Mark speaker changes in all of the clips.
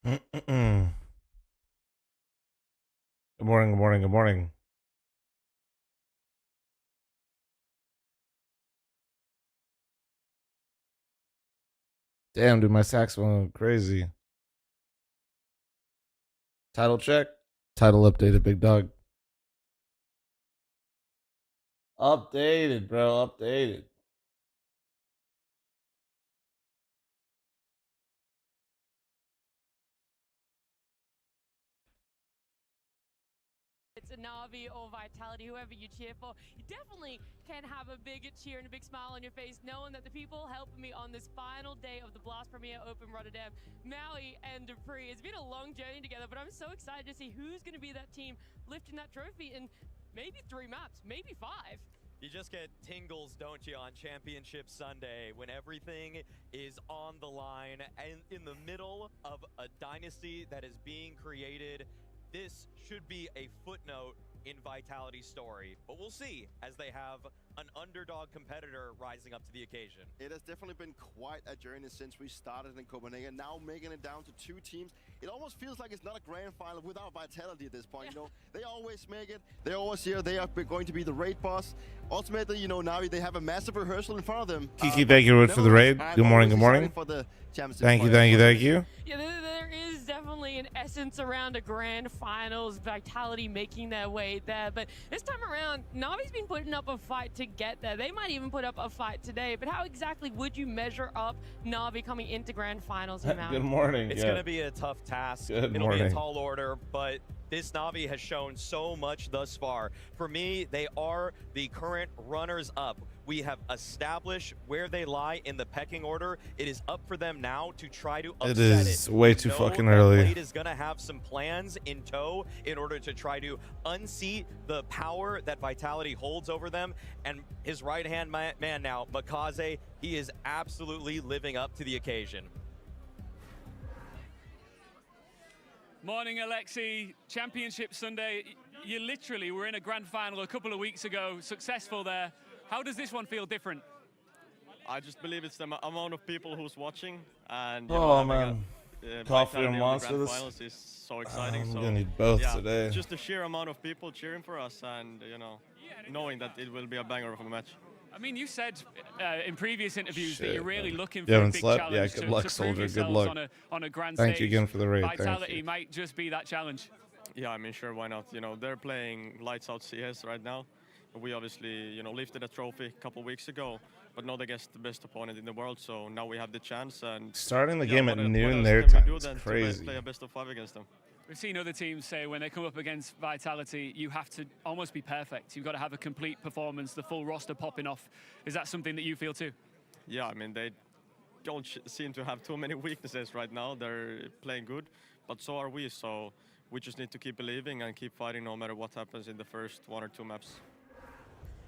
Speaker 1: Good morning, good morning, good morning. Damn, dude, my saxophone went crazy. Title check. Title updated, big dog. Updated, bro, updated.
Speaker 2: It's a NAVI or Vitality, whoever you cheer for, you definitely can have a big cheer and a big smile on your face knowing that the people helping me on this final day of the Blast Premier Open Rotterdam, Maui and Dupree. It's been a long journey together, but I'm so excited to see who's going to be that team lifting that trophy in maybe 3 maps, maybe 5.
Speaker 3: You just get tingles, don't you, on Championship Sunday when everything is on the line and in the middle of a dynasty that is being created. This should be a footnote in Vitality's story, but we'll see as they have an underdog competitor rising up to the occasion.
Speaker 4: It has definitely been quite a journey since we started in Copenhagen. Now making it down to 2 teams. It almost feels like it's not a grand final without Vitality at this point. You know, they always make it. They're always here. They are going to be the raid boss. Ultimately, you know, Navi, they have a massive rehearsal in front of them.
Speaker 1: Kiki, thank you for the raid. Good morning, good morning.
Speaker 4: For the
Speaker 1: thank you, thank you, thank you.
Speaker 2: Yeah, there is definitely an essence around a grand finals, Vitality making their way there. But this time around, Navi's been putting up a fight to get there. They might even put up a fight today. But how exactly would you measure up Navi coming into grand finals in Maui?
Speaker 1: Good morning.
Speaker 3: It's going to be a tough task. It'll be a tall order, but this Navi has shown so much thus far. For me, they are the current runners-up. We have established where they lie in the pecking order. It is up for them now to try to upset it.
Speaker 1: It is way too fucking early.
Speaker 3: Blade is going to have some plans in tow in order to try to unseat the power that Vitality holds over them. And his right-hand man now, Makaze, he is absolutely living up to the occasion.
Speaker 5: Morning, Alexi. Championship Sunday. You literally were in a grand final a couple of weeks ago, successful there. How does this one feel different?
Speaker 6: I just believe it's the amount of people who's watching, and
Speaker 1: man, coffee and monster.
Speaker 6: This finals is so exciting.
Speaker 1: I'm
Speaker 6: so
Speaker 1: gonna need both today.
Speaker 6: Just the sheer amount of people cheering for us, and knowing that it will be a banger of a match.
Speaker 5: I mean, you said in previous interviews that you're really looking
Speaker 1: you
Speaker 5: for a
Speaker 1: haven't
Speaker 5: big
Speaker 1: slept?
Speaker 5: challenge
Speaker 1: Yeah, good luck,
Speaker 5: to
Speaker 1: soldier.
Speaker 5: prove
Speaker 1: Good luck.
Speaker 5: on a grand
Speaker 1: Thank
Speaker 5: stage.
Speaker 1: you again for the raid.
Speaker 5: Vitality might just be that challenge.
Speaker 6: Yeah, I mean, sure, why not? You know, they're playing lights out CS right now. We obviously, lifted a trophy a couple weeks ago, but not against the best opponent in the world. So now we have the chance. And
Speaker 1: starting the game at noon their time. It's crazy.
Speaker 6: Play a best of 5 against them.
Speaker 5: We've seen other teams say when they come up against Vitality, you have to almost be perfect. You've got to have a complete performance, the full roster popping off. Is that something that you feel too?
Speaker 6: Yeah, I mean, they don't seem to have too many weaknesses right now. They're playing good, but so are we. So we just need to keep believing and keep fighting no matter what happens in the first 1 or 2 maps.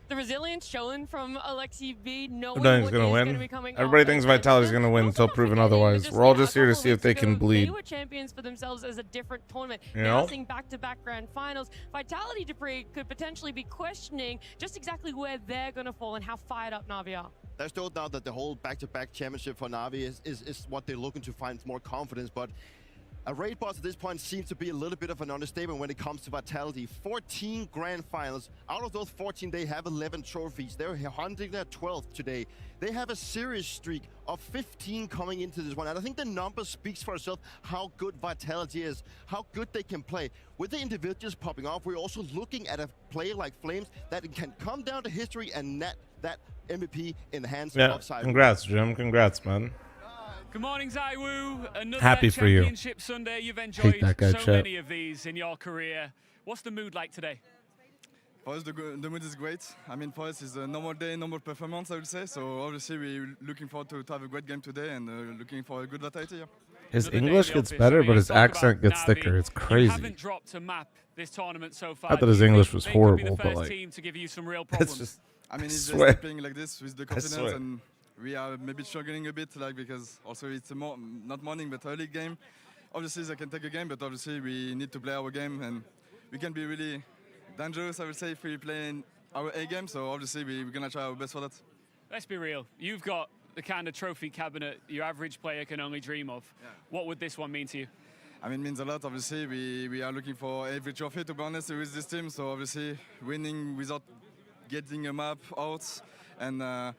Speaker 2: The resilience shown from Alexi B, knowing
Speaker 1: Everybody's gonna win. Everybody thinks Vitality's gonna win until proven otherwise. We're all just here to see if they can bleed.
Speaker 2: They were champions for themselves as a different tournament.
Speaker 1: You
Speaker 2: now
Speaker 1: know?
Speaker 2: seeing back-to-back grand finals, Vitality Dupree could potentially be questioning just exactly where they're gonna fall and how fired up Navi are.
Speaker 4: There's no doubt that the whole back-to-back championship for Navi is what they're looking to find more confidence, but a raid boss at this point seems to be a little bit of an understatement when it comes to Vitality. 14 grand finals. Out of those 14, they have 11 trophies. They're hunting their 12th today. They have a serious streak of 15 coming into this one. And I think the number speaks for itself how good Vitality is, how good they can play. With the individuals popping off, we're also looking at a player like fl0m that can come down to history and net that MVP in the hands of ZywOo.
Speaker 1: Congrats, Jim. Congrats, man.
Speaker 5: Good morning, ZywOo. Another
Speaker 1: Happy for you.
Speaker 5: Championship Sunday. You've enjoyed
Speaker 1: guy,
Speaker 5: so many of these in your career. What's the mood like today?
Speaker 7: For us, the mood is great. I mean, for us, it's a normal day, normal performance, I would say. So obviously, we're looking forward to have a great game today and looking for a good Vitality. Yeah.
Speaker 1: His English gets better, but his accent gets thicker. It's crazy.
Speaker 5: You haven't dropped a map this tournament so far.
Speaker 1: I thought his English was horrible, but like,
Speaker 5: team to give you some real problems.
Speaker 1: it's just.
Speaker 7: I mean, he's
Speaker 1: swear.
Speaker 7: just playing like this with the confidence, and we are maybe struggling a bit, like because also it's a not morning but early game. Obviously, they can take a game, but obviously we need to play our game, and we can be really dangerous, I would say, if we play in our A game. So obviously, we're gonna try our best for that.
Speaker 5: Let's be real. You've got the kind of trophy cabinet your average player can only dream of.
Speaker 7: Yeah.
Speaker 5: What would this one mean to you?
Speaker 7: I mean, means a lot. Obviously, we are looking for every trophy, to be honest, with this team. So obviously, winning without getting a map out and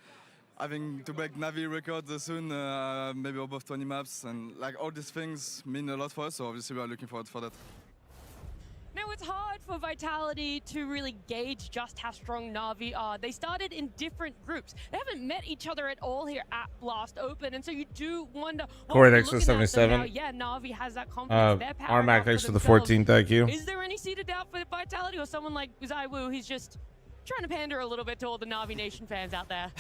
Speaker 7: having to break NAVI records soon, maybe above 20 maps, and like all these things mean a lot for us. So obviously, we are looking forward for that.
Speaker 2: Now, it's hard for Vitality to really gauge just how strong NAVI are. They started in different groups. They haven't met each other at all here at Blast Open, and so you do wonder.
Speaker 1: Corey thanks for 77.
Speaker 2: Yeah, NAVI has that confidence. They're powering
Speaker 1: Armac
Speaker 2: up
Speaker 1: thanks for the
Speaker 2: themselves.
Speaker 1: 14. Thank you.
Speaker 2: Is there any seed of doubt for Vitality, or someone like ZywOo? He's just trying to pander a little bit to all the NAVI Nation fans out there.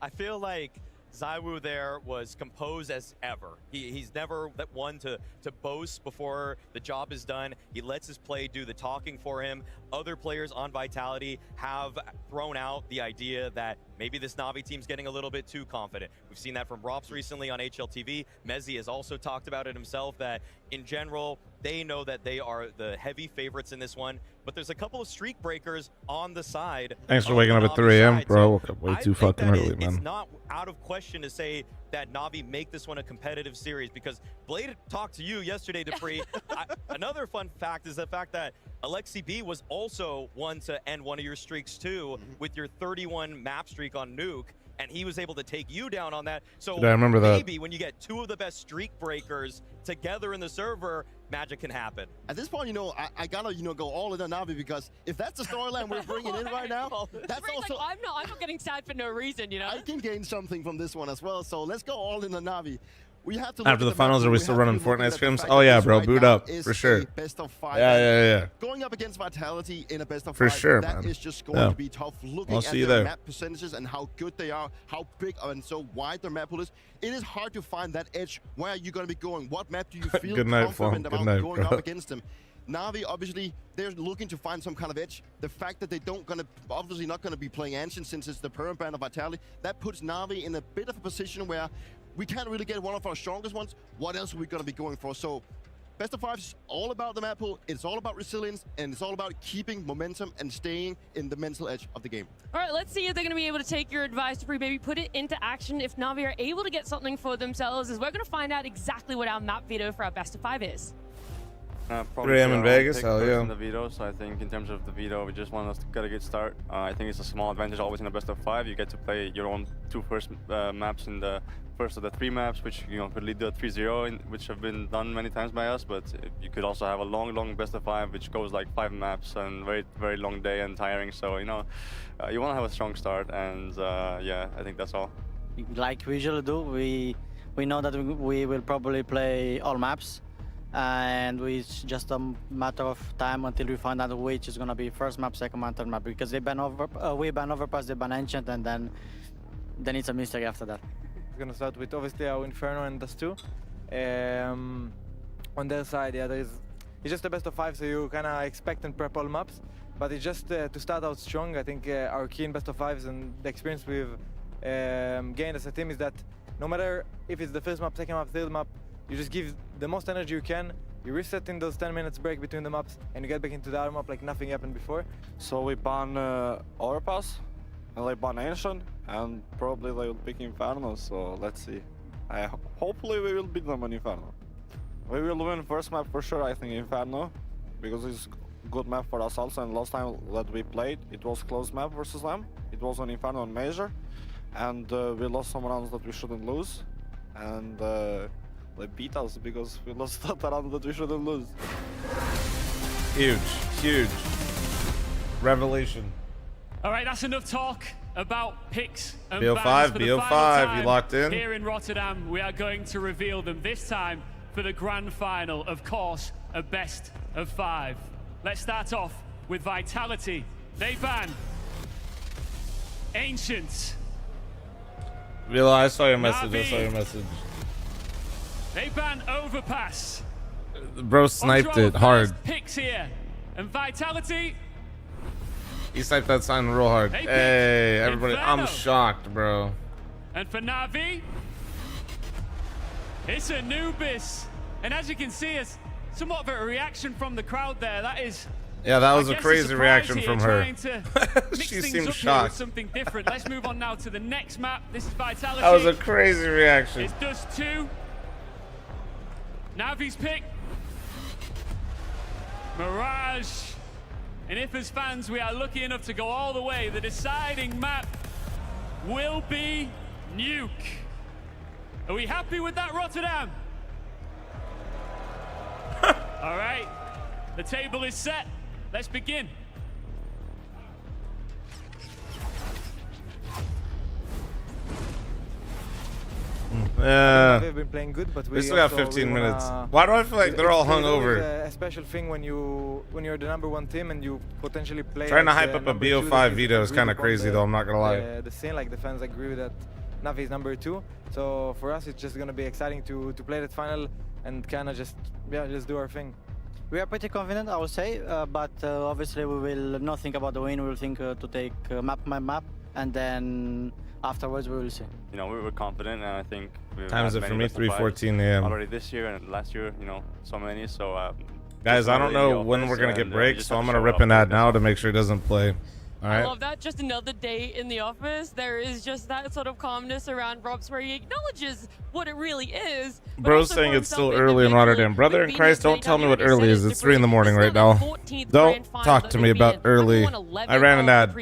Speaker 3: I feel like ZywOo there was composed as ever. He's never that one to boast before the job is done. He lets his play do the talking for him. Other players on Vitality have thrown out the idea that maybe this NAVI team's getting a little bit too confident. We've seen that from Rops recently on HLTV. Mezzi has also talked about it himself, that in general, they know that they are the heavy favorites in this one, but there's a couple of streak breakers on the side.
Speaker 1: Thanks for waking up at 3 a.m., bro. Woke up way too fucking early, man.
Speaker 3: It's not out of question to say that NAVI make this one a competitive series, because Blade talked to you yesterday, Dupree. Another fun fact is the fact that Alexi B was also one to end one of your streaks too, with your 31 map streak on Nuke, and he was able to take you down on that. So
Speaker 1: I remember
Speaker 3: maybe when you get two of the best streak breakers together in the server, magic can happen.
Speaker 4: At this point, I gotta, go all in on NAVI, because if that's the storyline we're bringing in right now, that's also...
Speaker 2: Like, I'm not getting sad for no reason,
Speaker 4: I can gain something from this one as well, so let's go all in on NAVI. We have to
Speaker 1: after the finals, are we still running Fortnite streams? Oh yeah, bro, boot up for sure.
Speaker 4: Best of 5.
Speaker 1: Yeah.
Speaker 4: Going up against Vitality in a best of 5,
Speaker 1: for sure,
Speaker 4: that
Speaker 1: man.
Speaker 4: is just going to be tough. Looking at their map percentages and how good they are, how big and so wide their map pool is, it is hard to find that edge. Where are you going to be going? What map do you feel confident about going up against them? NAVI, obviously, they're looking to find some kind of edge. The fact that they obviously not going to be playing Ancient, since it's the parent brand of Vitality, that puts NAVI in a bit of a position where we can't really get one of our strongest ones. What else are we going to be going for? So best of 5 is all about the map pool. It's all about resilience, and it's all about keeping momentum and staying in the mental edge of the game.
Speaker 2: All right, let's see if they're going to be able to take your advice, to maybe put it into action. If NAVI are able to get something for themselves, as we're going to find out exactly what our map veto for our best of 5 is.
Speaker 1: 3 a.m. in Vegas, hell yeah.
Speaker 6: The veto, so I think in terms of the veto, we just want us to get a good start. I think it's a small advantage always in a best of 5. You get to play your own 2 first maps in the first of the 3 maps, which could lead to a 3-0, which have been done many times by us. But you could also have a long best of 5, which goes like 5 maps and very long day and tiring. So you want to have a strong start, and yeah, I think that's all.
Speaker 8: Like we usually do, we know that we will probably play all maps. And it's just a matter of time until we find out which is going to be first map, second map, third map, because we ban Overpass, they ban Ancient, and then it's a mystery after that.
Speaker 9: We're going to start with obviously our Inferno and Dust 2. On their side, yeah, it's just the best of 5, so you kind of expect and prep all maps, but it's just to start out strong. I think our key in best of 5s and the experience we've gained as a team is that no matter if it's the first map, second map, third map, you just give the most energy you can, you reset in those 10 minutes break between the maps, and you get back into the other map like nothing happened before.
Speaker 10: So we ban Overpass, and they ban Ancient, and probably they will pick Inferno, so let's see. Hopefully we will beat them on Inferno. We will win first map for sure, I think, Inferno, because it's a good map for us also, and last time that we played, it was close map versus them. It was on Inferno and Major, and we lost some rounds that we shouldn't lose, and they beat us because we lost that round that we shouldn't lose.
Speaker 1: Huge revelation.
Speaker 5: All right, that's enough talk about picks and
Speaker 1: BO5,
Speaker 5: bans for the
Speaker 1: BO5,
Speaker 5: final time.
Speaker 1: you locked in?
Speaker 5: Here in Rotterdam, we are going to reveal them, this time for the grand final, of course, a best of 5. Let's start off with Vitality. They ban Ancient.
Speaker 1: Villa, I saw your message,
Speaker 5: NAVI. They ban Overpass.
Speaker 1: Bro sniped it hard.
Speaker 5: Picks here. And Vitality.
Speaker 1: He sniped that sign real hard. Hey, everybody,
Speaker 5: Inferno.
Speaker 1: I'm shocked, bro.
Speaker 5: And for NAVI, it's Anubis. And as you can see, it's somewhat of a reaction from the crowd there. That is...
Speaker 1: Yeah, that was a crazy reaction from her.
Speaker 5: She
Speaker 1: seemed shocked.
Speaker 5: Something different. Let's move on now to the next map. This is Vitality.
Speaker 1: That was a crazy reaction.
Speaker 5: It's Dust 2. NAVI's pick. Mirage. And if as fans we are lucky enough to go all the way, the deciding map will be Nuke. Are we happy with that, Rotterdam? All right, the table is set. Let's begin.
Speaker 1: Yeah.
Speaker 9: They've been playing good, but
Speaker 1: We still got 15 minutes. Why do I feel like they're all hungover?
Speaker 9: A special thing when you're the #1 team and you potentially play.
Speaker 1: Trying to hype up a BO5 veto is kind of crazy, though. I'm not gonna lie.
Speaker 9: The scene, like the fans agree that NAVI is #2. So for us, it's just gonna be exciting to play that final and kind of just do our thing.
Speaker 8: We are pretty confident, I would say, but obviously we will not think about the win. We will think to take map by map, and then afterwards we will see.
Speaker 6: You know, we were confident, and I think we've
Speaker 1: Time is
Speaker 6: had
Speaker 1: it for
Speaker 6: many
Speaker 1: me?
Speaker 6: best of
Speaker 1: 3:14
Speaker 6: fives
Speaker 1: a.m.
Speaker 6: already this year and last year. You know, so many. So
Speaker 1: Guys, I don't know when we're gonna get breaks, so I'm gonna rip an ad now to make sure it doesn't play. All
Speaker 2: I
Speaker 1: right.
Speaker 2: love that. Just another day in the office. There is just that sort of calmness around Robs where he acknowledges what it really is.
Speaker 1: Bro's saying it's still early in Rotterdam. Brother in Christ, don't tell me what early is. It's 3 in the morning right now. Don't talk to me about early. I ran an ad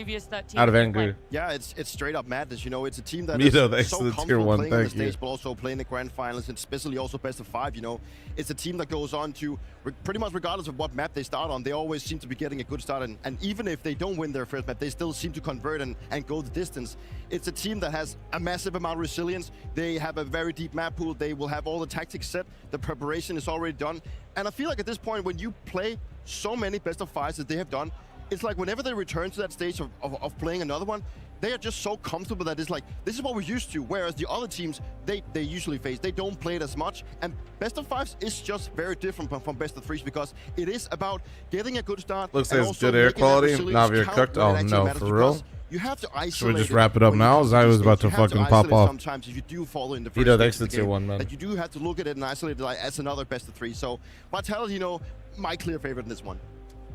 Speaker 1: out of anger.
Speaker 4: Yeah, it's straight up madness. You know, it's a team that
Speaker 1: Mito,
Speaker 4: is
Speaker 1: thanks
Speaker 4: so
Speaker 1: to the tier
Speaker 4: comfortable
Speaker 1: 1,
Speaker 4: playing on the
Speaker 1: thank you.
Speaker 4: stage, but also playing the grand finals, and especially also best of 5. You know, it's a team that goes on to pretty much regardless of what map they start on, they always seem to be getting a good start. And even if they don't win their first map, they still seem to convert and go the distance. It's a team that has a massive amount of resilience. They have a very deep map pool. They will have all the tactics set. The preparation is already done. And I feel like at this point, when you play so many best of 5s that they have done, it's like whenever they return to that stage of playing another one, they are just so comfortable that it's like, this is what we're used to. Whereas the other teams, they usually face, they don't play it as much. And best of 5s is just very different from best of 3s because it is about getting a good start.
Speaker 1: Looks like it's good air quality. Navi are cooked. Oh no, for real?
Speaker 4: You have to isolate.
Speaker 1: Should we just wrap it up now? ZywOo's about to fucking pop off.
Speaker 4: Sometimes if you do follow in the
Speaker 1: Veto,
Speaker 4: first
Speaker 1: thanks
Speaker 4: stage
Speaker 1: to tier
Speaker 4: of the
Speaker 1: 1,
Speaker 4: game,
Speaker 1: man.
Speaker 4: that you do have to look at it and isolate it as another best of 3. So Vitality, you know, my clear favorite in this one.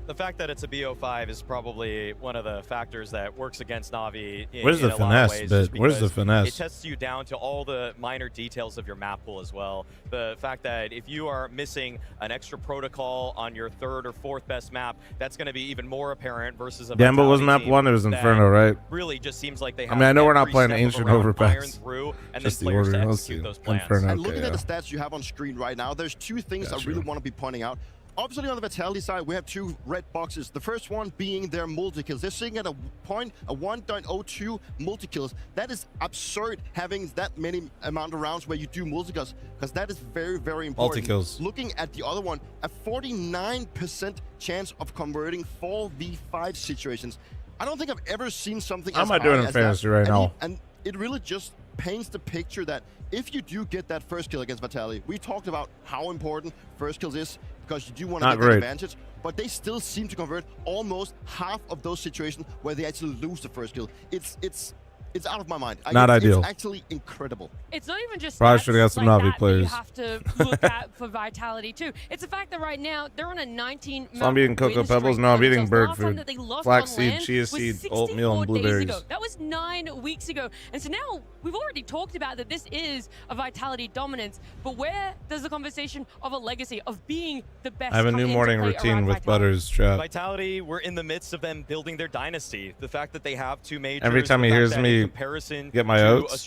Speaker 3: The fact that it's a BO5 is probably one of the factors that works against Navi in,
Speaker 1: Where's the
Speaker 3: in a lot of
Speaker 1: finesse,
Speaker 3: ways,
Speaker 1: bit?
Speaker 3: just
Speaker 1: Where's the
Speaker 3: because
Speaker 1: finesse?
Speaker 3: It tests you down to all the minor details of your map pool as well. The fact that if you are missing an extra protocol on your 3rd or 4th best map, that's going to be even more apparent versus a
Speaker 1: Gamble was map
Speaker 3: team
Speaker 1: 1, it was
Speaker 3: that
Speaker 1: Inferno, right?
Speaker 3: Really just seems like they have
Speaker 1: I mean, I know we're not
Speaker 3: every
Speaker 1: playing
Speaker 3: step of
Speaker 1: Ancient
Speaker 3: around
Speaker 1: Overpass.
Speaker 3: iron through, and
Speaker 1: Just the
Speaker 3: then players
Speaker 1: order.
Speaker 3: to
Speaker 1: Let's
Speaker 3: execute
Speaker 1: see.
Speaker 3: those plans.
Speaker 1: Inferno,
Speaker 4: And looking
Speaker 1: okay,
Speaker 4: at the stats you have on screen right now, there's 2 things I really want to be pointing out. Obviously, on the Vitality side, we have 2 red boxes. The first one being their multi-kills. They're sitting at a 1.02 multi-kills. That is absurd, having that many amount of rounds where you do multi-kills, because that is very, very important.
Speaker 1: Multi-kills.
Speaker 4: Looking at the other one, a 49% chance of converting 4v5 situations. I don't think I've ever seen something
Speaker 1: How
Speaker 4: as
Speaker 1: am I doing
Speaker 4: high
Speaker 1: in
Speaker 4: as
Speaker 1: fantasy
Speaker 4: that.
Speaker 1: right now?
Speaker 4: And it really just paints the picture that if you do get that first kill against Vitality, we talked about how important first kills is because you do want to get that advantage, but they still seem to convert almost half of those situations where they actually lose the first kill. It's out of my mind.
Speaker 1: Not ideal.
Speaker 4: It's actually incredible.
Speaker 2: It's not even just
Speaker 1: Probably should have got some
Speaker 2: like
Speaker 1: Navi
Speaker 2: that
Speaker 1: players.
Speaker 2: you have to look at for Vitality too. It's the fact that right now they're on a 19.
Speaker 1: So I'm eating Cocoa Pebbles. No, I'm eating bird food. Flaxseed, chia seed, oatmeal, and blueberries.
Speaker 2: That was 9 weeks ago. And so now we've already talked about that this is a Vitality dominance. But where does the conversation of a legacy of being the best?
Speaker 1: I have a new morning routine with Butters, chat.
Speaker 3: Vitality, we're in the midst of them building their dynasty. The fact that they have 2 majors.
Speaker 1: Every time he hears me get my oats,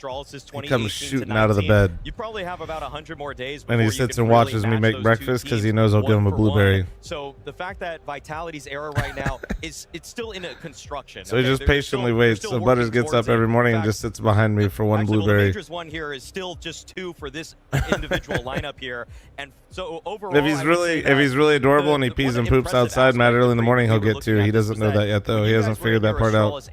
Speaker 1: he comes shooting out of the bed.
Speaker 3: You probably have about 100 more days.
Speaker 1: And he sits and watches me make breakfast because he knows I'll give him a blueberry.
Speaker 3: So the fact that Vitality's era right now is it's still in a construction.
Speaker 1: So he just patiently waits. So Butters gets up every morning and just sits behind me for one blueberry.
Speaker 3: The majors one here is still just 2 for this individual lineup here, and so overall,
Speaker 1: if he's really adorable and he pees and poops outside mad early in the morning, he'll get to. He doesn't know that yet though. He hasn't figured that part out.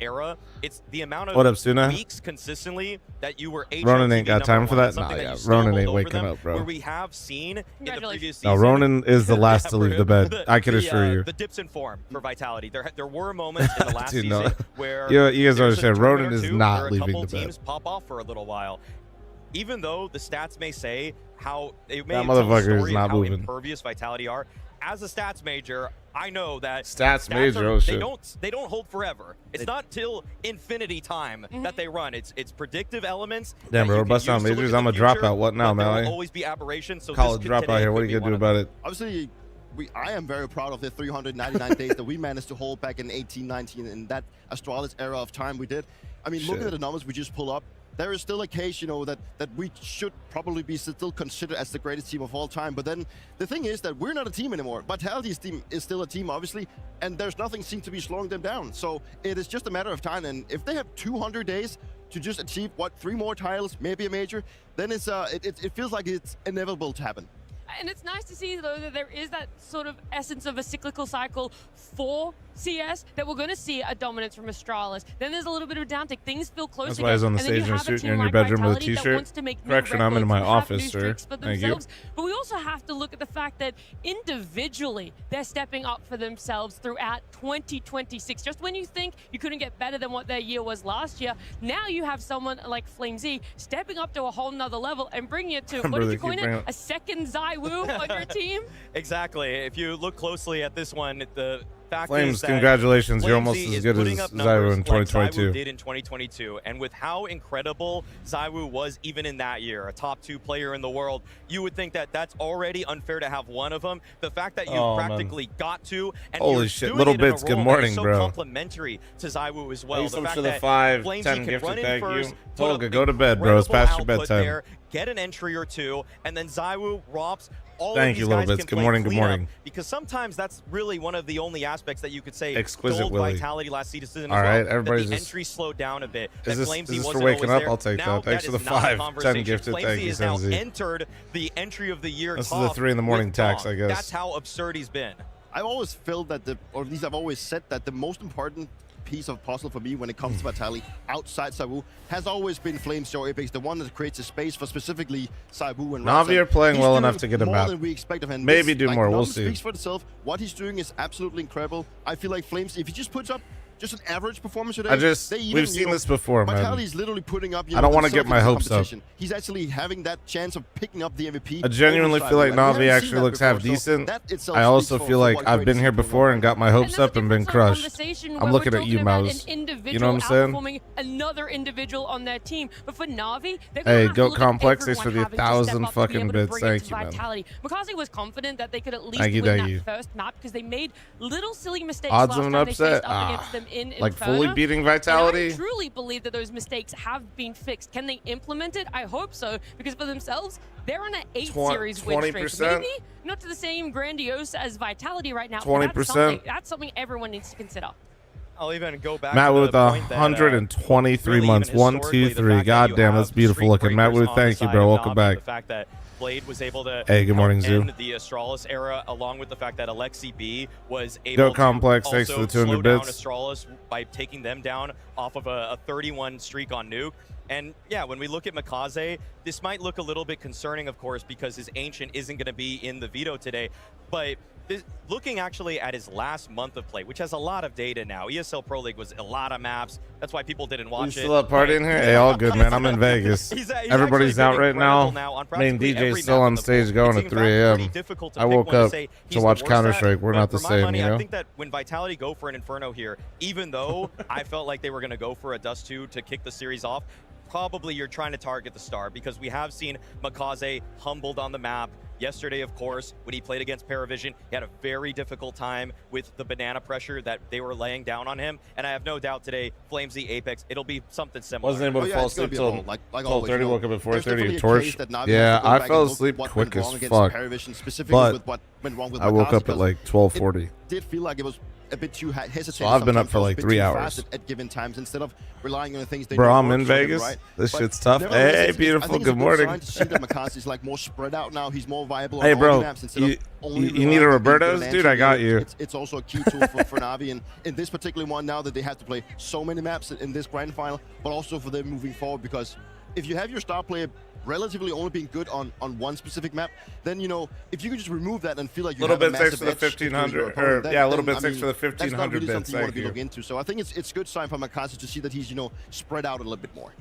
Speaker 3: It's the amount of
Speaker 1: what up, Suna?
Speaker 3: weeks consistently that you were
Speaker 1: Ronan ain't got time for that. Nah, yeah, Ronan ain't waking up, bro.
Speaker 3: Where we have seen in the previous season.
Speaker 1: No, Ronan is the last to leave the bed. I can assure you.
Speaker 3: The dips in form for Vitality. There were moments in the last
Speaker 1: Dude,
Speaker 3: season
Speaker 1: no.
Speaker 3: where
Speaker 1: you guys understand. Ronan is not
Speaker 3: where
Speaker 1: leaving
Speaker 3: a couple
Speaker 1: the bed.
Speaker 3: teams pop off for a little while. Even though the stats may say how they may
Speaker 1: that
Speaker 3: tell the
Speaker 1: motherfucker
Speaker 3: story
Speaker 1: is not
Speaker 3: of how
Speaker 1: moving.
Speaker 3: impervious Vitality are. As a stats major, I know that
Speaker 1: stats major. Oh shit!
Speaker 3: They don't hold forever. It's not till infinity time that they run. It's predictive elements.
Speaker 1: Damn, bro, we're busting out majors. I'm a dropout. What now, man?
Speaker 3: Always be aberrations. So
Speaker 1: college dropout here. What are you gonna do about it?
Speaker 4: Obviously, I am very proud of the 399 days that we managed to hold back in 18, 19, in that Astralis era of time we did. I mean, looking at the numbers we just pull up, there is still a case, you know, that we should probably be still considered as the greatest team of all time. But then the thing is that we're not a team anymore. Vitality's team is still a team, obviously, and there's nothing seems to be slowing them down. So it is just a matter of time. And if they have 200 days to just achieve, 3 more titles, maybe a major, then it feels like it's inevitable to happen.
Speaker 2: And it's nice to see, though, that there is that sort of essence of a cyclical cycle for CS, that we're going to see a dominance from Astralis. Then there's a little bit of a downtick. Things feel close.
Speaker 1: That's why he's on the stage and shooting in your bedroom with a t-shirt. Correction, I'm in my office, sir. Thank you.
Speaker 2: But we also have to look at the fact that individually, they're stepping up for themselves throughout 2026. Just when you think you couldn't get better than what their year was last year, now you have someone like fl0m stepping up to a whole nother level and bringing it to, what did you coin it? A second ZywOo on your team?
Speaker 3: Exactly. If you look closely at this one, the fact
Speaker 1: fl0m,
Speaker 3: is that
Speaker 1: congratulations, you're almost
Speaker 3: fl0m
Speaker 1: as good as ZywOo in 2022.
Speaker 3: Like ZywOo did in 2022, and with how incredible ZywOo was even in that year, a top 2 player in the world, you would think that that's already unfair to have one of them. The fact that you practically got to, and
Speaker 1: holy
Speaker 3: you're
Speaker 1: shit,
Speaker 3: doing
Speaker 1: little
Speaker 3: it in a
Speaker 1: bits.
Speaker 3: role
Speaker 1: Good morning,
Speaker 3: so
Speaker 1: bro.
Speaker 3: Complimentary to ZywOo as well.
Speaker 1: Thanks so
Speaker 3: the
Speaker 1: much
Speaker 3: fact
Speaker 1: for the
Speaker 3: that
Speaker 1: 5,
Speaker 3: fl0m
Speaker 1: 10
Speaker 3: can
Speaker 1: gifted,
Speaker 3: run in
Speaker 1: thank
Speaker 3: first,
Speaker 1: you.
Speaker 3: put
Speaker 1: Tolga,
Speaker 3: up
Speaker 1: go to bed, bro. It's past your
Speaker 3: incredible output
Speaker 1: bedtime.
Speaker 3: there, get an entry or 2, and then ZywOo, Rops, all
Speaker 1: Thank
Speaker 3: of
Speaker 1: you,
Speaker 3: these
Speaker 1: little
Speaker 3: guys
Speaker 1: bits.
Speaker 3: can
Speaker 1: Good
Speaker 3: play
Speaker 1: morning, good
Speaker 3: cleanup,
Speaker 1: morning.
Speaker 3: because sometimes that's really one of the only aspects that you could say
Speaker 1: Exquisite
Speaker 3: gold
Speaker 1: Willy.
Speaker 3: Vitality last season.
Speaker 1: All right, everybody's
Speaker 3: the
Speaker 1: just...
Speaker 3: entry slowed down a bit.
Speaker 1: Is this
Speaker 3: wasn't
Speaker 1: for waking up?
Speaker 3: there.
Speaker 1: I'll take
Speaker 3: Now,
Speaker 1: that. Thanks for the
Speaker 3: is not a
Speaker 1: 5, 10 gifted.
Speaker 3: fl0m
Speaker 1: Thank you,
Speaker 3: has now
Speaker 1: Senzi.
Speaker 3: entered the entry of the year.
Speaker 1: This is the 3 in the morning tax, I guess.
Speaker 3: That's how absurd he's been.
Speaker 4: I've always felt that or at least I've always said that the most important piece of puzzle for me when it comes to Vitality outside ZywOo has always been fl0m's Joe Apex, the one that creates a space for specifically ZywOo and
Speaker 1: Navi are playing
Speaker 4: he's
Speaker 1: well
Speaker 4: doing
Speaker 1: enough to get him
Speaker 4: more
Speaker 1: out.
Speaker 4: than we expect of him.
Speaker 1: Maybe do
Speaker 4: like,
Speaker 1: more, we'll
Speaker 4: numbers
Speaker 1: see.
Speaker 4: Speaks for itself. What he's doing is absolutely incredible. I feel like fl0m's, if he just puts up just an average performance today,
Speaker 1: we've seen this before, man.
Speaker 4: Vitality's literally putting up,
Speaker 1: I don't want to get my hopes up.
Speaker 4: He's actually having that chance of picking up the MVP.
Speaker 1: I genuinely feel like Navi actually looks half decent. I also feel like I've been here before and got my hopes up and been crushed. I'm looking at you, Mouse. You know what I'm saying?
Speaker 2: Another individual on their team, but for Navi,
Speaker 1: hey, Goat Complex, thanks for the 1,000 fucking bits. Thank you, man.
Speaker 2: Makaze was confident that they could at least win that first map because they made little silly mistakes
Speaker 1: odds
Speaker 2: last
Speaker 1: of an
Speaker 2: time they faced
Speaker 1: upset.
Speaker 2: up against them in
Speaker 1: Like
Speaker 2: Inferno.
Speaker 1: fully beating Vitality.
Speaker 2: And I truly believe that those mistakes have been fixed. Can they implement it? I hope so, because for themselves, they're on an 8 series win streak.
Speaker 1: 20%.
Speaker 2: Maybe not to the same grandiose as Vitality right now.
Speaker 1: 20%.
Speaker 2: That's something everyone needs to consider.
Speaker 3: I'll even go back
Speaker 1: Matt
Speaker 3: to
Speaker 1: with
Speaker 3: the point that,
Speaker 1: 123
Speaker 3: really
Speaker 1: months.
Speaker 3: even
Speaker 1: 1, 2, 3. God damn, that's beautiful looking. Matt Wood, thank you, bro. Welcome back.
Speaker 3: The fact that Blade was able to
Speaker 1: good morning, Zoo.
Speaker 3: end the Astralis era, along with the fact that Alexi B was able
Speaker 1: Go Complex,
Speaker 3: to
Speaker 1: thanks for the
Speaker 3: also
Speaker 1: 200
Speaker 3: slow down
Speaker 1: bits.
Speaker 3: Astralis by taking them down off of a 31 streak on Nuke. And yeah, when we look at Makaze, this might look a little bit concerning, of course, because his Ancient isn't going to be in the veto today. But looking actually at his last month of play, which has a lot of data now. ESL Pro League was a lot of maps. That's why people didn't watch it.
Speaker 1: You still up partying here? Hey, all good, man. I'm in Vegas. Everybody's out right now. Main DJ's still on stage going at 3 a.m. I woke up to watch Counter-Strike. We're not the same, you know?
Speaker 3: I think that when Vitality go for an Inferno here, even though I felt like they were going to go for a Dust 2 to kick the series off, probably you're trying to target the star, because we have seen Makaze humbled on the map. Yesterday, of course, when he played against Paravision, he had a very difficult time with the banana pressure that they were laying down on him. And I have no doubt today, fl0m Apex, it'll be something similar.
Speaker 1: Wasn't able to fall asleep till
Speaker 4: like
Speaker 1: 12:30, woke up at 4:30. Yeah, I fell asleep quick as fuck. But I woke up at like 12:40.
Speaker 4: Did feel like it was a bit too hesitant.
Speaker 1: So I've been up for like 3 hours
Speaker 4: at given times instead of relying on the things they
Speaker 1: bro,
Speaker 4: know
Speaker 1: I'm
Speaker 4: work
Speaker 1: in
Speaker 4: for them,
Speaker 1: Vegas.
Speaker 4: right?
Speaker 1: This
Speaker 4: But
Speaker 1: shit's tough.
Speaker 4: nevertheless,
Speaker 1: Hey, beautiful. Good
Speaker 4: morning.
Speaker 1: morning.
Speaker 4: To see that Makaze is like more spread out now. He's more viable.
Speaker 1: Hey,
Speaker 4: on
Speaker 1: bro,
Speaker 4: all the maps instead of only
Speaker 1: you need a
Speaker 4: relying on being
Speaker 1: Roberto's?
Speaker 4: good
Speaker 1: Dude, I got
Speaker 4: entry.
Speaker 1: you.
Speaker 4: It's also a key tool for Navi, and in this particular one now that they have to play so many maps in this grand final, but also for them moving forward, because if you have your star player relatively only being good on one specific map, then, you know, if you can just remove that and feel like you have a massive edge,
Speaker 1: yeah, a little bit thanks for the 1,500
Speaker 4: that's not really
Speaker 1: bits.
Speaker 4: something you want to be
Speaker 1: Thank
Speaker 4: looking into. So I think it's good sign for Makaze to see that he's, you know, spread out a little bit more.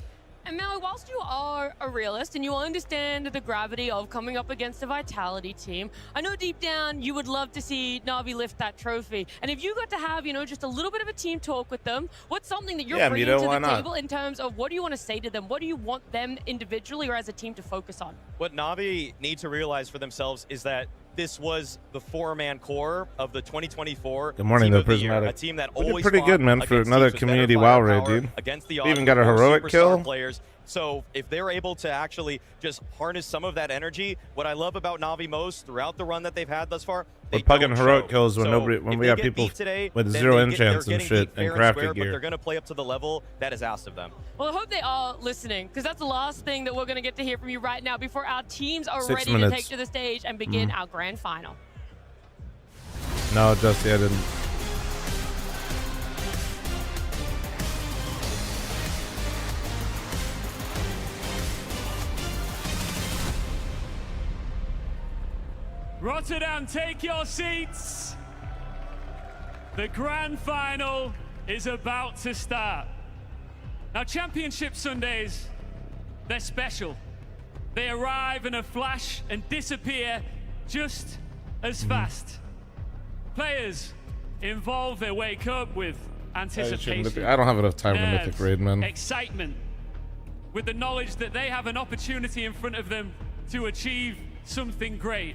Speaker 2: And Maui, whilst you are a realist and you understand the gravity of coming up against a Vitality team, I know deep down you would love to see Navi lift that trophy. And if you got to have, you know, just a little bit of a team talk with them, what's something that you're bringing to the table in terms of what do you want to say to them? What do you want them individually or as a team to focus on?
Speaker 3: What Navi need to realize for themselves is that this was the four-man core of the 2024
Speaker 1: Good morning,
Speaker 3: team
Speaker 1: though,
Speaker 3: of the year,
Speaker 1: Prismatic.
Speaker 3: a team that
Speaker 1: We did
Speaker 3: always
Speaker 1: pretty
Speaker 3: fought
Speaker 1: good, man, for
Speaker 3: against
Speaker 1: another
Speaker 3: teams with better
Speaker 1: community WoW raid,
Speaker 3: firepower,
Speaker 1: dude.
Speaker 3: against the
Speaker 1: We
Speaker 3: odds
Speaker 1: even
Speaker 3: with
Speaker 1: got a
Speaker 3: more
Speaker 1: heroic
Speaker 3: superstar
Speaker 1: kill.
Speaker 3: players. So if they're able to actually just harness some of that energy, what I love about Navi most throughout the run that they've had thus far,
Speaker 1: We're
Speaker 3: they
Speaker 1: pugging
Speaker 3: don't
Speaker 1: heroic
Speaker 3: choke.
Speaker 1: kills when
Speaker 3: So
Speaker 1: when
Speaker 3: if
Speaker 1: we
Speaker 3: they
Speaker 1: have
Speaker 3: get
Speaker 1: people
Speaker 3: beat today,
Speaker 1: with
Speaker 3: then
Speaker 1: 0
Speaker 3: they're
Speaker 1: enchants and
Speaker 3: getting
Speaker 1: shit
Speaker 3: beat fair
Speaker 1: and
Speaker 3: and square,
Speaker 1: crafted
Speaker 3: but they're
Speaker 1: gear.
Speaker 3: going to play up to the level that is asked of them.
Speaker 2: Well, I hope they are listening, because that's the last thing that we're going to get to hear from you right now before our teams are
Speaker 1: 6
Speaker 2: ready
Speaker 1: minutes.
Speaker 2: to take to the stage and begin our grand final.
Speaker 1: No, Justy, I didn't.
Speaker 5: Rotterdam, take your seats. The grand final is about to start. Now, Championship Sundays, they're special. They arrive in a flash and disappear just as fast. Players involved, they wake up with anticipation.
Speaker 1: I don't have enough time for
Speaker 5: nerves,
Speaker 1: Mythic Raid, man.
Speaker 5: excitement, with the knowledge that they have an opportunity in front of them to achieve something great.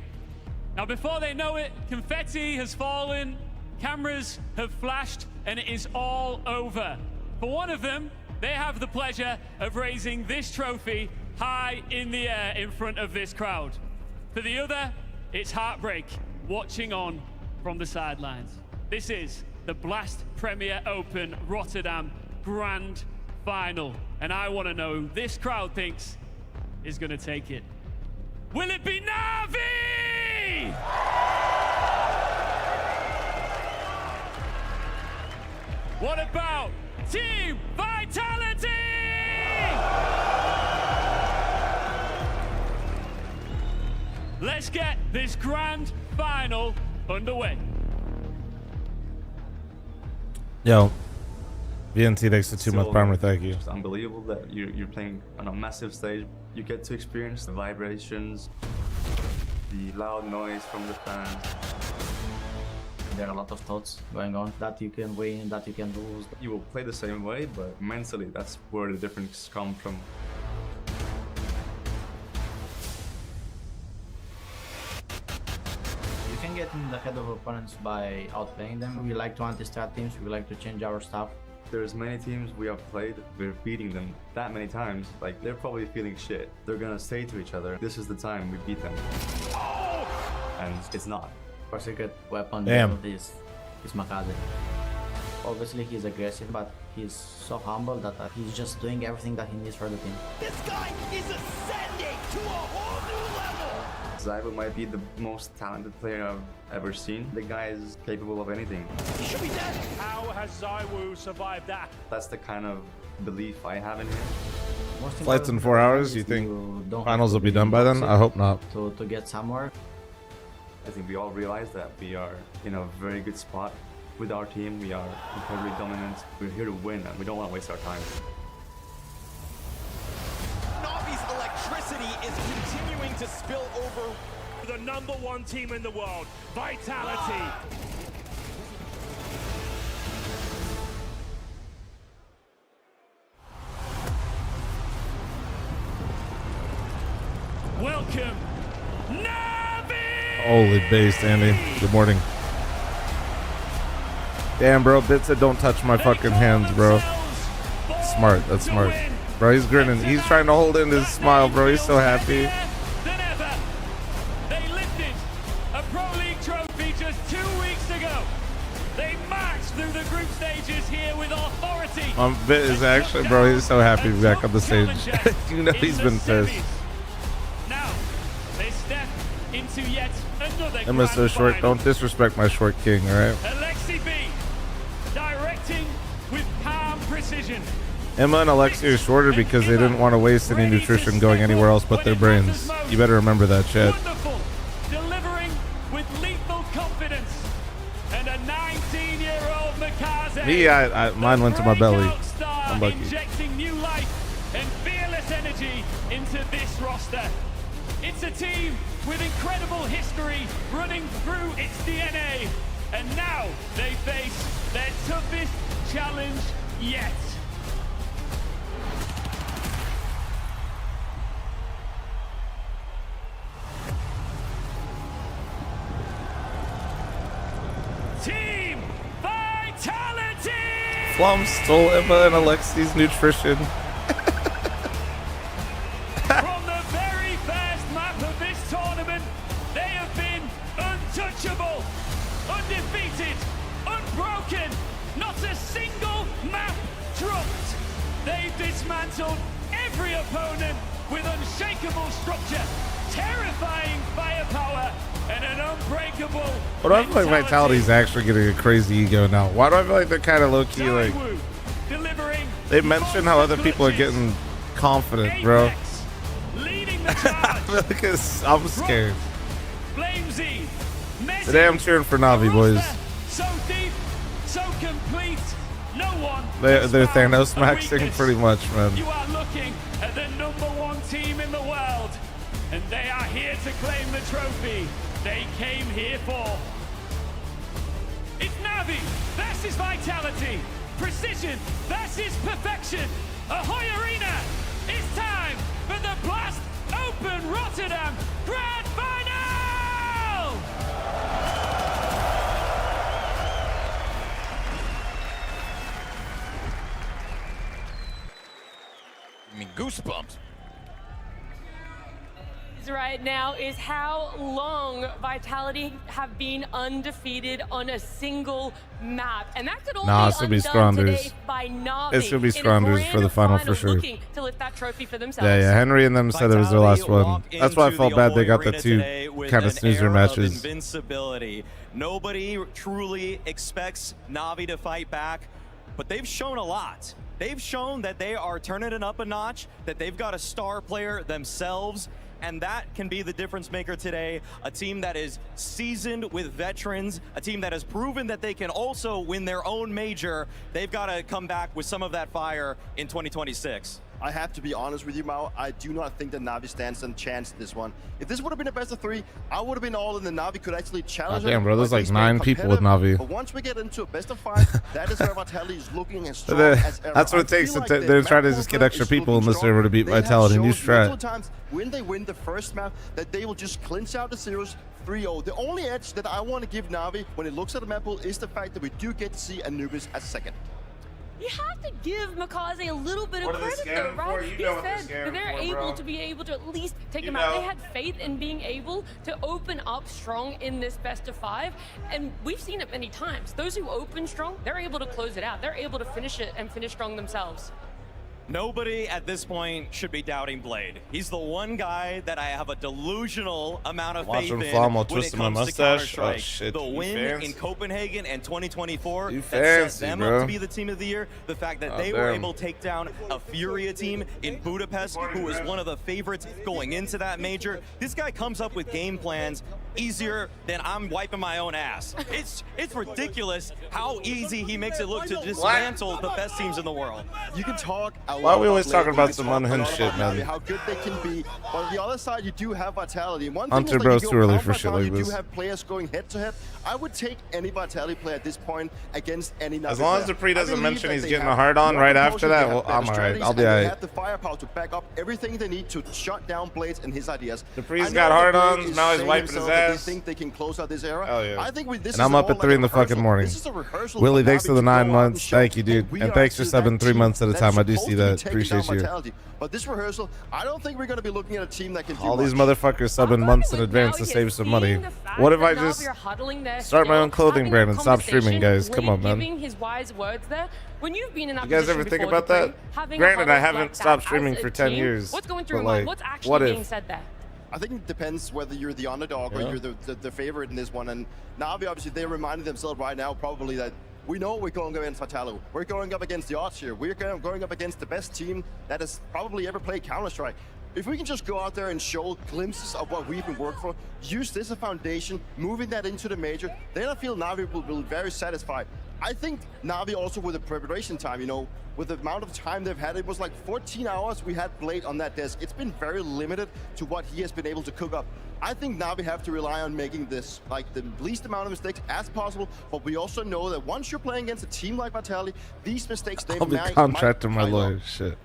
Speaker 5: Now, before they know it, confetti has fallen, cameras have flashed, and it is all over. For one of them, they have the pleasure of raising this trophy high in the air in front of this crowd. For the other, it's heartbreak, watching on from the sidelines. This is the Blast Premier Open Rotterdam Grand Final, and I want to know who this crowd thinks is going to take it. Will it be NAVI? What about Team Vitality? Let's get this grand final underway.
Speaker 1: Yo, VNT thanks for 2 month primer, thank you.
Speaker 6: It's unbelievable that you're playing on a massive stage. You get to experience the vibrations, the loud noise from the fans.
Speaker 8: There are a lot of thoughts going on that you can win, that you can lose.
Speaker 6: You will play the same way, but mentally, that's where the difference comes from.
Speaker 8: You can get in the head of opponents by outplaying them. We like to anti-strat teams, we like to change our stuff.
Speaker 6: There's many teams we have played, we're beating them that many times, like they're probably feeling shit. They're gonna say to each other, this is the time we beat them. And it's not.
Speaker 8: Our secret weapon is Makaze. Obviously he's aggressive, but he's so humble that he's just doing everything that he needs for the team.
Speaker 11: This guy is ascending to a whole new level!
Speaker 6: ZywOo might be the most talented player I've ever seen. The guy is capable of anything.
Speaker 11: He should be dead!
Speaker 5: How has ZywOo survived that?
Speaker 6: That's the kind of belief I have in him.
Speaker 1: Flights in 4 hours, you think finals will be done by then? I hope not.
Speaker 8: To get somewhere.
Speaker 6: I think we all realize that we are in a very good spot with our team. We are incredibly dominant. We're here to win and we don't want to waste our time.
Speaker 11: Navi's electricity is continuing to spill over.
Speaker 5: The #1 team in the world, Vitality. Welcome, NAVI!
Speaker 1: Holy based, Andy. Good morning. Damn, bro. Bit said don't touch my fucking hands, bro. Smart. That's smart. Bro, he's grinning. He's trying to hold in his smile, bro. He's so happy.
Speaker 5: Than ever. They lifted a Pro League trophy just 2 weeks ago. They marched through the group stages here with authority.
Speaker 1: Bit is actually, bro, he's so happy to be back on the stage. You know he's been pissed.
Speaker 5: Now, they step into yet another
Speaker 1: Emma's so short.
Speaker 5: final.
Speaker 1: Don't disrespect my short king, alright?
Speaker 5: Alexi B, directing with calm precision.
Speaker 1: Emma and Alexi are shorter because they didn't want to waste any nutrition going anywhere else but their brains. You better remember that shit.
Speaker 5: Wonderful, delivering with lethal confidence. And a 19-year-old Makaze.
Speaker 1: Me, mine went to my belly. I'm lucky.
Speaker 5: Injecting new life and fearless energy into this roster. It's a team with incredible history running through its DNA. And now they face their toughest challenge yet.
Speaker 1: fl0m stole Emma and Alexi's nutrition.
Speaker 5: From the very first map of this tournament, they have been untouchable, undefeated, unbroken, not a single map dropped. They've dismantled every opponent with unshakable structure, terrifying firepower, and an unbreakable
Speaker 1: What do I feel like Vitality's actually getting a crazy ego now? Why do I feel like they're kind of low-key, like...
Speaker 5: ZywOo delivering
Speaker 1: They mention how other people are getting confident, bro.
Speaker 5: Apex leading the
Speaker 1: I
Speaker 5: charge.
Speaker 1: feel like I'm scared.
Speaker 5: fl0m, Messi,
Speaker 1: Today I'm cheering for Navi, boys.
Speaker 5: roster so deep, so complete, no one
Speaker 1: They're
Speaker 5: has found
Speaker 1: Thanos
Speaker 5: a
Speaker 1: maxing
Speaker 5: weakness.
Speaker 1: pretty much, man.
Speaker 5: You are looking at the #1 team in the world, and they are here to claim the trophy they came here for. It's NAVI versus Vitality, precision versus perfection. Ahoy Arena, it's time for the Blast Open Rotterdam Grand Final!
Speaker 11: I mean, goosebumps.
Speaker 2: Right now is how long Vitality have been undefeated on a single map, and that could all
Speaker 1: Nah,
Speaker 2: be
Speaker 1: it's gonna be
Speaker 2: undone today
Speaker 1: Scronders.
Speaker 2: by Navi.
Speaker 1: It's gonna be
Speaker 2: in a
Speaker 1: Scronders
Speaker 2: grand
Speaker 1: for the final for sure.
Speaker 2: looking to lift that trophy for themselves.
Speaker 1: Yeah, Henry and them said it was their last one.
Speaker 3: walk
Speaker 1: That's why I
Speaker 3: into
Speaker 1: felt
Speaker 3: the
Speaker 1: bad they
Speaker 3: Ahoy
Speaker 1: got the
Speaker 3: Arena
Speaker 1: two
Speaker 3: today with
Speaker 1: kind of
Speaker 3: an
Speaker 1: snoozer
Speaker 3: air of
Speaker 1: matches.
Speaker 3: Invincibility. Nobody truly expects Navi to fight back, but they've shown a lot. They've shown that they are turning it up a notch, that they've got a star player themselves, and that can be the difference maker today. A team that is seasoned with veterans, a team that has proven that they can also win their own major. They've got to come back with some of that fire in 2026.
Speaker 4: I have to be honest with you, Mao. I do not think that Navi stands a chance in this one. If this would have been a best of 3, I would have been all in. The Navi could actually challenge.
Speaker 1: Oh, damn, bro, there's
Speaker 4: or at
Speaker 1: like
Speaker 4: least
Speaker 1: 9
Speaker 4: make
Speaker 1: people with
Speaker 4: competitive.
Speaker 1: Navi.
Speaker 4: But once we get into a best of 5, that is where Vitality is looking as strong as ever.
Speaker 1: That's what it
Speaker 4: I
Speaker 1: takes.
Speaker 4: feel like
Speaker 1: They're
Speaker 4: the
Speaker 1: trying to
Speaker 4: map
Speaker 1: just get
Speaker 4: movement
Speaker 1: extra
Speaker 4: is
Speaker 1: people in
Speaker 4: looking
Speaker 1: the
Speaker 4: strong.
Speaker 1: server to beat
Speaker 4: They have
Speaker 1: Vitality. New
Speaker 4: shown multiple
Speaker 1: strat.
Speaker 4: times when they win the first map that they will just clinch out the zeros 3-0. The only edge that I want to give Navi when it looks at the map pool is the fact that we do get to see Anubis as second.
Speaker 2: You have to give Makaze a little bit of
Speaker 1: What are they
Speaker 2: credit, though,
Speaker 1: scamming
Speaker 2: right?
Speaker 1: for? You
Speaker 2: He
Speaker 1: know what they're
Speaker 2: said
Speaker 1: scamming
Speaker 2: that they're
Speaker 1: for,
Speaker 2: able
Speaker 1: bro.
Speaker 2: to be able to at least take
Speaker 1: You
Speaker 2: him out.
Speaker 1: know.
Speaker 2: They had faith in being able to open up strong in this best of 5, and we've seen it many times. Those who open strong, they're able to close it out. They're able to finish it and finish strong themselves.
Speaker 3: Nobody at this point should be doubting Blade. He's the one guy that I have a delusional amount of faith
Speaker 1: Watching
Speaker 3: in
Speaker 1: fl0m while
Speaker 3: when it
Speaker 1: twisting my
Speaker 3: comes to
Speaker 1: mustache.
Speaker 3: Counter-Strike.
Speaker 1: Oh, shit.
Speaker 3: The
Speaker 1: You
Speaker 3: win
Speaker 1: fancy?
Speaker 3: in Copenhagen and 2024
Speaker 1: You
Speaker 3: that set
Speaker 1: fancy,
Speaker 3: them
Speaker 1: bro.
Speaker 3: up to be the team of the year. The fact that
Speaker 1: Oh,
Speaker 3: they were
Speaker 1: damn.
Speaker 3: able to take down a Furia team in Budapest, who was one of the favorites going into that major. This guy comes up with game plans easier than I'm wiping my own ass. It's ridiculous how easy he makes it look to dismantle the best teams in the world.
Speaker 4: You can talk a lot
Speaker 1: Why are we always
Speaker 4: Blade,
Speaker 1: talking
Speaker 4: you
Speaker 1: about
Speaker 4: can
Speaker 1: some
Speaker 4: talk a
Speaker 1: unhinged
Speaker 4: lot
Speaker 1: shit,
Speaker 4: about
Speaker 1: man?
Speaker 4: Navi, how good they can be. But on the other side, you do have Vitality. One thing
Speaker 1: Hunter
Speaker 4: is,
Speaker 1: Bro's
Speaker 4: you
Speaker 1: too early
Speaker 4: count
Speaker 1: for shit
Speaker 4: Vitality,
Speaker 1: like
Speaker 4: you
Speaker 1: this.
Speaker 4: do have players going head to head. I would take any Vitality player at this point against any Navi
Speaker 1: As long as
Speaker 4: player.
Speaker 1: Dupree doesn't
Speaker 4: I believe
Speaker 1: mention
Speaker 4: that
Speaker 1: he's
Speaker 4: they
Speaker 1: getting
Speaker 4: have
Speaker 1: a hard on
Speaker 4: more
Speaker 1: right after
Speaker 4: composure,
Speaker 1: that,
Speaker 4: they have
Speaker 1: well,
Speaker 4: better
Speaker 1: I'm alright.
Speaker 4: strategies,
Speaker 1: I'll be
Speaker 4: and they
Speaker 1: alright.
Speaker 4: have the firepower to back up everything they need to shut down Blades and his ideas.
Speaker 1: Dupree's
Speaker 4: I know
Speaker 1: got
Speaker 4: that
Speaker 1: hard-ons,
Speaker 4: Blade is
Speaker 1: now he's
Speaker 4: saying
Speaker 1: wiping his
Speaker 4: himself that
Speaker 1: ass.
Speaker 4: They think they can close out this era.
Speaker 1: Hell yeah.
Speaker 4: I think with this
Speaker 1: And I'm
Speaker 4: is
Speaker 1: up
Speaker 4: more
Speaker 1: at 3
Speaker 4: like
Speaker 1: in the
Speaker 4: a rehearsal.
Speaker 1: fucking morning.
Speaker 4: This is a rehearsal
Speaker 1: Willie,
Speaker 4: for
Speaker 1: thanks
Speaker 4: Navi
Speaker 1: for the
Speaker 4: to
Speaker 1: 9
Speaker 4: go out and
Speaker 1: months.
Speaker 4: show,
Speaker 1: Thank you, dude.
Speaker 4: we
Speaker 1: And
Speaker 4: are
Speaker 1: thanks for
Speaker 4: actually
Speaker 1: subbing
Speaker 4: that
Speaker 1: 3
Speaker 4: team
Speaker 1: months at a
Speaker 4: that
Speaker 1: time.
Speaker 4: is
Speaker 1: I do
Speaker 4: supposed
Speaker 1: see
Speaker 4: to be
Speaker 1: that.
Speaker 4: taking
Speaker 1: Appreciate
Speaker 4: down
Speaker 1: you.
Speaker 4: Vitality. But this rehearsal, I don't think we're going to be looking at a team that can do
Speaker 1: All these
Speaker 4: much.
Speaker 1: motherfuckers subbing months in advance to save some money. What if I just start my own clothing brand and stop streaming, guys? Come on, man.
Speaker 2: Giving his wise words there. When you've been in that
Speaker 1: You guys
Speaker 2: position
Speaker 1: ever think
Speaker 2: before,
Speaker 1: about that?
Speaker 2: Dupree, having a
Speaker 1: Granted, I
Speaker 2: huddle
Speaker 1: haven't
Speaker 2: like that
Speaker 1: stopped
Speaker 2: as
Speaker 1: streaming
Speaker 2: a
Speaker 1: for 10
Speaker 2: team,
Speaker 1: years.
Speaker 2: What's going through
Speaker 1: but,
Speaker 2: your mind?
Speaker 1: like,
Speaker 2: What's actually
Speaker 1: what
Speaker 2: being
Speaker 1: if?
Speaker 2: said there?
Speaker 4: I think it depends whether you're the underdog or
Speaker 1: Yeah.
Speaker 4: you're the favorite in this one. And Navi, obviously, they're reminding themselves right now probably that we know we're going up against Vitality. We're going up against the odds here. We're going up against the best team that has probably ever played Counter-Strike. If we can just go out there and show glimpses of what we've been working for, use this as a foundation, moving that into the major, then I feel Navi will be very satisfied. I think Navi also with the preparation time, you know, with the amount of time they've had, it was like 14 hours we had Blade on that desk. It's been very limited to what he has been able to cook up. I think Navi have to rely on making this like the least amount of mistakes as possible, but we also know that once you're playing against a team like Vitality, these mistakes, they
Speaker 1: I'll be
Speaker 4: might
Speaker 1: contracting my
Speaker 4: pile up.
Speaker 1: lawyer. Shit.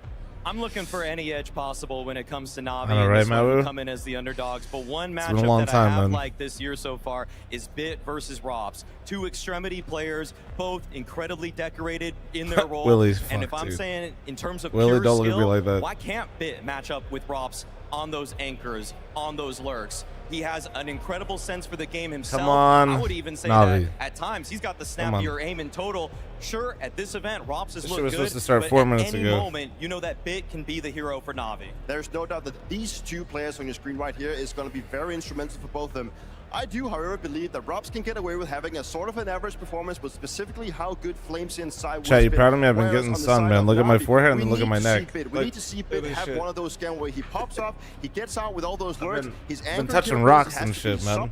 Speaker 3: I'm looking for any edge possible when it comes to Navi.
Speaker 1: All right, Mawu.
Speaker 3: Come in as the underdogs, but one
Speaker 1: It's been a
Speaker 3: matchup
Speaker 1: long
Speaker 3: that
Speaker 1: time,
Speaker 3: I have
Speaker 1: man.
Speaker 3: liked this year so far is Bit versus Robs. Two extremity players, both incredibly decorated in their role.
Speaker 1: Willie's
Speaker 3: and
Speaker 1: fucked,
Speaker 3: if I'm
Speaker 1: dude.
Speaker 3: saying in terms of
Speaker 1: Willie,
Speaker 3: pure
Speaker 1: don't look at me
Speaker 3: skill,
Speaker 1: like that.
Speaker 3: why can't Bit match up with Robs on those anchors, on those lurks? He has an incredible sense for the game himself.
Speaker 1: Come on,
Speaker 3: I would even say
Speaker 1: Navi.
Speaker 3: that at times he's got the
Speaker 1: Come on.
Speaker 3: snappier aim in total. Sure, at this event, Robs has
Speaker 1: This
Speaker 3: looked
Speaker 1: shit was
Speaker 3: good,
Speaker 1: supposed to start
Speaker 3: but
Speaker 1: 4
Speaker 3: at
Speaker 1: minutes
Speaker 3: any
Speaker 1: ago.
Speaker 3: moment, you know that Bit can be the hero for Navi.
Speaker 4: There's no doubt that these two players on your screen right here is going to be very instrumental for both of them. I do, however, believe that Robs can get away with having a sort of an average performance, but specifically how good fl0m and ZywOo.
Speaker 1: Chat, you proud of me? I've been getting sun, man. Look at my forehead and then look at my neck.
Speaker 4: We
Speaker 1: Like,
Speaker 4: need to see Bit
Speaker 1: look at this
Speaker 4: have
Speaker 1: shit.
Speaker 4: one of those scans where he pops off, he gets out with all those lurks. He's
Speaker 1: been touching rocks and shit, man.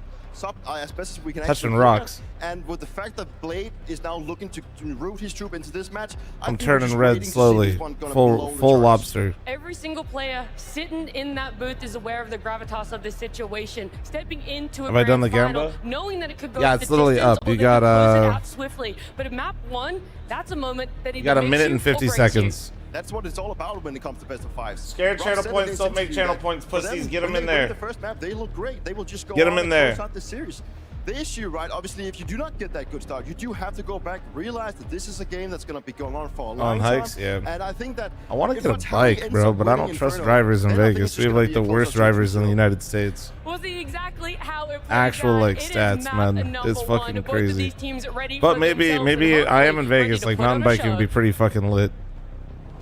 Speaker 4: As best as we can
Speaker 1: Touching
Speaker 4: actually
Speaker 1: rocks.
Speaker 4: And with the fact that Blade is now looking to route his troop into this match, I
Speaker 1: I'm
Speaker 4: think we're
Speaker 1: turning
Speaker 4: just
Speaker 1: red
Speaker 4: waiting to see
Speaker 1: slowly.
Speaker 4: this one gonna blow the
Speaker 1: Full
Speaker 4: charts.
Speaker 1: lobster.
Speaker 2: Every single player sitting in that booth is aware of the gravitas of this situation, stepping into a
Speaker 1: Have I done
Speaker 2: grand
Speaker 1: the
Speaker 2: final,
Speaker 1: gamba?
Speaker 2: knowing that it could go
Speaker 1: Yeah,
Speaker 2: to
Speaker 1: it's
Speaker 2: the
Speaker 1: literally
Speaker 2: distance
Speaker 1: up.
Speaker 2: or
Speaker 1: You
Speaker 2: they
Speaker 1: got,
Speaker 2: could close it out swiftly. But at map 1, that's a moment that
Speaker 1: You got a
Speaker 2: either
Speaker 1: minute
Speaker 2: makes
Speaker 1: and
Speaker 2: you
Speaker 1: 50
Speaker 2: or breaks you.
Speaker 1: seconds.
Speaker 4: That's what it's all about when it comes to best of fives.
Speaker 1: Scared channel
Speaker 4: Rob
Speaker 1: points,
Speaker 4: said
Speaker 1: don't
Speaker 4: it
Speaker 1: make
Speaker 4: in
Speaker 1: channel
Speaker 4: that
Speaker 1: points,
Speaker 4: for
Speaker 1: pussies.
Speaker 4: them,
Speaker 1: Get
Speaker 4: when
Speaker 1: them in
Speaker 4: they win
Speaker 1: there.
Speaker 4: The first map, they look great. They will just go
Speaker 1: Get 'em
Speaker 4: on
Speaker 1: in
Speaker 4: and
Speaker 1: there.
Speaker 4: close out the series. The issue, right, obviously, if you do not get that good start, you do have to go back, realize that this is a game that's going to be going on for a long
Speaker 1: On
Speaker 4: time.
Speaker 1: hikes, yeah.
Speaker 4: And I think that
Speaker 1: I want to
Speaker 4: if
Speaker 1: get a
Speaker 4: Vitality
Speaker 1: bike,
Speaker 4: ends
Speaker 1: bro,
Speaker 4: up
Speaker 1: but I
Speaker 4: winning
Speaker 1: don't trust
Speaker 4: Inferno,
Speaker 1: drivers in
Speaker 4: then I think
Speaker 1: Vegas.
Speaker 4: it's
Speaker 1: We
Speaker 4: just
Speaker 1: have
Speaker 4: gonna
Speaker 1: like
Speaker 4: be
Speaker 1: the
Speaker 4: a
Speaker 1: worst
Speaker 4: closer
Speaker 1: drivers in the
Speaker 4: 2-2.
Speaker 1: United States.
Speaker 2: We'll see exactly how it plays
Speaker 1: Actual,
Speaker 2: out.
Speaker 1: like,
Speaker 2: It is
Speaker 1: stats,
Speaker 2: map
Speaker 1: man.
Speaker 2: number
Speaker 1: It's
Speaker 2: one.
Speaker 1: fucking
Speaker 2: Both of
Speaker 1: crazy.
Speaker 2: these teams ready
Speaker 1: But
Speaker 2: for
Speaker 1: maybe
Speaker 2: themselves
Speaker 1: I
Speaker 2: and
Speaker 1: am in
Speaker 2: hopefully
Speaker 1: Vegas.
Speaker 2: ready
Speaker 1: Like
Speaker 2: to put on
Speaker 1: mountain
Speaker 2: a
Speaker 1: biking would be
Speaker 2: show.
Speaker 1: pretty fucking lit.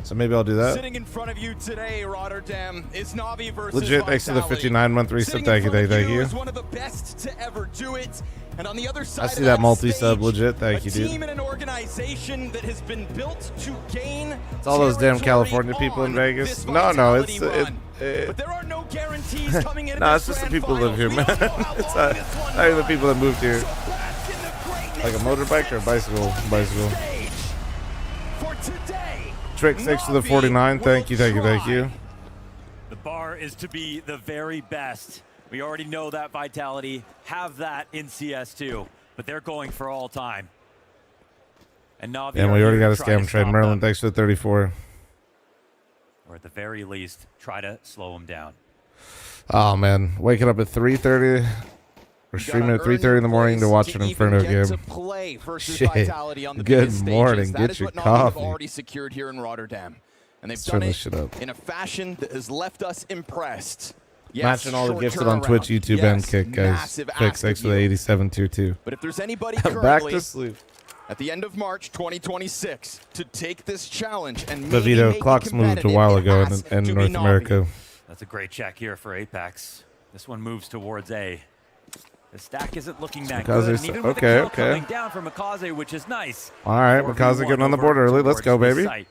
Speaker 1: So maybe I'll do that.
Speaker 11: Sitting in front of you today, Rotterdam, is NAVI versus
Speaker 1: Legit next to the
Speaker 11: Vitality.
Speaker 1: 59-month reset.
Speaker 11: Sitting
Speaker 1: Thank
Speaker 11: in
Speaker 1: you,
Speaker 11: front of
Speaker 1: thank you.
Speaker 11: is one of the best to ever do it. And on the other side
Speaker 1: I see
Speaker 11: of
Speaker 1: that multi-sub
Speaker 11: stage,
Speaker 1: legit. Thank you,
Speaker 11: a
Speaker 1: dude.
Speaker 11: team and an organization that has been built to gain
Speaker 1: It's all those damn
Speaker 11: territory
Speaker 1: California people in
Speaker 11: on
Speaker 1: Vegas.
Speaker 11: this
Speaker 1: No,
Speaker 11: Vitality
Speaker 1: it's
Speaker 11: run. But there are no guarantees coming in.
Speaker 1: nah, it's just the people that live here, man. It's not even the people that moved here. Like a motorbike or a bicycle? Bicycle.
Speaker 11: For today,
Speaker 1: Tricks next to the 49. Thank you, thank you, thank you.
Speaker 12: The bar is to be the very best. We already know that Vitality have that in CS2, but they're going for all time. And Navi
Speaker 1: And
Speaker 12: are
Speaker 1: we already
Speaker 12: here
Speaker 1: got a
Speaker 12: to try to
Speaker 1: scam trade.
Speaker 12: stop
Speaker 1: Merlin,
Speaker 12: them,
Speaker 1: thanks for the 34.
Speaker 12: or at the very least, try to slow them down.
Speaker 1: Oh, man. Waking up at 3:30. We're streaming at 3:30 in the morning to watch an Inferno game.
Speaker 11: play versus
Speaker 1: Shit.
Speaker 11: Vitality on the
Speaker 1: Good
Speaker 11: biggest
Speaker 1: morning.
Speaker 11: stages. That
Speaker 1: Get
Speaker 11: is
Speaker 1: your
Speaker 11: what Navi have
Speaker 1: coffee.
Speaker 11: already secured here in Rotterdam. And they've
Speaker 1: Let's
Speaker 11: done
Speaker 1: turn this
Speaker 11: it
Speaker 1: shit up.
Speaker 11: in a fashion that has left us impressed. Yes,
Speaker 1: Matching all the
Speaker 11: short
Speaker 1: gifted on
Speaker 11: turnaround.
Speaker 1: Twitch, YouTube, and
Speaker 11: Yes,
Speaker 1: Kick, guys.
Speaker 11: massive
Speaker 1: Fix,
Speaker 11: ask
Speaker 1: thanks
Speaker 11: of
Speaker 1: for the
Speaker 11: you.
Speaker 1: 87 tier 2.
Speaker 11: But if there's anybody
Speaker 1: Back
Speaker 11: currently
Speaker 1: to sleep.
Speaker 11: at the end of March 2026 to take this challenge and
Speaker 1: The
Speaker 11: maybe
Speaker 1: veto
Speaker 11: make it
Speaker 1: clocks moved a
Speaker 11: competitive,
Speaker 1: while
Speaker 11: it
Speaker 1: ago
Speaker 11: has
Speaker 1: in
Speaker 11: to be
Speaker 1: North
Speaker 11: Navi.
Speaker 1: America.
Speaker 12: That's a great check here for Apex. This one moves towards A. The stack isn't looking that
Speaker 1: Mikaze,
Speaker 12: good. And even with the
Speaker 1: okay,
Speaker 12: kill
Speaker 1: okay.
Speaker 12: coming down from Mikaze, which is nice.
Speaker 1: All right,
Speaker 12: 4v1
Speaker 1: Mikaze getting on the board
Speaker 12: over
Speaker 1: early. Let's go,
Speaker 12: towards the
Speaker 1: baby.
Speaker 12: site.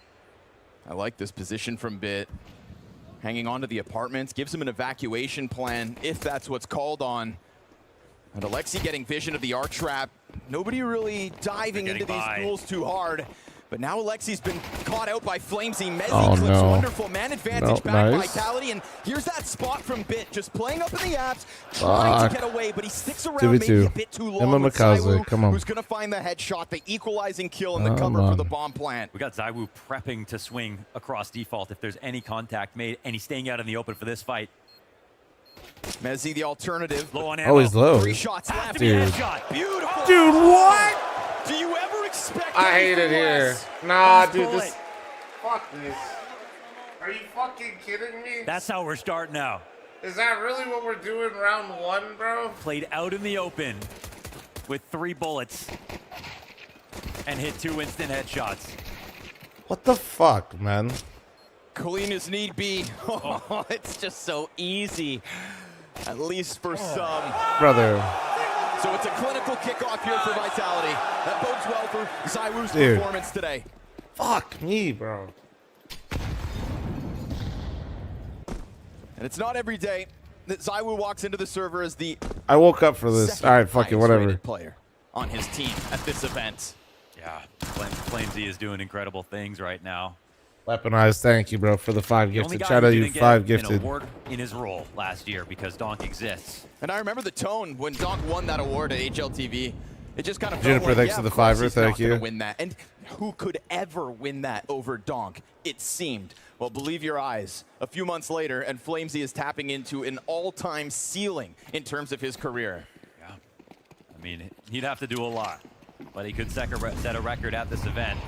Speaker 11: I like this position from Bit. Hanging on to the apartments, gives him an evacuation plan, if that's what's called on. And Alexi getting vision of the arc trap. Nobody really diving into these duels too hard. But now Alexi's been caught out by fl0m. Mezzi
Speaker 1: Oh,
Speaker 11: clips
Speaker 1: no.
Speaker 11: wonderful man advantage
Speaker 1: Nope,
Speaker 11: back
Speaker 1: nice.
Speaker 11: Vitality. And here's that spot from Bit, just playing up in the apps, trying
Speaker 1: Fuck.
Speaker 11: to get away, but he sticks around
Speaker 1: 2v2.
Speaker 11: maybe a bit too long
Speaker 1: Emma
Speaker 11: with
Speaker 1: Mikaze,
Speaker 11: ZywOo,
Speaker 1: come on.
Speaker 11: who's going to find the headshot, the equalizing kill, and the
Speaker 1: Come
Speaker 11: cover for
Speaker 1: on.
Speaker 11: the bomb plant.
Speaker 12: We got ZywOo prepping to swing across default if there's any contact made, and he's staying out in the open for this fight.
Speaker 11: Mezzi, the alternative.
Speaker 12: Low on ammo.
Speaker 1: Oh, he's low.
Speaker 11: 3 shots
Speaker 12: Has
Speaker 11: left.
Speaker 12: to be a
Speaker 1: Dude.
Speaker 12: headshot.
Speaker 11: Beautiful.
Speaker 1: Dude, what?
Speaker 11: Do you ever expect
Speaker 1: I hate it
Speaker 11: anything
Speaker 1: here.
Speaker 11: less?
Speaker 1: Nah,
Speaker 12: Let's
Speaker 1: dude,
Speaker 12: pull
Speaker 1: this.
Speaker 12: it.
Speaker 1: Fuck this. Are you fucking kidding me?
Speaker 12: That's how we're starting now.
Speaker 1: Is that really what we're doing round 1, bro?
Speaker 12: Played out in the open with 3 bullets and hit 2 instant headshots.
Speaker 1: What the fuck, man?
Speaker 11: Clean as need be. Oh, it's just so easy. At least for some.
Speaker 1: Brother.
Speaker 11: So it's a clinical kickoff here for Vitality. That bodes well for ZywOo's
Speaker 1: Dude.
Speaker 11: performance today.
Speaker 1: Fuck me, bro.
Speaker 11: And it's not every day that ZywOo walks into the server as the
Speaker 1: I woke up for this.
Speaker 11: second
Speaker 1: All right, fuck it,
Speaker 11: highest
Speaker 1: whatever.
Speaker 11: rated player on his team at this event.
Speaker 12: Yeah, fl0m is doing incredible things right now.
Speaker 1: Weaponized, thank you, bro, for the 5
Speaker 12: The only
Speaker 1: gifted.
Speaker 12: guy
Speaker 1: Shout
Speaker 12: who
Speaker 1: out you
Speaker 12: didn't
Speaker 1: 5
Speaker 12: get an
Speaker 1: gifted.
Speaker 12: award in his role last year because Donk exists.
Speaker 11: And I remember the tone when Donk won that award at HLTV. It just kind of
Speaker 1: Juniper,
Speaker 11: felt like,
Speaker 1: thanks
Speaker 11: yeah,
Speaker 1: for the
Speaker 11: of course
Speaker 1: fiver,
Speaker 11: he's
Speaker 1: thank
Speaker 11: not gonna
Speaker 1: you.
Speaker 11: win that. And who could ever win that over Donk? It seemed. Well, believe your eyes. A few months later, and fl0m is tapping into an all-time ceiling in terms of his career.
Speaker 12: Yeah. I mean, he'd have to do a lot, but he could set a record at this event.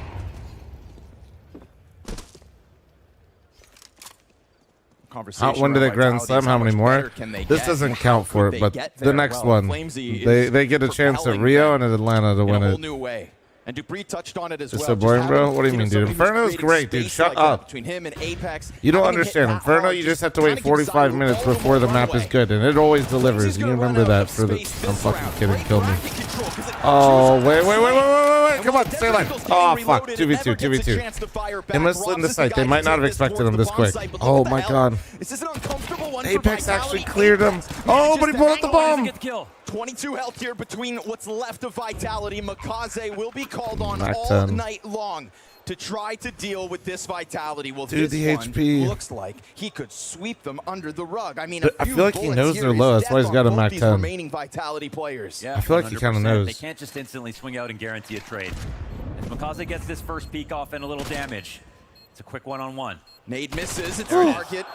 Speaker 1: When do they Grand Slam? How many more? This doesn't count for it, but the next one, they get a chance at Rio and at Atlanta to win it.
Speaker 11: And Dupree touched on it as well.
Speaker 1: It's so boring, bro. What do you mean, dude? Inferno's great, dude. Shut up.
Speaker 11: Between him and Apex,
Speaker 1: you don't understand. Inferno, you just have to wait 45 minutes before the map is good, and it always delivers. You remember that for the... I'm fucking kidding. Kill me. Oh, wait. Come on, stay alive. Oh, fuck. 2v2, 2v2. They must slid in the site. They might not have expected him this quick. Oh, my God. Apex actually cleared him. Oh, but he pulled out the bomb.
Speaker 11: 22 health here between what's left of Vitality. Makaze will be called on all night long to try to deal with this Vitality. Well,
Speaker 1: dude, the HP
Speaker 11: looks like he could sweep them under the rug. I mean,
Speaker 1: I feel like he knows they're low. That's why he's got a Mac 10.
Speaker 11: Remaining Vitality players.
Speaker 12: Yeah,
Speaker 1: I feel like he kind of knows.
Speaker 12: They can't just instantly swing out and guarantee a trade. If Makaze gets this first peek off and a little damage, it's a quick one-on-one.
Speaker 11: Nade misses. It's a target.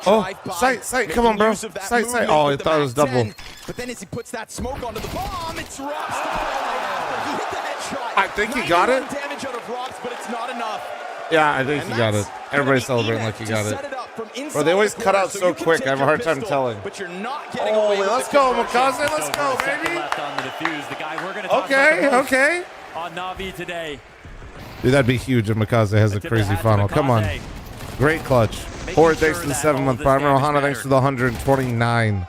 Speaker 1: Sight. Come on, bro. Sight. Oh, I thought it was double.
Speaker 11: But then as he puts that smoke onto the bomb, it's Robs. He hit the headshot.
Speaker 1: I think he got it.
Speaker 11: Damage out of Robs, but it's not enough.
Speaker 1: Yeah, I think he got it. Everybody's celebrating like he got it. Bro, they always cut out so quick. I have a hard time telling.
Speaker 11: But you're not getting away.
Speaker 1: Let's go, Makaze. Let's go, baby.
Speaker 12: Left on the defuse. The guy we're going to talk about
Speaker 1: Okay.
Speaker 12: On Navi today.
Speaker 1: Dude, that'd be huge if Makaze has a crazy final. Come on. Great clutch. Horde, thanks for the 7-month Prime. Ohana, thanks for the 129.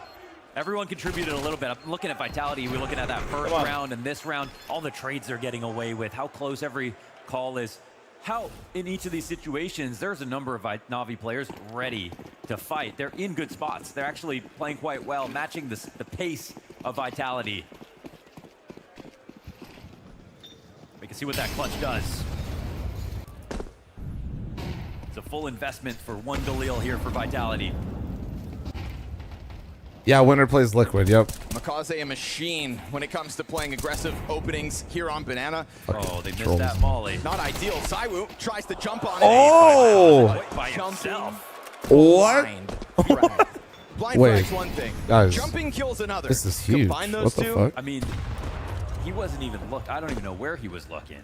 Speaker 12: Everyone contributed a little bit. I'm looking at Vitality. We're looking at that first round and this round. All the trades they're getting away with. How close every call is. How, in each of these situations, there's a number of Navi players ready to fight. They're in good spots. They're actually playing quite well, matching the pace of Vitality. We can see what that clutch does. It's a full investment for one Galil here for Vitality.
Speaker 1: Yeah, winner plays Liquid, yep.
Speaker 11: Makaze a machine when it comes to playing aggressive openings here on Banana.
Speaker 12: Oh, they missed that molly.
Speaker 11: Not ideal. ZywOo tries to jump on it.
Speaker 1: Oh!
Speaker 12: By himself.
Speaker 1: What?
Speaker 11: Blind
Speaker 1: Wait,
Speaker 11: flag's one thing.
Speaker 1: Guys,
Speaker 11: jumping kills another.
Speaker 1: This is huge.
Speaker 11: Combine those
Speaker 1: what the
Speaker 11: two,
Speaker 1: fuck?
Speaker 12: I mean, he wasn't even I don't even know where he was looking.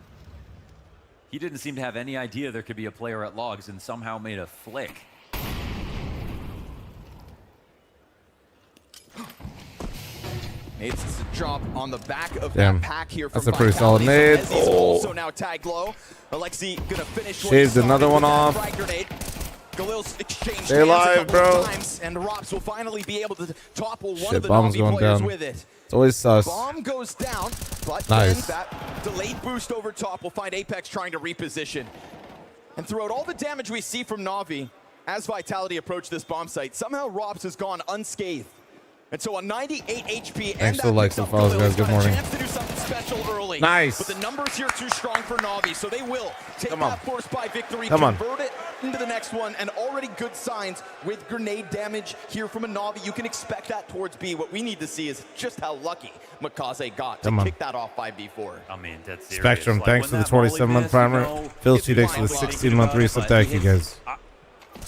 Speaker 12: He didn't seem to have any idea there could be a player at logs and somehow made a flick.
Speaker 11: Nades to drop on the back of
Speaker 1: Damn.
Speaker 11: that pack here from
Speaker 1: That's a pretty solid nade.
Speaker 11: He's also now tagged low. Alexi gonna finish.
Speaker 1: Shaved another one off.
Speaker 11: Galil's exchange
Speaker 1: Stay alive, bro.
Speaker 11: Times, and Robs will finally be able to topple one
Speaker 1: Shit,
Speaker 11: of the
Speaker 1: bomb's
Speaker 11: Navi
Speaker 1: going
Speaker 11: players
Speaker 1: down.
Speaker 11: with it.
Speaker 1: It's always sus.
Speaker 11: Bomb goes down, but
Speaker 1: Nice.
Speaker 11: then that delayed boost over top will find Apex trying to reposition. And throughout all the damage we see from Navi, as Vitality approach this bomb site, somehow Robs has gone unscathed. And so on 98 HP,
Speaker 1: Thanks for the likes and follows, guys. Good morning.
Speaker 11: Chance to do something special early.
Speaker 1: Nice.
Speaker 11: But the numbers here too strong for Navi, so they will take that force by victory,
Speaker 1: Come on.
Speaker 11: convert it into the next one, and already good signs with grenade damage here from a Navi. You can expect that towards B. What we need to see is just how lucky Makaze got to kick that off 5v4.
Speaker 12: I mean, that's serious.
Speaker 1: Spectrum,
Speaker 12: Like,
Speaker 1: thanks for
Speaker 12: when
Speaker 1: the
Speaker 12: that molly
Speaker 1: 27-month
Speaker 12: missed,
Speaker 1: primer.
Speaker 12: you know,
Speaker 1: Phil's 2 days for the
Speaker 12: it's fine.
Speaker 1: 16-month reset. Thank you, guys.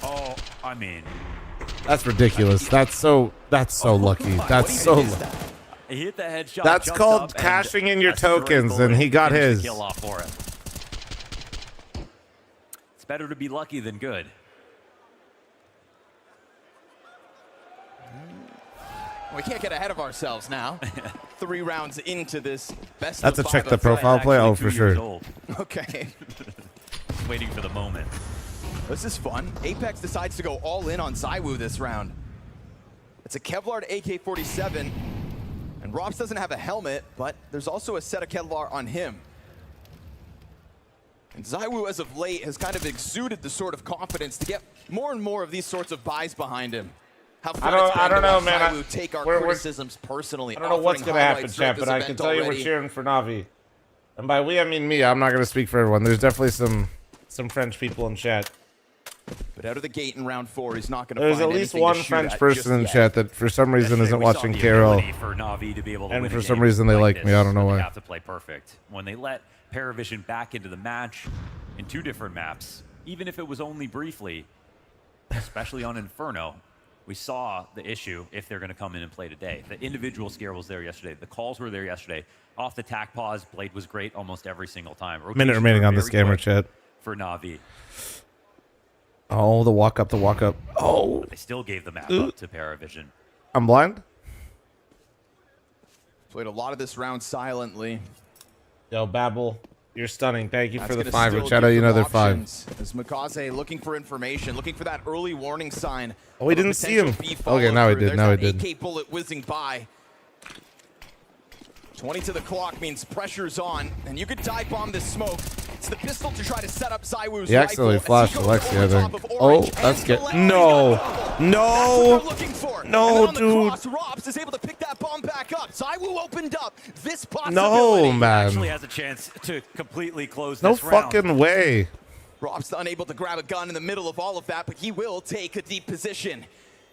Speaker 12: Oh, I mean,
Speaker 1: That's ridiculous. That's so lucky. That's so lucky.
Speaker 12: he hit the headshot.
Speaker 1: That's
Speaker 12: jumped
Speaker 1: called
Speaker 12: up,
Speaker 1: cashing
Speaker 12: and
Speaker 1: in your
Speaker 12: a straight
Speaker 1: tokens,
Speaker 12: bullet
Speaker 1: and he got
Speaker 12: finished the
Speaker 1: his.
Speaker 12: kill off for it. It's better to be lucky than good.
Speaker 11: We can't get ahead of ourselves now. 3 rounds into this best
Speaker 1: That's
Speaker 11: of
Speaker 1: a check
Speaker 11: five
Speaker 1: the profile
Speaker 12: Actually
Speaker 1: play. Oh,
Speaker 12: 2
Speaker 1: for
Speaker 12: years
Speaker 1: sure.
Speaker 12: old.
Speaker 11: Okay.
Speaker 12: Waiting for the moment.
Speaker 11: This is fun. Apex decides to go all in on ZywOo this round. It's a Kevlar AK-47, and Robs doesn't have a helmet, but there's also a set of Kevlar on him. And ZywOo, as of late, has kind of exuded the sort of confidence to get more and more of these sorts of buys behind him. How fun it's been
Speaker 1: I don't
Speaker 11: to
Speaker 1: know,
Speaker 11: watch
Speaker 1: man.
Speaker 11: ZywOo take our
Speaker 1: We're-
Speaker 11: criticisms personally.
Speaker 1: I don't know what's
Speaker 11: offering
Speaker 1: going to happen,
Speaker 11: highlights
Speaker 1: chat,
Speaker 11: throughout
Speaker 1: but I
Speaker 11: this
Speaker 1: can
Speaker 11: event
Speaker 1: tell you we're
Speaker 11: already.
Speaker 1: cheering for Navi. And by we, I mean me. I'm not going to speak for everyone. There's definitely some French people in chat.
Speaker 11: But out of the gate in round 4, he's not going to
Speaker 1: There's
Speaker 11: find
Speaker 1: at least
Speaker 11: anything to
Speaker 1: one
Speaker 11: shoot
Speaker 1: French
Speaker 11: at
Speaker 1: person in
Speaker 11: just
Speaker 1: chat that for some reason isn't
Speaker 12: We saw
Speaker 1: watching
Speaker 12: the
Speaker 1: KRL.
Speaker 12: ability for Navi to be able to
Speaker 1: And
Speaker 12: win a
Speaker 1: for some
Speaker 12: game
Speaker 1: reason they like me.
Speaker 12: this,
Speaker 1: I don't know
Speaker 12: but
Speaker 1: why.
Speaker 12: They have to play perfect. When they let Paravision back into the match in 2 different maps, even if it was only briefly, especially on Inferno, we saw the issue if they're going to come in and play today. The individual scare was there yesterday. The calls were there yesterday. Off the tack pause, Blade was great almost every single time.
Speaker 1: Minute remaining on this gamer chat.
Speaker 12: For Navi.
Speaker 1: Oh, the walk up, the walk up. Oh.
Speaker 12: But they still gave the map up to Paravision.
Speaker 1: I'm blind.
Speaker 11: Played a lot of this round silently.
Speaker 1: Yo, Babel, you're stunning. Thank you
Speaker 11: That's
Speaker 1: for the
Speaker 11: gonna
Speaker 1: 5.
Speaker 11: still
Speaker 1: Shadow,
Speaker 11: give
Speaker 1: you
Speaker 11: them
Speaker 1: know they're 5.
Speaker 11: options. As Makaze looking for information, looking for that early warning sign.
Speaker 1: Oh, we
Speaker 11: of a
Speaker 1: didn't see him.
Speaker 11: potential B
Speaker 1: Okay, now we
Speaker 11: follow-through.
Speaker 1: did. Now we
Speaker 11: There's
Speaker 1: did.
Speaker 11: that AK bullet whizzing by. 20 to the clock means pressure's on, and you could dive bomb this smoke. It's the pistol to try to set up ZywOo's
Speaker 1: He accidentally
Speaker 11: rifle as he
Speaker 1: flashed
Speaker 11: goes
Speaker 1: Alexi,
Speaker 11: over
Speaker 1: I
Speaker 11: top
Speaker 1: think.
Speaker 11: of
Speaker 1: Oh,
Speaker 11: Orange
Speaker 1: that's
Speaker 11: and
Speaker 1: good.
Speaker 11: Galera.
Speaker 1: No.
Speaker 11: That's what
Speaker 1: No.
Speaker 11: they're looking for.
Speaker 1: No,
Speaker 11: And then on the
Speaker 1: dude.
Speaker 11: cross, Robs is able to pick that bomb back up. ZywOo opened up this possibility.
Speaker 1: No, man.
Speaker 12: Actually has a chance to completely close
Speaker 1: No
Speaker 12: this round.
Speaker 1: fucking way.
Speaker 11: Rob's unable to grab a gun in the middle of all of that, but he will take a deep position.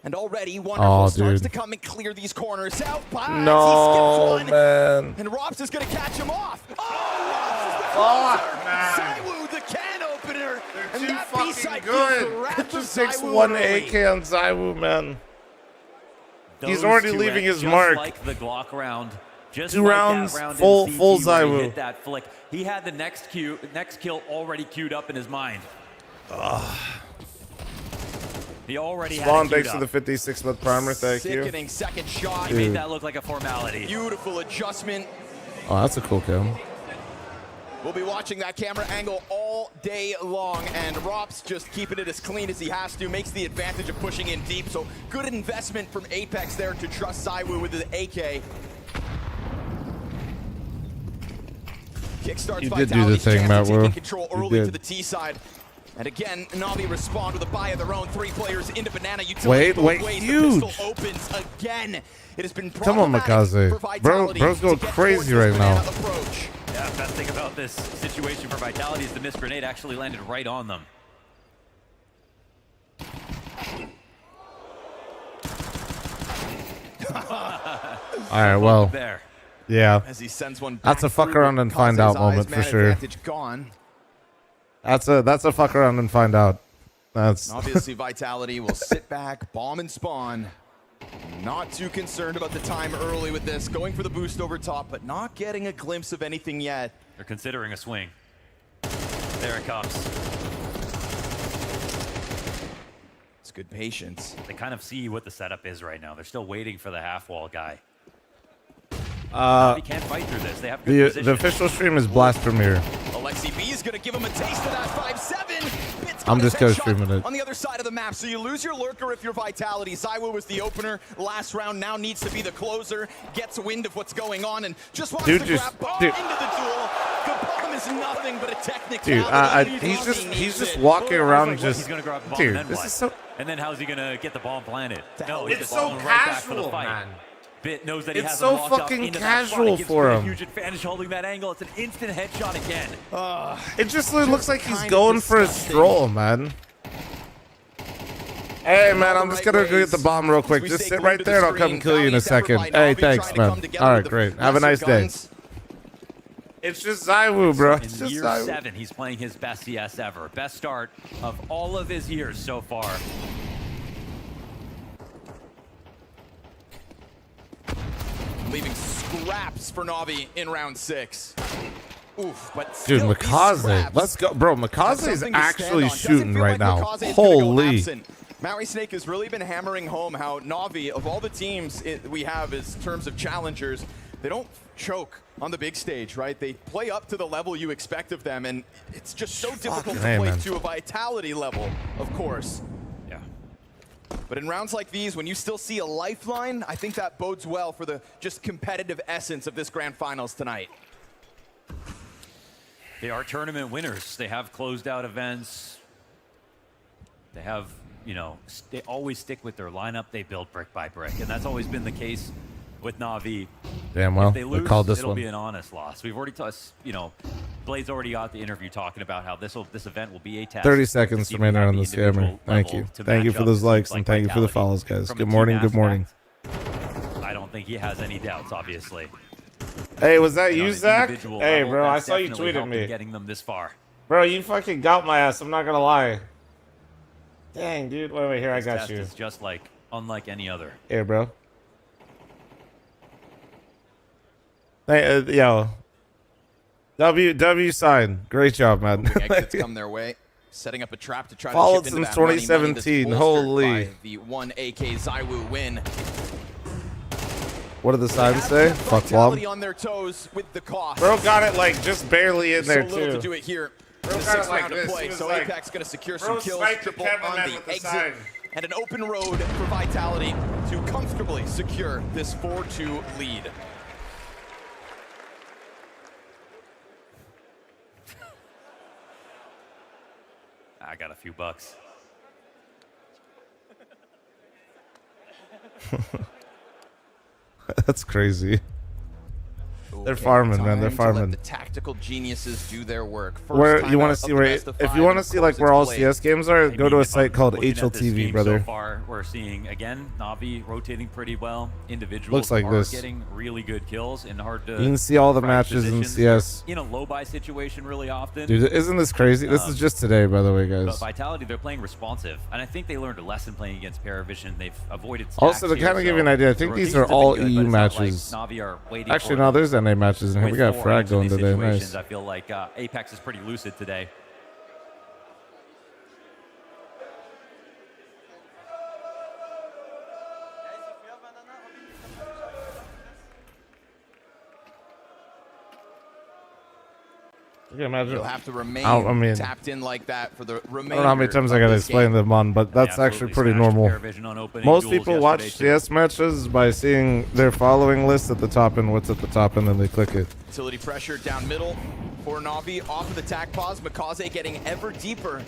Speaker 11: And already
Speaker 1: Oh,
Speaker 11: Wonderful starts
Speaker 1: dude.
Speaker 11: to come and clear these corners out. But
Speaker 1: No,
Speaker 11: he skips one,
Speaker 1: man.
Speaker 11: and Robs is going to catch him off. Oh, Robs is the closer. ZywOo, the can opener. And
Speaker 1: Too
Speaker 11: that
Speaker 1: fucking
Speaker 11: B-side
Speaker 1: good.
Speaker 11: kills the wrath
Speaker 1: It
Speaker 11: of
Speaker 1: just takes
Speaker 11: ZywOo
Speaker 1: one
Speaker 11: early.
Speaker 1: AK on ZywOo, man. He's
Speaker 12: Those
Speaker 1: already
Speaker 12: two
Speaker 1: leaving
Speaker 12: ends,
Speaker 1: his mark.
Speaker 12: Just like the Glock round. Just
Speaker 1: 2
Speaker 12: like
Speaker 1: rounds,
Speaker 12: that round in
Speaker 1: full
Speaker 12: CT
Speaker 1: full
Speaker 12: where he
Speaker 1: ZywOo.
Speaker 12: hit that flick. He had the next kill already queued up in his mind. He already
Speaker 1: Spawn,
Speaker 12: had it
Speaker 1: thanks
Speaker 12: queued
Speaker 1: for
Speaker 12: up.
Speaker 1: the 56-month primer. Thank you.
Speaker 11: Sickening second shot.
Speaker 12: He made that look like a formality.
Speaker 11: Beautiful adjustment.
Speaker 1: Oh, that's a cool kill.
Speaker 11: We'll be watching that camera angle all day long, and Rob's just keeping it as clean as he has to, makes the advantage of pushing in deep, so good investment from Apex there to trust ZywOo with the AK. Kickstarts
Speaker 1: You did do the
Speaker 11: Vitality's
Speaker 1: thing,
Speaker 11: chance
Speaker 1: Matt
Speaker 11: of taking
Speaker 1: Wu.
Speaker 11: control
Speaker 1: You
Speaker 11: early to
Speaker 1: did.
Speaker 11: the T side. And again, Navi respond with a buy of their own. 3 players into Banana Utility. both
Speaker 1: Wait,
Speaker 11: ways.
Speaker 1: huge.
Speaker 11: The pistol opens again. It has been
Speaker 1: Come on,
Speaker 11: problematic
Speaker 1: Makaze.
Speaker 11: for Vitality
Speaker 1: Bro's going
Speaker 11: to get
Speaker 1: crazy
Speaker 11: towards
Speaker 1: right
Speaker 11: this
Speaker 1: now.
Speaker 11: Banana approach.
Speaker 12: Yeah, best thing about this situation for Vitality is the missed grenade actually landed right on them.
Speaker 1: All right, well,
Speaker 12: There.
Speaker 1: yeah.
Speaker 11: As he sends one
Speaker 1: That's
Speaker 11: back
Speaker 1: a fuck
Speaker 11: through
Speaker 1: around and find out
Speaker 11: Kaze's
Speaker 1: moment
Speaker 11: eyes,
Speaker 1: for
Speaker 11: man
Speaker 1: sure.
Speaker 11: advantage gone.
Speaker 1: That's a fuck around and find out. That's
Speaker 11: And obviously, Vitality will sit back, bomb and spawn. Not too concerned about the time early with this. Going for the boost over top, but not getting a glimpse of anything yet.
Speaker 12: They're considering a swing. There it comes.
Speaker 11: It's good patience.
Speaker 12: They kind of see what the setup is right now. They're still waiting for the half wall guy. They can't fight through this. They have good
Speaker 1: the
Speaker 12: position.
Speaker 1: official stream is Blast Premiere.
Speaker 11: Alexi B is going to give him a taste of that 5-7.
Speaker 1: I'm just co-streaming it.
Speaker 11: On the other side of the map, so you lose your lurker if you're Vitality. ZywOo was the opener last round, now needs to be the closer. Gets wind of what's going on and just wants to grab bomb into the duel. The bomb is nothing but a technicality.
Speaker 1: Dude, he's just walking around
Speaker 12: He's
Speaker 1: just.
Speaker 12: gonna grab the bomb
Speaker 1: Dude,
Speaker 12: and then
Speaker 1: this
Speaker 12: what?
Speaker 1: is so.
Speaker 12: And then how's he gonna get the bomb planted? No,
Speaker 11: It's
Speaker 12: he's just
Speaker 1: so
Speaker 12: going right back for the
Speaker 1: casual,
Speaker 12: fight.
Speaker 1: man.
Speaker 12: Bit knows that he
Speaker 1: It's
Speaker 12: has
Speaker 1: so
Speaker 12: him locked up
Speaker 1: fucking
Speaker 12: into that spot.
Speaker 1: casual
Speaker 12: It gives
Speaker 1: for
Speaker 12: him a
Speaker 1: him.
Speaker 12: huge advantage holding that angle. It's an instant headshot again.
Speaker 1: It just looks like he's
Speaker 11: kinda
Speaker 1: going for a
Speaker 11: disgusting.
Speaker 1: stroll, man. Hey, man, I'm just gonna go get the bomb real quick.
Speaker 11: We
Speaker 1: Just
Speaker 11: stay
Speaker 1: sit
Speaker 11: glued
Speaker 1: right
Speaker 11: to
Speaker 1: there and
Speaker 11: the
Speaker 1: I'll come
Speaker 11: screen.
Speaker 1: kill you in a
Speaker 11: Bounties effort
Speaker 1: second.
Speaker 11: by
Speaker 1: Hey,
Speaker 11: Navi
Speaker 1: thanks,
Speaker 11: trying to come
Speaker 1: man.
Speaker 11: together
Speaker 1: All right,
Speaker 11: with the
Speaker 1: great. Have a nice
Speaker 11: lesser
Speaker 1: day.
Speaker 11: guns.
Speaker 1: It's just ZywOo, bro. It's
Speaker 12: In
Speaker 1: just
Speaker 12: year
Speaker 1: ZywOo.
Speaker 12: 7, he's playing his best CS ever. Best start of all of his years so far.
Speaker 11: Leaving scraps for Navi in round 6. Oof, but
Speaker 1: Dude,
Speaker 11: still these
Speaker 1: Makaze.
Speaker 11: scraps
Speaker 1: Let's go. Bro,
Speaker 11: have
Speaker 1: Makaze is
Speaker 11: something to stand
Speaker 1: actually
Speaker 11: on. Doesn't
Speaker 1: shooting
Speaker 11: feel
Speaker 1: right
Speaker 11: like
Speaker 1: now.
Speaker 11: Makaze is gonna go
Speaker 1: Holy.
Speaker 11: absent. Maui Snake has really been hammering home how Navi, of all the teams we have as terms of challengers, they don't choke on the big stage, right? They play up to the level you expect of them, and it's just so difficult to
Speaker 1: hey,
Speaker 11: play
Speaker 1: man.
Speaker 11: to a Vitality level, of course.
Speaker 12: Yeah.
Speaker 11: But in rounds like these, when you still see a lifeline, I think that bodes well for the just competitive essence of this grand finals tonight.
Speaker 12: They are tournament winners. They have closed out events. They have, you know, they always stick with their lineup. They build brick by brick. And that's always been the case with Navi.
Speaker 1: Damn well.
Speaker 12: If they lose,
Speaker 1: called this
Speaker 12: it'll
Speaker 1: one.
Speaker 12: be an honest loss. We've already you know, Blade's already got the interview talking about how this event will be a test.
Speaker 1: 30
Speaker 12: to
Speaker 1: seconds
Speaker 12: see if
Speaker 1: remaining
Speaker 12: we have
Speaker 1: on
Speaker 12: the
Speaker 1: this camera.
Speaker 12: individual
Speaker 1: Thank
Speaker 12: level
Speaker 1: you.
Speaker 12: to
Speaker 1: Thank you
Speaker 12: match
Speaker 1: for
Speaker 12: up
Speaker 1: those
Speaker 12: with
Speaker 1: likes
Speaker 12: like
Speaker 1: and thank you for the
Speaker 12: Vitality
Speaker 1: follows, guys.
Speaker 12: from a
Speaker 1: Good
Speaker 12: team
Speaker 1: morning. Good
Speaker 12: aspect.
Speaker 1: morning.
Speaker 12: I don't think he has any doubts, obviously.
Speaker 1: Hey, was that
Speaker 12: And on
Speaker 1: you,
Speaker 12: an
Speaker 1: Zach?
Speaker 12: individual
Speaker 1: Hey,
Speaker 12: level,
Speaker 1: bro, I
Speaker 12: that's
Speaker 1: saw you
Speaker 12: definitely
Speaker 1: tweeted
Speaker 12: helped in
Speaker 1: me.
Speaker 12: getting them this far.
Speaker 1: Bro, you fucking got my ass. I'm not gonna lie. Dang, dude. Wait, here, I
Speaker 12: This
Speaker 1: got
Speaker 12: test
Speaker 1: you.
Speaker 12: is just like unlike any other.
Speaker 1: Here, bro. Hey, yo. W sign. Great job, man.
Speaker 11: Hoping exits come their way. Setting up a trap to try
Speaker 1: Followed
Speaker 11: to chip into
Speaker 1: since
Speaker 11: that money that's
Speaker 1: 2017.
Speaker 11: bolstered
Speaker 1: Holy.
Speaker 11: by the 1 AK ZywOo win.
Speaker 1: What did the sign say? Fuck
Speaker 11: Vitality
Speaker 1: flom.
Speaker 11: on their toes with the cost.
Speaker 1: Bro got it like just barely in there
Speaker 11: so little to
Speaker 1: too.
Speaker 11: do it here.
Speaker 1: Bro
Speaker 11: In the
Speaker 1: got it
Speaker 11: sixth
Speaker 1: like
Speaker 11: round of
Speaker 1: this.
Speaker 11: play,
Speaker 1: He was
Speaker 11: so
Speaker 1: like,
Speaker 11: Apex going to secure
Speaker 1: bro
Speaker 11: some kills.
Speaker 1: sniped the
Speaker 11: Triple
Speaker 1: cameraman
Speaker 11: on
Speaker 1: with
Speaker 11: the
Speaker 1: the
Speaker 11: exit.
Speaker 1: sign.
Speaker 11: And an open road for Vitality to comfortably secure this 4-2 lead.
Speaker 12: I got a few bucks.
Speaker 1: That's crazy. They're
Speaker 11: Okay,
Speaker 1: farming, man. They're
Speaker 11: time to let
Speaker 1: farming.
Speaker 11: the tactical geniuses do their work. First
Speaker 1: Where
Speaker 11: time
Speaker 1: you want
Speaker 11: out
Speaker 1: to
Speaker 11: of
Speaker 1: see
Speaker 11: the
Speaker 1: where?
Speaker 11: best of
Speaker 1: If
Speaker 11: five
Speaker 1: you want to
Speaker 11: in
Speaker 1: see like
Speaker 11: course
Speaker 1: where
Speaker 11: it's
Speaker 1: all
Speaker 11: played.
Speaker 1: CS games are,
Speaker 12: I
Speaker 1: go to
Speaker 12: mean,
Speaker 1: a
Speaker 12: if
Speaker 1: site
Speaker 12: I'm
Speaker 1: called
Speaker 12: looking at this
Speaker 1: HLTV,
Speaker 12: game
Speaker 1: brother.
Speaker 12: So far, we're seeing again Navi rotating pretty well. Individuals
Speaker 1: Looks like
Speaker 12: are
Speaker 1: this.
Speaker 12: getting really good kills and hard to.
Speaker 1: You can see all the
Speaker 12: crack
Speaker 1: matches in
Speaker 12: positions.
Speaker 1: CS.
Speaker 12: You're in a low buy situation really often.
Speaker 1: Dude, isn't this crazy? This is just today, by the way,
Speaker 12: But
Speaker 1: guys.
Speaker 12: Vitality, they're playing responsive, and I think they learned a lesson playing against Paravision. They've avoided stacks
Speaker 1: Also, to
Speaker 12: here,
Speaker 1: kind of give you
Speaker 12: so
Speaker 1: an idea, I
Speaker 12: the
Speaker 1: think these
Speaker 12: rotations
Speaker 1: are
Speaker 12: have been
Speaker 1: all
Speaker 12: good,
Speaker 1: EU
Speaker 12: but it's not like
Speaker 1: matches.
Speaker 12: Navi are waiting
Speaker 1: Actually,
Speaker 12: for
Speaker 1: no,
Speaker 12: them.
Speaker 1: there's NA matches in here. We
Speaker 12: With
Speaker 1: got
Speaker 12: four
Speaker 1: frag
Speaker 12: each of
Speaker 1: going
Speaker 12: these
Speaker 1: today.
Speaker 12: situations,
Speaker 1: Nice.
Speaker 12: I feel like Apex is pretty lucid today.
Speaker 1: You can imagine.
Speaker 11: You'll have to remain
Speaker 1: I mean,
Speaker 11: tapped in like that for the
Speaker 1: I
Speaker 11: remainder.
Speaker 1: don't know how many times I gotta explain them on, but that's actually pretty normal. Most people watch CS matches by seeing their following list at the top and what's at the top, and then they click it.
Speaker 11: Utility pressure down middle for Navi off of the tac pause. Makaze getting ever deeper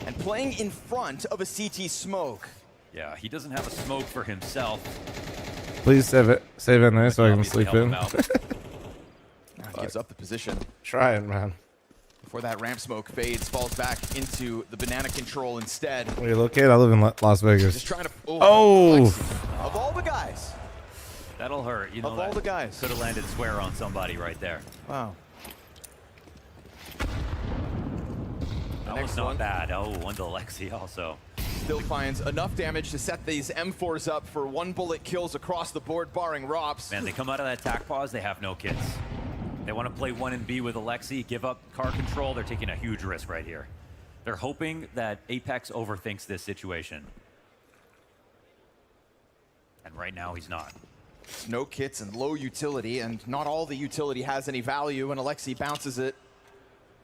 Speaker 11: and playing in front of a CT smoke.
Speaker 12: Yeah, he doesn't have a smoke for himself.
Speaker 1: Please save it so I can
Speaker 12: Obviously
Speaker 1: sleep
Speaker 12: help him
Speaker 1: in.
Speaker 12: out.
Speaker 11: Gives up the position.
Speaker 1: Trying, man.
Speaker 11: Before that ramp smoke fades, falls back into the banana control instead.
Speaker 1: Where you located? I live in Las Vegas.
Speaker 11: Just trying to.
Speaker 1: Oh!
Speaker 11: Lexi, of all the guys.
Speaker 12: That'll hurt. You know,
Speaker 11: Of all the guys.
Speaker 12: Could have landed swear on somebody right there.
Speaker 11: Wow.
Speaker 12: That was
Speaker 11: next
Speaker 12: not
Speaker 11: one.
Speaker 12: bad. Oh, one to Lexi also.
Speaker 11: Still finds enough damage to set these M4s up for one bullet kills across the board, barring Rops.
Speaker 12: Man, they come out of that attack pause, they have no kits. They want to play 1 and B with Alexi, give up car control. They're taking a huge risk right here. They're hoping that Apex overthinks this situation. And right now, he's not.
Speaker 11: No kits and low utility, and not all the utility has any value, and Alexi bounces it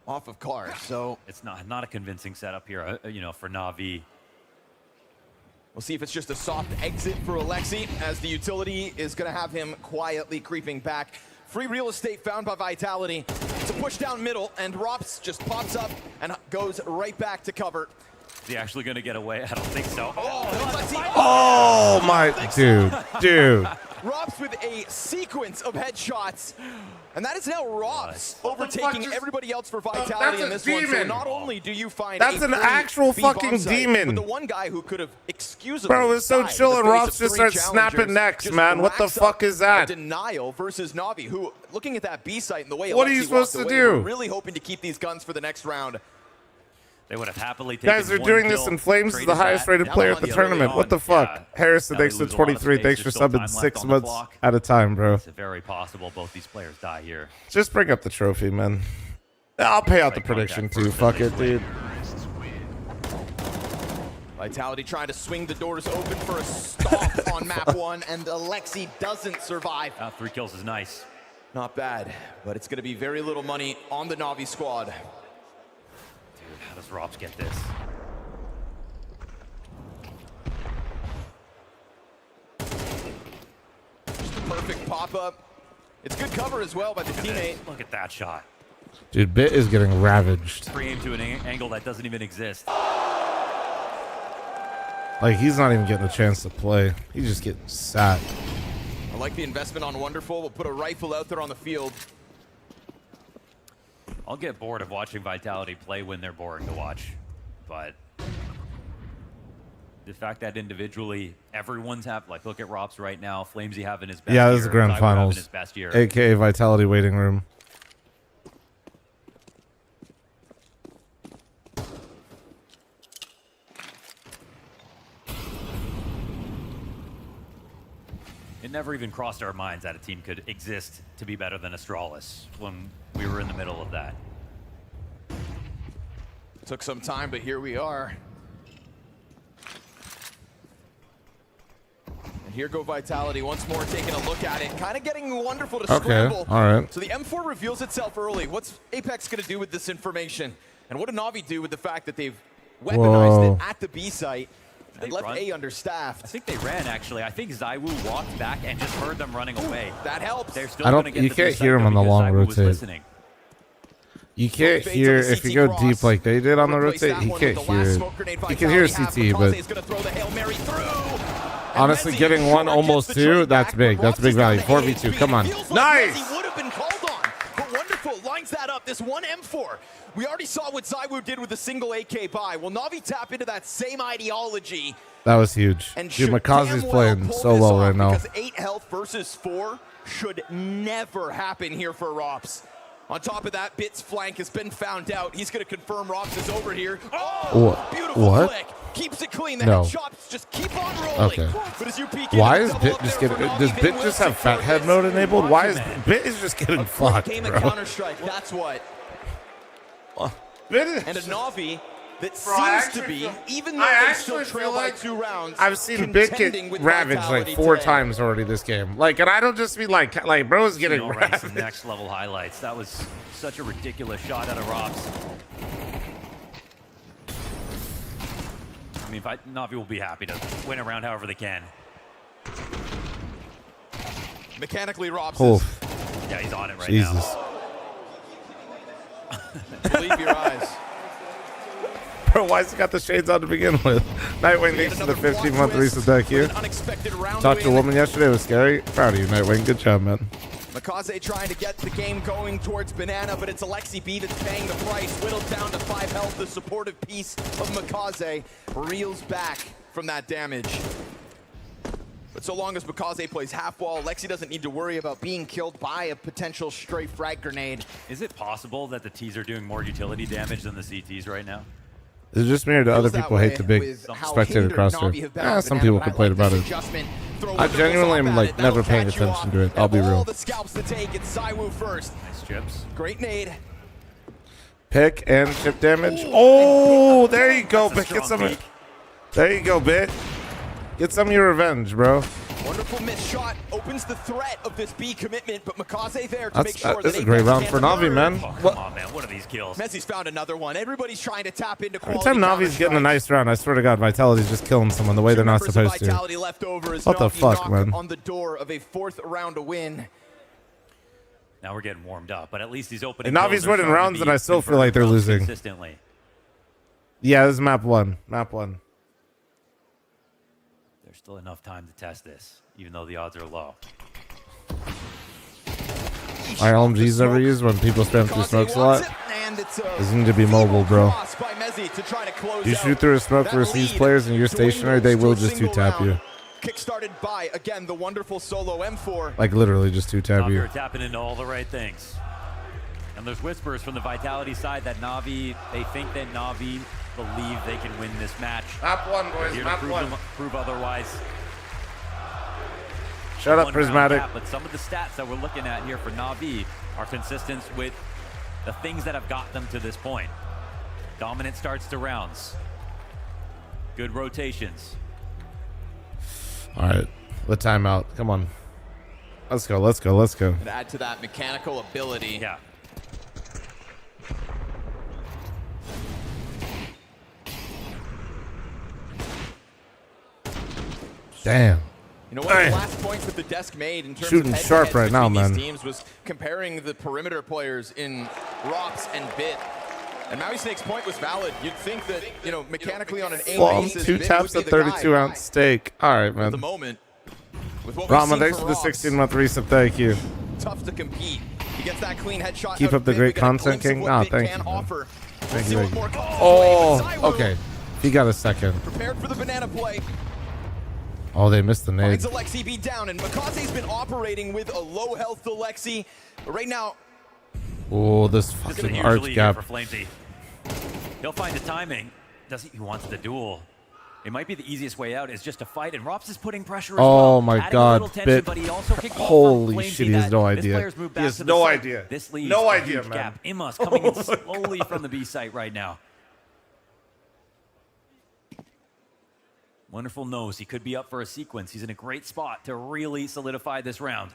Speaker 11: off of cars. So
Speaker 12: it's not a convincing setup here, you know, for Navi.
Speaker 11: We'll see if it's just a soft exit for Alexi, as the utility is going to have him quietly creeping back. Free real estate found by Vitality. It's a push down middle, and Rops just pops up and goes right back to cover.
Speaker 12: Is he actually going to get away? I don't think so.
Speaker 1: Oh my, dude.
Speaker 11: Rops with a sequence of headshots, and that is now Rops overtaking everybody else for Vitality in this one. So not only do you find
Speaker 1: that's an actual fucking demon.
Speaker 11: but the one guy who could have excusably
Speaker 1: Bro, it's so
Speaker 11: died in
Speaker 1: chill
Speaker 11: the
Speaker 1: and
Speaker 11: face
Speaker 1: Rops
Speaker 11: of
Speaker 1: just
Speaker 11: three
Speaker 1: starts snapping
Speaker 11: challengers,
Speaker 1: necks,
Speaker 11: just
Speaker 1: man. What the
Speaker 11: racks
Speaker 1: fuck
Speaker 11: up
Speaker 1: is that?
Speaker 11: a denial versus Navi, who, looking at that B site and the way
Speaker 1: What are
Speaker 11: Alexi
Speaker 1: you supposed
Speaker 11: walked
Speaker 1: to
Speaker 11: away,
Speaker 1: do?
Speaker 11: were really hoping to keep these guns for the next round.
Speaker 12: They would have happily taken
Speaker 1: Guys, they're
Speaker 12: one
Speaker 1: doing this,
Speaker 12: kill,
Speaker 1: and Flames is
Speaker 12: trade
Speaker 1: the
Speaker 12: his
Speaker 1: highest
Speaker 12: hat.
Speaker 1: rated
Speaker 12: Now
Speaker 1: player
Speaker 12: on
Speaker 1: at the
Speaker 12: the other
Speaker 1: tournament.
Speaker 12: on.
Speaker 1: What the fuck?
Speaker 12: Yeah.
Speaker 1: Harrison,
Speaker 12: Now they
Speaker 1: thanks for
Speaker 12: lose a lot of
Speaker 1: 23.
Speaker 12: space.
Speaker 1: Thanks for
Speaker 12: There's still
Speaker 1: subbing
Speaker 12: time
Speaker 1: 6
Speaker 12: left on the
Speaker 1: months
Speaker 12: clock.
Speaker 1: at a time, bro.
Speaker 12: It's very possible both these players die here.
Speaker 1: Just bring up the trophy, man. I'll pay out the prediction too. Fuck it, dude.
Speaker 11: Vitality trying to swing the doors open for a stomp on map 1, and Alexi doesn't survive.
Speaker 12: 3 kills is nice.
Speaker 11: Not bad, but it's going to be very little money on the Navi squad.
Speaker 12: Dude, how does Rops get this?
Speaker 11: Just a perfect pop-up. It's good cover as well by the teammate.
Speaker 12: Look at that shot.
Speaker 1: Dude, Bit is getting ravaged.
Speaker 12: Free aim to an angle that doesn't even exist.
Speaker 1: Like, he's not even getting a chance to play. He's just getting sat.
Speaker 11: I like the investment on Wonderful. We'll put a rifle out there on the field.
Speaker 12: I'll get bored of watching Vitality play when they're boring to watch. But the fact that individually everyone's like, look at Rops right now. Flamesy having his best
Speaker 1: Yeah,
Speaker 12: year.
Speaker 1: this is the grand
Speaker 12: ZywOo having
Speaker 1: finals.
Speaker 12: his best year.
Speaker 1: AKA Vitality waiting room.
Speaker 12: It never even crossed our minds that a team could exist to be better than Astralis when we were in the middle of that.
Speaker 11: Took some time, but here we are. And here go Vitality once more, taking a look at it. Kind of getting wonderful to scramble.
Speaker 1: All right.
Speaker 11: So the M4 reveals itself early. What's Apex going to do with this information? And what did NAVI do with the fact that they've weaponized it at the B site and left A understaffed?
Speaker 12: I think they ran, actually. I think ZywOo walked back and just heard them running away.
Speaker 11: That helps.
Speaker 12: They're still
Speaker 1: I don't.
Speaker 12: gonna get
Speaker 1: You
Speaker 12: the
Speaker 1: can't
Speaker 12: B site,
Speaker 1: hear him
Speaker 12: though,
Speaker 1: on the
Speaker 12: because
Speaker 1: long
Speaker 12: ZywOo was
Speaker 1: rotate.
Speaker 12: listening.
Speaker 1: You can't hear if you go deep like they did on the rotate. He can't hear it. You can hear CT, but honestly, getting one, almost two, that's big. That's big value. 4v2. Come on. Nice.
Speaker 11: He would have been called on, but wonderful. Lines that up. This one M4. We already saw what ZywOo did with a single AK buy. Will NAVI tap into that same ideology?
Speaker 1: That was huge. Dude, Makaze's playing so well right now.
Speaker 11: Because 8 health versus 4 should never happen here for Rops. On top of that, Bit's flank has been found out. He's going to confirm Rops is over here. Oh, beautiful
Speaker 1: what?
Speaker 11: flick. Keeps it clean. The
Speaker 1: No.
Speaker 11: headshots just keep on rolling.
Speaker 1: Okay.
Speaker 11: But as you peek
Speaker 1: Why
Speaker 11: in,
Speaker 1: is
Speaker 11: double
Speaker 1: Bit
Speaker 11: up
Speaker 1: just
Speaker 11: there
Speaker 1: getting?
Speaker 11: for
Speaker 1: Does
Speaker 11: NAVI.
Speaker 1: Bit
Speaker 11: Bin
Speaker 1: just
Speaker 11: will
Speaker 1: have fat
Speaker 11: secure
Speaker 1: head
Speaker 11: this.
Speaker 1: mode enabled? Why is Bit is just getting fucked,
Speaker 11: Game of
Speaker 1: bro?
Speaker 11: Counter-Strike, that's what.
Speaker 1: Bit is,
Speaker 11: And a NAVI that
Speaker 1: Bro, I
Speaker 11: seems to
Speaker 1: actually
Speaker 11: be,
Speaker 1: feel-
Speaker 11: even though
Speaker 1: I
Speaker 11: they
Speaker 1: actually
Speaker 11: still trail
Speaker 1: feel
Speaker 11: by
Speaker 1: like
Speaker 11: 2 rounds,
Speaker 1: I've seen Bit get
Speaker 11: contending with
Speaker 1: ravaged like
Speaker 11: Vitality
Speaker 1: 4
Speaker 11: today.
Speaker 1: times already this game. Like, and I don't just mean like bro's getting
Speaker 12: Some
Speaker 1: ravaged.
Speaker 12: next level highlights. That was such a ridiculous shot out of Rops. I mean, NAVI will be happy to win a round however they can.
Speaker 11: Mechanically, Rops
Speaker 1: Oh,
Speaker 11: is,
Speaker 12: Yeah, he's on it right
Speaker 1: Jesus.
Speaker 12: now.
Speaker 11: believe your eyes.
Speaker 1: Bro, why's he got the shades on to begin with? Nightwing, thanks for the 15-month reset deck here.
Speaker 11: Unexpected round
Speaker 1: Talked to a
Speaker 11: win.
Speaker 1: woman yesterday. It was scary. Proud of you, Nightwing. Good job, man.
Speaker 11: Makaze trying to get the game going towards Banana, but it's Alexi B that's paying the price. Whittled down to 5 health. The supportive piece of Makaze reels back from that damage. But so long as Makaze plays half wall, Alexi doesn't need to worry about being killed by a potential stray frag grenade.
Speaker 12: Is it possible that the Ts are doing more utility damage than the CTs right now?
Speaker 1: Is it just me or do other
Speaker 11: Feels that
Speaker 1: people hate
Speaker 11: way
Speaker 1: the big
Speaker 11: with how
Speaker 1: spectator
Speaker 11: hindered
Speaker 1: crosshair?
Speaker 11: Navi have been
Speaker 1: Yeah,
Speaker 11: on
Speaker 1: some
Speaker 11: Banana,
Speaker 1: people
Speaker 11: but I
Speaker 1: complain
Speaker 11: like
Speaker 1: about
Speaker 11: this
Speaker 1: it.
Speaker 11: adjustment. Throw
Speaker 1: I
Speaker 11: the
Speaker 1: genuinely
Speaker 11: whistle
Speaker 1: am
Speaker 11: up
Speaker 1: like
Speaker 11: at it.
Speaker 1: never
Speaker 11: That'll
Speaker 1: paying
Speaker 11: catch you
Speaker 1: attention
Speaker 11: up.
Speaker 1: to it. I'll be
Speaker 11: And all
Speaker 1: real.
Speaker 11: the scalps to take. It's ZywOo first.
Speaker 12: Nice chips.
Speaker 11: Great nade.
Speaker 1: Pick and chip damage. Oh, there you go,
Speaker 12: That's a
Speaker 1: Bit. Get
Speaker 12: strong
Speaker 1: some.
Speaker 12: peek.
Speaker 1: There you go, Bit. Get some of your revenge, bro.
Speaker 11: Wonderful missed shot opens the threat of this B commitment, but Makaze there to make sure
Speaker 1: This
Speaker 11: that
Speaker 1: is a great
Speaker 11: Apex
Speaker 1: round
Speaker 11: can't
Speaker 1: for Navi,
Speaker 11: emerge.
Speaker 1: man.
Speaker 12: Oh,
Speaker 1: What?
Speaker 12: come on, man. What are these kills?
Speaker 11: Messi's found another one. Everybody's trying to tap into
Speaker 1: Every
Speaker 11: quality.
Speaker 1: time Navi's getting a nice round, I swear to God, Vitality's just killing someone the way they're not supposed to.
Speaker 11: Vitality left over as
Speaker 1: What the
Speaker 11: Navi
Speaker 1: fuck,
Speaker 11: knock
Speaker 1: man?
Speaker 11: on the door of a 4th round win.
Speaker 12: Now we're getting warmed up, but at least he's opening.
Speaker 1: And Navi's
Speaker 12: kills are
Speaker 1: winning
Speaker 12: starting to
Speaker 1: rounds,
Speaker 12: be
Speaker 1: and I still feel like they're
Speaker 12: confirmed
Speaker 1: losing.
Speaker 12: consistently.
Speaker 1: Yeah, this is map 1. Map 1.
Speaker 12: There's still enough time to test this, even though the odds are low.
Speaker 1: My LMGs ever used when people spam through smokes a lot.
Speaker 11: And it's
Speaker 1: Is you need to be mobile, bro.
Speaker 11: cross by Messi to try to close
Speaker 1: You
Speaker 11: out
Speaker 1: shoot through a smoke
Speaker 11: that
Speaker 1: versus these
Speaker 11: lead.
Speaker 1: players and you're stationary, they will just
Speaker 11: Single
Speaker 1: 2-tap you.
Speaker 11: round. Kick-started by, again, the wonderful solo M4.
Speaker 1: Like literally just 2-tap
Speaker 12: Navi
Speaker 1: you.
Speaker 12: are tapping into all the right things. And there's whispers from the Vitality side that Navi, they think that Navi believe they can win this match.
Speaker 1: Map 1, boys.
Speaker 12: Here to prove otherwise.
Speaker 1: Shut up,
Speaker 12: One round
Speaker 1: Prismatic.
Speaker 12: gap, but some of the stats that we're looking at here for Navi are consistent with the things that have got them to this point. Dominant starts to rounds. Good rotations.
Speaker 1: All right. The timeout. Come on. Let's go. Let's go. Let's go.
Speaker 11: And add to that mechanical ability.
Speaker 12: Yeah.
Speaker 1: Damn.
Speaker 11: You know, one of the last points that the desk made in terms
Speaker 1: Shooting
Speaker 11: of
Speaker 1: sharp
Speaker 11: head-to-heads
Speaker 1: right now,
Speaker 11: between
Speaker 1: man.
Speaker 11: these teams was comparing the perimeter players in Rops and Bit. And Maui Snake's point was valid. You'd think that, you know, mechanically on an aim
Speaker 1: Well,
Speaker 11: basis,
Speaker 1: 2
Speaker 11: Bit
Speaker 1: taps
Speaker 11: would
Speaker 1: at
Speaker 11: be the guy.
Speaker 1: 32-ounce steak. All right,
Speaker 11: At
Speaker 1: man.
Speaker 11: the moment, with what we've
Speaker 1: Rama,
Speaker 11: seen
Speaker 1: thanks
Speaker 11: from
Speaker 1: for the
Speaker 11: Rops,
Speaker 1: 16-month reset. Thank you.
Speaker 11: tough to compete. He gets that clean headshot.
Speaker 1: Keep
Speaker 11: out
Speaker 1: up
Speaker 11: of
Speaker 1: the
Speaker 11: Bit.
Speaker 1: great
Speaker 11: We get a
Speaker 1: content,
Speaker 11: glimpse of
Speaker 1: King.
Speaker 11: what
Speaker 1: Nah,
Speaker 11: Bit
Speaker 1: thank
Speaker 11: can
Speaker 1: you, man.
Speaker 11: offer.
Speaker 1: Thank
Speaker 11: We'll
Speaker 1: you,
Speaker 11: see what
Speaker 1: thank you.
Speaker 11: more comes
Speaker 1: Oh,
Speaker 11: his way. ZywOo
Speaker 1: okay. He got a second.
Speaker 11: Prepared for the banana play.
Speaker 1: Oh, they missed the nade.
Speaker 11: Finds Alexi B down, and Makaze's been operating with a low health Alexi. Right now,
Speaker 1: Oh, this
Speaker 12: This is a
Speaker 1: fucking
Speaker 12: huge
Speaker 1: arch
Speaker 12: lead
Speaker 1: gap.
Speaker 12: here for fl0m. He'll find the timing. He wants the duel. It might be the easiest way out is just to fight, and Rops is putting pressure as
Speaker 1: Oh
Speaker 12: well.
Speaker 1: my
Speaker 12: adding a
Speaker 1: God,
Speaker 12: little tension,
Speaker 1: Bit.
Speaker 12: but he also kicked off
Speaker 1: Holy
Speaker 12: on
Speaker 1: shit,
Speaker 12: fl0m
Speaker 1: he has no
Speaker 12: that this
Speaker 1: idea.
Speaker 12: player's moved
Speaker 1: He
Speaker 12: back
Speaker 1: has
Speaker 12: to the
Speaker 1: no
Speaker 12: site.
Speaker 1: idea.
Speaker 12: This leaves
Speaker 1: No
Speaker 12: a
Speaker 1: idea,
Speaker 12: huge
Speaker 1: man.
Speaker 12: gap. Imas coming in
Speaker 1: Oh my
Speaker 12: slowly from the B site right now. Wonderful knows he could be up for a sequence. He's in a great spot to really solidify this round.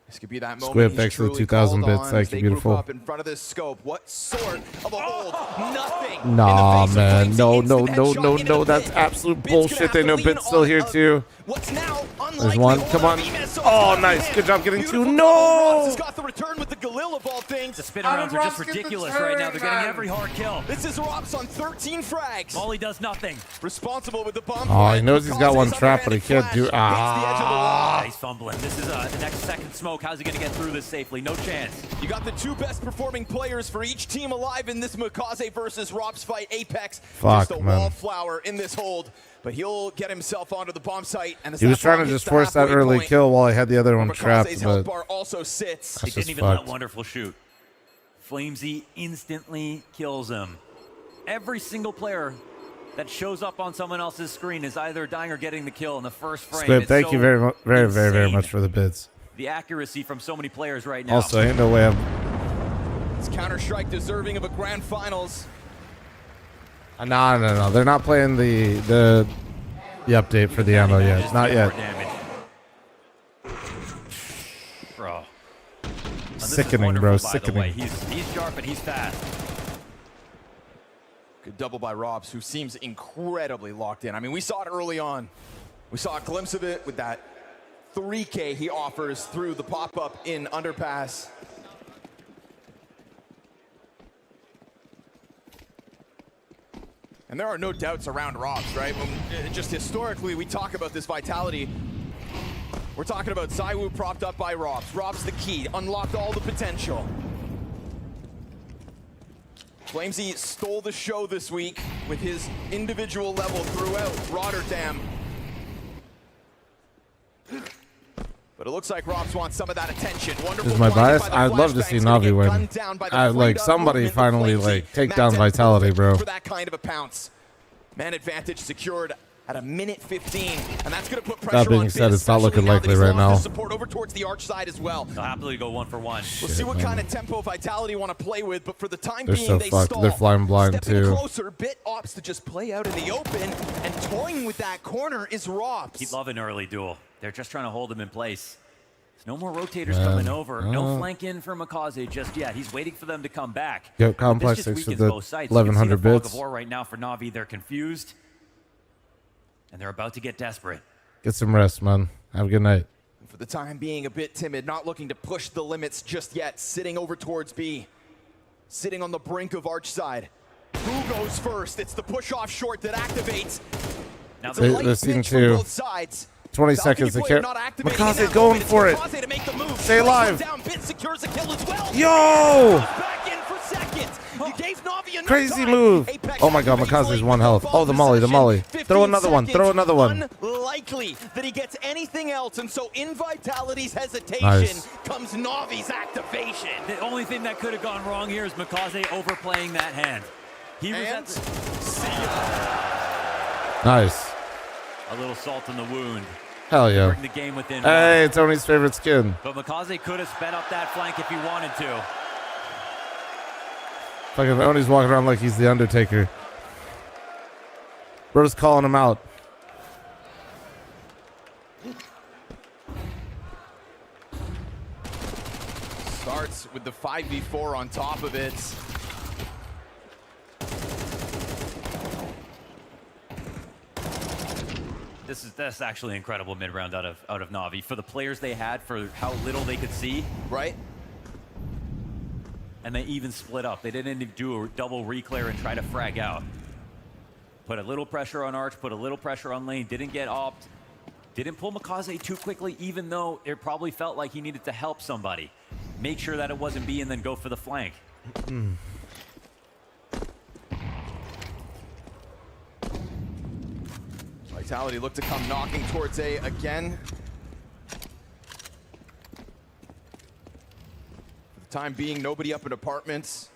Speaker 11: This could be that moment.
Speaker 1: Squib,
Speaker 11: he's
Speaker 1: thanks for the
Speaker 11: truly
Speaker 1: 2,000
Speaker 11: called
Speaker 1: bits.
Speaker 11: on
Speaker 1: Thank
Speaker 11: as
Speaker 1: you,
Speaker 11: they
Speaker 1: beautiful.
Speaker 11: group up in front of this scope. What sort of a hold? Nothing.
Speaker 1: Nah,
Speaker 11: in the face of
Speaker 1: man.
Speaker 11: fl0m.
Speaker 1: No, no,
Speaker 11: Instant
Speaker 1: no,
Speaker 11: headshot
Speaker 1: no,
Speaker 11: into
Speaker 1: no.
Speaker 11: the
Speaker 1: That's
Speaker 11: pit.
Speaker 1: absolute
Speaker 11: Bit's gonna
Speaker 1: bullshit.
Speaker 11: have
Speaker 1: They
Speaker 11: to
Speaker 1: know
Speaker 11: lean
Speaker 1: Bit's still
Speaker 11: on
Speaker 1: here, too.
Speaker 11: What's now
Speaker 1: There's
Speaker 11: unlikely
Speaker 1: one.
Speaker 11: hold
Speaker 1: Come on.
Speaker 11: of Emas, so it's
Speaker 1: Oh,
Speaker 11: not
Speaker 1: nice.
Speaker 11: him.
Speaker 1: Good job getting
Speaker 11: Beautiful
Speaker 1: two.
Speaker 11: goal. Rops
Speaker 1: No!
Speaker 11: has got the return with the Galil of all things.
Speaker 12: The spin rounds are just ridiculous right now. They're getting every hard kill.
Speaker 11: This is Rops on 13 frags.
Speaker 12: Molly does nothing.
Speaker 11: Responsible with the bomb.
Speaker 1: Oh, he
Speaker 11: threat.
Speaker 1: knows he's got one
Speaker 11: Makaze's
Speaker 1: trap, but he
Speaker 11: underhanded
Speaker 1: can't do.
Speaker 11: flash hits the edge of the wall.
Speaker 12: He's fumbling. This is the next second smoke. How's he going to get through this safely? No chance.
Speaker 11: You got the two best performing players for each team alive in this Makaze versus Rops fight. Apex,
Speaker 1: Fuck,
Speaker 11: just a
Speaker 1: man.
Speaker 11: wallflower in this hold, but he'll get himself onto the bomb site. And as
Speaker 1: He was
Speaker 11: that
Speaker 1: trying
Speaker 11: bomb
Speaker 1: to
Speaker 11: hits
Speaker 1: just
Speaker 11: the
Speaker 1: force that
Speaker 11: halfway
Speaker 1: early
Speaker 11: point,
Speaker 1: kill while I had the other one
Speaker 11: Makaze's
Speaker 1: trapped,
Speaker 11: health
Speaker 1: but
Speaker 11: bar also sits.
Speaker 12: He
Speaker 1: That's
Speaker 12: didn't
Speaker 1: just
Speaker 12: even let
Speaker 1: fucked.
Speaker 12: Wonderful shoot. fl0m instantly kills him. Every single player that shows up on someone else's screen is either dying or getting the kill in the first frame.
Speaker 1: Squib,
Speaker 12: It's
Speaker 1: thank
Speaker 12: so
Speaker 1: you very
Speaker 12: insane.
Speaker 1: much for the bits.
Speaker 12: The accuracy from so many players right now.
Speaker 1: Also, ain't no way I'm.
Speaker 11: It's Counter-Strike deserving of a grand finals.
Speaker 1: No. They're not playing the update for the ammo yet.
Speaker 12: Just
Speaker 1: Not
Speaker 12: did
Speaker 1: yet.
Speaker 12: more damage. Bro. Now, this is
Speaker 1: Sickening, bro.
Speaker 12: wonderful, by the way.
Speaker 1: Sickening.
Speaker 12: He's sharp and he's fast.
Speaker 11: Good double by Robs, who seems incredibly locked in. I mean, we saw it early on. We saw a glimpse of it with that 3K he offers through the pop-up in Underpass. And there are no doubts around Robs, right? Just historically, we talk about this vitality. We're talking about ZywOo propped up by Robs. Robs the key, unlocked all the potential. fl0m stole the show this week with his individual level throughout Rotterdam. But it looks like Robs wants some of that attention. Wonderful
Speaker 1: This is my
Speaker 11: blinding
Speaker 1: bias.
Speaker 11: by the
Speaker 1: I'd love to see
Speaker 11: flashbangs, gonna
Speaker 1: Navi
Speaker 11: get
Speaker 1: win.
Speaker 11: gunned down by the
Speaker 1: Like
Speaker 11: freed up
Speaker 1: somebody
Speaker 11: movement of
Speaker 1: finally
Speaker 11: fl0m.
Speaker 1: like take
Speaker 11: Matt
Speaker 1: down
Speaker 11: Den's
Speaker 1: Vitality,
Speaker 11: perfect
Speaker 1: bro.
Speaker 11: for that kind of a pounce. Man advantage secured at a minute 15, and that's going to put pressure
Speaker 1: That being
Speaker 11: on
Speaker 1: said,
Speaker 11: Biz,
Speaker 1: it's not looking
Speaker 11: especially
Speaker 1: likely
Speaker 11: that he's
Speaker 1: right
Speaker 11: lost
Speaker 1: now.
Speaker 11: his support over towards the arch side as well.
Speaker 12: They'll happily go 1 for 1.
Speaker 11: We'll see what
Speaker 1: man.
Speaker 11: kind of tempo Vitality want to play with, but for the time
Speaker 1: They're
Speaker 11: being,
Speaker 1: so
Speaker 11: they
Speaker 1: fucked.
Speaker 11: stall.
Speaker 1: They're flying blind,
Speaker 11: Stepping
Speaker 1: too.
Speaker 11: closer, Bit opts to just play out in the open, and toying with that corner is Robs.
Speaker 12: Keep loving early duel. They're just trying to hold him in place. There's no more rotators
Speaker 1: Man.
Speaker 12: coming over. No flank in for Makaze just yet. He's waiting for them to come back.
Speaker 1: Yo,
Speaker 12: But
Speaker 1: Complex
Speaker 12: this just
Speaker 1: 6 for
Speaker 12: weakens
Speaker 1: the
Speaker 12: both sides. You can see
Speaker 1: 1100
Speaker 12: the fog
Speaker 1: bits.
Speaker 12: of war right now for Navi. They're confused, and they're about to get desperate.
Speaker 1: Get some rest, man. Have a good night.
Speaker 11: For the time being, a bit timid, not looking to push the limits just yet, sitting over towards B. Sitting on the brink of arch side. Who goes first? It's the push-off short that activates.
Speaker 12: Now
Speaker 11: It's a
Speaker 1: They-
Speaker 11: light
Speaker 1: they're seeing
Speaker 11: pitch from
Speaker 1: two.
Speaker 11: both sides.
Speaker 1: 20
Speaker 11: Balcony
Speaker 1: seconds. They
Speaker 11: player
Speaker 1: can't.
Speaker 11: not activating in
Speaker 1: Makaze
Speaker 11: that
Speaker 1: going
Speaker 11: moment.
Speaker 1: for it.
Speaker 11: It's Makaze to make the move.
Speaker 1: Stay alive.
Speaker 11: Down. Bit secures a kill as well.
Speaker 1: Yo!
Speaker 11: Back in for seconds. You gave Navi enough
Speaker 1: Crazy
Speaker 11: time.
Speaker 1: move.
Speaker 11: Apex
Speaker 1: Oh my god,
Speaker 11: activates
Speaker 1: Makaze's
Speaker 11: late
Speaker 1: 1
Speaker 11: with
Speaker 1: health.
Speaker 11: ball
Speaker 1: Oh, the molly, the
Speaker 11: possession.
Speaker 1: molly.
Speaker 11: 15
Speaker 1: Throw another one.
Speaker 11: seconds.
Speaker 1: Throw another one.
Speaker 11: Unlikely that he gets anything else, and so in Vitality's hesitation
Speaker 1: Nice.
Speaker 11: comes Navi's activation.
Speaker 12: The only thing that could have gone wrong here is Makaze overplaying that hand. He was
Speaker 11: And
Speaker 12: at the,
Speaker 11: see ya.
Speaker 1: Nice.
Speaker 12: a little salt in the wound.
Speaker 1: Hell yeah.
Speaker 12: Bring the game within
Speaker 1: Hey,
Speaker 12: one.
Speaker 1: Tony's favorite skin.
Speaker 12: But Makaze could have sped up that flank if he wanted to.
Speaker 1: Fucking Tony's walking around like he's the Undertaker. Bro's calling him out.
Speaker 11: Starts with the 5v4 on top of it.
Speaker 12: That's actually incredible mid round out of Navi for the players they had, for how little they could see.
Speaker 11: Right?
Speaker 12: And they even split up. They didn't even do a double reclear and try to frag out. Put a little pressure on Arch, put a little pressure on lane, didn't get opt, didn't pull Makaze too quickly, even though it probably felt like he needed to help somebody. Make sure that it wasn't B and then go for the flank.
Speaker 11: Vitality look to come knocking towards A again. For the time being, nobody up in apartments.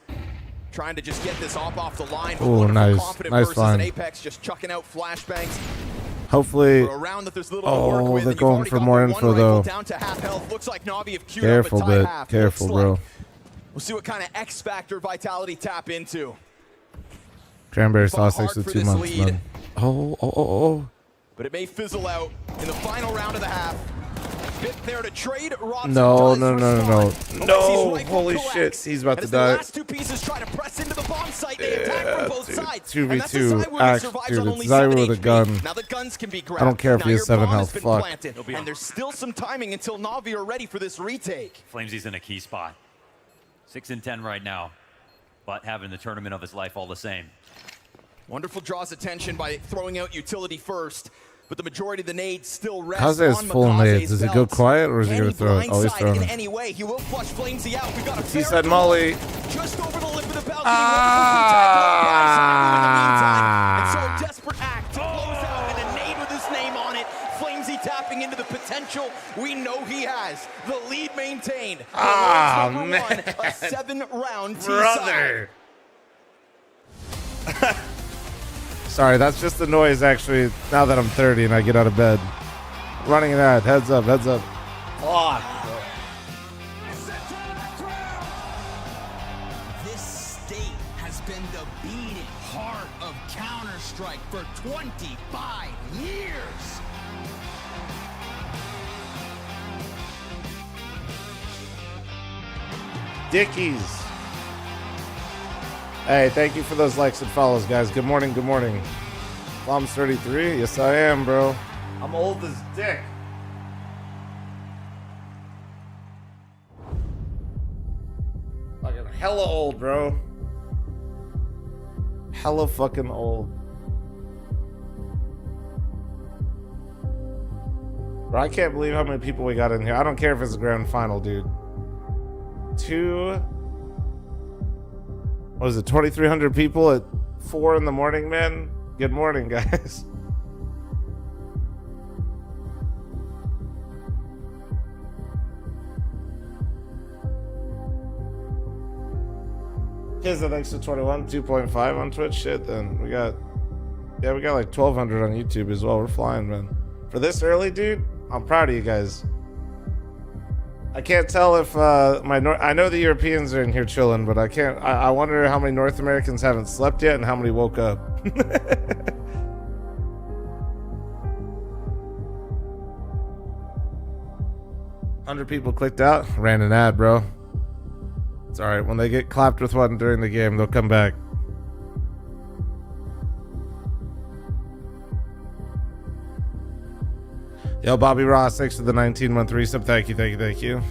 Speaker 11: trying to just get this off the line.
Speaker 1: Ooh, nice. Nice line.
Speaker 11: Apex just chucking out flashbangs.
Speaker 1: Hopefully.
Speaker 11: Oh,
Speaker 1: they're going for more info, though.
Speaker 11: Down to half health. Looks like NAVI have queued
Speaker 1: Careful,
Speaker 11: up a tie
Speaker 1: bit.
Speaker 11: half.
Speaker 1: Careful,
Speaker 11: Looks
Speaker 1: bro.
Speaker 11: like we'll see what kind of X factor Vitality tap into.
Speaker 1: Cranberry
Speaker 11: Fought
Speaker 1: sauce
Speaker 11: hard
Speaker 1: for
Speaker 11: for
Speaker 1: 2
Speaker 11: this
Speaker 1: months,
Speaker 11: lead.
Speaker 1: man. Oh.
Speaker 11: But it may fizzle out in the final round of the half. Bit there to trade. Robson
Speaker 1: No.
Speaker 11: does
Speaker 1: No.
Speaker 11: respond.
Speaker 1: No.
Speaker 11: Alexis rifle
Speaker 1: Holy
Speaker 11: collects.
Speaker 1: shit. He's about
Speaker 11: And
Speaker 1: to
Speaker 11: as the
Speaker 1: die.
Speaker 11: last two pieces try to press into the bomb site, they attack from both sides.
Speaker 1: 2v2.
Speaker 11: And that's a ZywOo that survives
Speaker 1: Dude,
Speaker 11: on
Speaker 1: it's
Speaker 11: only 7
Speaker 1: ZywOo with a
Speaker 11: HP.
Speaker 1: gun.
Speaker 11: Now the guns can be grabbed.
Speaker 1: I don't care if
Speaker 11: Now
Speaker 1: he has
Speaker 11: your
Speaker 1: 7
Speaker 11: bomb
Speaker 1: health.
Speaker 11: been
Speaker 1: Fuck.
Speaker 11: planted. And there's still some timing until NAVI are ready for this retake.
Speaker 12: fl0m's in a key spot. 6 and 10 right now, but having the tournament of his life all the same.
Speaker 11: Wonderful draws attention by throwing out utility first, but the majority of the nades still rest
Speaker 1: Kaze is
Speaker 11: on
Speaker 1: full of nades. Does he go
Speaker 11: belt.
Speaker 1: quiet or is he
Speaker 11: Can
Speaker 1: going to throw it? Oh, he's
Speaker 11: blindside
Speaker 1: throwing
Speaker 11: in
Speaker 1: it.
Speaker 11: any way? He will flush fl0m's out. We've got a
Speaker 1: He
Speaker 11: fair
Speaker 1: said
Speaker 11: call.
Speaker 1: Molly.
Speaker 11: Just over the lip of the balcony. And so a desperate act to close out and a nade with his name on it. fl0m's tapping into the potential we know he has. The lead maintained.
Speaker 1: Man.
Speaker 11: A 7-round
Speaker 1: Brother. Sorry, that's just the noise, actually, now that I'm 30 and I get out of bed. Running an ad. Heads up, heads up. Fuck.
Speaker 13: This state has been the beating heart of Counter-Strike for 25 years.
Speaker 1: Dickies. Hey, thank you for those likes and follows, guys. Good morning, good morning. fl0m's 33. Yes, I am, bro. I'm old as dick. Fucking hella old, bro. Hella fucking old. Bro, I can't believe how many people we got in here. I don't care if it's a grand final, dude. What was it, 2,300 people at 4 in the morning, man? Good morning, guys. Kids at extra 21, 2.5 on Twitch. Shit, then we got like 1,200 on YouTube as well. We're flying, man. For this early, dude, I'm proud of you guys. I can't tell if I know the Europeans are in here chilling, but I can't. I wonder how many North Americans haven't slept yet and how many woke up. 100 people clicked out. Ran an ad, bro. It's all right. When they get clapped with one during the game, they'll come back. Yo, Bobby Ross, thanks for the 19-month resub. Thank you, thank you, thank you.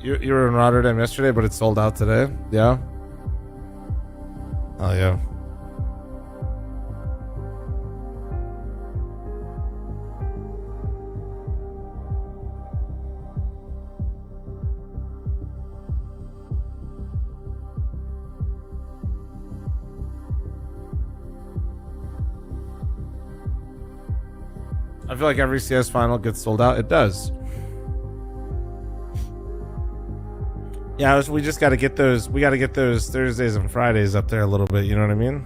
Speaker 1: You were in Rotterdam yesterday, but it's sold out today? Yeah? Oh, yeah. I feel like every CS final gets sold out. It does. Yeah, we just got to get those. We got to get those Thursdays and Fridays up there a little bit. You know what I mean?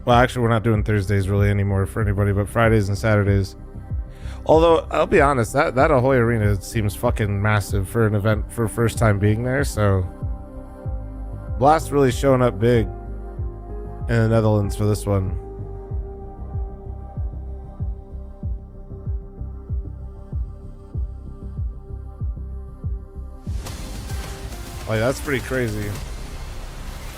Speaker 1: Well, actually, we're not doing Thursdays really anymore for anybody, but Fridays and Saturdays. Although I'll be honest, that Ahoy Arena seems fucking massive for an event for first time being there. So Blast really showing up big in the Netherlands for this one. Like, that's pretty crazy.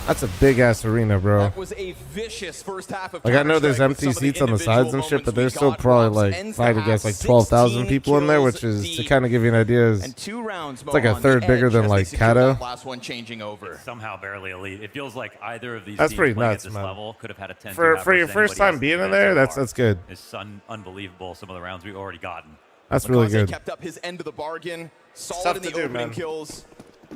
Speaker 1: That's a big ass arena, bro.
Speaker 11: That was a vicious first half of
Speaker 1: like, I know there's empty seats on the sides and shit, but there's still probably like fighting against like 12,000 people in there, which is to kind of give you an idea. Is it's like a third bigger than like Kato.
Speaker 11: Last one changing over.
Speaker 12: Somehow barely elite. It feels like either of these
Speaker 1: That's
Speaker 12: teams
Speaker 1: pretty
Speaker 12: playing
Speaker 1: nuts,
Speaker 12: at this
Speaker 1: man.
Speaker 12: level could have had a 10
Speaker 1: For your first time being in there, that's good.
Speaker 12: It's unbelievable. Some of the rounds we've already gotten.
Speaker 1: That's really
Speaker 11: Makaze
Speaker 1: good.
Speaker 11: kept up his end of the bargain.
Speaker 1: Tough
Speaker 11: Solid in
Speaker 1: to
Speaker 11: the
Speaker 1: do,
Speaker 11: opening
Speaker 1: man.
Speaker 11: kills.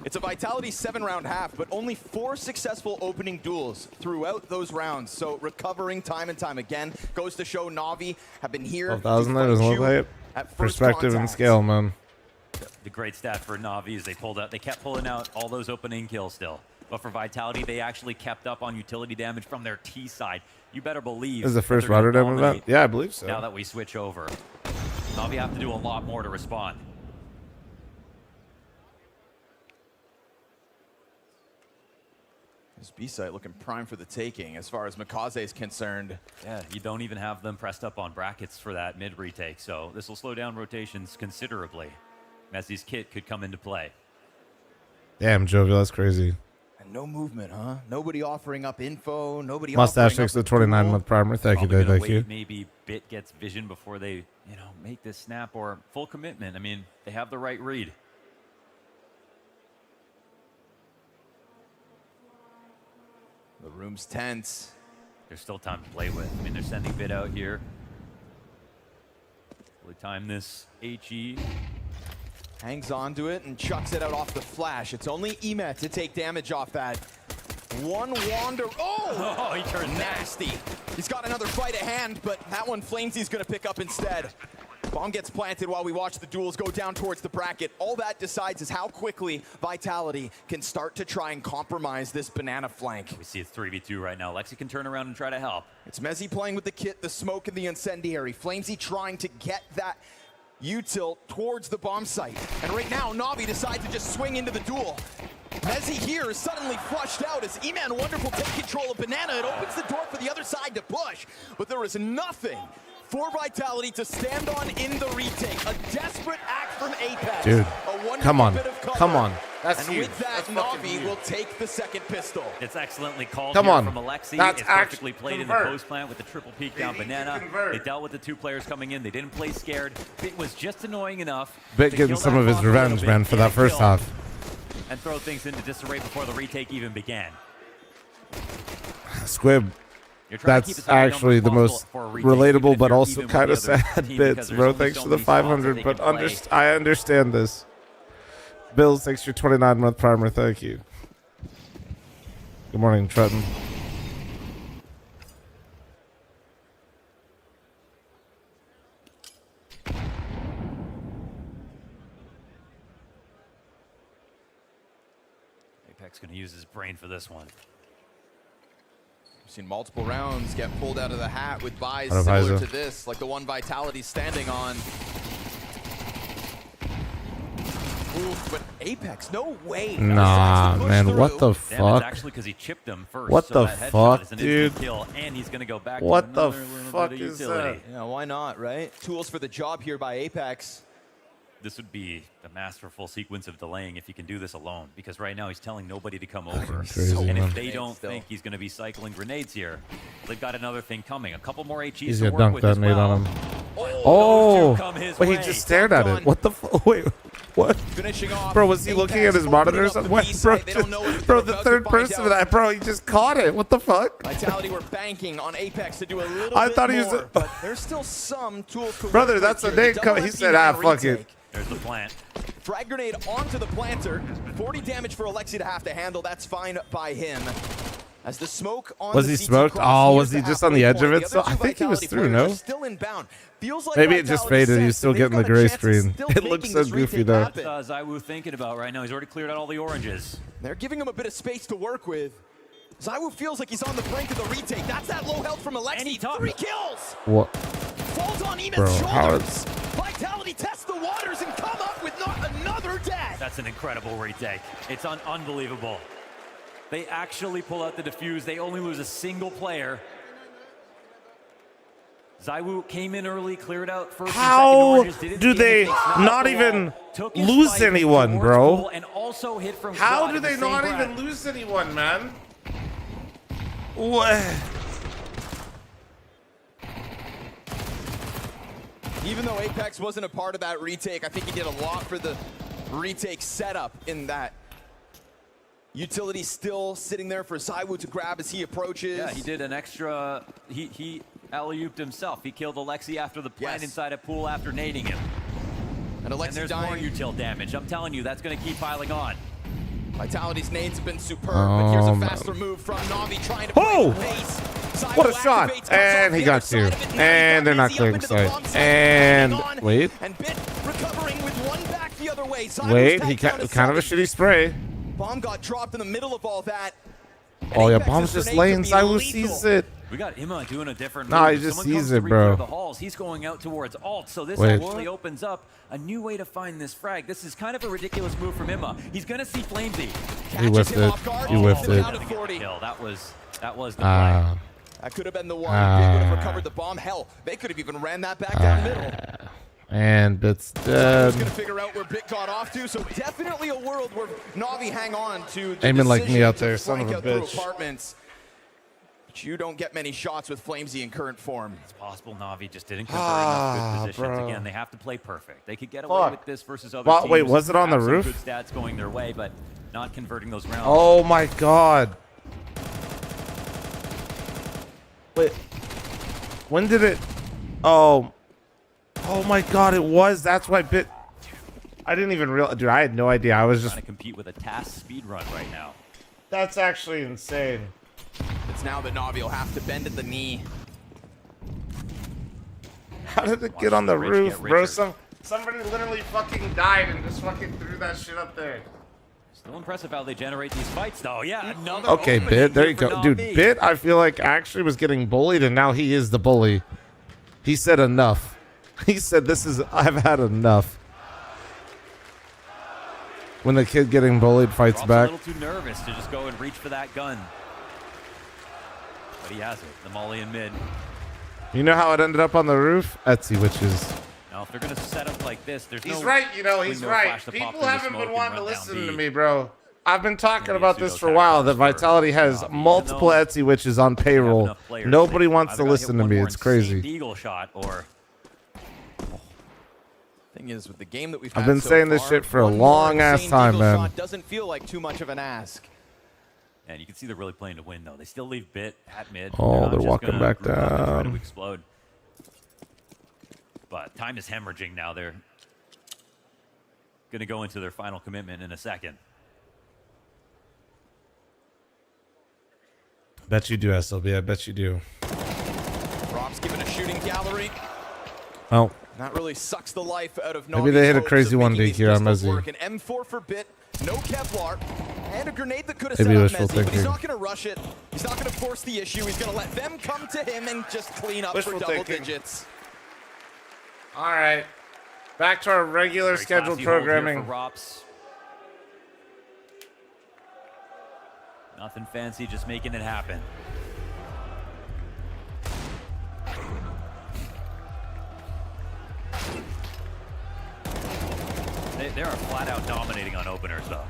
Speaker 11: It's a Vitality 7-round half, but only 4 successful opening duels throughout those rounds. So recovering time and time again goes to show Navi have been here.
Speaker 1: 12,000 there doesn't look like it. Perspective and scale, man.
Speaker 12: The great stat for Navi is they kept pulling out all those opening kills still. But for Vitality, they actually kept up on utility damage from their T side. You better believe.
Speaker 1: This is the first Rotterdam event? Yeah, I believe so.
Speaker 12: Now that we switch over, Navi have to do a lot more to respond.
Speaker 11: This B site looking prime for the taking as far as Mikaze is concerned.
Speaker 12: Yeah, you don't even have them pressed up on brackets for that mid retake, so this will slow down rotations considerably. Messi's kit could come into play.
Speaker 1: Damn, Jovial, that's crazy.
Speaker 11: And no movement, huh? Nobody offering up info. Nobody.
Speaker 1: Mustache fix the 29-month primer. Thank you, Dave. Thank you.
Speaker 12: Maybe Bit gets vision before they, make this snap or full commitment. I mean, they have the right read.
Speaker 11: The room's tense.
Speaker 12: There's still time to play with. I mean, they're sending Bit out here. Will they time this HE?
Speaker 11: Hangs on to it and chucks it out off the flash. It's only Emet to take damage off that. One wander. Oh,
Speaker 12: he turned
Speaker 11: nasty. He's got another fight at hand, but that one Flamesy's gonna pick up instead. Bomb gets planted while we watch the duels go down towards the bracket. All that decides is how quickly Vitality can start to try and compromise this banana flank.
Speaker 12: We see it's 3v2 right now. Lexi can turn around and try to help.
Speaker 11: It's Mezzi playing with the kit, the smoke, and the incendiary. Flamesy trying to get that util towards the bomb site. And right now, Navi decides to just swing into the duel. Mezzi here is suddenly flushed out as E-Man Wonderful takes control of Banana. It opens the door for the other side to push, but there is nothing for Vitality to stand on in the retake. A desperate act from Apex.
Speaker 1: Dude, come on. Come on.
Speaker 11: That's and huge. With that, Navi will take the second pistol.
Speaker 12: It's excellently called
Speaker 1: from
Speaker 12: Alexi.
Speaker 1: That's
Speaker 12: it's perfectly played in the post plant with the triple peek down Banana. They dealt with the 2 players coming in. They didn't play scared. Bit was just annoying enough.
Speaker 1: Bit getting some of his revenge, man, for that first half.
Speaker 12: And throw things into disarray before the retake even began.
Speaker 1: Squib. That's actually the most relatable, but also kind of sad bits, bro. Thanks for the 500, but I understand this. Bills, thanks for 29-month primer. Thank you. Good morning, Trutton.
Speaker 12: Apex going to use his brain for this one.
Speaker 11: We've seen multiple rounds get pulled out of the hat with buys similar to this, like the one Vitality's standing on. Oof, but Apex, no way.
Speaker 1: Nah, man, what the fuck?
Speaker 12: Actually, because he chipped him first.
Speaker 1: What the fuck, dude?
Speaker 12: Kill, and he's gonna go back.
Speaker 1: What the fuck is that?
Speaker 11: Yeah, why not, right? Tools for the job here by Apex.
Speaker 12: This would be a masterful sequence of delaying if he can do this alone, because right now he's telling nobody to come over.
Speaker 1: Crazy,
Speaker 12: and
Speaker 1: man.
Speaker 12: if they don't think he's going to be cycling grenades here, they've got another thing coming. A couple more HEs
Speaker 1: He's
Speaker 12: to
Speaker 1: gonna
Speaker 12: work
Speaker 1: dunk
Speaker 12: with
Speaker 1: that
Speaker 12: as
Speaker 1: nade
Speaker 12: well.
Speaker 1: on him.
Speaker 12: Oh,
Speaker 1: wait, he just stared at it. What the fuck? Wait, what?
Speaker 11: Bro,
Speaker 1: was he looking at his monitors? What, bro, the third person of that, bro, he just caught it. What the fuck?
Speaker 11: Vitality were banking on Apex to do a little
Speaker 1: I
Speaker 11: bit
Speaker 1: thought he was
Speaker 11: more, but there's still some tools to
Speaker 1: Brother,
Speaker 11: work
Speaker 1: that's
Speaker 11: with
Speaker 1: a
Speaker 11: here.
Speaker 1: nade coming. He said, ah, fuck it.
Speaker 12: There's the plant.
Speaker 11: Frag grenade onto the planter. 40 damage for Alexi to have to handle. That's fine by him. As the smoke on
Speaker 1: Was
Speaker 11: the
Speaker 1: he
Speaker 11: CT
Speaker 1: smoked?
Speaker 11: cross
Speaker 1: Oh,
Speaker 11: nears
Speaker 1: was he
Speaker 11: the
Speaker 1: just on the
Speaker 11: halfway
Speaker 1: edge of
Speaker 11: point.
Speaker 1: it?
Speaker 11: The
Speaker 1: So
Speaker 11: other
Speaker 1: I
Speaker 11: two
Speaker 1: think he was
Speaker 11: Vitality
Speaker 1: through,
Speaker 11: players
Speaker 1: no?
Speaker 11: are still inbound. Feels like
Speaker 1: Maybe it just
Speaker 11: Vitality
Speaker 1: faded.
Speaker 11: says
Speaker 1: He's still
Speaker 11: they've
Speaker 1: getting the
Speaker 11: got a
Speaker 1: gray
Speaker 11: chance of
Speaker 1: screen.
Speaker 11: still
Speaker 1: It looks
Speaker 11: making
Speaker 1: so
Speaker 11: this
Speaker 1: goofy,
Speaker 11: retake
Speaker 1: though.
Speaker 11: happen.
Speaker 12: What's ZywOo thinking about right now? He's already cleared out all the oranges.
Speaker 11: They're giving him a bit of space to work with. ZywOo feels like he's on the brink of the retake. That's that low health from Alexi. 3 kills!
Speaker 1: What?
Speaker 11: Falls on Emet's
Speaker 1: Bro,
Speaker 11: shoulders. Vitality tests the waters and come up with not another death.
Speaker 12: That's an incredible retake. It's unbelievable. They actually pull out the defuse. They only lose a single player. ZywOo came in early, cleared out first and second
Speaker 1: How
Speaker 12: oranges, didn't
Speaker 1: do
Speaker 12: see
Speaker 1: they
Speaker 12: anything, snapped
Speaker 1: not
Speaker 12: the
Speaker 1: even
Speaker 12: wall, took his
Speaker 1: lose
Speaker 12: fight
Speaker 1: anyone,
Speaker 12: towards
Speaker 1: bro?
Speaker 12: goal, and also hit from
Speaker 1: How
Speaker 12: quad
Speaker 1: do
Speaker 12: in the
Speaker 1: they
Speaker 12: same
Speaker 1: not
Speaker 12: breath.
Speaker 1: even lose anyone, man? What?
Speaker 11: Even though Apex wasn't a part of that retake, I think he did a lot for the retake setup in that. Utility still sitting there for ZywOo to grab as he approaches.
Speaker 12: Yeah, he did an extra, he alley-ooped himself. He killed Alexi after the plant inside a pool after nading him.
Speaker 11: And Alexi
Speaker 12: and there's
Speaker 11: dying.
Speaker 12: more util damage. I'm telling you, that's going to keep piling on.
Speaker 11: Vitality's nades have been superb, but here's a faster move from Navi trying to break the pace.
Speaker 1: What a shot! And he got two. And they're not clearing sight. And wait.
Speaker 11: And Bit recovering with one back the other way.
Speaker 1: Wait, he kind of a shitty spray.
Speaker 11: Bomb got dropped in the middle of all that.
Speaker 1: Oh yeah, bomb's just laying. ZywOo sees it.
Speaker 12: We got Imma doing a different
Speaker 1: Nah,
Speaker 12: move.
Speaker 1: he just
Speaker 12: Someone
Speaker 1: sees
Speaker 12: comes
Speaker 1: it,
Speaker 12: to
Speaker 1: bro.
Speaker 12: reclear the halls. He's going out towards alt, so this
Speaker 1: Wait.
Speaker 12: actually opens up a new way to find this frag. This is kind of a ridiculous move from Imma. He's gonna see fl0m.
Speaker 1: He whiffed it. He whiffed it.
Speaker 12: Kill. That was the play.
Speaker 11: That could have been the one. Bit would have recovered the bomb. Hell, they could have even ran that back down middle.
Speaker 1: And Bit's
Speaker 11: I
Speaker 1: dead.
Speaker 11: was gonna figure out where Bit got off to, so definitely a world where Navi hang on to the
Speaker 1: Aiming like me
Speaker 11: decision
Speaker 1: out
Speaker 11: to
Speaker 1: there, son of
Speaker 11: flank
Speaker 1: a
Speaker 11: out through
Speaker 1: bitch.
Speaker 11: Apartments. But you don't get many shots with fl0m in current form.
Speaker 12: It's possible Navi just didn't convert enough good positions.
Speaker 1: bro.
Speaker 12: Again, they have to play perfect. They could get away
Speaker 1: Fuck.
Speaker 12: with this versus other
Speaker 1: But
Speaker 12: teams.
Speaker 1: wait, was it on the
Speaker 12: Have some
Speaker 1: roof?
Speaker 12: Good stats going their way, but not converting those rounds.
Speaker 1: Oh my god. Wait. When did it? Oh. Oh my god, it was. That's why Bit. I didn't even realize. Dude, I had no idea. I was just.
Speaker 12: Trying to compete with a task speed run right now.
Speaker 1: That's actually insane.
Speaker 11: It's now that Navi will have to bend at the knee.
Speaker 1: How did it get on the roof, bro? Somebody literally fucking died and just fucking threw that shit up there.
Speaker 12: Still impressive how they generate these fights, though. Yeah, another
Speaker 1: Okay,
Speaker 12: opening
Speaker 1: Bit. There
Speaker 12: here
Speaker 1: you
Speaker 12: for
Speaker 1: go. Dude,
Speaker 12: Navi.
Speaker 1: Bit, I feel like actually was getting bullied and now he is the bully. He said enough. He said, I've had enough. When the kid getting bullied fights
Speaker 12: Rob's
Speaker 1: back.
Speaker 12: a little too nervous to just go and reach for that gun. But he has it. The molly in mid.
Speaker 1: You know how it ended up on the roof? Etsy witches.
Speaker 12: Now, if they're going to set up like this, there's
Speaker 1: He's
Speaker 12: no
Speaker 1: right, you know, he's
Speaker 12: window
Speaker 1: right.
Speaker 12: flash to pop
Speaker 1: People
Speaker 12: through the
Speaker 1: haven't
Speaker 12: smoke
Speaker 1: been
Speaker 12: and
Speaker 1: wanting to
Speaker 12: run down
Speaker 1: listen to
Speaker 12: B.
Speaker 1: me, bro. I've been talking
Speaker 12: Maybe
Speaker 1: about
Speaker 12: a
Speaker 1: this
Speaker 12: pseudo
Speaker 1: for a while, that
Speaker 12: tactics for
Speaker 1: Vitality has
Speaker 12: Navi.
Speaker 1: multiple
Speaker 12: Even though
Speaker 1: Etsy witches on
Speaker 12: they have
Speaker 1: payroll.
Speaker 12: enough players,
Speaker 1: Nobody
Speaker 12: they've
Speaker 1: wants to
Speaker 12: either gotta
Speaker 1: listen
Speaker 12: hit
Speaker 1: to
Speaker 12: one
Speaker 1: me.
Speaker 12: more
Speaker 1: It's crazy.
Speaker 12: insane Eagle shot or
Speaker 11: Thing is, with the game that we've
Speaker 1: I've
Speaker 11: had
Speaker 1: been
Speaker 11: so
Speaker 1: saying this
Speaker 11: far,
Speaker 1: shit for a
Speaker 11: one more
Speaker 1: long ass
Speaker 11: insane
Speaker 1: time,
Speaker 11: Eagle
Speaker 1: man.
Speaker 11: shot doesn't feel like too much of an ask.
Speaker 12: and you can see they're really playing to win though. They still leave Bit at mid.
Speaker 1: Oh,
Speaker 12: not
Speaker 1: they're
Speaker 12: just
Speaker 1: walking
Speaker 12: gonna
Speaker 1: back
Speaker 12: group up and try to
Speaker 1: down.
Speaker 12: explode. But time is hemorrhaging now. They're going to go into their final commitment in a second.
Speaker 1: Bet you do, SLB. I bet you do.
Speaker 11: Rob's given a shooting gallery.
Speaker 1: Oh.
Speaker 11: That really sucks the life out of
Speaker 1: Maybe they hit a
Speaker 11: hopes
Speaker 1: crazy
Speaker 11: of
Speaker 1: one
Speaker 11: making
Speaker 1: D
Speaker 11: these
Speaker 1: here on
Speaker 11: pistols
Speaker 1: Mezzy.
Speaker 11: work. An M4 for Bit, no Kevlar, and a grenade that could have
Speaker 1: Maybe
Speaker 11: set up
Speaker 1: wishful
Speaker 11: Mezzy, but he's
Speaker 1: thinking.
Speaker 11: not going to rush it. He's not going to force the issue. He's going to let them come to him and just clean up
Speaker 1: Wishful
Speaker 11: for double
Speaker 1: thinking.
Speaker 11: digits.
Speaker 1: All right. Back to our regular
Speaker 12: Very
Speaker 1: scheduled
Speaker 12: classy hold here
Speaker 1: programming.
Speaker 12: for Rops. Nothing fancy, just making it happen. They are flat out dominating on openers, though.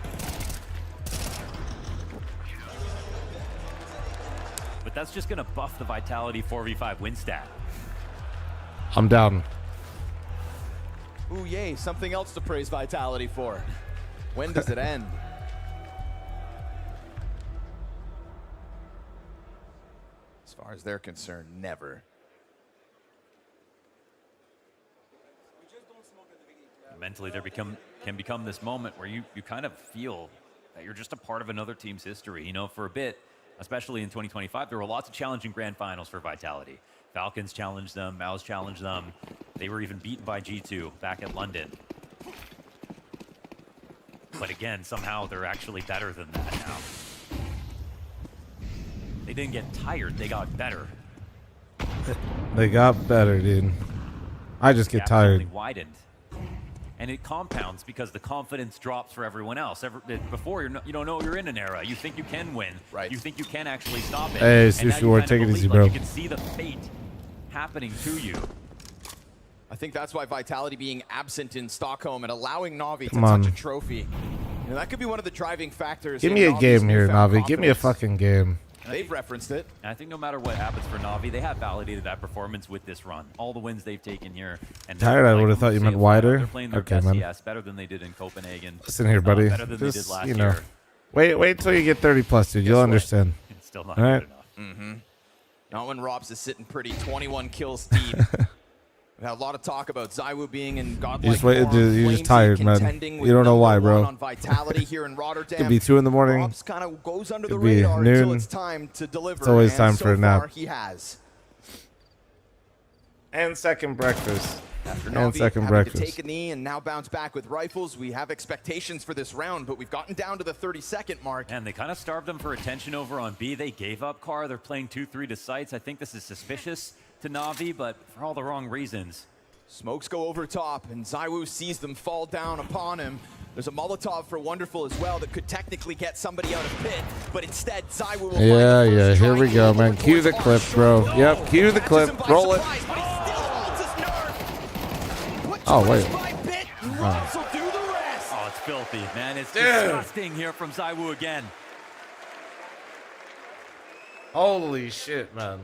Speaker 12: But that's just going to buff the Vitality 4v5 win stat.
Speaker 1: I'm down.
Speaker 11: Ooh, yay, something else to praise Vitality for. When does it end? As far as they're concerned, never.
Speaker 12: Mentally, there can become this moment where you kind of feel that you're just a part of another team's history. You know, for a bit, especially in 2025, there were lots of challenging grand finals for Vitality. Falcons challenged them, Mouse challenged them. They were even beaten by G2 back at London. But again, somehow they're actually better than that now. They didn't get tired, they got better.
Speaker 1: They got better, dude. I just get
Speaker 12: Gap
Speaker 1: tired.
Speaker 12: only widened. And it compounds because the confidence drops for everyone else. Before, you don't know you're in an era. You think you can win.
Speaker 11: Right.
Speaker 12: You think you can actually stop it.
Speaker 1: Hey,
Speaker 12: And now
Speaker 1: Sushi
Speaker 12: you
Speaker 1: War,
Speaker 12: kind of
Speaker 1: take it
Speaker 12: believe,
Speaker 1: easy,
Speaker 12: like,
Speaker 1: bro.
Speaker 12: You can see the fate happening to you.
Speaker 11: I think that's why Vitality being absent in Stockholm and allowing Navi to
Speaker 1: Come on.
Speaker 11: touch a trophy. You know, that could be one of the driving factors.
Speaker 1: Give
Speaker 11: in
Speaker 1: me a
Speaker 11: Navi's
Speaker 1: game here,
Speaker 11: newfound
Speaker 1: Navi. Give me a
Speaker 11: confidence.
Speaker 1: fucking game.
Speaker 11: They've referenced it.
Speaker 12: And I think no matter what happens for Navi, they have validated that performance with this run. All the wins they've taken here. And
Speaker 1: Tired, I would've thought you meant wider.
Speaker 12: They're playing their
Speaker 1: Okay,
Speaker 12: best,
Speaker 1: man.
Speaker 12: yes, better than they did in Copenhagen.
Speaker 1: Listen here, buddy.
Speaker 12: Better than they did
Speaker 1: Just,
Speaker 12: last
Speaker 1: you know.
Speaker 12: year.
Speaker 1: Wait till you get 30 plus, dude. You'll
Speaker 11: what?
Speaker 1: understand.
Speaker 12: It's still not
Speaker 1: All right.
Speaker 12: good enough.
Speaker 11: Mm-hmm. Not when Robs is sitting pretty, 21 kills deep. We had a lot of talk about ZywOo being in godlike
Speaker 1: You just wait,
Speaker 11: form.
Speaker 1: you're just
Speaker 11: fl0m
Speaker 1: tired, man.
Speaker 11: contending
Speaker 1: You
Speaker 11: with
Speaker 1: don't know why,
Speaker 11: number one
Speaker 1: bro.
Speaker 11: on Vitality here in Rotterdam.
Speaker 1: Could be 2 in the morning.
Speaker 11: Robs kind of goes under the
Speaker 1: Could be
Speaker 11: radar until
Speaker 1: noon.
Speaker 11: it's time to deliver.
Speaker 1: It's always
Speaker 11: and
Speaker 1: time
Speaker 11: so
Speaker 1: for a nap.
Speaker 11: far, he has.
Speaker 1: And second breakfast.
Speaker 11: After
Speaker 1: And
Speaker 11: Navi
Speaker 1: second
Speaker 11: having
Speaker 1: breakfast.
Speaker 11: to take a knee and now bounce back with rifles, we have expectations for this round, but we've gotten down to the 30-second mark.
Speaker 12: And they kind of starved them for attention over on B. They gave up Car. They're playing 2-3 to sites. I think this is suspicious to Navi, but for all the wrong reasons.
Speaker 11: Smokes go over top, and ZywOo sees them fall down upon him. There's a Molotov for Wonderful as well that could technically get somebody out of pit, but instead ZywOo will find the first
Speaker 1: Here we
Speaker 11: try
Speaker 1: go,
Speaker 11: over
Speaker 1: man. Cue the
Speaker 11: towards
Speaker 1: clip,
Speaker 11: Archer.
Speaker 1: bro.
Speaker 11: No!
Speaker 1: Yep, cue the
Speaker 11: Catches
Speaker 1: clip.
Speaker 11: him by
Speaker 1: Roll it.
Speaker 11: surprise, but he still holds his nerve. Put
Speaker 1: Oh,
Speaker 11: George
Speaker 1: wait.
Speaker 11: by Bit, and Robs will do the rest.
Speaker 12: Oh, it's filthy, man. It's
Speaker 1: Dude.
Speaker 12: disgusting here from ZywOo again.
Speaker 1: Holy shit, man.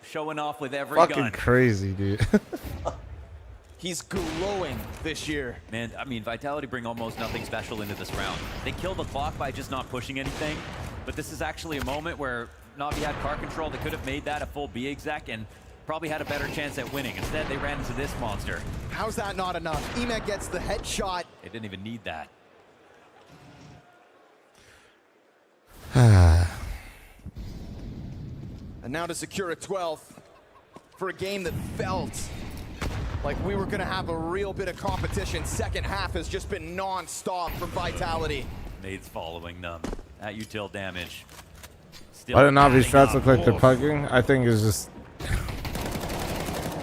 Speaker 12: Showing off with every
Speaker 1: Fucking
Speaker 12: gun.
Speaker 1: crazy, dude.
Speaker 11: He's glowing this year.
Speaker 12: Man, I mean, Vitality bring almost nothing special into this round. They kill the clock by just not pushing anything, but this is actually a moment where Navi had car control. They could have made that a full B exec and probably had a better chance at winning. Instead, they ran into this monster.
Speaker 11: How's that not enough? Emek gets the headshot.
Speaker 12: They didn't even need that.
Speaker 11: And now to secure a 12th for a game that felt like we were going to have a real bit of competition. Second half has just been non-stop from Vitality.
Speaker 12: Nades following them. That util damage. Still
Speaker 1: Why do Navi's
Speaker 12: adding
Speaker 1: shots
Speaker 12: up.
Speaker 1: look like they're
Speaker 12: Oof.
Speaker 1: pugging? I think it's just...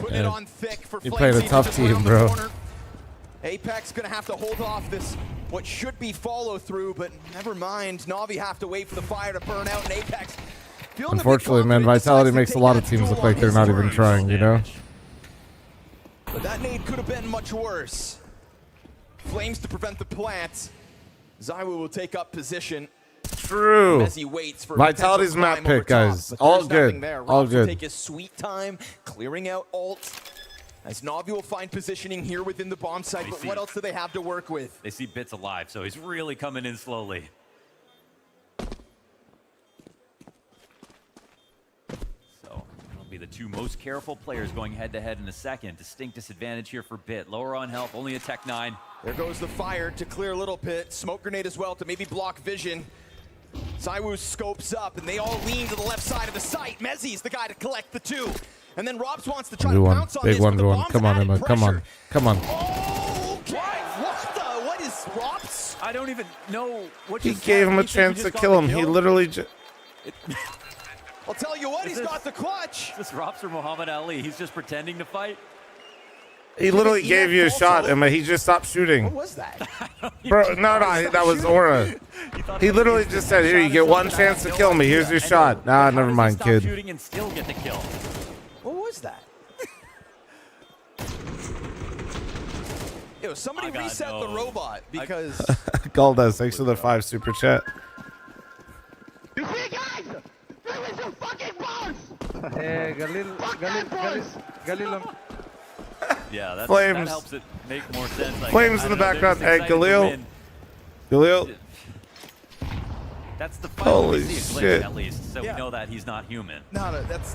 Speaker 11: Putting it on thick for
Speaker 1: You played a
Speaker 11: fl0m
Speaker 1: tough
Speaker 11: just
Speaker 1: team,
Speaker 11: around the
Speaker 1: bro.
Speaker 11: corner. Apex going to have to hold off this, what should be follow through, but never mind. Navi have to wait for the fire to burn out, and Apex feeling a bit
Speaker 1: Unfortunately, man,
Speaker 11: confident,
Speaker 1: Vitality
Speaker 11: decides to
Speaker 1: makes a
Speaker 11: take
Speaker 1: lot
Speaker 11: that
Speaker 1: of teams
Speaker 11: tool
Speaker 1: look
Speaker 11: on
Speaker 1: like they're
Speaker 11: his
Speaker 1: not even
Speaker 11: terms.
Speaker 1: trying, you know?
Speaker 11: But that nade could have been much worse. fl0m's to prevent the plant. ZywOo will take up position.
Speaker 1: True.
Speaker 11: As he waits for
Speaker 1: Vitality's
Speaker 11: potential
Speaker 1: map
Speaker 11: climb over
Speaker 1: pick, guys.
Speaker 11: top, but
Speaker 1: All
Speaker 11: there's nothing
Speaker 1: good.
Speaker 11: there.
Speaker 1: All
Speaker 11: Robs will
Speaker 1: good.
Speaker 11: take his sweet time, clearing out ult. As Navi will find positioning here within the bomb site, but what else do they have to work with?
Speaker 12: They see Bits alive, so he's really coming in slowly. So it'll be the two most careful players going head-to-head in a second. Distinct disadvantage here for Bit. Lower on health, only a Tech 9.
Speaker 11: There goes the fire to clear a little bit. Smoke grenade as well to maybe block vision. ZywOo scopes up, and they all lean to the left side of the site. Mezzi's the guy to collect the two. And then Robs wants to try to pounce on
Speaker 1: Big
Speaker 11: this,
Speaker 1: one,
Speaker 11: but the
Speaker 1: big one.
Speaker 11: bomb's
Speaker 1: Come on,
Speaker 11: added
Speaker 1: Emma. Come on.
Speaker 11: pressure.
Speaker 1: Come on.
Speaker 11: Okay, what is Robs?
Speaker 12: I don't even know what
Speaker 1: He
Speaker 12: just
Speaker 1: gave him a
Speaker 12: happened. You think
Speaker 1: chance
Speaker 12: he
Speaker 1: to
Speaker 12: just
Speaker 1: kill
Speaker 12: got
Speaker 1: him.
Speaker 12: the
Speaker 1: He
Speaker 12: kill?
Speaker 1: literally just...
Speaker 11: I'll tell you what,
Speaker 12: Is
Speaker 11: he's
Speaker 12: this-
Speaker 11: got the clutch.
Speaker 12: Is this Robs or Muhammad Ali? He's just pretending to fight?
Speaker 1: He literally
Speaker 11: Emek
Speaker 1: gave you a
Speaker 11: also-
Speaker 1: shot, Emma. He just stopped
Speaker 11: What
Speaker 1: shooting.
Speaker 11: was that?
Speaker 1: Bro, no, that was Aura. He literally just said, here, you get one chance to kill me. Here's your shot. Nah, never mind,
Speaker 12: Stop
Speaker 1: kid.
Speaker 12: shooting and still get the kill.
Speaker 11: What was that? Yo, somebody
Speaker 12: I got
Speaker 11: reset the
Speaker 12: no-
Speaker 11: robot because
Speaker 1: Goldas, thanks for the 5 super chat.
Speaker 13: You see, guys? There is a fucking boss!
Speaker 12: Yeah, that
Speaker 1: fl0m's.
Speaker 12: helps it make more sense. Like,
Speaker 1: fl0m's
Speaker 12: I
Speaker 1: in the
Speaker 12: don't know, they're
Speaker 1: background.
Speaker 12: just
Speaker 1: Hey,
Speaker 12: excited to
Speaker 1: Galil.
Speaker 12: win.
Speaker 1: Galil.
Speaker 12: That's the fight.
Speaker 1: Holy
Speaker 12: We see a glitch,
Speaker 1: shit.
Speaker 12: at least, so
Speaker 11: Yeah.
Speaker 12: we know that he's not human.
Speaker 11: no, that's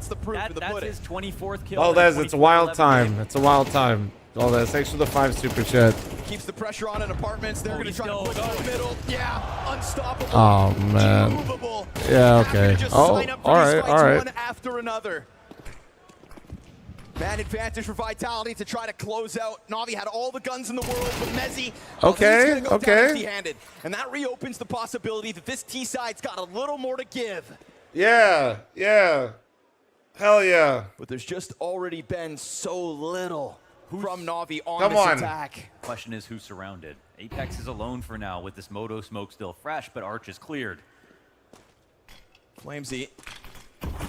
Speaker 11: the proof of the
Speaker 12: That's
Speaker 11: pudding.
Speaker 12: his 24th kill.
Speaker 1: Oh,
Speaker 12: in a
Speaker 1: that's it's a wild
Speaker 12: 24-11
Speaker 1: time.
Speaker 12: game.
Speaker 1: It's a wild time. All that. Thanks for the 5 super chat.
Speaker 11: Keeps the pressure on in apartments. They're
Speaker 12: Oh,
Speaker 11: going to
Speaker 12: he's
Speaker 11: try to
Speaker 12: still
Speaker 11: push in the
Speaker 12: going.
Speaker 11: middle. Yeah, unstoppable.
Speaker 1: Oh, man.
Speaker 11: Immovable.
Speaker 1: Yeah,
Speaker 11: Happy
Speaker 1: okay.
Speaker 11: to just
Speaker 1: Oh,
Speaker 11: sign up for
Speaker 1: all
Speaker 11: these
Speaker 1: right,
Speaker 11: fights
Speaker 1: all right.
Speaker 11: one after another. Man advantage for Vitality to try to close out. Navi had all the guns in the world, but Mezzi,
Speaker 1: Okay,
Speaker 11: he's gonna go down
Speaker 1: okay.
Speaker 11: empty-handed. And that reopens the possibility that this T-side's got a little more to give.
Speaker 1: Yeah, yeah. Hell yeah.
Speaker 11: But there's just already been so little from Navi on
Speaker 1: Come
Speaker 11: this
Speaker 1: on.
Speaker 11: attack.
Speaker 12: Question is who's surrounded. Apex is alone for now with this Moto smoke still fresh, but Arch is cleared.
Speaker 11: fl0mzy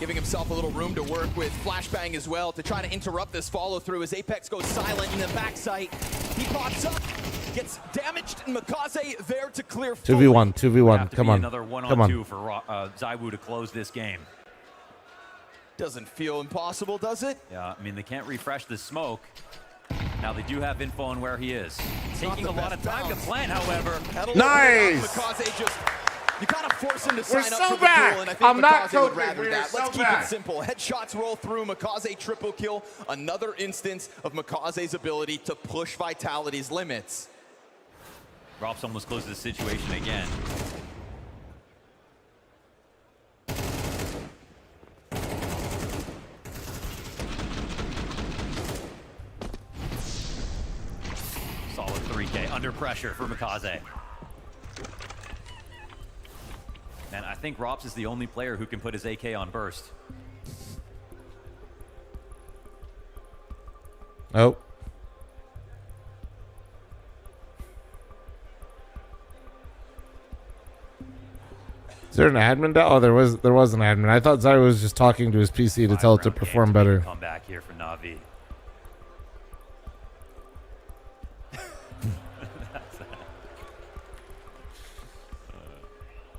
Speaker 11: giving himself a little room to work with. Flashbang as well to try to interrupt this follow-through as Apex goes silent in the backside. He pops up, gets damaged, and Makaze there to clear fully.
Speaker 1: 2v1,
Speaker 12: Have
Speaker 1: 2v1.
Speaker 12: to
Speaker 1: Come
Speaker 12: be
Speaker 1: on.
Speaker 12: another
Speaker 1: Come on.
Speaker 12: 1-on-2 for ZywOo to close this game.
Speaker 11: Doesn't feel impossible, does it?
Speaker 12: Yeah, I mean, they can't refresh the smoke. Now they do have info on where he is.
Speaker 11: not
Speaker 12: Taking
Speaker 11: the
Speaker 12: a lot of
Speaker 11: best
Speaker 12: time
Speaker 11: bounce.
Speaker 12: to plan, however.
Speaker 11: Pedal
Speaker 1: Nice!
Speaker 11: Makaze just You kind of force him to
Speaker 1: We're
Speaker 11: sign up
Speaker 1: so
Speaker 11: for the
Speaker 1: back.
Speaker 11: duel, and I think
Speaker 1: I'm not
Speaker 11: Makaze would
Speaker 1: coping.
Speaker 11: rather
Speaker 1: We are
Speaker 11: that.
Speaker 1: so
Speaker 11: Let's keep
Speaker 1: back.
Speaker 11: it simple. Headshots roll through. Makaze triple kill. Another instance of Makaze's ability to push Vitality's limits.
Speaker 12: Rob's almost closes the situation again. Solid 3K under pressure for Makaze. And I think Robs is the only player who can put his AK on burst.
Speaker 1: Nope. Is there an admin down? Oh, there was an admin. I thought ZywOo was just talking to his PC to tell it to perform better.
Speaker 12: Come back here for NAVI.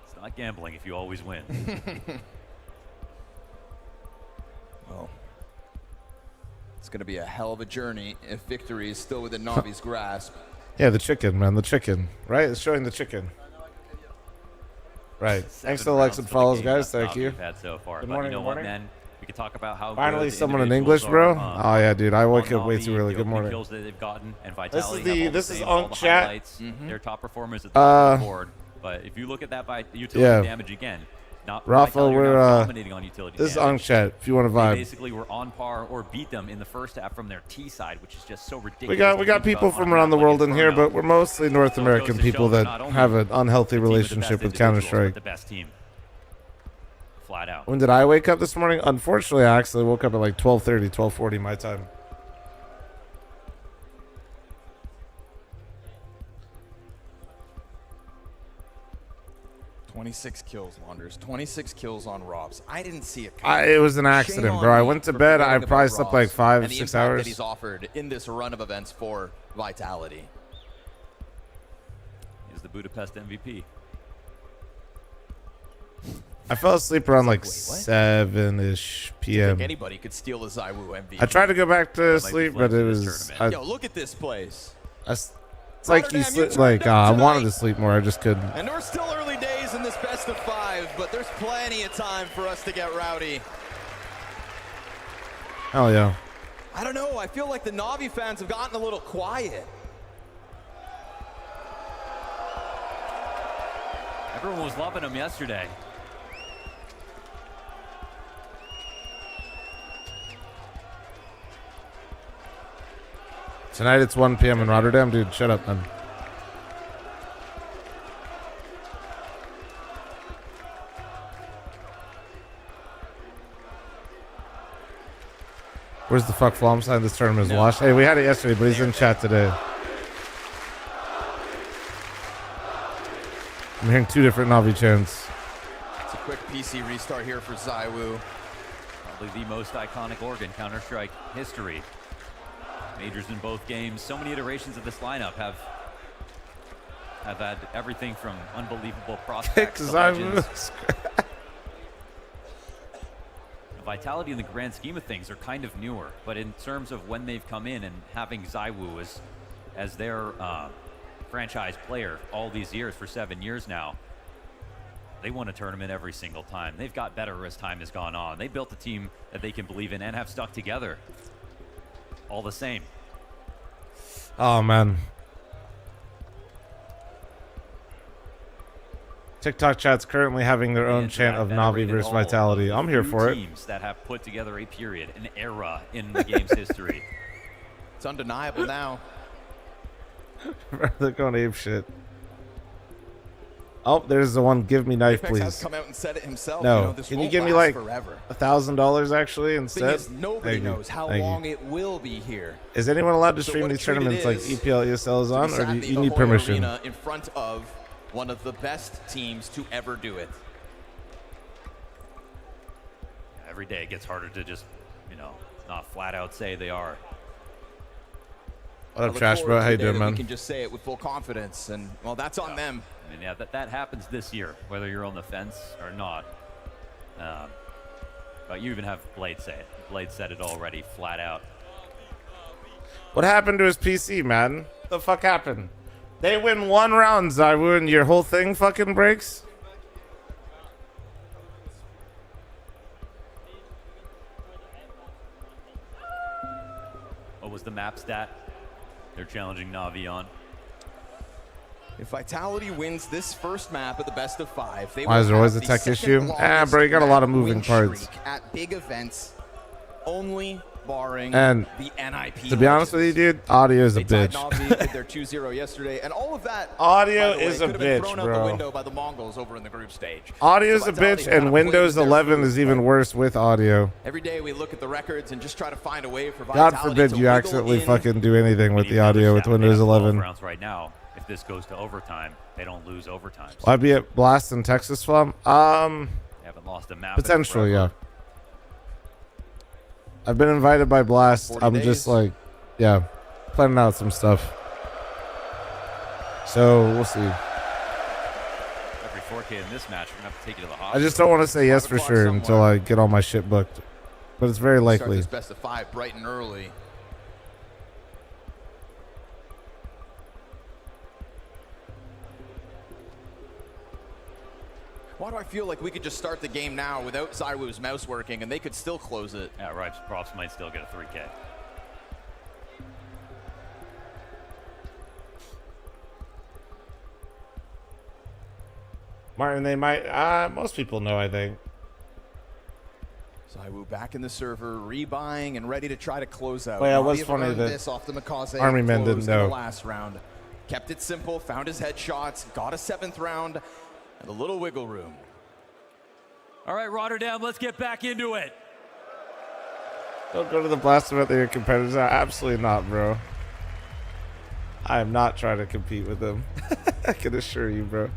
Speaker 12: It's not gambling if you always win.
Speaker 11: Well, it's going to be a hell of a journey if victory is still within Navi's grasp.
Speaker 1: Yeah, the chicken, man. The chicken. Right? It's showing the chicken. Right. Thanks to the likes and follows, guys. Thank you.
Speaker 12: We've had so far.
Speaker 1: Good
Speaker 12: But
Speaker 1: morning,
Speaker 12: you know
Speaker 1: good
Speaker 12: what,
Speaker 1: morning.
Speaker 12: man? We could talk about how
Speaker 1: Finally,
Speaker 12: good the
Speaker 1: someone in
Speaker 12: individuals
Speaker 1: English, bro.
Speaker 12: are,
Speaker 1: Oh yeah, dude. I woke
Speaker 12: on
Speaker 1: up way
Speaker 12: NAVI,
Speaker 1: too early.
Speaker 12: the
Speaker 1: Good
Speaker 12: opening
Speaker 1: morning.
Speaker 12: kills that they've gotten, and
Speaker 1: This
Speaker 12: Vitality
Speaker 1: is
Speaker 12: have
Speaker 1: the
Speaker 12: all
Speaker 1: this
Speaker 12: the
Speaker 1: is
Speaker 12: same, all
Speaker 1: Unk
Speaker 12: the
Speaker 1: chat.
Speaker 12: highlights. They're top performers at the top of the board. But if you look at that by utility
Speaker 1: Yeah.
Speaker 12: damage again, not
Speaker 1: Rafa,
Speaker 12: Vitality are
Speaker 1: we're
Speaker 12: not dominating on utility
Speaker 1: this is
Speaker 12: damage.
Speaker 1: Unk chat. If you want to
Speaker 12: They
Speaker 1: vibe,
Speaker 12: basically were on par or beat them in the first half from their T side, which is just so ridiculous.
Speaker 1: we got people from around the world in here, but we're mostly North American people that have an unhealthy relationship with Counter-Strike.
Speaker 12: The best team. Flat out.
Speaker 1: When did I wake up this morning? Unfortunately, I actually woke up at like 12:30, 12:40 my time.
Speaker 11: "26 kills, Wanders. 26 kills on Robs. I didn't see it.
Speaker 1: It was an accident, bro. I went to bed. I probably slept like 5,
Speaker 11: and the
Speaker 1: 6
Speaker 11: impact
Speaker 1: hours.
Speaker 11: that he's offered in this run of events for Vitality.
Speaker 12: He's the Budapest MVP.
Speaker 1: I fell asleep around like
Speaker 11: Wait, what?
Speaker 1: 7-ish
Speaker 11: I
Speaker 1: p.m.
Speaker 11: think anybody could steal a ZywOo MVP.
Speaker 1: I tried to go back to
Speaker 12: might be
Speaker 1: sleep,
Speaker 12: flipped
Speaker 1: but it
Speaker 12: to this
Speaker 1: was.
Speaker 12: tournament.
Speaker 11: Yo, look at this place.
Speaker 1: It's like you
Speaker 11: Rotterdam, you
Speaker 1: sleep.
Speaker 11: turned
Speaker 1: Like
Speaker 11: up
Speaker 1: I wanted
Speaker 11: tonight.
Speaker 1: to sleep more, I just couldn't.
Speaker 11: And we're still early days in this best of 5, but there's plenty of time for us to get rowdy.
Speaker 1: Hell yeah.
Speaker 11: I don't know. I feel like the Navi fans have gotten a little quiet.
Speaker 12: Everyone was loving him yesterday.
Speaker 1: Tonight it's 1 p.m. in Rotterdam, dude. Shut up, man. Where's the fuck fl0m sign? This tournament is washed. Hey, we had it yesterday, but he's in chat today. I'm hearing 2 different Navi chants.
Speaker 11: It's a quick PC restart here for ZywOo.
Speaker 12: Probably the most iconic organ Counter-Strike history. Majors in both games. So many iterations of this lineup have had everything from unbelievable prospects to legends. Vitality in the grand scheme of things are kind of newer, but in terms of when they've come in and having ZywOo as their franchise player all these years for 7 years now, they won a tournament every single time. They've got better as time has gone on. They built a team that they can believe in and have stuck together. All the same.
Speaker 1: Oh, man. TikTok chat's currently having their own chant of Navi versus Vitality. I'm here for it.
Speaker 12: Teams that have put together a period, an era in the game's history.
Speaker 11: It's undeniable now.
Speaker 1: They're going ape shit. Oh, there's the one. Give me knife,
Speaker 11: Apex has
Speaker 1: please.
Speaker 11: come out and said it himself.
Speaker 1: No.
Speaker 11: You know, this
Speaker 1: Can you
Speaker 11: won't
Speaker 1: give me
Speaker 11: last
Speaker 1: like
Speaker 11: forever.
Speaker 1: $1,000 actually
Speaker 11: Thing
Speaker 1: instead?
Speaker 11: is, nobody
Speaker 1: Thank you.
Speaker 11: knows how
Speaker 1: Thank you.
Speaker 11: long it will be here.
Speaker 1: Is anyone allowed to
Speaker 11: So
Speaker 1: stream
Speaker 11: what a
Speaker 1: these
Speaker 11: treat it
Speaker 1: tournaments like
Speaker 11: is
Speaker 1: EPL, ESL is
Speaker 11: to be
Speaker 1: on, or
Speaker 11: sat
Speaker 1: do
Speaker 11: in the
Speaker 1: you need
Speaker 11: Ahoy
Speaker 1: permission?
Speaker 11: Arena in front of one of the best teams to ever do it.
Speaker 12: Every day it gets harder to just, not flat out say they are.
Speaker 1: What
Speaker 11: I
Speaker 1: up,
Speaker 11: look
Speaker 1: Trash
Speaker 11: forward
Speaker 1: Bro?
Speaker 11: to
Speaker 1: How you
Speaker 11: the day
Speaker 1: doing,
Speaker 11: that
Speaker 1: man?
Speaker 11: We can just say it with full confidence, and well, that's on them.
Speaker 12: I mean, yeah, that happens this year, whether you're on the fence or not. But you even have Blade say it. Blade said it already, flat out.
Speaker 1: What happened to his PC, man? The fuck happened? They win 1 round, ZywOo, and your whole thing fucking breaks?
Speaker 12: was the map stat they're challenging NAVI on.
Speaker 11: If Vitality wins this first map of the best of 5, they
Speaker 1: Why is
Speaker 11: will
Speaker 1: there always
Speaker 11: have
Speaker 1: a
Speaker 11: the
Speaker 1: tech
Speaker 11: second
Speaker 1: issue?
Speaker 11: longest
Speaker 1: Bro, you got a lot of
Speaker 11: map
Speaker 1: moving
Speaker 11: win
Speaker 1: parts.
Speaker 11: streak at big events, only barring
Speaker 1: And
Speaker 11: the NIP.
Speaker 1: to be honest with you, dude, audio is a
Speaker 11: They tied
Speaker 1: bitch.
Speaker 11: NAVI with their 2-0 yesterday, and all of that
Speaker 1: Audio
Speaker 11: by the way,
Speaker 1: is a
Speaker 11: could have been
Speaker 1: bitch,
Speaker 11: thrown out
Speaker 1: bro.
Speaker 11: the window by the Mongols over in the group stage.
Speaker 1: Audio is
Speaker 11: So
Speaker 1: a
Speaker 11: Vitality
Speaker 1: bitch,
Speaker 11: kinda
Speaker 1: and
Speaker 11: played
Speaker 1: Windows
Speaker 11: their
Speaker 1: 11
Speaker 11: food,
Speaker 1: is even
Speaker 11: but
Speaker 1: worse with audio.
Speaker 11: every day we look at the records and just try to find a way for Vitality
Speaker 1: God forbid
Speaker 11: to
Speaker 1: you
Speaker 11: wiggle
Speaker 1: accidentally
Speaker 11: in.
Speaker 1: fucking do anything with the audio with
Speaker 12: They
Speaker 1: Windows
Speaker 12: have 12
Speaker 1: 11.
Speaker 12: rounds right now. If this goes to overtime, they don't lose overtime. So
Speaker 1: Will I be at Blast in Texas, fl0m?
Speaker 12: they haven't lost a map. in
Speaker 1: Potentially,
Speaker 12: forever.
Speaker 1: yeah. I've been invited by Blast.
Speaker 11: 40
Speaker 1: I'm
Speaker 11: days.
Speaker 1: just like, yeah, planning out some stuff. So we'll see.
Speaker 12: Every 4K in this match, we're gonna have to take you to the
Speaker 1: I
Speaker 12: hospital.
Speaker 1: just don't want to say yes for
Speaker 11: 5 o'clock
Speaker 1: sure until
Speaker 11: somewhere.
Speaker 1: I get all my shit booked. But it's very
Speaker 11: Start
Speaker 1: likely.
Speaker 11: this best of 5 bright and early. Why do I feel like we could just start the game now without ZywOo's mouse working and they could still close it?
Speaker 12: Yeah, right. Props might still get a 3K.
Speaker 1: Martin, they might. Most people know, I think.
Speaker 11: ZywOo back in the server, rebuying and ready to try to close out.
Speaker 1: Well, yeah, it
Speaker 11: Navi
Speaker 1: was
Speaker 11: have
Speaker 1: funny
Speaker 11: earned
Speaker 1: that
Speaker 11: this off the Mikaze
Speaker 1: Army men
Speaker 11: close
Speaker 1: didn't
Speaker 11: in
Speaker 1: know.
Speaker 11: the last round. Kept it simple, found his headshots, got a 7th round, and a little wiggle room.
Speaker 12: All right, Rotterdam, let's get back into it.
Speaker 1: Don't go to the Blast event that your competitors are. Absolutely not, bro. I am not trying to compete with them. I can assure you, bro.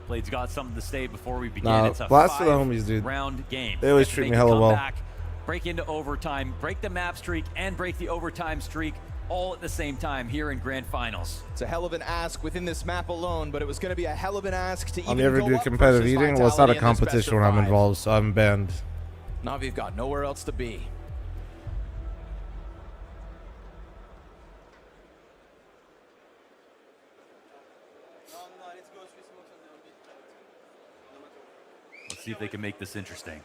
Speaker 12: Blade's got something to say before we begin.
Speaker 1: Nah,
Speaker 12: It's a
Speaker 1: Blast to the homies, dude.
Speaker 12: 5-round game.
Speaker 1: They always
Speaker 12: If
Speaker 1: treat me
Speaker 12: can
Speaker 1: hella
Speaker 12: come
Speaker 1: well.
Speaker 12: back, break into overtime, break the map streak, and break the overtime streak all at the same time here in Grand Finals.
Speaker 11: It's a hell of an ask within this map alone, but it was going to be a hell of an ask to
Speaker 1: I'll
Speaker 11: even
Speaker 1: never
Speaker 11: go
Speaker 1: do
Speaker 11: up
Speaker 1: competitive
Speaker 11: versus
Speaker 1: eating. Well, it's not a
Speaker 11: Vitality in this best of
Speaker 1: competition when I'm
Speaker 11: 5.
Speaker 1: involved, so I'm banned.
Speaker 11: Navi have got nowhere else to be.
Speaker 12: Let's see if they can make this interesting.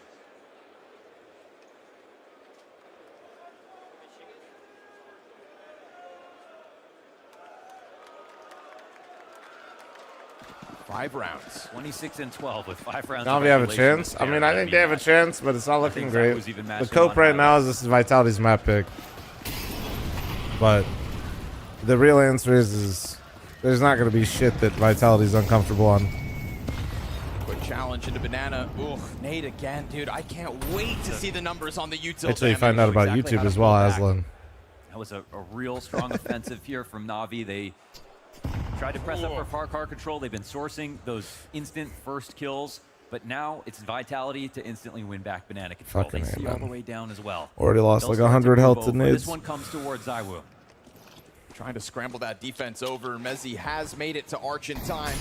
Speaker 11: Five rounds.
Speaker 12: 26 and 12 with 5 rounds.
Speaker 1: Now
Speaker 12: of
Speaker 1: we have a
Speaker 12: regulation
Speaker 1: chance.
Speaker 12: with
Speaker 1: I mean, I think they have a
Speaker 12: match.
Speaker 1: chance, but it's not looking
Speaker 12: think
Speaker 1: great.
Speaker 12: ZywOo's even
Speaker 1: The
Speaker 12: matched
Speaker 1: cope
Speaker 12: them on
Speaker 1: right now is this is Vitality's map pick. But the real answer is there's not going to be shit that Vitality's uncomfortable on.
Speaker 11: Quick challenge into Banana. Ooh, Nate again, dude. I can't wait to see the numbers on the util.
Speaker 1: Wait till you
Speaker 11: damage.
Speaker 1: find out about
Speaker 11: Exactly
Speaker 1: YouTube
Speaker 11: how to
Speaker 1: as well,
Speaker 11: pull back.
Speaker 1: Aslan.
Speaker 12: That was a real strong offensive here from Navi. They tried to press up for far car control. They've been sourcing those instant first kills, but now it's Vitality to instantly win back banana control.
Speaker 1: Fucking
Speaker 12: they
Speaker 1: A,
Speaker 12: see all
Speaker 1: man.
Speaker 12: the way down as well.
Speaker 1: Already lost
Speaker 12: They'll
Speaker 1: like
Speaker 12: start to
Speaker 1: 100
Speaker 12: move
Speaker 1: health to
Speaker 12: over.
Speaker 1: nids.
Speaker 12: This one comes towards ZywOo.
Speaker 11: Trying to scramble that defense over. Mezzi has made it to Arch in time.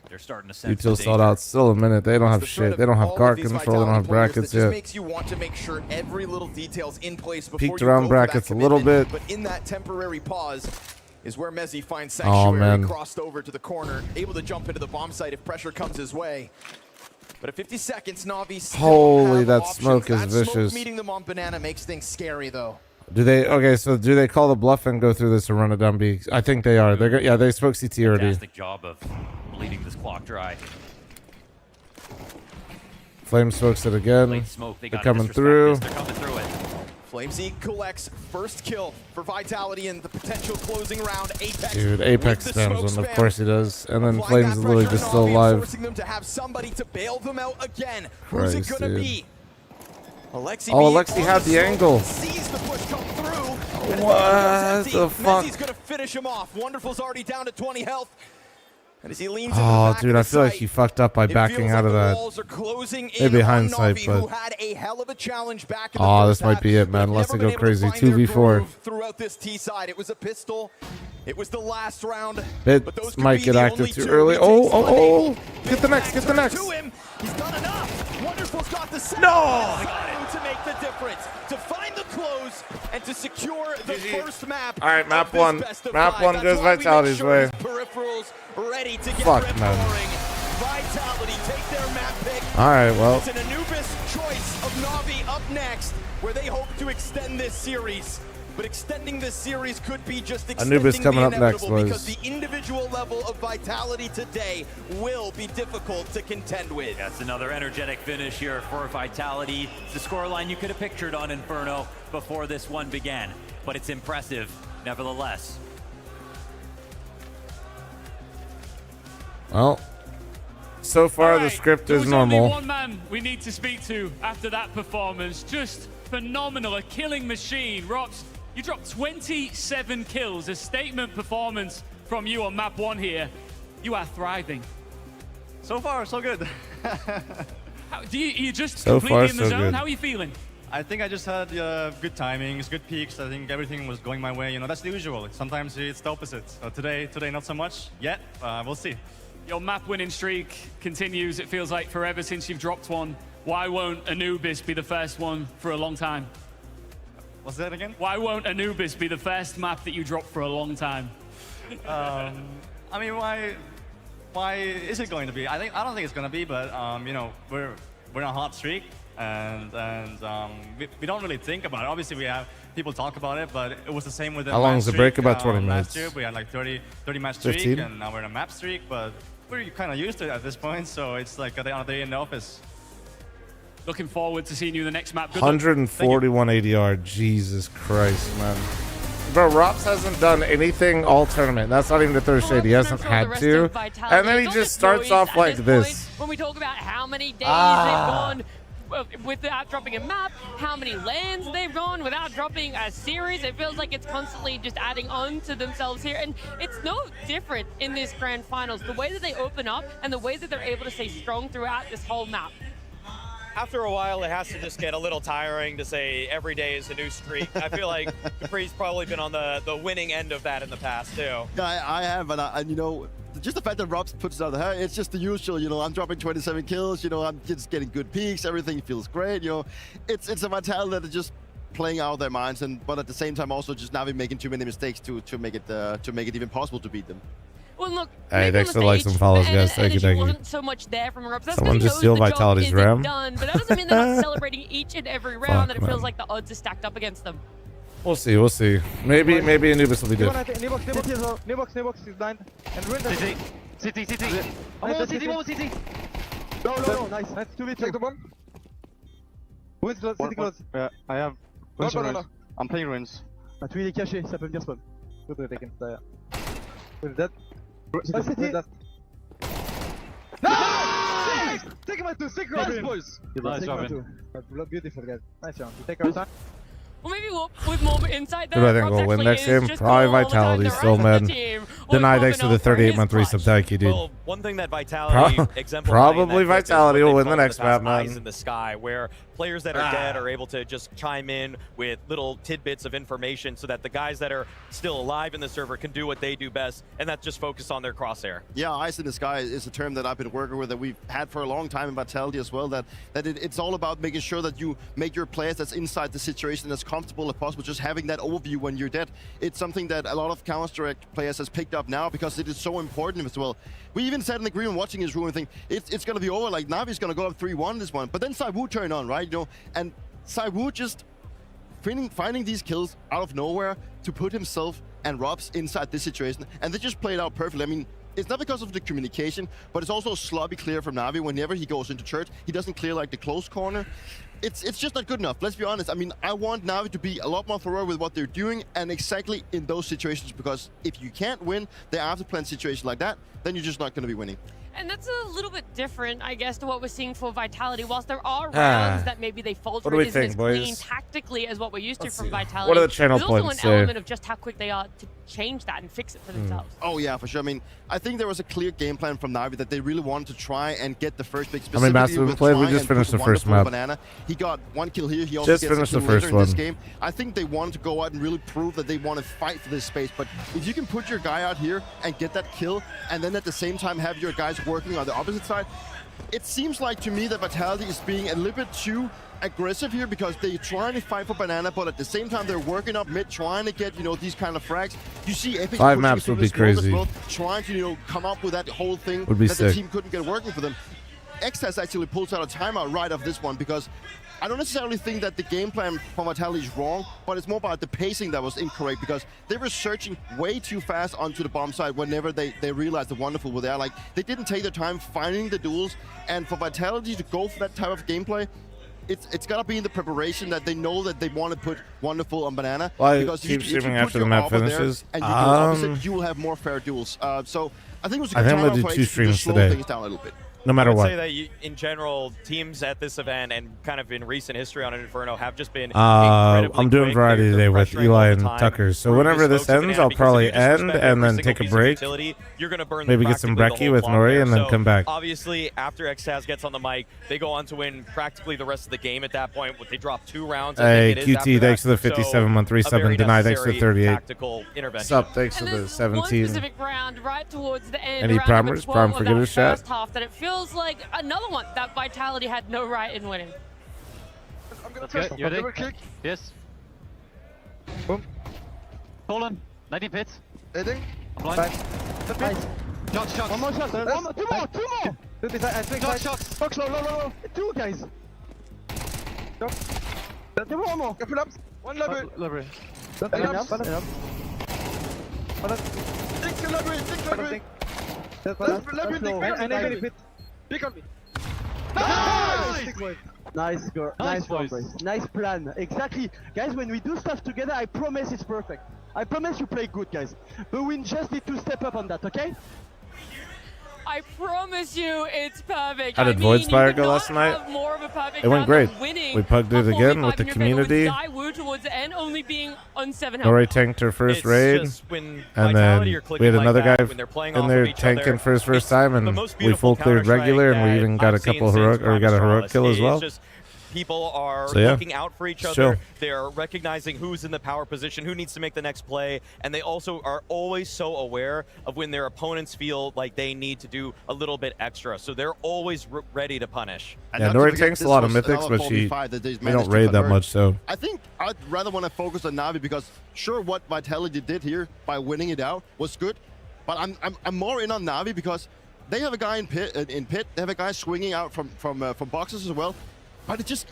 Speaker 12: They're starting to sense
Speaker 1: Util
Speaker 12: the
Speaker 1: sold
Speaker 12: danger.
Speaker 1: out. Still a minute. They don't have
Speaker 11: The threat
Speaker 1: shit.
Speaker 11: of
Speaker 1: They don't have
Speaker 11: all of
Speaker 1: guard
Speaker 11: these
Speaker 1: control. They don't have
Speaker 11: Vitality players
Speaker 1: brackets
Speaker 11: that just
Speaker 1: yet.
Speaker 11: makes you want to make sure every little detail's in place before
Speaker 1: Peeked
Speaker 11: you
Speaker 1: around
Speaker 11: go for that
Speaker 1: brackets a little
Speaker 11: commitment.
Speaker 1: bit.
Speaker 11: But in that temporary pause is where Mezzi finds
Speaker 1: Oh,
Speaker 11: sanctuary.
Speaker 1: man.
Speaker 11: Crossed over to the corner, able to jump into the bomb site if pressure comes his way. But at 50 seconds, Navi still
Speaker 1: Holy,
Speaker 11: have
Speaker 1: that
Speaker 11: options.
Speaker 1: smoke is
Speaker 11: That
Speaker 1: vicious.
Speaker 11: Smoke meeting them on Banana makes things scary, though.
Speaker 1: Do they? Okay, so do they call the bluff and go through this and run it down B? I think they are. They're yeah. They spoke CT already.
Speaker 12: Fantastic job of bleeding this clock dry.
Speaker 1: Flame smokes it again.
Speaker 12: Late smoke. They
Speaker 1: They're
Speaker 12: gotta
Speaker 1: coming
Speaker 12: disrespect
Speaker 1: through.
Speaker 12: this. They're coming through it.
Speaker 11: fl0m collects first kill for Vitality in the potential closing round. Apex.
Speaker 1: Dude,
Speaker 11: with
Speaker 1: Apex
Speaker 11: the
Speaker 1: spams
Speaker 11: smoke
Speaker 1: them. Of
Speaker 11: spam.
Speaker 1: course he does. And then
Speaker 11: Applying
Speaker 1: Flame's
Speaker 11: that
Speaker 1: literally
Speaker 11: pressure
Speaker 1: just
Speaker 11: on
Speaker 1: still
Speaker 11: Navi,
Speaker 1: alive.
Speaker 11: Forcing them to have somebody to bail them out again. Who's it
Speaker 1: Christ,
Speaker 11: gonna
Speaker 1: dude.
Speaker 11: be? Alexi
Speaker 1: Oh,
Speaker 11: B
Speaker 1: Alexi
Speaker 11: on
Speaker 1: had the
Speaker 11: smoke,
Speaker 1: angle.
Speaker 11: Sees the push come through. and his
Speaker 1: What
Speaker 11: gun goes empty.
Speaker 1: the fuck?
Speaker 11: Mezzi's gonna finish him off. Wonderful's already down to 20 health. And as he leans into the
Speaker 1: Oh,
Speaker 11: back
Speaker 1: dude,
Speaker 11: of
Speaker 1: I
Speaker 11: the
Speaker 1: feel like
Speaker 11: site,
Speaker 1: he fucked up by
Speaker 11: it
Speaker 1: backing
Speaker 11: feels
Speaker 1: out
Speaker 11: like
Speaker 1: of
Speaker 11: the
Speaker 1: that.
Speaker 11: walls are closing in
Speaker 1: Maybe
Speaker 11: on
Speaker 1: hindsight,
Speaker 11: Navi,
Speaker 1: but-
Speaker 11: who had a hell of a challenge back in the
Speaker 1: Oh,
Speaker 11: first
Speaker 1: this might
Speaker 11: half,
Speaker 1: be it,
Speaker 11: but
Speaker 1: man,
Speaker 11: have
Speaker 1: unless
Speaker 11: never
Speaker 1: they go
Speaker 11: been able to
Speaker 1: crazy.
Speaker 11: find their
Speaker 1: 2v4.
Speaker 11: groove throughout this T side. It was a pistol. It was the last round.
Speaker 1: Bit
Speaker 11: but those could
Speaker 1: might
Speaker 11: be
Speaker 1: get
Speaker 11: the
Speaker 1: active
Speaker 11: only
Speaker 1: too
Speaker 11: two.
Speaker 1: early.
Speaker 11: He
Speaker 1: Oh,
Speaker 11: takes
Speaker 1: oh,
Speaker 11: one
Speaker 1: oh.
Speaker 11: aim.
Speaker 1: Get the next, get the
Speaker 11: Back
Speaker 1: next.
Speaker 11: to him. He's done enough. Wonderful's got the second.
Speaker 1: No!
Speaker 11: To make the difference, to find the close, and to secure the first map.
Speaker 1: All right, map
Speaker 11: of this
Speaker 1: one.
Speaker 11: best of
Speaker 1: Map
Speaker 11: five.
Speaker 1: one
Speaker 11: That's
Speaker 1: goes
Speaker 11: why we make
Speaker 1: Vitality's
Speaker 11: sure
Speaker 1: way.
Speaker 11: his peripherals ready to get
Speaker 1: Fuck,
Speaker 11: red
Speaker 1: man.
Speaker 11: roaring. Vitality take their map pick.
Speaker 1: All right, well.
Speaker 11: It's an Anubis choice of NAVI up next, where they hope to extend this series. But extending this series could be just extending
Speaker 1: Anubis coming
Speaker 11: the
Speaker 1: up next,
Speaker 11: inevitable,
Speaker 1: boys.
Speaker 11: because the individual level of Vitality today will be difficult to contend with.
Speaker 12: That's another energetic finish here for Vitality. It's the scoreline you could have pictured on Inferno before this one began, but it's impressive nevertheless.
Speaker 1: Well, so far the script is normal.
Speaker 5: There's only one man we need to speak to after that performance. Just phenomenal, a killing machine. Rops, you dropped 27 kills, a statement performance from you on map 1 here. You are thriving.
Speaker 14: So far, so good.
Speaker 5: You just
Speaker 1: So
Speaker 5: completely
Speaker 1: far,
Speaker 5: in the
Speaker 1: so
Speaker 5: zone?
Speaker 1: good.
Speaker 5: How are you feeling?
Speaker 14: I think I just had good timings, good peaks. I think everything was going my way. You know, that's the usual. Sometimes it's the opposite. So today not so much yet. We'll see.
Speaker 5: Your map winning streak continues, it feels like, forever since you've dropped one. Why won't Anubis be the first one for a long time?
Speaker 14: What's that again?
Speaker 5: Why won't Anubis be the first map that you drop for a long time?
Speaker 14: I mean, why is it going to be? I don't think it's going to be, but you know, we're on a hot streak, and we don't really think about it. Obviously, we have people talk about it, but it was the same with the
Speaker 1: How long is the break? About 20
Speaker 14: last
Speaker 1: minutes.
Speaker 14: year, we had like 30 match streak,
Speaker 1: 15?
Speaker 14: and now we're in a map streak, but we're kind of used to it at this point, so it's like another day in the office.
Speaker 5: Looking forward to seeing you in the next map. Good luck.
Speaker 1: 141 ADR. Jesus Christ, man. Bro, Rops hasn't done anything all tournament. That's not even the third shade. He hasn't had to. And then he just starts off like this.
Speaker 2: When we talk about how many days they've gone without dropping a map, how many lands they've gone without dropping a series, it feels like it's constantly just adding on to themselves here. And it's no different in this grand finals. The way that they open up and the way that they're able to stay strong throughout this whole map.
Speaker 3: After a while, it has to just get a little tiring to say every day is a new streak. I feel like Dupree's probably been on the winning end of that in the past, too.
Speaker 4: Yeah, I have, and you know, just the fact that Robs puts it out there, it's just the usual, you know, I'm dropping 27 kills, you know, I'm just getting good peaks, everything feels great, you know. It's a Vitality that is just playing out their minds, but at the same time also just Navi making too many mistakes to make it even possible to beat them.
Speaker 2: Well, look,
Speaker 1: Hey, thanks for likes and follows, guys. Thank you, thank you.
Speaker 2: Wasn't so much there from Robs. That's
Speaker 1: Someone
Speaker 2: because he
Speaker 1: just
Speaker 2: knows
Speaker 1: steal
Speaker 2: the job
Speaker 1: Vitality's
Speaker 2: isn't
Speaker 1: RAM.
Speaker 2: done, but that doesn't mean they're not celebrating each and every round, that it
Speaker 1: man.
Speaker 2: feels like the odds are stacked up against them.
Speaker 1: We'll see, we'll see. Maybe Anubis will be different.
Speaker 9: New box is blind. And win the
Speaker 14: CT.
Speaker 9: One more CT. No, nice. 2v2. Take the bomb. Wins close, CT close.
Speaker 10: Yeah, I have.
Speaker 9: No.
Speaker 10: I'm playing ruins.
Speaker 9: Tu es caché, ça peut venir spawn. Good taken. With that. CT. Nice! Take him out to sick, Robin. Boys.
Speaker 10: Nice, Robin.
Speaker 9: Beautiful, guys. Nice job. We take our time.
Speaker 2: Well, maybe with more insight there.
Speaker 1: Who do I think
Speaker 2: Robs
Speaker 1: will win
Speaker 2: actually
Speaker 1: next
Speaker 2: is
Speaker 1: game?
Speaker 2: just
Speaker 1: Probably
Speaker 2: going all the time
Speaker 1: Vitality
Speaker 2: to
Speaker 1: still,
Speaker 2: rise
Speaker 1: man.
Speaker 2: the team.
Speaker 1: Denied
Speaker 2: Popping
Speaker 1: thanks to the
Speaker 2: up for his
Speaker 1: 38-month
Speaker 2: clutch.
Speaker 1: resub. Thank you, dude.
Speaker 3: Well, one thing that Vitality exemplifies
Speaker 1: Probably Vitality will win the next map,
Speaker 3: Eyes
Speaker 1: man.
Speaker 3: in the sky, where players that are dead are able to just chime in with little tidbits of information so that the guys that are still alive in the server can do what they do best, and that's just focus on their crosshair.
Speaker 4: Yeah, eyes in the sky is a term that I've been working with, that we've had for a long time in Vitality as well, it's all about making sure that you make your players that's inside the situation as comfortable as possible, just having that overview when you're dead. It's something that a lot of Counter-Strike players has picked up now because it is so important as well. We even said in the agreement watching his room and think it's going to be over, like Navi's going to go up 3-1 this one, but then ZywOo turned on, right? You know, and ZywOo just finding these kills out of nowhere to put himself and Robs inside this situation, and they just played out perfectly. I mean, it's not because of the communication, but it's also sloppy clear from Navi. Whenever he goes into church, he doesn't clear like the close corner. It's just not good enough. Let's be honest. I mean, I want Navi to be a lot more thorough with what they're doing, and exactly in those situations, because if you can't win the after-plan situation like that, then you're just not going to be winning.
Speaker 2: And that's a little bit different, I guess, to what we're seeing for Vitality. Whilst there are rounds that maybe they falter,
Speaker 1: What do we
Speaker 2: it isn't
Speaker 1: think,
Speaker 2: as
Speaker 1: boys?
Speaker 2: clean tactically as what we're used to from
Speaker 1: see.
Speaker 2: Vitality.
Speaker 1: What are the channel
Speaker 2: There's also
Speaker 1: points
Speaker 2: an
Speaker 1: say?
Speaker 2: element of just how quick they are to change that and fix it for themselves.
Speaker 4: Oh yeah, for sure. I mean, I think there was a clear game plan from Navi that they really wanted to try and get the first big.
Speaker 1: How many maps have we played? We just finished the first map.
Speaker 4: Banana. He got 1 kill here. He also
Speaker 1: Just
Speaker 4: gets a
Speaker 1: finished
Speaker 4: kill
Speaker 1: the
Speaker 4: later
Speaker 1: first
Speaker 4: in this
Speaker 1: one.
Speaker 4: game. I think they wanted to go out and really prove that they want to fight for this space. But if you can put your guy out here and get that kill, and then at the same time have your guys working on the opposite side, it seems like to me that Vitality is being a little bit too aggressive here, because they're trying to fight for banana, but at the same time they're working up mid, trying to get, you know, these kind of frags. You see Epic
Speaker 1: 5
Speaker 4: pushing
Speaker 1: maps
Speaker 4: through
Speaker 1: would be
Speaker 4: this smoke as
Speaker 1: crazy.
Speaker 4: well, trying to, you know, come up with that whole thing
Speaker 1: Would be
Speaker 4: that
Speaker 1: sick.
Speaker 4: the team couldn't get working for them. X has actually pulled out a timeout right off this one, because I don't necessarily think that the game plan from Vitality is wrong, but it's more about the pacing that was incorrect, because they were searching way too fast onto the bomb side whenever they realized the Wonderful were there. Like, they didn't take their time finding the duels, and for Vitality to go for that type of gameplay, it's got to be in the preparation that they know that they want to put Wonderful on banana.
Speaker 1: Well, I
Speaker 4: because
Speaker 1: keep
Speaker 4: if you
Speaker 1: streaming
Speaker 4: put
Speaker 1: after the
Speaker 4: your
Speaker 1: map
Speaker 4: arbor there
Speaker 1: finishes.
Speaker 4: and you do opposite, you will have more fair duels. So I think it was a good
Speaker 1: I'm gonna
Speaker 4: timeout
Speaker 1: do
Speaker 4: for
Speaker 1: 2
Speaker 4: X to
Speaker 1: streams
Speaker 4: slow
Speaker 1: today.
Speaker 4: things down a little bit.
Speaker 1: No matter
Speaker 3: I would
Speaker 1: what.
Speaker 3: say that in general, teams at this event and kind of in recent history on Inferno have just been
Speaker 1: I'm
Speaker 3: incredibly
Speaker 1: doing
Speaker 3: quick.
Speaker 1: variety
Speaker 3: They're
Speaker 1: today with
Speaker 3: pressuring
Speaker 1: Eli
Speaker 3: all
Speaker 1: and
Speaker 3: the time.
Speaker 1: Tucker. So
Speaker 3: Prove
Speaker 1: whenever
Speaker 3: the
Speaker 1: this
Speaker 3: smokes to
Speaker 1: ends,
Speaker 3: banana,
Speaker 1: I'll
Speaker 3: because if
Speaker 1: probably
Speaker 3: you disrespect
Speaker 1: end
Speaker 3: every
Speaker 1: and then
Speaker 3: single
Speaker 1: take a
Speaker 3: piece of
Speaker 1: break.
Speaker 3: utility, you're gonna burn
Speaker 1: Maybe get some
Speaker 3: practically
Speaker 1: brekkie
Speaker 3: the
Speaker 1: with
Speaker 3: whole clock
Speaker 1: Nori
Speaker 3: there.
Speaker 1: and then
Speaker 3: So,
Speaker 1: come back.
Speaker 3: Obviously, after Xtaz gets on the mic, they go on to win practically the rest of the game at that point. They drop 2 rounds. I
Speaker 1: Hey,
Speaker 3: think it is after
Speaker 1: QT,
Speaker 3: that.
Speaker 1: thanks for the
Speaker 3: So,
Speaker 1: 57-month
Speaker 3: a very
Speaker 1: resub, and Deny, thanks for
Speaker 3: necessary
Speaker 1: 38.
Speaker 3: tactical intervention.
Speaker 1: Sup, thanks for
Speaker 2: And
Speaker 1: the
Speaker 2: there's one
Speaker 1: 17.
Speaker 2: specific round right towards the end,
Speaker 1: Any
Speaker 2: round number
Speaker 1: primers?
Speaker 2: 12
Speaker 1: Prime
Speaker 2: of
Speaker 1: forgetters
Speaker 2: that
Speaker 1: chat?
Speaker 2: first half, that it feels like another one that Vitality had no right in winning.
Speaker 15: Okay, you ready? Yes. Boom. Colin, 19 pits.
Speaker 9: Heading.
Speaker 15: I'm blind.
Speaker 9: Nice.
Speaker 15: Shots.
Speaker 9: One more shot. Two more. Shots. Fuck, low. 2 guys. One more. One level.
Speaker 15: Level.
Speaker 9: Nice girl.
Speaker 15: Nice
Speaker 9: one,
Speaker 15: boys.
Speaker 9: boys. Nice plan. Exactly. Guys, when we do stuff together, I promise it's perfect. I promise you play good, guys. But we just need to step up on that, okay?
Speaker 2: I promise you, it's perfect.
Speaker 1: How did
Speaker 2: I
Speaker 1: Void
Speaker 2: mean,
Speaker 1: Spire
Speaker 2: you could
Speaker 1: go
Speaker 2: not
Speaker 1: last night?
Speaker 2: have more of a perfect
Speaker 1: It went
Speaker 2: round
Speaker 1: great.
Speaker 2: than winning
Speaker 1: We pugged it
Speaker 2: a
Speaker 1: again with
Speaker 2: 45
Speaker 1: the
Speaker 2: in your favor,
Speaker 1: community.
Speaker 2: ZywOo towards the end only being on 7 health.
Speaker 1: Nori tanked her first
Speaker 3: It's
Speaker 1: raid,
Speaker 3: just when
Speaker 1: and then
Speaker 3: Vitality are
Speaker 1: we had
Speaker 3: clicking
Speaker 1: another
Speaker 3: like that,
Speaker 1: guy
Speaker 3: when they're playing
Speaker 1: in
Speaker 3: off
Speaker 1: there
Speaker 3: of each
Speaker 1: tanking
Speaker 3: other,
Speaker 1: for his first
Speaker 3: it's
Speaker 1: time,
Speaker 3: the
Speaker 1: and
Speaker 3: most
Speaker 1: we
Speaker 3: beautiful
Speaker 1: full cleared
Speaker 3: Counter-Strike
Speaker 1: regular, and we
Speaker 3: that
Speaker 1: even got a
Speaker 3: I've seen
Speaker 1: couple
Speaker 3: since
Speaker 1: heroic, or we got a heroic
Speaker 3: Promise
Speaker 1: kill as
Speaker 3: Astralis.
Speaker 1: well.
Speaker 3: It's just people are
Speaker 1: So, yeah.
Speaker 3: looking out for each
Speaker 1: It's
Speaker 3: other.
Speaker 1: chill.
Speaker 3: They're recognizing who's in the power position, who needs to make the next play, and they also are always so aware of when their opponents feel like they need to do a little bit extra. So they're always ready to punish.
Speaker 4: And
Speaker 1: Yeah,
Speaker 4: not to
Speaker 1: Nori
Speaker 4: forget,
Speaker 1: tanks a
Speaker 4: this
Speaker 1: lot of
Speaker 4: was
Speaker 1: mythics,
Speaker 4: another
Speaker 1: but she
Speaker 4: 4v5 that they
Speaker 1: we
Speaker 4: managed
Speaker 1: don't
Speaker 4: to
Speaker 1: raid that
Speaker 4: convert.
Speaker 1: much, so
Speaker 4: I think I'd rather want to focus on Navi, because sure, what Vitality did here by winning it out was good, but I'm more in on Navi because they have a guy in pit. They have a guy swinging out from boxes as well. But it just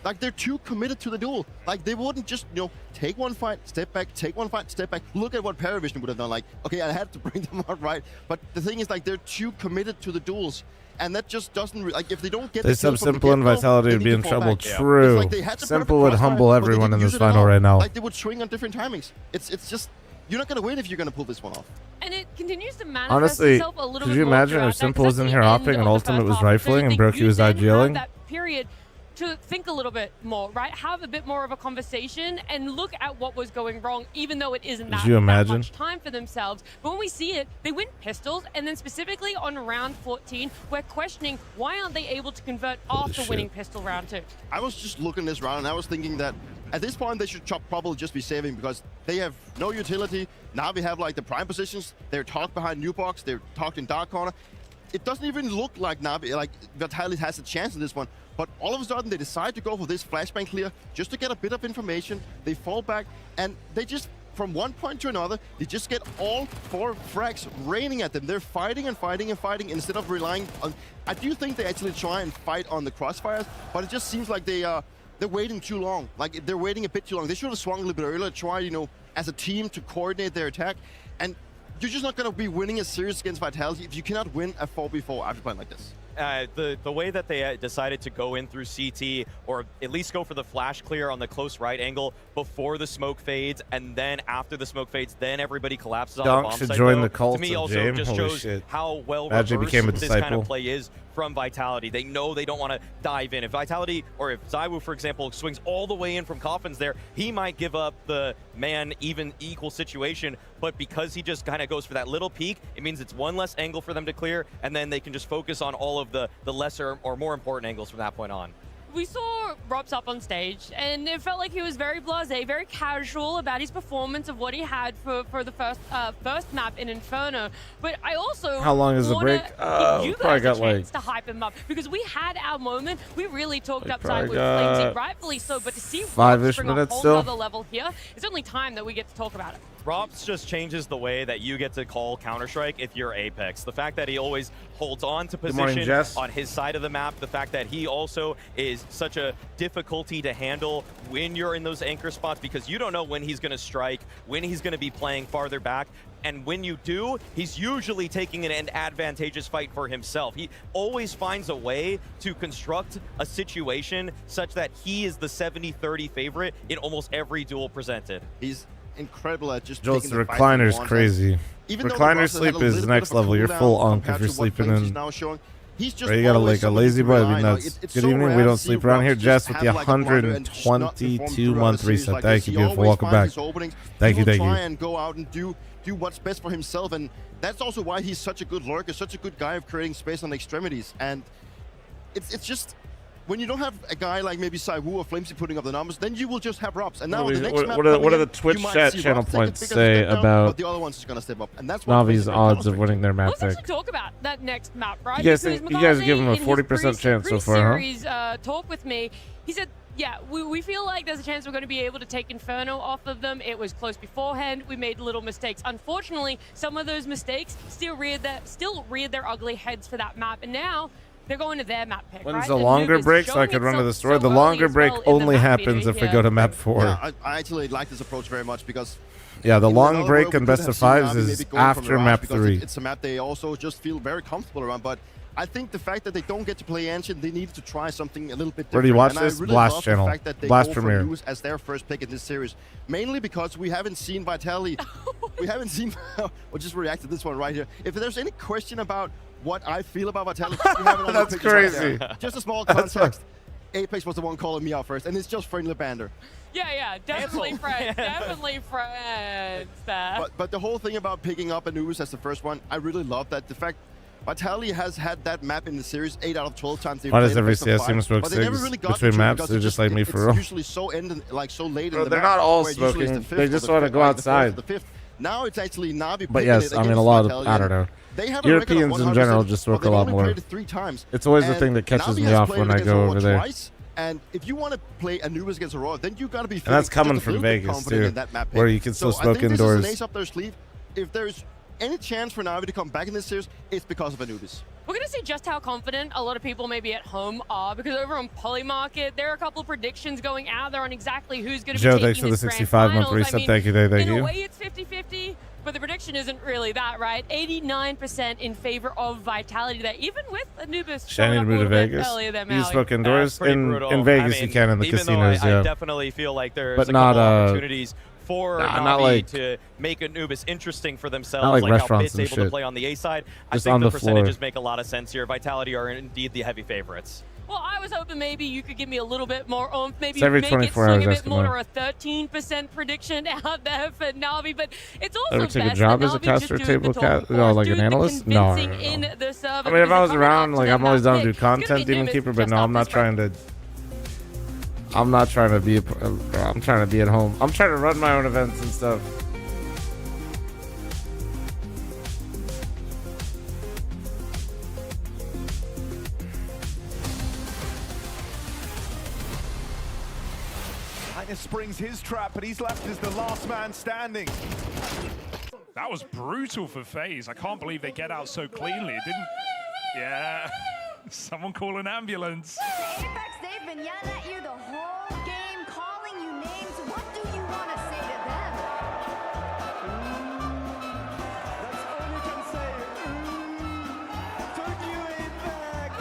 Speaker 4: like they're too committed to the duel. Like they wouldn't just take one fight, step back, take one fight, step back. Look at what Paravision would have done. Like, okay, I had to bring them out right, but the thing is, like, they're too committed to the duels, and that just doesn't like if they don't get.
Speaker 1: They
Speaker 4: the kill
Speaker 1: sub
Speaker 4: from the
Speaker 1: Simple and
Speaker 4: get-go,
Speaker 1: Vitality
Speaker 4: they
Speaker 1: would
Speaker 4: need
Speaker 1: be
Speaker 4: to
Speaker 1: in
Speaker 4: fall
Speaker 1: trouble.
Speaker 4: back.
Speaker 1: True.
Speaker 4: It's like they had the
Speaker 1: Simple
Speaker 4: perfect
Speaker 1: would
Speaker 4: crossfire,
Speaker 1: humble
Speaker 4: but they
Speaker 1: everyone in
Speaker 4: didn't
Speaker 1: this
Speaker 4: use it at
Speaker 1: final
Speaker 4: all.
Speaker 1: right now.
Speaker 4: Like they would swing on different timings. It's just you're not gonna win if you're gonna pull this one off.
Speaker 2: And it continues to manifest
Speaker 1: Honestly,
Speaker 2: itself a little
Speaker 1: could
Speaker 2: bit
Speaker 1: you
Speaker 2: more
Speaker 1: imagine
Speaker 2: throughout
Speaker 1: if
Speaker 2: that,
Speaker 1: Simple
Speaker 2: 'cause
Speaker 1: was
Speaker 2: at
Speaker 1: in
Speaker 2: the
Speaker 1: here
Speaker 2: end
Speaker 1: hopping and
Speaker 2: of the
Speaker 1: Ultimate
Speaker 2: first
Speaker 1: was
Speaker 2: half,
Speaker 1: rifling and
Speaker 2: you
Speaker 1: Brokey was
Speaker 2: then have
Speaker 1: IGLing?
Speaker 2: that period to think a little bit more, right? Have a bit more of a conversation and look at what was going wrong, even though it isn't
Speaker 1: Could
Speaker 2: that,
Speaker 1: you
Speaker 2: that
Speaker 1: imagine?
Speaker 2: much time for themselves. But when we see it, they win pistols, and then specifically on round 14, we're questioning why aren't they able to convert after
Speaker 1: shit.
Speaker 2: winning pistol round 2?
Speaker 4: I was just looking this round and I was thinking that at this point they should probably just be saving, because they have no utility. Now we have like the prime positions. They're tucked behind new box. They're tucked in dark corner. It doesn't even look like Navi, like Vitality has a chance in this one. But all of a sudden they decide to go for this flashbang clear just to get a bit of information. They fall back and they just, from one point to another, they just get all 4 frags raining at them. They're fighting and fighting and fighting instead of relying on... I do think they actually try and fight on the crossfires, but it just seems like they're waiting too long. Like they're waiting a bit too long. They should have swung a little bit earlier, try, as a team to coordinate their attack. And you're just not going to be winning a series against Vitality if you cannot win a 4v4 after playing like this.
Speaker 3: The way that they decided to go in through CT, or at least go for the flash clear on the close right angle before the smoke fades, and then after the smoke fades, then everybody collapses on the
Speaker 1: Donk
Speaker 3: bomb
Speaker 1: should
Speaker 3: site,
Speaker 1: join
Speaker 3: though,
Speaker 1: the cult
Speaker 3: to me
Speaker 1: of
Speaker 3: also
Speaker 1: James.
Speaker 3: just
Speaker 1: Holy
Speaker 3: shows
Speaker 1: shit.
Speaker 3: how well
Speaker 1: Badger
Speaker 3: reversed
Speaker 1: became a
Speaker 3: this kind
Speaker 1: disciple.
Speaker 3: of play is from Vitality. They know they don't want to dive in. If Vitality, or if ZywOo, for example, swings all the way in from coffins there, he might give up the equal situation, but because he just kind of goes for that little peek, it means it's one less angle for them to clear, and then they can just focus on all of the lesser or more important angles from that point on.
Speaker 2: we saw Robs up on stage, and it felt like he was very blasé, very casual about his performance of what he had for the first map in Inferno. But I also
Speaker 1: How long is the break?
Speaker 2: give you
Speaker 1: Probably
Speaker 2: guys
Speaker 1: got
Speaker 2: a
Speaker 1: like
Speaker 2: chance to hype him up, because we had our moment. We really talked up
Speaker 1: probably
Speaker 2: ZywOo Flamesy,
Speaker 1: got
Speaker 2: rightfully so. But to see Robs
Speaker 1: 5-ish
Speaker 2: bring a
Speaker 1: minutes
Speaker 2: whole
Speaker 1: still.
Speaker 2: other level here, it's only time that we get to talk about it.
Speaker 3: Robs just changes the way that you get to call Counter-Strike if you're Apex. The fact that he always holds on to
Speaker 1: morning,
Speaker 3: position
Speaker 1: Jess.
Speaker 3: on his side of the map, the fact that he also is such a difficulty to handle when you're in those anchor spots, because you don't know when he's going to strike, when he's going to be playing farther back. And when you do, he's usually taking an advantageous fight for himself. He always finds a way to construct a situation such that he is the 70-30 favorite in almost every duel presented.
Speaker 4: He's incredible at just
Speaker 1: Joel's
Speaker 4: taking
Speaker 1: the
Speaker 4: the fight that he
Speaker 1: recliner's
Speaker 4: wants.
Speaker 1: crazy.
Speaker 4: Even though
Speaker 1: Recliner
Speaker 4: Russell had
Speaker 1: sleep
Speaker 4: a
Speaker 1: is
Speaker 4: little
Speaker 1: next
Speaker 4: bit of a
Speaker 1: level. You're
Speaker 4: cooldown
Speaker 1: full onk
Speaker 4: compared
Speaker 1: if you're
Speaker 4: to what
Speaker 1: sleeping
Speaker 4: Flames is
Speaker 1: in.
Speaker 4: now showing. He's just
Speaker 1: Bro, you gotta
Speaker 4: always
Speaker 1: like a
Speaker 4: somebody
Speaker 1: lazy
Speaker 4: to
Speaker 1: boy. It'd
Speaker 4: rely
Speaker 1: be
Speaker 4: on.
Speaker 1: nuts.
Speaker 4: It's
Speaker 1: Good
Speaker 4: so
Speaker 1: evening.
Speaker 4: rare
Speaker 1: We
Speaker 4: to
Speaker 1: don't
Speaker 4: see
Speaker 1: sleep around here.
Speaker 4: Robs
Speaker 1: Jess
Speaker 4: just
Speaker 1: with
Speaker 4: have
Speaker 1: the
Speaker 4: like a blunder and just not perform
Speaker 1: 122
Speaker 4: throughout a
Speaker 1: month
Speaker 4: series
Speaker 1: reset.
Speaker 4: like
Speaker 1: Thank
Speaker 4: this.
Speaker 1: you,
Speaker 4: He
Speaker 1: beautiful.
Speaker 4: always
Speaker 1: Welcome
Speaker 4: finds
Speaker 1: back.
Speaker 4: his openings.
Speaker 1: Thank
Speaker 4: He
Speaker 1: you,
Speaker 4: will
Speaker 1: thank
Speaker 4: try
Speaker 1: you.
Speaker 4: and go out and do what's best for himself, and that's also why he's such a good lurker, such a good guy of creating space on the extremities. And it's just, when you don't have a guy like maybe ZywOo or fl0m putting up the numbers, then you will just have Robs. And now the next map
Speaker 1: What are
Speaker 4: coming
Speaker 1: the
Speaker 4: in,
Speaker 1: Twitch
Speaker 4: you might
Speaker 1: chat
Speaker 4: see
Speaker 1: channel
Speaker 4: Robs take a
Speaker 1: points
Speaker 4: bigger
Speaker 1: say
Speaker 4: step down,
Speaker 1: about
Speaker 4: but the other one's just gonna step up, and that's what
Speaker 1: Navi's
Speaker 4: makes it
Speaker 1: odds of
Speaker 4: Counter-Strike.
Speaker 1: winning their map
Speaker 2: Let's actually
Speaker 1: pick?
Speaker 2: talk about that next map, right?
Speaker 1: You guys
Speaker 2: Because
Speaker 1: think- you guys give him a
Speaker 2: Mikaze, in his
Speaker 1: 40% chance so far, huh?
Speaker 2: pre-series talk with me, he said, yeah, we feel like there's a chance we're going to be able to take Inferno off of them. It was close beforehand. We made little mistakes. Unfortunately, some of those mistakes still reared their ugly heads for that map. And now they're going to their map pick,
Speaker 1: When's
Speaker 2: right?
Speaker 1: the longer
Speaker 2: Anubis
Speaker 1: break so I
Speaker 2: showing
Speaker 1: could run to the
Speaker 2: itself
Speaker 1: store?
Speaker 2: so
Speaker 1: The
Speaker 2: early
Speaker 1: longer
Speaker 2: as
Speaker 1: break
Speaker 2: well in the
Speaker 1: only
Speaker 2: map
Speaker 1: happens
Speaker 2: video
Speaker 1: if we
Speaker 2: here.
Speaker 1: go to map 4.
Speaker 4: Yeah, I actually like this approach very much, because
Speaker 1: Yeah, the
Speaker 4: in
Speaker 1: long
Speaker 4: another
Speaker 1: break
Speaker 4: world, we
Speaker 1: and
Speaker 4: could
Speaker 1: best
Speaker 4: have
Speaker 1: of
Speaker 4: seen
Speaker 1: fives
Speaker 4: Navi
Speaker 1: is
Speaker 4: maybe going from
Speaker 1: after
Speaker 4: Mirage,
Speaker 1: map
Speaker 4: because
Speaker 1: 3.
Speaker 4: It's a map they also just feel very comfortable around. But I think the fact that they don't get to play Ancient, they need to try something a little bit different.
Speaker 1: Where do you watch
Speaker 4: and
Speaker 1: this?
Speaker 4: I really
Speaker 1: Blast
Speaker 4: love
Speaker 1: channel.
Speaker 4: The fact that they
Speaker 1: Blast
Speaker 4: go for
Speaker 1: Premiere.
Speaker 4: Anubis as their first pick in this series, mainly because we haven't seen Vitality. We haven't seen. We'll just react to this one right here. If there's any question about what I feel about Vitality, we have another
Speaker 1: That's
Speaker 4: picture right
Speaker 1: crazy.
Speaker 4: there. Just a small
Speaker 1: That's
Speaker 4: context. Apex was the one calling me out first, and it's just friendly banter.
Speaker 2: Yeah, definitely friends. Definitely friends.
Speaker 4: But the whole thing about picking up Anubis as the first one, I really love that. The fact Vitality has had that map in the series 8 out of 12 times.
Speaker 1: Why does every CS team smoke cigs between maps? They're just like me for real.
Speaker 4: It's usually so so late in the
Speaker 1: They're
Speaker 4: map.
Speaker 1: not all
Speaker 4: where it usually is
Speaker 1: smoking.
Speaker 4: the
Speaker 1: They
Speaker 4: fifth or
Speaker 1: just
Speaker 4: the
Speaker 1: want to
Speaker 4: fifth,
Speaker 1: go
Speaker 4: like the fourth or
Speaker 1: outside.
Speaker 4: the fifth. Now it's actually Navi.
Speaker 1: But
Speaker 4: picking
Speaker 1: yes,
Speaker 4: it
Speaker 1: I mean
Speaker 4: against
Speaker 1: a lot of,
Speaker 4: Vitality,
Speaker 1: I don't know.
Speaker 4: They have a record of
Speaker 1: Europeans in
Speaker 4: 100%,
Speaker 1: general just
Speaker 4: but
Speaker 1: smoke a
Speaker 4: they've
Speaker 1: lot
Speaker 4: only
Speaker 1: more.
Speaker 4: played it 3 times.
Speaker 1: It's always the
Speaker 4: And
Speaker 1: thing that catches
Speaker 4: Navi
Speaker 1: me
Speaker 4: has
Speaker 1: off
Speaker 4: played
Speaker 1: when
Speaker 4: it
Speaker 1: I
Speaker 4: against
Speaker 1: go
Speaker 4: Aurora
Speaker 1: over there.
Speaker 4: twice, and if you want to play Anubis against Aurora, then you got to be
Speaker 1: And that's
Speaker 4: feeling
Speaker 1: coming
Speaker 4: just a
Speaker 1: from
Speaker 4: little bit
Speaker 1: Vegas,
Speaker 4: confident
Speaker 1: too,
Speaker 4: in that map
Speaker 1: where
Speaker 4: pick.
Speaker 1: you can still
Speaker 4: So
Speaker 1: smoke
Speaker 4: I think
Speaker 1: indoors.
Speaker 4: This is an ace up their sleeve. If there's any chance for Navi to come back in this series, it's because of Anubis.
Speaker 2: We're going to see just how confident a lot of people maybe at home are, because over on Polymarket, there are a couple of predictions going out there on exactly who's going to be
Speaker 1: Joe,
Speaker 2: taking
Speaker 1: thanks for the
Speaker 2: this grand
Speaker 1: 65 month
Speaker 2: finals.
Speaker 1: reset.
Speaker 2: I mean,
Speaker 1: Thank you, thank
Speaker 2: in
Speaker 1: you.
Speaker 2: a way, it's 50-50, but the prediction isn't really that, right? 89% in favor of Vitality there, even with Anubis showing
Speaker 1: Shiny
Speaker 2: up
Speaker 1: to
Speaker 2: a
Speaker 1: move to
Speaker 2: little bit
Speaker 1: Vegas.
Speaker 2: earlier than
Speaker 1: You
Speaker 2: Maui.
Speaker 1: smoke indoors?
Speaker 3: Pretty
Speaker 1: In
Speaker 3: brutal.
Speaker 1: Vegas
Speaker 3: I mean,
Speaker 1: you can, in the
Speaker 3: even
Speaker 1: casinos,
Speaker 3: though
Speaker 1: yeah.
Speaker 3: I definitely feel like there's
Speaker 1: But
Speaker 3: a
Speaker 1: not,
Speaker 3: couple opportunities for
Speaker 1: not
Speaker 3: Navi
Speaker 1: like-
Speaker 3: to make Anubis interesting for themselves,
Speaker 1: not like
Speaker 3: how
Speaker 1: restaurants
Speaker 3: Bit's
Speaker 1: and
Speaker 3: able to
Speaker 1: shit.
Speaker 3: play on the A side. I
Speaker 1: Just
Speaker 3: think
Speaker 1: on
Speaker 3: the
Speaker 1: the floor.
Speaker 3: percentages make a lot of sense here. Vitality are indeed the heavy favorites.
Speaker 2: Well, I was hoping maybe you could give me a little bit more oomph, maybe
Speaker 1: It's every
Speaker 2: make it
Speaker 1: 24
Speaker 2: swing
Speaker 1: hours
Speaker 2: a bit more to
Speaker 1: estimate.
Speaker 2: a 13% prediction out there for Navi, but it's also
Speaker 1: Ever take a
Speaker 2: best
Speaker 1: job
Speaker 2: that
Speaker 1: as a
Speaker 2: Navi just
Speaker 1: caster,
Speaker 2: doing
Speaker 1: table
Speaker 2: the
Speaker 1: cat,
Speaker 2: talking
Speaker 1: no,
Speaker 2: for us,
Speaker 1: like an
Speaker 2: doing the
Speaker 1: analyst? No,
Speaker 2: convincing in the server,
Speaker 1: I mean, if I
Speaker 2: because
Speaker 1: was
Speaker 2: coming
Speaker 1: around,
Speaker 2: up
Speaker 1: like
Speaker 2: to
Speaker 1: I'm
Speaker 2: that
Speaker 1: always down to
Speaker 2: pick,
Speaker 1: do
Speaker 2: it's gonna
Speaker 1: content,
Speaker 2: be
Speaker 1: Demon
Speaker 2: Anubis
Speaker 1: Keeper, but
Speaker 2: just
Speaker 1: no,
Speaker 2: off
Speaker 1: I'm not
Speaker 2: this round.
Speaker 1: trying to. I'm not trying to be. I'm trying to be at home. I'm trying to run my own events and stuff.
Speaker 16: Springs his trap, but he's left as the last man standing.
Speaker 17: That was brutal for FaZe. I can't believe they get out so cleanly. It didn't. Yeah. Someone call an ambulance.
Speaker 18: Apex, they've been yelling at you the whole game, calling you names. What do you want to say to them?
Speaker 16: That's all you can say. Took you Apex.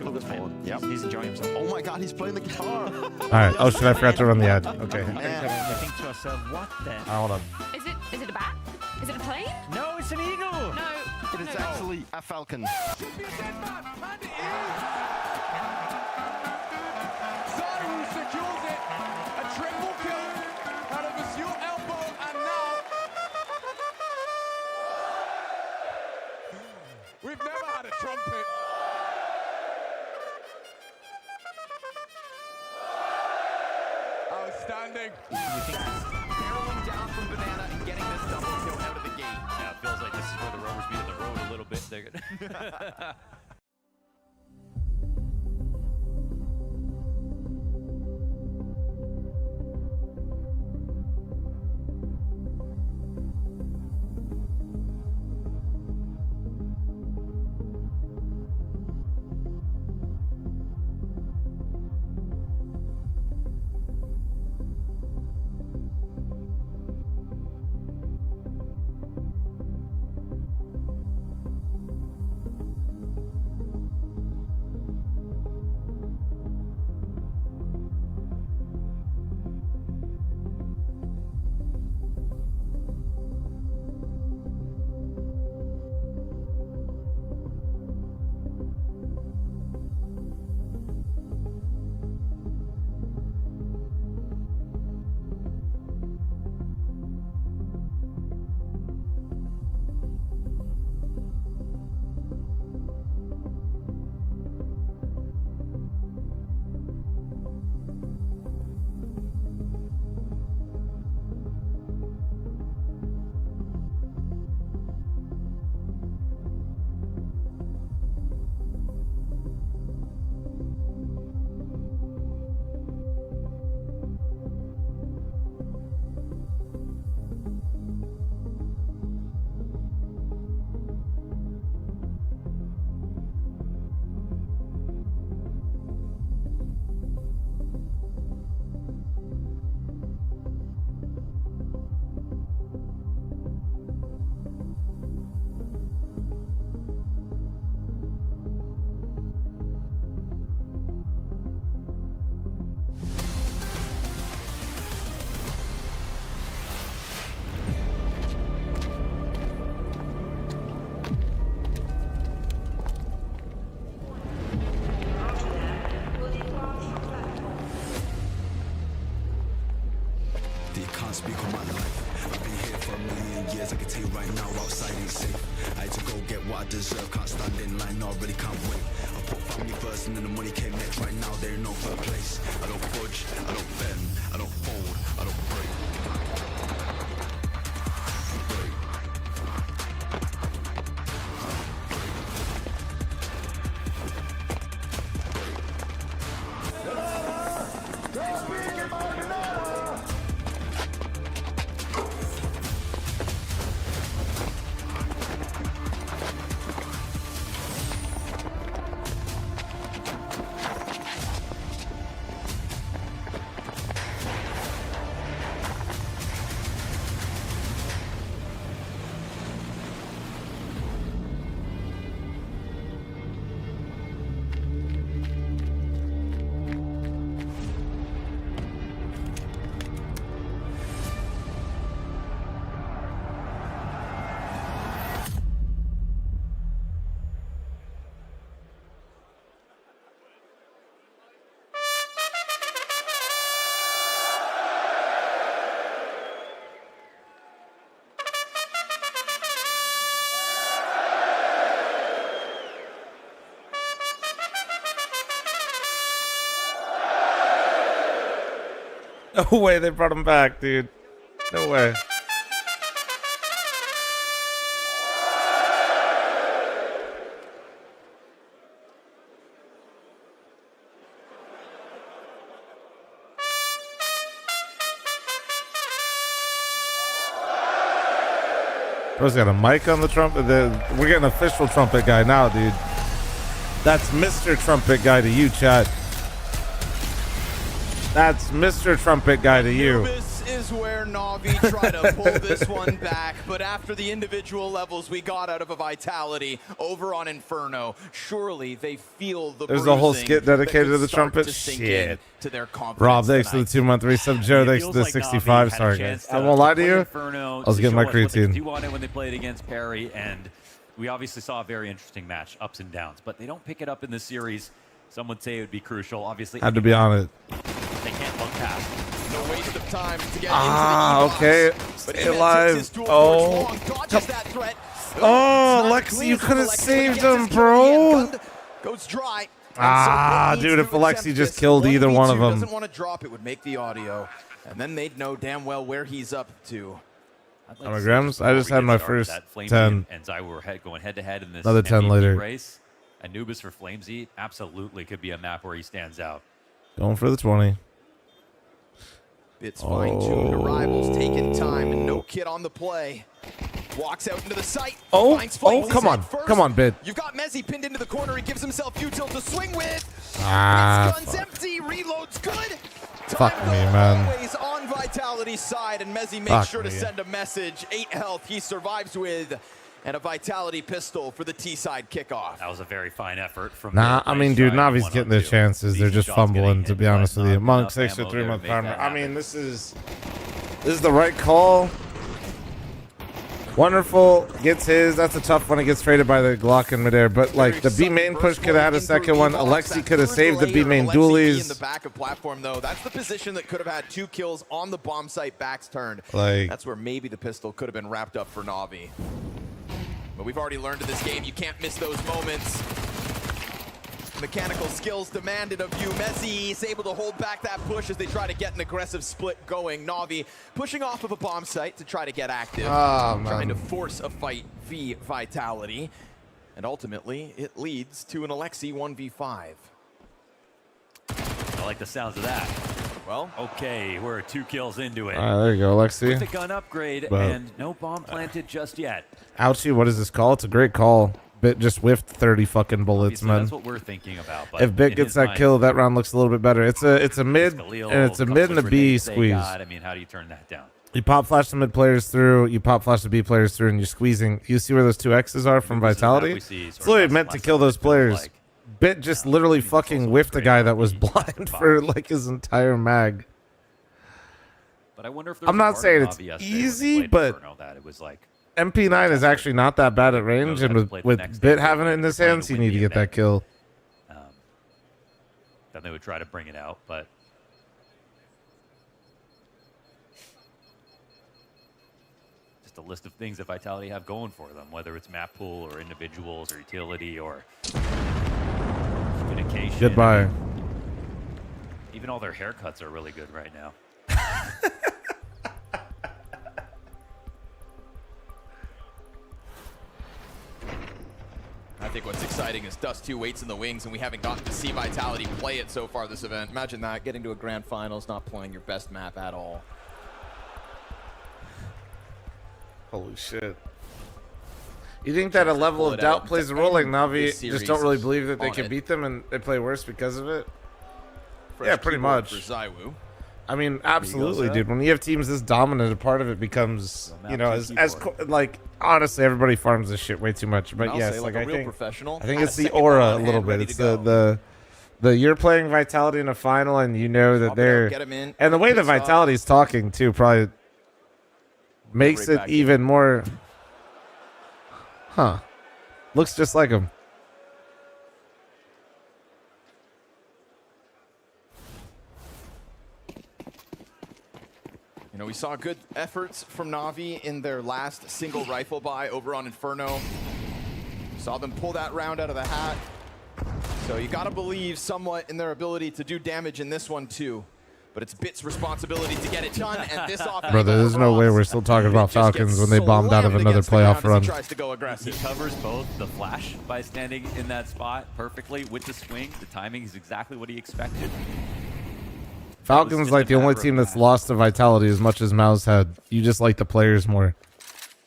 Speaker 4: Look at Fallon. Yep. He's enjoying himself. Oh my god, he's playing the guitar.
Speaker 1: All right. Oh shit! I forgot to run the ad. Okay.
Speaker 19: I think to ourselves, what the?
Speaker 1: Hold on.
Speaker 2: Is it a bat? Is it a plane?
Speaker 19: No, it's an eagle.
Speaker 2: No.
Speaker 4: It is actually a falcon.
Speaker 16: ZywOo secures it. A triple kill out of his elbow, and now we've never had a trumpet standing.
Speaker 11: Barreling down from Banana and getting this double kill out of the gate.
Speaker 12: Yeah, it feels like this is where the rubber's meeting the road a little bit. They're
Speaker 20: Speak on my life. I've been here for a million years. I can tell you right now, outside ain't safe. I had to go get what I deserve. Can't stand in line, no, I really can't wait. I put family first and then the money came next. Right now, they're in no third place. I don't budge, I don't bend, I don't fold, I don't break.
Speaker 1: No way they brought him back, dude. No way. Bro's got a mic on the trumpet. We're getting an official trumpet guy now, dude. That's Mr. Trumpet Guy to you, chat. That's Mr. Trumpet Guy to you.
Speaker 11: Anubis is where NAVI try to pull this one back, but after the individual levels we got out of a Vitality over on Inferno, surely they feel the
Speaker 1: There's a whole skit dedicated to the
Speaker 11: start
Speaker 1: trumpet.
Speaker 11: to sink
Speaker 1: Shit.
Speaker 11: to their confidence.
Speaker 1: Rob, thanks for the
Speaker 11: tonight.
Speaker 1: 2-month resub. Joe, thanks for the 65. Sorry, guys. I won't lie to you. I was getting my creatine.
Speaker 12: They do want it when they played against Perry, and we obviously saw a very interesting match, ups and downs, but they don't pick it up in this series. Some would say it would be crucial. Obviously,
Speaker 1: Had to be on it.
Speaker 12: They can't look past.
Speaker 11: No waste of time to get
Speaker 1: Okay. Stay alive. Oh. Oh, Alexi, you could have saved him, bro.
Speaker 11: Goes dry.
Speaker 1: Dude, if Alexi just killed either one of them.
Speaker 11: Doesn't want to drop it, would make the audio. And then they'd know damn well where he's up to.
Speaker 1: How many grams? I just had my first 10.
Speaker 12: And ZywOo were going head to head in this
Speaker 1: Another 10
Speaker 12: MVP
Speaker 1: later.
Speaker 12: race. Anubis for fl0m absolutely could be a map where he stands out.
Speaker 1: Going for the 20.
Speaker 11: It's fine-tuned arrivals, taking time, and no kid on the play. Walks out into the site.
Speaker 1: Oh,
Speaker 11: finds
Speaker 1: oh,
Speaker 11: Flames
Speaker 1: come on.
Speaker 11: first.
Speaker 1: Come on, Bit.
Speaker 11: You've got Mezzi pinned into the corner. He gives himself util to swing with.
Speaker 1: Ah,
Speaker 11: His gun's empty. Reload's good.
Speaker 1: Fuck me, man.
Speaker 11: Always on Vitality's side, and Mezzi makes
Speaker 1: Fuck
Speaker 11: sure to
Speaker 1: me.
Speaker 11: send a message. 8 health he survives with, and a Vitality pistol for the T-side kickoff.
Speaker 12: That was a very fine effort from
Speaker 1: Nah,
Speaker 12: the
Speaker 1: I mean,
Speaker 12: nice
Speaker 1: dude,
Speaker 12: try,
Speaker 1: Navi's getting their chances. They're just fumbling, to be honest with you. Monk, 6 or 3 month partner. I mean, this is the right call. Wonderful gets his. That's a tough one. It gets traded by the Glock in midair. But like the B main push could have had a second one. Alexi could have saved the B main
Speaker 11: in
Speaker 1: dualies.
Speaker 11: the back of platform, though. That's the position that could have had 2 kills on the bomb site, backs turned.
Speaker 1: Like,
Speaker 11: that's where maybe the pistol could have been wrapped up for Navi. But we've already learned in this game, you can't miss those moments. Mechanical skills demanded of you. Mezzi is able to hold back that push as they try to get an aggressive split going. Navi pushing off of a bomb site to try to get active. Trying to force a fight v Vitality. And ultimately, it leads to an Alexi 1v5.
Speaker 12: I like the sounds of that.
Speaker 11: Well,
Speaker 12: okay, we're 2 kills into it.
Speaker 1: All right, there you go, Alexi.
Speaker 12: With the gun upgrade
Speaker 1: But-
Speaker 12: and no bomb planted just yet.
Speaker 1: Ouchie, what is this call? It's a great call. Bit just whiffed 30 fucking bullets,
Speaker 12: Obviously,
Speaker 1: man.
Speaker 12: that's what we're thinking about. But
Speaker 1: If Bit
Speaker 12: in
Speaker 1: gets
Speaker 12: his
Speaker 1: that
Speaker 12: mind,
Speaker 1: kill, that round looks a little bit better. It's a mid,
Speaker 12: Khalil,
Speaker 1: and it's a
Speaker 12: couple
Speaker 1: mid and a
Speaker 12: of
Speaker 1: B
Speaker 12: grenades they
Speaker 1: squeeze.
Speaker 12: got. I mean, how do you turn that down?
Speaker 1: You pop flash the mid players through, you pop flash the B players through, and you're squeezing. You see where those 2 X's are from Vitality?
Speaker 12: we see
Speaker 1: It's
Speaker 12: sort of
Speaker 1: literally
Speaker 12: less-
Speaker 1: meant to
Speaker 12: less
Speaker 1: kill
Speaker 12: than
Speaker 1: those
Speaker 12: it feels
Speaker 1: players.
Speaker 12: like.
Speaker 1: Bit just literally fucking whiffed a guy that was blind for like his entire mag.
Speaker 12: But I wonder if there
Speaker 1: I'm
Speaker 12: was a
Speaker 1: not
Speaker 12: part
Speaker 1: saying
Speaker 12: of
Speaker 1: it's
Speaker 12: Navi yesterday when we
Speaker 1: easy,
Speaker 12: played
Speaker 1: but
Speaker 12: Inferno that it was like,
Speaker 1: MP9 is actually not that bad at range, and with Bit having it in his hands, he need to get that kill.
Speaker 12: then they would try to bring it out, but just a list of things that Vitality have going for them, whether it's map pool or individuals or utility or communication.
Speaker 1: Goodbye.
Speaker 12: Even all their haircuts are really good right now.
Speaker 11: I think what's exciting is Dust 2 waits in the wings, and we haven't gotten to see Vitality play it so far this event. Imagine that, getting to a grand finals, not playing your best map at all.
Speaker 1: Holy shit. You think that a level of doubt plays a role? Like Navi just don't really believe that they can beat them and they play worse because of it? Yeah, pretty much.
Speaker 11: For ZywOo.
Speaker 1: I mean, absolutely, dude. When you have teams this dominant, a part of it becomes, you know, like honestly, everybody farms this shit way too much. But
Speaker 11: I'll
Speaker 1: yes,
Speaker 11: say,
Speaker 1: like
Speaker 11: a
Speaker 1: I
Speaker 11: real
Speaker 1: think,
Speaker 11: professional,
Speaker 1: I think
Speaker 11: had
Speaker 1: it's
Speaker 11: a
Speaker 1: the
Speaker 11: second
Speaker 1: aura
Speaker 11: ball
Speaker 1: a
Speaker 11: in
Speaker 1: little
Speaker 11: hand,
Speaker 1: bit.
Speaker 11: ready
Speaker 1: It's
Speaker 11: to
Speaker 1: the you're playing Vitality in a final, and you know that
Speaker 11: Swap it out,
Speaker 1: they're
Speaker 11: get 'em in,
Speaker 1: and the way that
Speaker 11: pissed off.
Speaker 1: Vitality's talking too probably makes
Speaker 11: right
Speaker 1: it
Speaker 11: back
Speaker 1: even more. Huh? Looks just like him.
Speaker 11: You know, we saw good efforts from Navi in their last single rifle buy over on Inferno. Saw them pull that round out of the hat. So you gotta believe somewhat in their ability to do damage in this one too. But it's Bit's responsibility to get it done, and this offense.
Speaker 1: Brother, there's no way we're still talking about Falcons when they bombed out of another playoff run.
Speaker 11: Tries to go aggressive.
Speaker 12: He covers both the flash by standing in that spot perfectly with the swing. The timing is exactly what he expected.
Speaker 1: Falcons like the only team that's lost to Vitality as much as Mouse had. You just like the players more.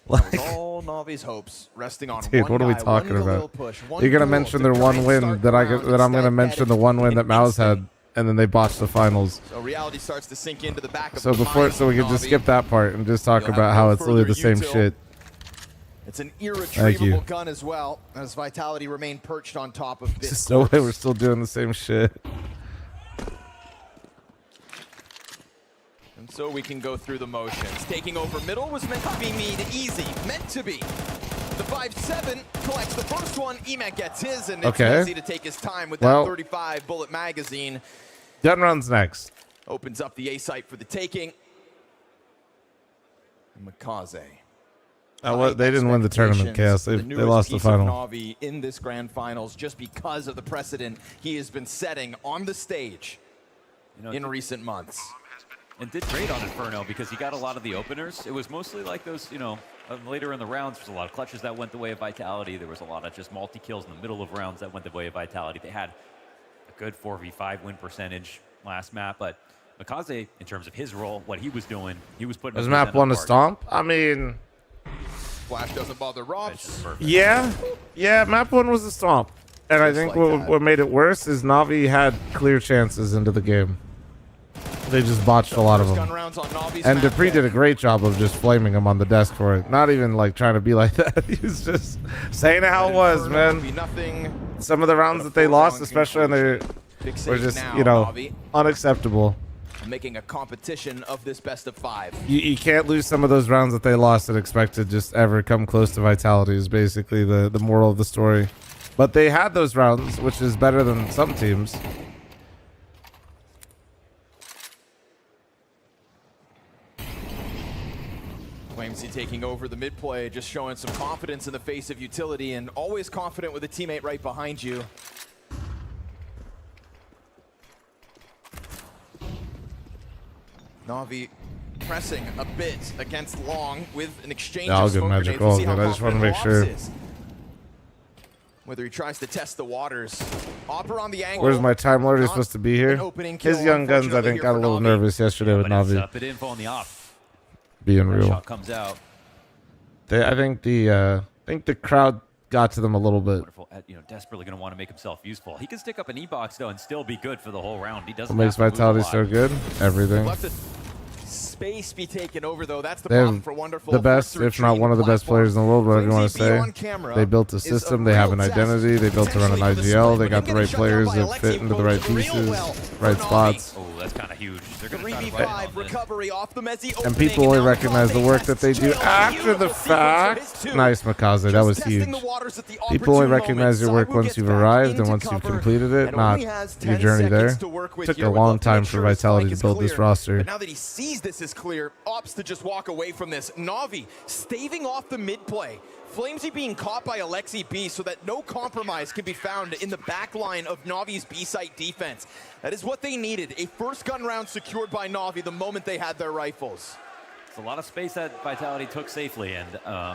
Speaker 1: Like,
Speaker 11: all Navi's hopes resting on
Speaker 1: dude,
Speaker 11: one
Speaker 1: what are we
Speaker 11: guy,
Speaker 1: talking
Speaker 11: one
Speaker 1: about?
Speaker 11: little push, one
Speaker 1: You're gonna
Speaker 11: duel
Speaker 1: mention
Speaker 11: to
Speaker 1: their
Speaker 11: try
Speaker 1: one
Speaker 11: and
Speaker 1: win
Speaker 11: start
Speaker 1: that
Speaker 11: the
Speaker 1: I'm
Speaker 11: round.
Speaker 1: gonna
Speaker 11: Instead,
Speaker 1: mention the one win that Mouse had, and then they botched the finals.
Speaker 11: So reality starts to sink into the back of
Speaker 1: So
Speaker 11: the
Speaker 1: before,
Speaker 11: mind
Speaker 1: so we
Speaker 11: of
Speaker 1: can just
Speaker 11: Navi.
Speaker 1: skip that part and just talk
Speaker 11: You'll
Speaker 1: about
Speaker 11: have
Speaker 1: how
Speaker 11: no
Speaker 1: it's literally the
Speaker 11: further
Speaker 1: same
Speaker 11: util.
Speaker 1: shit.
Speaker 11: It's an
Speaker 1: you.
Speaker 11: irretrievable gun as well, as Vitality remain perched on top of Bit's
Speaker 1: Just no way we're still doing the same shit.
Speaker 11: And so we can go through the motions. Taking over middle was meant to be made easy. Meant to be. The 5-7 collects the first one. Emek gets his, and it's
Speaker 1: Okay.
Speaker 11: easy to take his time with
Speaker 1: Well-
Speaker 11: that 35 bullet magazine.
Speaker 1: Gun runs next.
Speaker 11: Opens up the A site for the taking. Makaze.
Speaker 1: They didn't win the tournament, Chaos. They lost the final.
Speaker 11: Navi in this grand finals just because of the precedent he has been setting on the stage in recent months.
Speaker 12: and did great on Inferno because he got a lot of the openers. It was mostly like those, you know, later in the rounds, there's a lot of clutches that went the way of Vitality. There was a lot of just multi-kills in the middle of rounds that went the way of Vitality. They had a good 4v5 win percentage last map, but Makaze, in terms of his role, what he was doing, he was putting...
Speaker 1: Was map 1 a stomp? I mean...
Speaker 11: Flash doesn't bother Robs.
Speaker 1: Yeah, map 1 was a stomp. And I think what made it worse is Navi had clear chances into the game. They just botched a lot of them. And Dupree did a great job of just flaming him on the desk for it. Not even like trying to be like that. He was just saying how it was, man. Some of the rounds that they lost, especially when they were just, you know, unacceptable.
Speaker 11: Making a competition of this best of 5.
Speaker 1: You can't lose some of those rounds that they lost and expect to just ever come close to Vitality is basically the moral of the story. But they had those rounds, which is better than some teams.
Speaker 11: fl0m taking over the mid play, just showing some confidence in the face of utility and always confident with a teammate right behind you. Navi pressing a bit against Long with an exchange of smoke grenades. We'll see how
Speaker 1: I just want to make
Speaker 11: confident
Speaker 1: sure.
Speaker 11: Robs is. Whether he tries to test the waters. Opera on the angle.
Speaker 1: Where's my Time Lord? He's supposed to be here. His young guns, I think, got a little nervous yesterday with Navi.
Speaker 12: Bit info on the off.
Speaker 1: Being real.
Speaker 12: Shot comes out.
Speaker 1: I think the crowd got to them a little bit.
Speaker 12: Wonderful. You know, desperately going to want to make himself useful. He can stick up an E-box though and still be good for the whole round. He doesn't.
Speaker 1: What makes Vitality so good? Everything.
Speaker 11: Space be taken over though. That's the
Speaker 1: They
Speaker 11: problem
Speaker 1: have
Speaker 11: for Wonderful.
Speaker 1: the best, if not one of the best players in the world, whatever you want to say. They built a system. They have an identity. They built around an IGL. They got the right players that fit into the right pieces, right spots.
Speaker 12: Oh, that's kind of huge. They're going
Speaker 11: to recovery off the Mezzi
Speaker 1: And people only recognize the work that they do after the fact. Nice, Makaze. That was huge. People only recognize your work once you've arrived and once you've completed it, not your journey there. Took a long time for Vitality to build this roster.
Speaker 11: But now that he sees this is clear, opts to just walk away from this. Navi staving off the mid play. fl0m being caught by Alexi B so that no compromise can be found in the back line of Navi's B-site defense. That is what they needed. A first gun round secured by Navi the moment they had their rifles.
Speaker 12: It's a lot of space that Vitality took safely and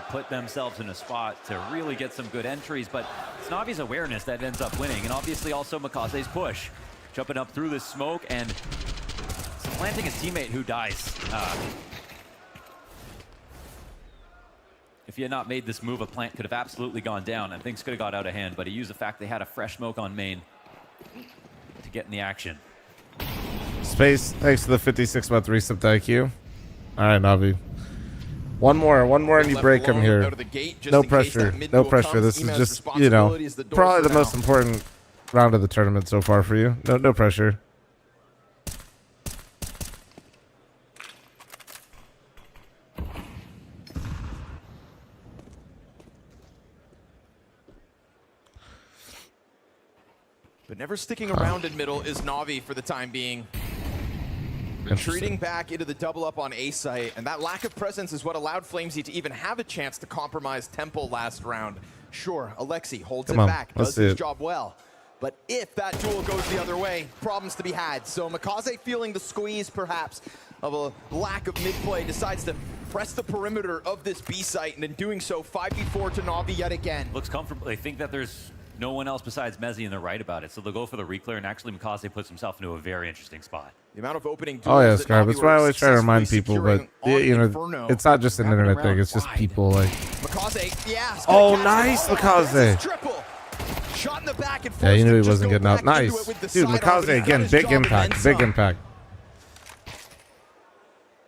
Speaker 12: put themselves in a spot to really get some good entries, but it's Navi's awareness that ends up winning, and obviously also Makaze's push. Jumping up through the smoke and planting his teammate who dies. If he had not made this move, a plant could have absolutely gone down and things could have got out of hand, but he used the fact they had a fresh smoke on main to get in the action.
Speaker 1: Space, thanks to the 56-month resub to IQ. All right, Navi. One more and you break him here. No pressure, no pressure. This is just, you know, probably the most important round of the tournament so far for you. No pressure.
Speaker 11: But never sticking around in middle is Navi for the time being. Retreating back into the double up on A site, and that lack of presence is what allowed fl0m to even have a chance to compromise Temple last round. Sure, Alexi holds it back, does his job well. But if that duel goes the other way, problems to be had. So Makaze, feeling the squeeze perhaps of a lack of mid-play, decides to press the perimeter of this B site, and in doing so, 5v4 to Navi yet again.
Speaker 12: Looks comfortable. They think that there's no one else besides Mezzi, and they're right about it. So they'll go for the reclear, and actually Makaze puts himself into a very interesting spot.
Speaker 11: The amount of opening
Speaker 1: oh yeah, Scarb. That's why I always try to remind people, but you know,
Speaker 11: Inferno.
Speaker 1: it's not just an internet thing. It's just people like.
Speaker 11: Makaze, yeah.
Speaker 1: Oh, nice, Makaze.
Speaker 11: Shot in the back and
Speaker 1: Yeah, you knew he wasn't getting out. Nice, dude. Makaze again, big impact, big impact.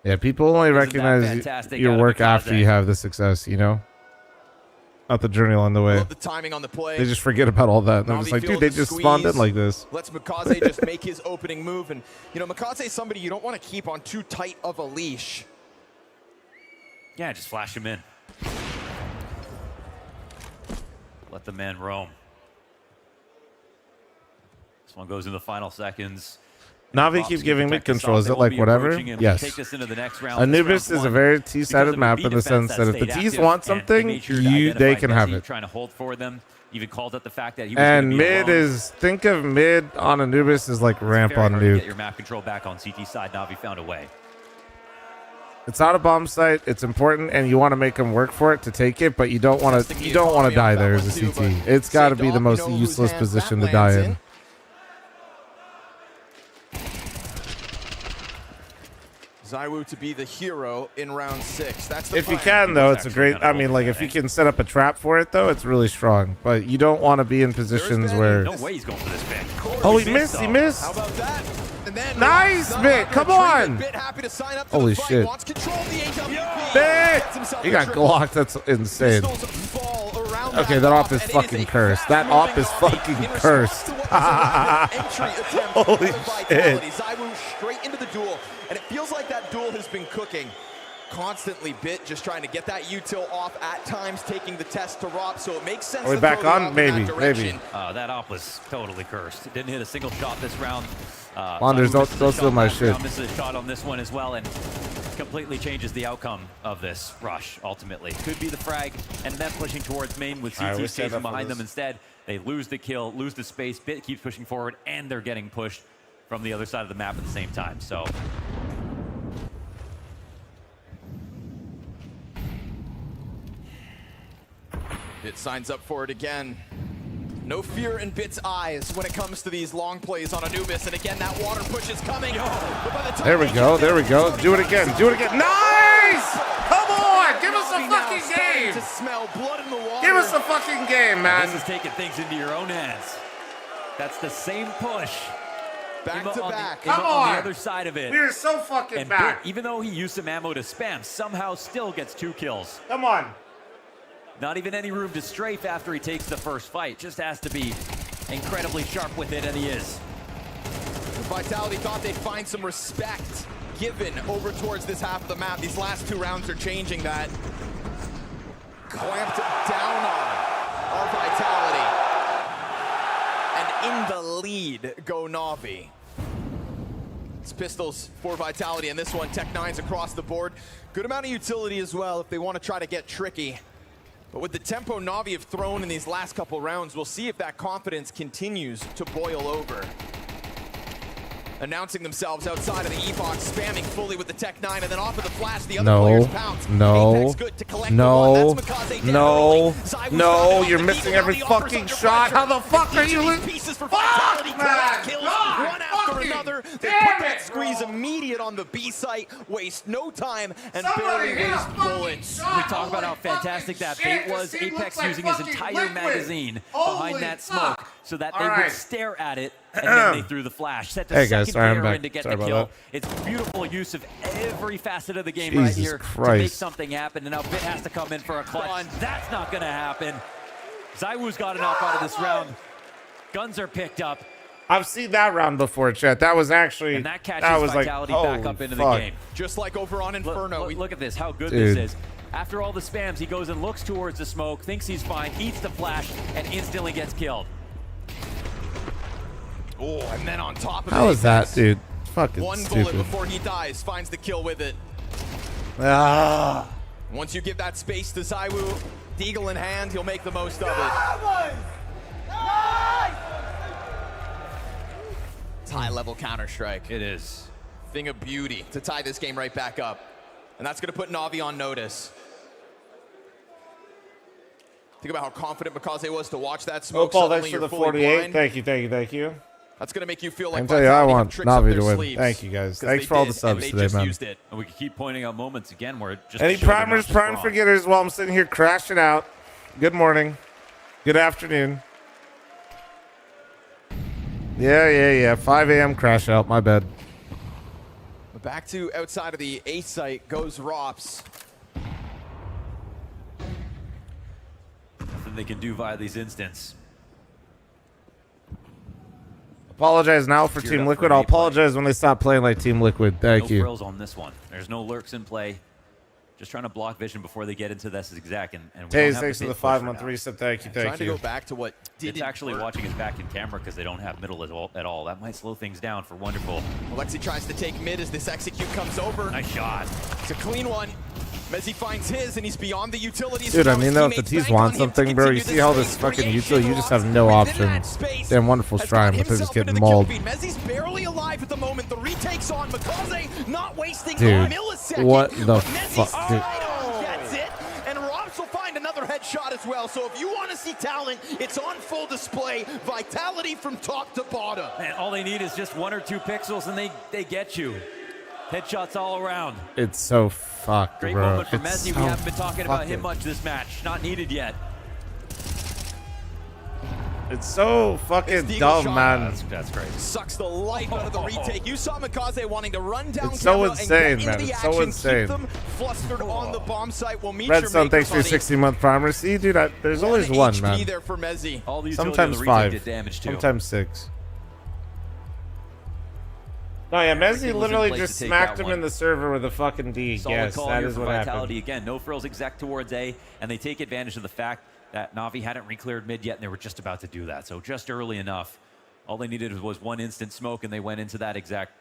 Speaker 1: Yeah, people only recognize your work after you have the success. You know. Not the journey along the way.
Speaker 11: The timing on the play.
Speaker 1: They just forget about all that. They're just like, dude, they just spawned in like this.
Speaker 11: Let's Makaze just make his opening move. And, you know, Makaze is somebody you don't want to keep on too tight of a leash.
Speaker 12: Yeah, just flash him in. Let the man roam. This one goes in the final seconds.
Speaker 1: Navi keeps giving mid control. Is it like whatever? Yes. Anubis is a very T-sided map in the sense that if the T's want something, they can have it.
Speaker 12: Trying to hold for them. Even called out the fact that he was
Speaker 1: and mid is, think of mid on Anubis is like ramp on nuke.
Speaker 12: Get your map control back on CT side. Navi found a way.
Speaker 1: It's not a bomb site. It's important, and you want to make them work for it to take it, but you don't want to. You don't want to die there as a CT. It's got to be the most useless position to die in.
Speaker 11: ZywOo to be the hero in round 6. That's the
Speaker 1: If you
Speaker 11: plan.
Speaker 1: can, though, it's a great. I mean, like if you can set up a trap for it, though, it's really strong. But you don't want to be in positions where.
Speaker 12: No way he's going for this pick.
Speaker 1: Oh, he missed. He missed.
Speaker 11: How about that? And then
Speaker 1: Nice, Bit. Come on.
Speaker 11: Bit happy to sign up for
Speaker 1: Holy
Speaker 11: the fight.
Speaker 1: shit.
Speaker 11: Wants control of the AWP.
Speaker 1: Bit.
Speaker 11: Gets himself
Speaker 1: He
Speaker 11: a
Speaker 1: got
Speaker 11: triple.
Speaker 1: glocked. That's insane.
Speaker 11: Pistols fall around
Speaker 1: Okay, that op is fucking cursed. That op is fucking cursed. Holy shit.
Speaker 11: ZywOo straight into the duel, and it feels like that duel has been cooking constantly. Bit just trying to get that util off at times, taking the test to Rob, so it makes sense.
Speaker 1: Are we
Speaker 11: to
Speaker 1: back
Speaker 11: throw the
Speaker 1: on?
Speaker 11: op in
Speaker 1: Maybe,
Speaker 11: that
Speaker 1: maybe.
Speaker 11: direction.
Speaker 12: That op was totally cursed. It didn't hit a single shot this round.
Speaker 1: Wanders,
Speaker 12: ZywOo
Speaker 1: don't steal my
Speaker 12: last
Speaker 1: shit.
Speaker 12: round, misses a shot on this one as well, and completely changes the outcome of this rush. Ultimately, could be the frag, and then pushing towards main with
Speaker 1: All right,
Speaker 12: CT
Speaker 1: we set
Speaker 12: chasing
Speaker 1: up for
Speaker 12: behind
Speaker 1: this.
Speaker 12: them. Instead, they lose the kill, lose the space. Bit keeps pushing forward, and they're getting pushed from the other side of the map at the same time. So.
Speaker 11: Bit signs up for it again. No fear in Bit's eyes when it comes to these long plays on Anubis. And again, that water push is coming.
Speaker 1: There we go. There we go. Do it again. Do it again. Nice! Come on! Give us a fucking game!
Speaker 11: To smell blood in the water.
Speaker 1: Give us a fucking game, man.
Speaker 12: This is taking things into your own hands. That's the same push.
Speaker 11: Back to back.
Speaker 1: Come
Speaker 12: on
Speaker 1: on.
Speaker 12: the other side of it.
Speaker 1: We're so fucking
Speaker 12: And
Speaker 1: back.
Speaker 12: Bit, even though he used some ammo to spam, somehow still gets 2 kills.
Speaker 1: Come on.
Speaker 12: Not even any room to strafe after he takes the first fight. Just has to be incredibly sharp with it, and he is.
Speaker 11: Vitality thought they'd find some respect given over towards this half of the map. These last 2 rounds are changing that. Clamped down on our Vitality. And in the lead go NAVI. It's pistols for Vitality, and this one, Tech-9's across the board. Good amount of utility as well if they want to try to get tricky. But with the tempo NAVI have thrown in these last couple rounds, we'll see if that confidence continues to boil over. Announcing themselves outside of the E-box, spamming fully with the Tech-9, and then off of the flash, the other players pounce. Apex good to collect the one. That's Mikaze down early. ZywOo's
Speaker 1: You're
Speaker 11: on the
Speaker 1: missing
Speaker 11: beat,
Speaker 1: every
Speaker 11: now the offers
Speaker 1: fucking
Speaker 11: under
Speaker 1: shot.
Speaker 11: pressure.
Speaker 1: How the fuck are you
Speaker 11: Each of these pieces for Vitality, kills one after another. They put that squeeze immediate on the B site, waste no time, and barely waste bullets.
Speaker 12: We talk about how fantastic that bait was. Apex using his entire magazine behind that smoke so that they would stare at it, and then they threw the flash. Set the
Speaker 1: Hey, guys,
Speaker 12: second
Speaker 1: sorry, I'm
Speaker 12: player
Speaker 1: back.
Speaker 12: in to get
Speaker 1: Sorry
Speaker 12: the
Speaker 1: about
Speaker 12: kill.
Speaker 1: that.
Speaker 12: It's beautiful use of every facet of the game
Speaker 1: Jesus
Speaker 12: right here to make
Speaker 1: Christ.
Speaker 12: something happen, and now Bit has to come in for a clutch. That's not going to happen. ZywOo's got enough out of this round. Guns are picked up.
Speaker 1: I've seen that round before, chat. That was actually.
Speaker 12: And that catches Vitality back up into the game.
Speaker 11: Just like over on Inferno.
Speaker 12: Look at this, how good
Speaker 1: Dude.
Speaker 12: this is. After all the spams, he goes and looks towards the smoke, thinks he's fine, eats the flash, and instantly gets killed.
Speaker 11: Oh, and then on top of
Speaker 1: How
Speaker 11: it,
Speaker 1: is that, dude? Fucking
Speaker 11: one bullet
Speaker 1: stupid.
Speaker 11: before he dies, finds the kill with it.
Speaker 1: Ah.
Speaker 11: Once you give that space to ZywOo, Deagle in hand, he'll make the most of it. It's high-level Counter-Strike.
Speaker 12: It is.
Speaker 11: Thing of beauty to tie this game right back up. And that's going to put NAVI on notice. Think about how confident Mikaze was to watch that
Speaker 1: Oh,
Speaker 11: smoke.
Speaker 1: Paul,
Speaker 11: Suddenly
Speaker 1: thanks for
Speaker 11: you're
Speaker 1: the
Speaker 11: fully
Speaker 1: 48.
Speaker 11: blind.
Speaker 1: Thank you, thank you, thank you.
Speaker 11: That's going to make you feel
Speaker 1: I
Speaker 11: like
Speaker 1: can tell you, I
Speaker 11: Vitality have
Speaker 1: want
Speaker 11: tricks up
Speaker 1: NAVI
Speaker 11: their
Speaker 1: to win.
Speaker 11: sleeves.
Speaker 1: Thank you, guys.
Speaker 11: 'Cause
Speaker 1: Thanks
Speaker 11: they
Speaker 1: for all the
Speaker 11: did,
Speaker 1: subs
Speaker 11: and they
Speaker 1: today,
Speaker 11: just
Speaker 1: man.
Speaker 11: used it.
Speaker 12: And we can keep pointing out moments again where it just
Speaker 1: Any
Speaker 12: to show they're not
Speaker 1: primers,
Speaker 12: just
Speaker 1: prime
Speaker 12: wrong.
Speaker 1: forgetters while I'm sitting here crashing out? Good morning. Good afternoon. Yeah. 5 a.m. crash out. My bad.
Speaker 11: Back to outside of the A site goes Rops.
Speaker 12: Nothing they can do via these instants.
Speaker 1: Apologize now for
Speaker 12: Geared
Speaker 1: Team
Speaker 12: up
Speaker 1: Liquid.
Speaker 12: for
Speaker 1: I'll
Speaker 12: any play.
Speaker 1: apologize when they stop playing like Team Liquid. Thank
Speaker 12: No
Speaker 1: you.
Speaker 12: frills on this one. There's no lurks in play. Just trying to block vision before they get into this exact. And we don't
Speaker 1: Taze,
Speaker 12: have
Speaker 1: thanks for
Speaker 12: bait
Speaker 1: the
Speaker 12: push
Speaker 1: 5-month
Speaker 12: right now.
Speaker 1: reset. Thank you,
Speaker 11: Trying
Speaker 1: thank
Speaker 11: to
Speaker 1: you.
Speaker 11: go back to what
Speaker 12: It's actually watching his back in camera because they don't have middle at all. That might slow things down for Wonderful.
Speaker 11: Alexi tries to take mid as this execute comes over.
Speaker 12: Nice shot.
Speaker 11: It's a clean one. Mezzi finds his, and he's beyond the utilities.
Speaker 1: Dude, I
Speaker 11: Now his
Speaker 1: mean, though, if the
Speaker 11: teammates
Speaker 1: T's
Speaker 11: bank
Speaker 1: want
Speaker 11: on him to
Speaker 1: something, bro, you
Speaker 11: continue
Speaker 1: see how
Speaker 11: this
Speaker 1: this
Speaker 11: race.
Speaker 1: fucking
Speaker 11: Creation
Speaker 1: util, you just have
Speaker 11: lost
Speaker 1: no
Speaker 11: within
Speaker 1: option.
Speaker 11: that space
Speaker 1: Damn, Wonderful's
Speaker 11: has
Speaker 1: trying,
Speaker 11: got
Speaker 1: but they're
Speaker 11: himself
Speaker 1: just
Speaker 11: into
Speaker 1: getting
Speaker 11: the kill
Speaker 1: mauled.
Speaker 11: feed. Mezzi's barely alive 5 at the moment. The retake's on. Makaze not wasting
Speaker 1: Dude,
Speaker 11: a millisecond.
Speaker 1: what the
Speaker 11: but Messi's
Speaker 1: fuck, dude.
Speaker 11: right on gets it. And Robs will find another headshot as well. So if you want to see talent, it's on full display. Vitality from top to bottom.
Speaker 12: And all they need is just 1 or 2 pixels, and they get you. Headshots all around.
Speaker 1: It's so fucked,
Speaker 12: Great
Speaker 1: bro.
Speaker 12: moment for
Speaker 1: It's
Speaker 12: Messi.
Speaker 1: so
Speaker 12: We haven't been talking about him
Speaker 1: fucking-
Speaker 12: much this match. Not needed yet.
Speaker 1: It's so fucking
Speaker 11: Deagle
Speaker 1: dumb,
Speaker 11: shot.
Speaker 1: man.
Speaker 12: That's great.
Speaker 11: Sucks the life out of the retake. You saw Makaze wanting to run down
Speaker 1: It's so
Speaker 11: camera
Speaker 1: insane,
Speaker 11: and get
Speaker 1: man.
Speaker 11: into the
Speaker 1: It's so
Speaker 11: action,
Speaker 1: insane.
Speaker 11: keep them flustered on the bomb site. We'll meet
Speaker 1: Redstone,
Speaker 11: your
Speaker 1: thanks for your
Speaker 11: maker, buddy.
Speaker 1: 60-month primer. See, dude, there's always one,
Speaker 11: HP
Speaker 1: man.
Speaker 11: there for Mezzi.
Speaker 12: All the utility
Speaker 1: Sometimes
Speaker 12: on the retake
Speaker 1: 5.
Speaker 12: did damage too.
Speaker 1: Sometimes 6. No, yeah,
Speaker 12: Everything
Speaker 1: Messi
Speaker 12: was in
Speaker 1: literally
Speaker 12: place
Speaker 1: just
Speaker 12: to take
Speaker 1: smacked
Speaker 12: that
Speaker 1: him
Speaker 12: one.
Speaker 1: in the server with a fucking D.
Speaker 12: Solid
Speaker 1: Yes,
Speaker 12: call
Speaker 1: that
Speaker 12: here
Speaker 1: is
Speaker 12: for
Speaker 1: what
Speaker 12: Vitality.
Speaker 1: happened.
Speaker 12: Again, no frills exact towards A, and they take advantage of the fact that Navi hadn't re-cleared mid yet, and they were just about to do that. So just early enough. All they needed was 1 instant smoke, and they went into that exact.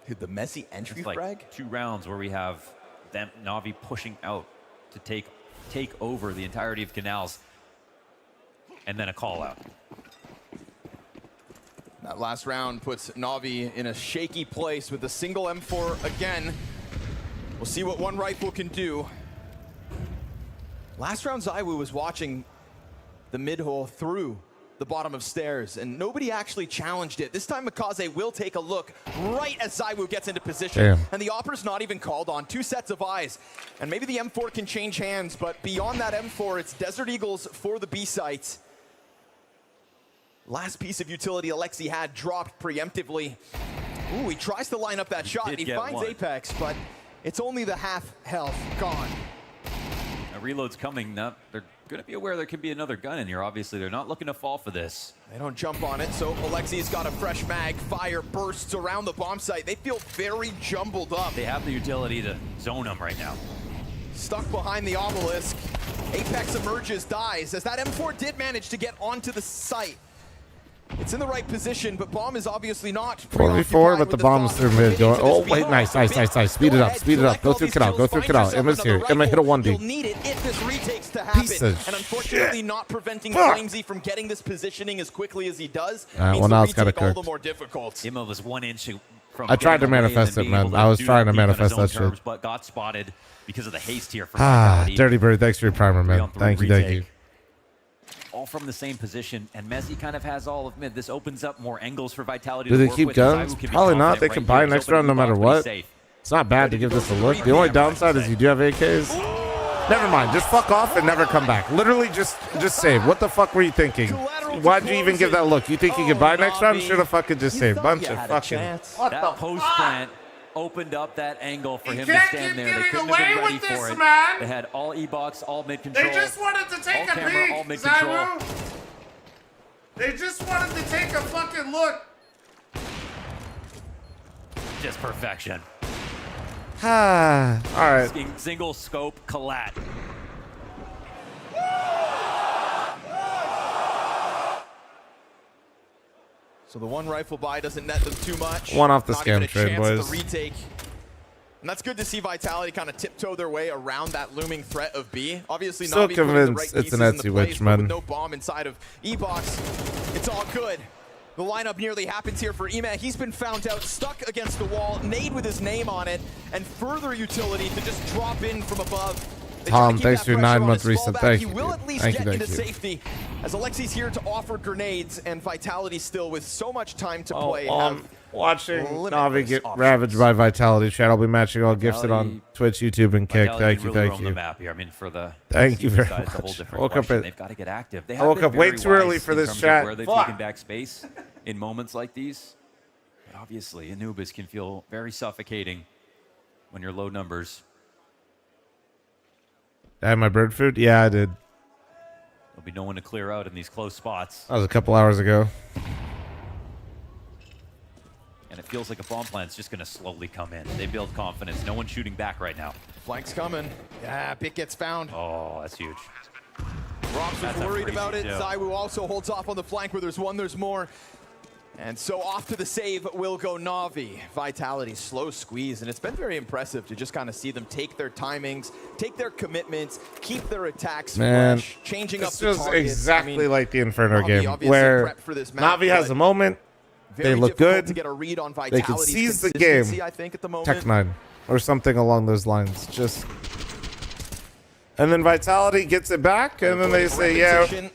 Speaker 11: Dude, the Messi entry
Speaker 12: It's like
Speaker 11: frag?
Speaker 12: 2 rounds where we have them Navi pushing out to take over the entirety of Canals, and then a call out.
Speaker 11: That last round puts Navi in a shaky place with a single M4 again. We'll see what one rifle can do. Last round, ZywOo was watching the mid-hole through the bottom of stairs, and nobody actually challenged it. This time, Makaze will take a look right as ZywOo gets into position.
Speaker 1: Damn.
Speaker 11: And the Opera's not even called on. 2 sets of eyes. And maybe the M4 can change hands, but beyond that M4, it's Desert Eagles for the B sites. Last piece of utility Alexi had dropped preemptively. Ooh, he tries to line up that shot, and he finds
Speaker 12: one.
Speaker 11: Apex, but it's only the half health gone.
Speaker 12: A reload's coming. Now, they're going to be aware there could be another gun in here. Obviously, they're not looking to fall for this.
Speaker 11: They don't jump on it, so Alexi's got a fresh mag. Fire bursts around the bomb site. They feel very jumbled up.
Speaker 12: They have the utility to zone them right now.
Speaker 11: Stuck behind the obelisk. Apex emerges, dies, as that M4 did manage to get onto the site. It's in the right position, but bomb is obviously not.
Speaker 1: 4v4, but the bomb's through mid. Going, oh, wait, nice. Speed it up, speed it up. Go through Canal, go through Canal. Emma's here. Emma hit a 1D.
Speaker 11: You'll need it if this retakes to happen.
Speaker 1: Piece of
Speaker 11: and unfortunately,
Speaker 1: shit.
Speaker 11: not preventing
Speaker 1: Fuck.
Speaker 11: Flamesy from getting this positioning as quickly as he does.
Speaker 1: All right,
Speaker 11: means
Speaker 1: well,
Speaker 11: the
Speaker 1: now it's got
Speaker 11: retake
Speaker 1: it
Speaker 11: all
Speaker 1: cooked.
Speaker 11: the more difficult.
Speaker 12: Emma was 1 inch from.
Speaker 1: I tried to
Speaker 12: getting away and
Speaker 1: manifest
Speaker 12: then
Speaker 1: it,
Speaker 12: being
Speaker 1: man.
Speaker 12: able
Speaker 1: I was
Speaker 12: do
Speaker 1: trying to
Speaker 12: deep on his
Speaker 1: manifest
Speaker 12: own
Speaker 1: that shit.
Speaker 12: terms, but got spotted because of the haste here from
Speaker 1: Ah,
Speaker 12: Vitality.
Speaker 1: Dirty Bird, thanks for your primer, man.
Speaker 12: 3-on-3
Speaker 1: Thank you.
Speaker 12: retake. All from the same position, and Messi kind of has all of mid. This opens up more angles for Vitality
Speaker 1: Do
Speaker 12: to
Speaker 1: they
Speaker 12: work
Speaker 1: keep
Speaker 12: with.
Speaker 1: guns?
Speaker 12: ZywOo can be
Speaker 1: Probably not. They
Speaker 12: confident
Speaker 1: can
Speaker 12: right
Speaker 1: buy
Speaker 12: here. He's
Speaker 1: next round no
Speaker 12: opening the
Speaker 1: matter
Speaker 12: box, but
Speaker 1: what.
Speaker 12: he's safe.
Speaker 1: It's not bad to give this a look. The only downside is you do have AKs. Never mind. Just fuck off and never come back. Literally, just save. What the fuck were you thinking? Why'd you even give that look? You think you could buy next round? Should have fucking just saved. Bunch of fucking. What
Speaker 12: That
Speaker 1: the
Speaker 12: post
Speaker 1: fuck?
Speaker 12: plant opened up that angle for him to
Speaker 1: can't
Speaker 12: stand
Speaker 1: keep
Speaker 12: there. They
Speaker 1: getting
Speaker 12: couldn't
Speaker 1: away
Speaker 12: have been ready
Speaker 1: with
Speaker 12: for
Speaker 1: this,
Speaker 12: it.
Speaker 1: man.
Speaker 12: They had all E-box, all mid control.
Speaker 1: They just wanted to take
Speaker 12: all
Speaker 1: a
Speaker 12: camera,
Speaker 1: peek,
Speaker 12: all mid control.
Speaker 1: ZywOo. They just wanted to take a fucking look.
Speaker 12: Just perfection.
Speaker 1: All right.
Speaker 12: Single scope collat.
Speaker 11: So the one rifle buy doesn't net them too much.
Speaker 1: One off the
Speaker 11: Not even
Speaker 1: scam
Speaker 11: a
Speaker 1: trade,
Speaker 11: chance at
Speaker 1: boys.
Speaker 11: the retake. And that's good to see Vitality kind of tiptoe their way around that looming threat of B. Obviously,
Speaker 1: Still
Speaker 11: Navi putting the right
Speaker 1: convinced it's
Speaker 11: pieces
Speaker 1: an
Speaker 11: into
Speaker 1: Etsy
Speaker 11: place,
Speaker 1: witch,
Speaker 11: but
Speaker 1: man.
Speaker 11: with no bomb inside of E-Box, it's all good. The lineup nearly happens here for Ema. He's been found out, stuck against the wall, nade with his name on it, and further utility to just drop in from above. They try to
Speaker 1: Tom,
Speaker 11: keep
Speaker 1: thanks
Speaker 11: that
Speaker 1: for your
Speaker 11: pressure on
Speaker 1: 9-month
Speaker 11: his
Speaker 1: reset.
Speaker 11: fallback.
Speaker 1: Thank
Speaker 11: He
Speaker 1: you,
Speaker 11: will
Speaker 1: dude.
Speaker 11: at least
Speaker 1: Thank
Speaker 11: get
Speaker 1: you,
Speaker 11: into
Speaker 1: thank you.
Speaker 11: safety, as Alexi's here to offer grenades, and Vitality still with so much time to play.
Speaker 1: Watching
Speaker 11: limitless
Speaker 1: Navi get
Speaker 11: options.
Speaker 1: ravaged by Vitality. Chat, I'll be matching all gifted on Twitch, YouTube, and Kick.
Speaker 12: Vitality
Speaker 1: Thank you,
Speaker 12: really
Speaker 1: thank
Speaker 12: roam the
Speaker 1: you.
Speaker 12: map here. I mean, for the
Speaker 1: Thank you very
Speaker 12: side, it's a whole
Speaker 1: much.
Speaker 12: different
Speaker 1: Woke up
Speaker 12: question.
Speaker 1: at-
Speaker 12: They've got to get active. They
Speaker 1: I
Speaker 12: have
Speaker 1: woke
Speaker 12: been
Speaker 1: up way
Speaker 12: very
Speaker 1: too early
Speaker 12: wise
Speaker 1: for
Speaker 12: in
Speaker 1: this
Speaker 12: terms of
Speaker 1: chat.
Speaker 12: Where they've
Speaker 1: Fuck.
Speaker 12: taken back space in moments like these. But obviously, Anubis can feel very suffocating when you're low numbers.
Speaker 1: I had my bird food? Yeah, I did.
Speaker 12: There'll be no one to clear out in these close spots.
Speaker 1: That was a couple hours ago.
Speaker 12: And it feels like a bomb plant's just going to slowly come in. They build confidence. No one's shooting back right now.
Speaker 11: Flank's coming. Yeah, Bit gets found.
Speaker 12: Oh, that's huge.
Speaker 11: Robs was
Speaker 12: That's a
Speaker 11: worried
Speaker 12: freebie,
Speaker 11: about it.
Speaker 12: too.
Speaker 11: ZywOo also holds off on the flank where there's one, there's more. And so off to the save will go Navi. Vitality, slow squeeze, and it's been very impressive to just kind of see them take their timings, take their commitments, keep their attacks
Speaker 1: Man,
Speaker 11: fresh, changing up
Speaker 1: it's
Speaker 11: the
Speaker 1: just
Speaker 11: targets.
Speaker 1: exactly
Speaker 11: I mean,
Speaker 1: like the Inferno
Speaker 11: Navi
Speaker 1: game,
Speaker 11: obviously
Speaker 1: where
Speaker 11: prepped for this map,
Speaker 1: Navi has
Speaker 11: but
Speaker 1: a moment,
Speaker 11: Very
Speaker 1: look
Speaker 11: difficult
Speaker 1: good.
Speaker 11: to get a read on
Speaker 1: They can
Speaker 11: Vitality's
Speaker 1: seize the
Speaker 11: consistency,
Speaker 1: game.
Speaker 11: I think, at the moment.
Speaker 1: Tech 9 or something along those lines. Just and then Vitality gets it back, and then they say, "Yeah,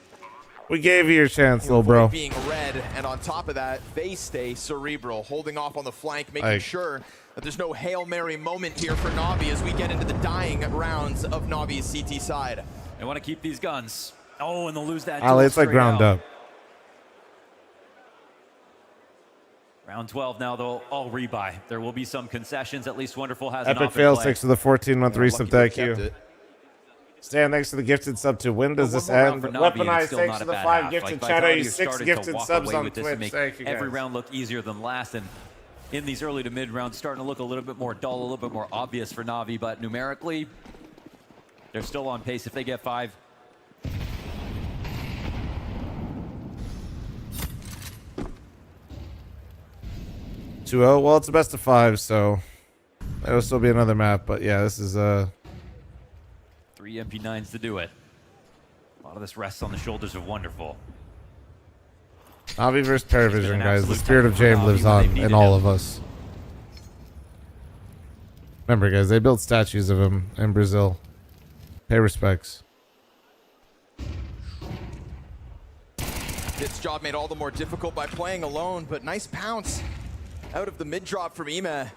Speaker 1: we gave you your chance, little bro."
Speaker 11: Being red, and on top of that, they stay cerebral, holding off on the flank, making sure that there's no Hail Mary moment here for Navi as we get into the dying rounds of Navi's CT side.
Speaker 12: They want to keep these guns. Oh, and they'll lose that.
Speaker 1: Ali, it's like ground up.
Speaker 12: Round 12 now, they'll all rebuy. There will be some concessions. At least Wonderful has an
Speaker 1: Epic
Speaker 12: off
Speaker 1: fail
Speaker 12: play.
Speaker 1: 6 to the 14-month resub. Thank you.
Speaker 11: It.
Speaker 1: Stand next to the gifted sub to when does this end? Weaponized thanks to the 5 gifted shadow. You 6 gifted subs on Twitch. Thank you guys.
Speaker 12: Every round look easier than last, and in these early to mid rounds, starting to look a little bit more dull, a little bit more obvious for Navi, but numerically, they're still on pace if they get 5.
Speaker 1: Well, it's a best of 5, so there'll still be another map. But yeah, this is
Speaker 12: 3 MP9s to do it. A lot of this rests on the shoulders of Wonderful.
Speaker 1: Navi versus Paravision, guys. The spirit of James lives on in all of us. Remember, guys, they built statues of him in Brazil. Pay respects.
Speaker 11: This job made all the more difficult by playing alone, but nice pounce out of the mid drop from Ime.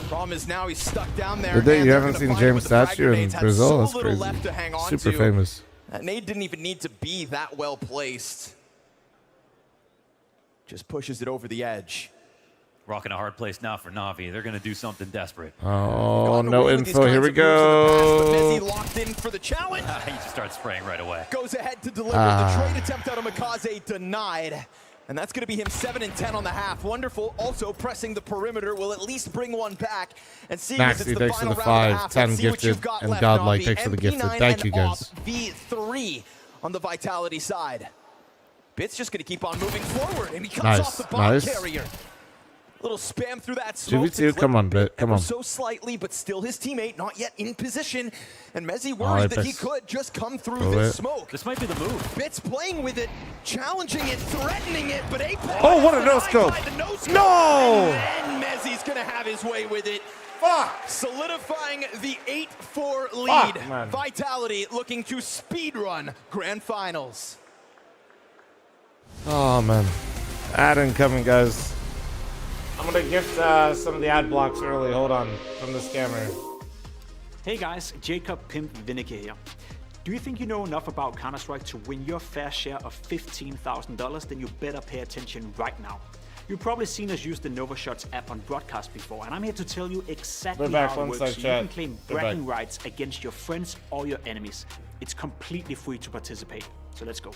Speaker 11: Problem is now he's stuck down there.
Speaker 1: You haven't seen James' statue in Brazil? That's crazy. Super famous.
Speaker 11: That nade didn't even need to be that well placed. Just pushes it over the edge.
Speaker 12: Rocking a hard place now for Navi. They're going to do something desperate.
Speaker 1: Oh, no info. Here we go.
Speaker 11: Locked in for the challenge.
Speaker 12: He just starts spraying right away.
Speaker 11: Goes ahead to deliver. The trade attempt out of Mikaze denied. And that's going to be him 7 and 10 on the half. Wonderful also pressing the perimeter. Will at least bring one back. And see if it's the final round of the half.
Speaker 1: 10 gifted and godlike. Thanks for the gifted. Thank you, guys.
Speaker 11: V3 on the Vitality side. Bit's just going to keep on moving forward. And he comes off the bomb carrier. Little spam through that smoke.
Speaker 1: 2v2, come on, Bit. Come on.
Speaker 11: So slightly, but still his teammate not yet in position. And Mezzi worried that he could just come through this smoke.
Speaker 12: This might be the move.
Speaker 11: Bit's playing with it, challenging it, threatening it, but Apex.
Speaker 1: Oh, what a no-scope. No!
Speaker 11: And Mezzi's going to have his way with it.
Speaker 1: Fuck!
Speaker 11: Solidifying the 8-4 lead.
Speaker 1: Man.
Speaker 11: Vitality looking to speedrun Grand Finals.
Speaker 1: Oh, man. Ad incoming, guys. I'm going to gift some of the ad blocks early. Hold on. From the scammer.
Speaker 21: Hey guys, Jacob Pimp Vinegar here. Do you think you know enough about Counter-Strike to win your fair share of $15,000? Then you better pay attention right now. You've probably seen us use the NovaShots app on broadcast before, and I'm here to tell you exactly how it works so you can claim bragging rights against your friends or your enemies. It's completely free to participate, so let's go.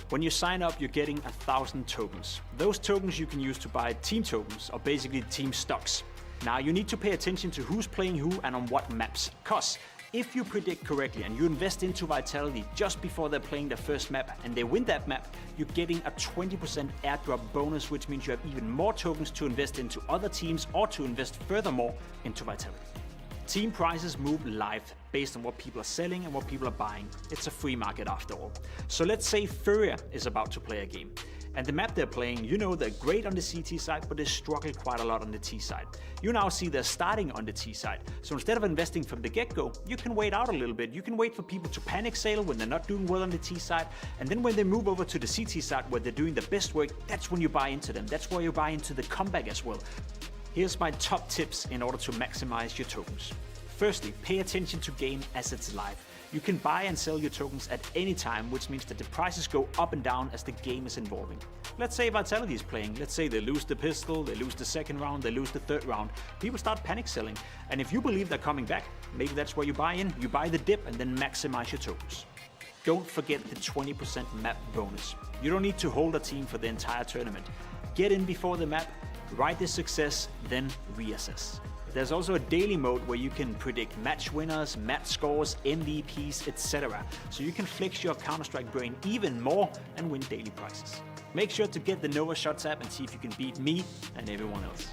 Speaker 21: When you sign up, you're getting 1,000 tokens. Those tokens you can use to buy team tokens, or basically team stocks. Now you need to pay attention to who's playing who and on what maps, cause if you predict correctly and you invest into Vitality just before they're playing their first map and they win that map, you're getting a 20% airdrop bonus, which means you have even more tokens to invest into other teams or to invest furthermore into Vitality. Team prices move live based on what people are selling and what people are buying. It's a free market after all. So let's say fl0m is about to play a game. And the map they're playing, you know they're great on the CT side, but they struggle quite a lot on the T side. You now see they're starting on the T side. So instead of investing from the get-go, you can wait out a little bit. You can wait for people to panic sale when they're not doing well on the T side. And then when they move over to the CT side where they're doing the best work, that's when you buy into them. That's where you buy into the comeback as well. Here's my top tips in order to maximize your tokens. Firstly, pay attention to game as it's live. You can buy and sell your tokens at any time, which means that the prices go up and down as the game is evolving. Let's say Vitality is playing. Let's say they lose the pistol, they lose the second round, they lose the third round. People start panic selling. And if you believe they're coming back, maybe that's where you buy in. You buy the dip and then maximize your tokens. Don't forget the 20% map bonus. You don't need to hold a team for the entire tournament. Get in before the map, ride the success, then reassess. There's also a daily mode where you can predict match winners, match scores, MVPs, etc. So you can flex your Counter-Strike brain even more and win daily prizes. Make sure to get the NovaShots app and see if you can beat me and everyone else.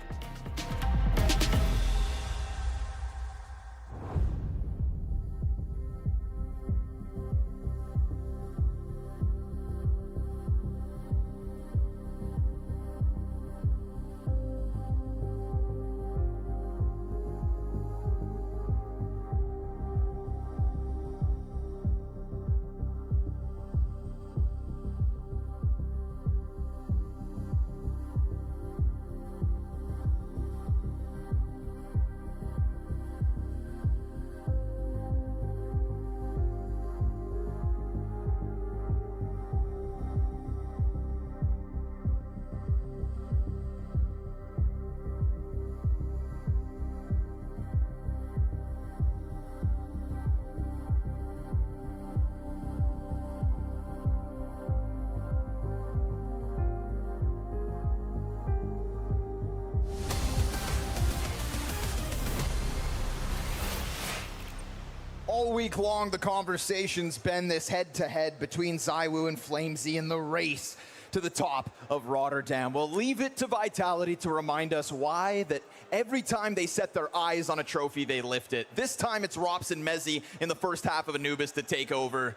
Speaker 11: All week long, the conversation's been this head-to-head between ZywOo and fl0m in the race to the top of Rotterdam. We'll leave it to Vitality to remind us why that every time they set their eyes on a trophy, they lift it. This time it's Rops and Mezzi in the first half of Anubis to take over.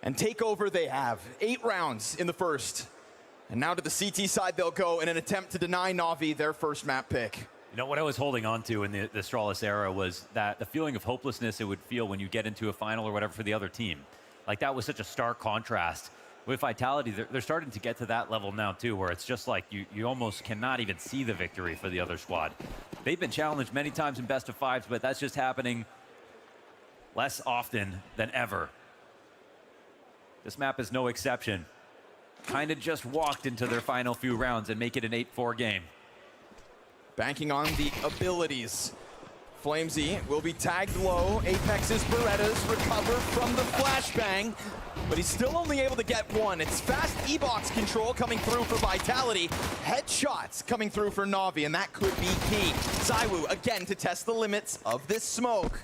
Speaker 11: And take over they have. 8 rounds in the first. And now to the CT side they'll go in an attempt to deny NAVI their first map pick.
Speaker 12: You know, what I was holding on to in the Astralis era was that the feeling of hopelessness it would feel when you get into a final or whatever for the other team. Like, that was such a stark contrast. With Vitality, they're starting to get to that level now, too, where it's just like you almost cannot even see the victory for the other squad. They've been challenged many times in best of 5s, but that's just happening less often than ever. This map is no exception. Kind of just walked into their final few rounds and make it an 8-4 game.
Speaker 11: Banking on the abilities. fl0m will be tagged low. Apex's Berettas recover from the flashbang, but he's still only able to get one. It's fast E-box control coming through for Vitality. Headshots coming through for NAVI, and that could be key. ZywOo, again, to test the limits of this smoke.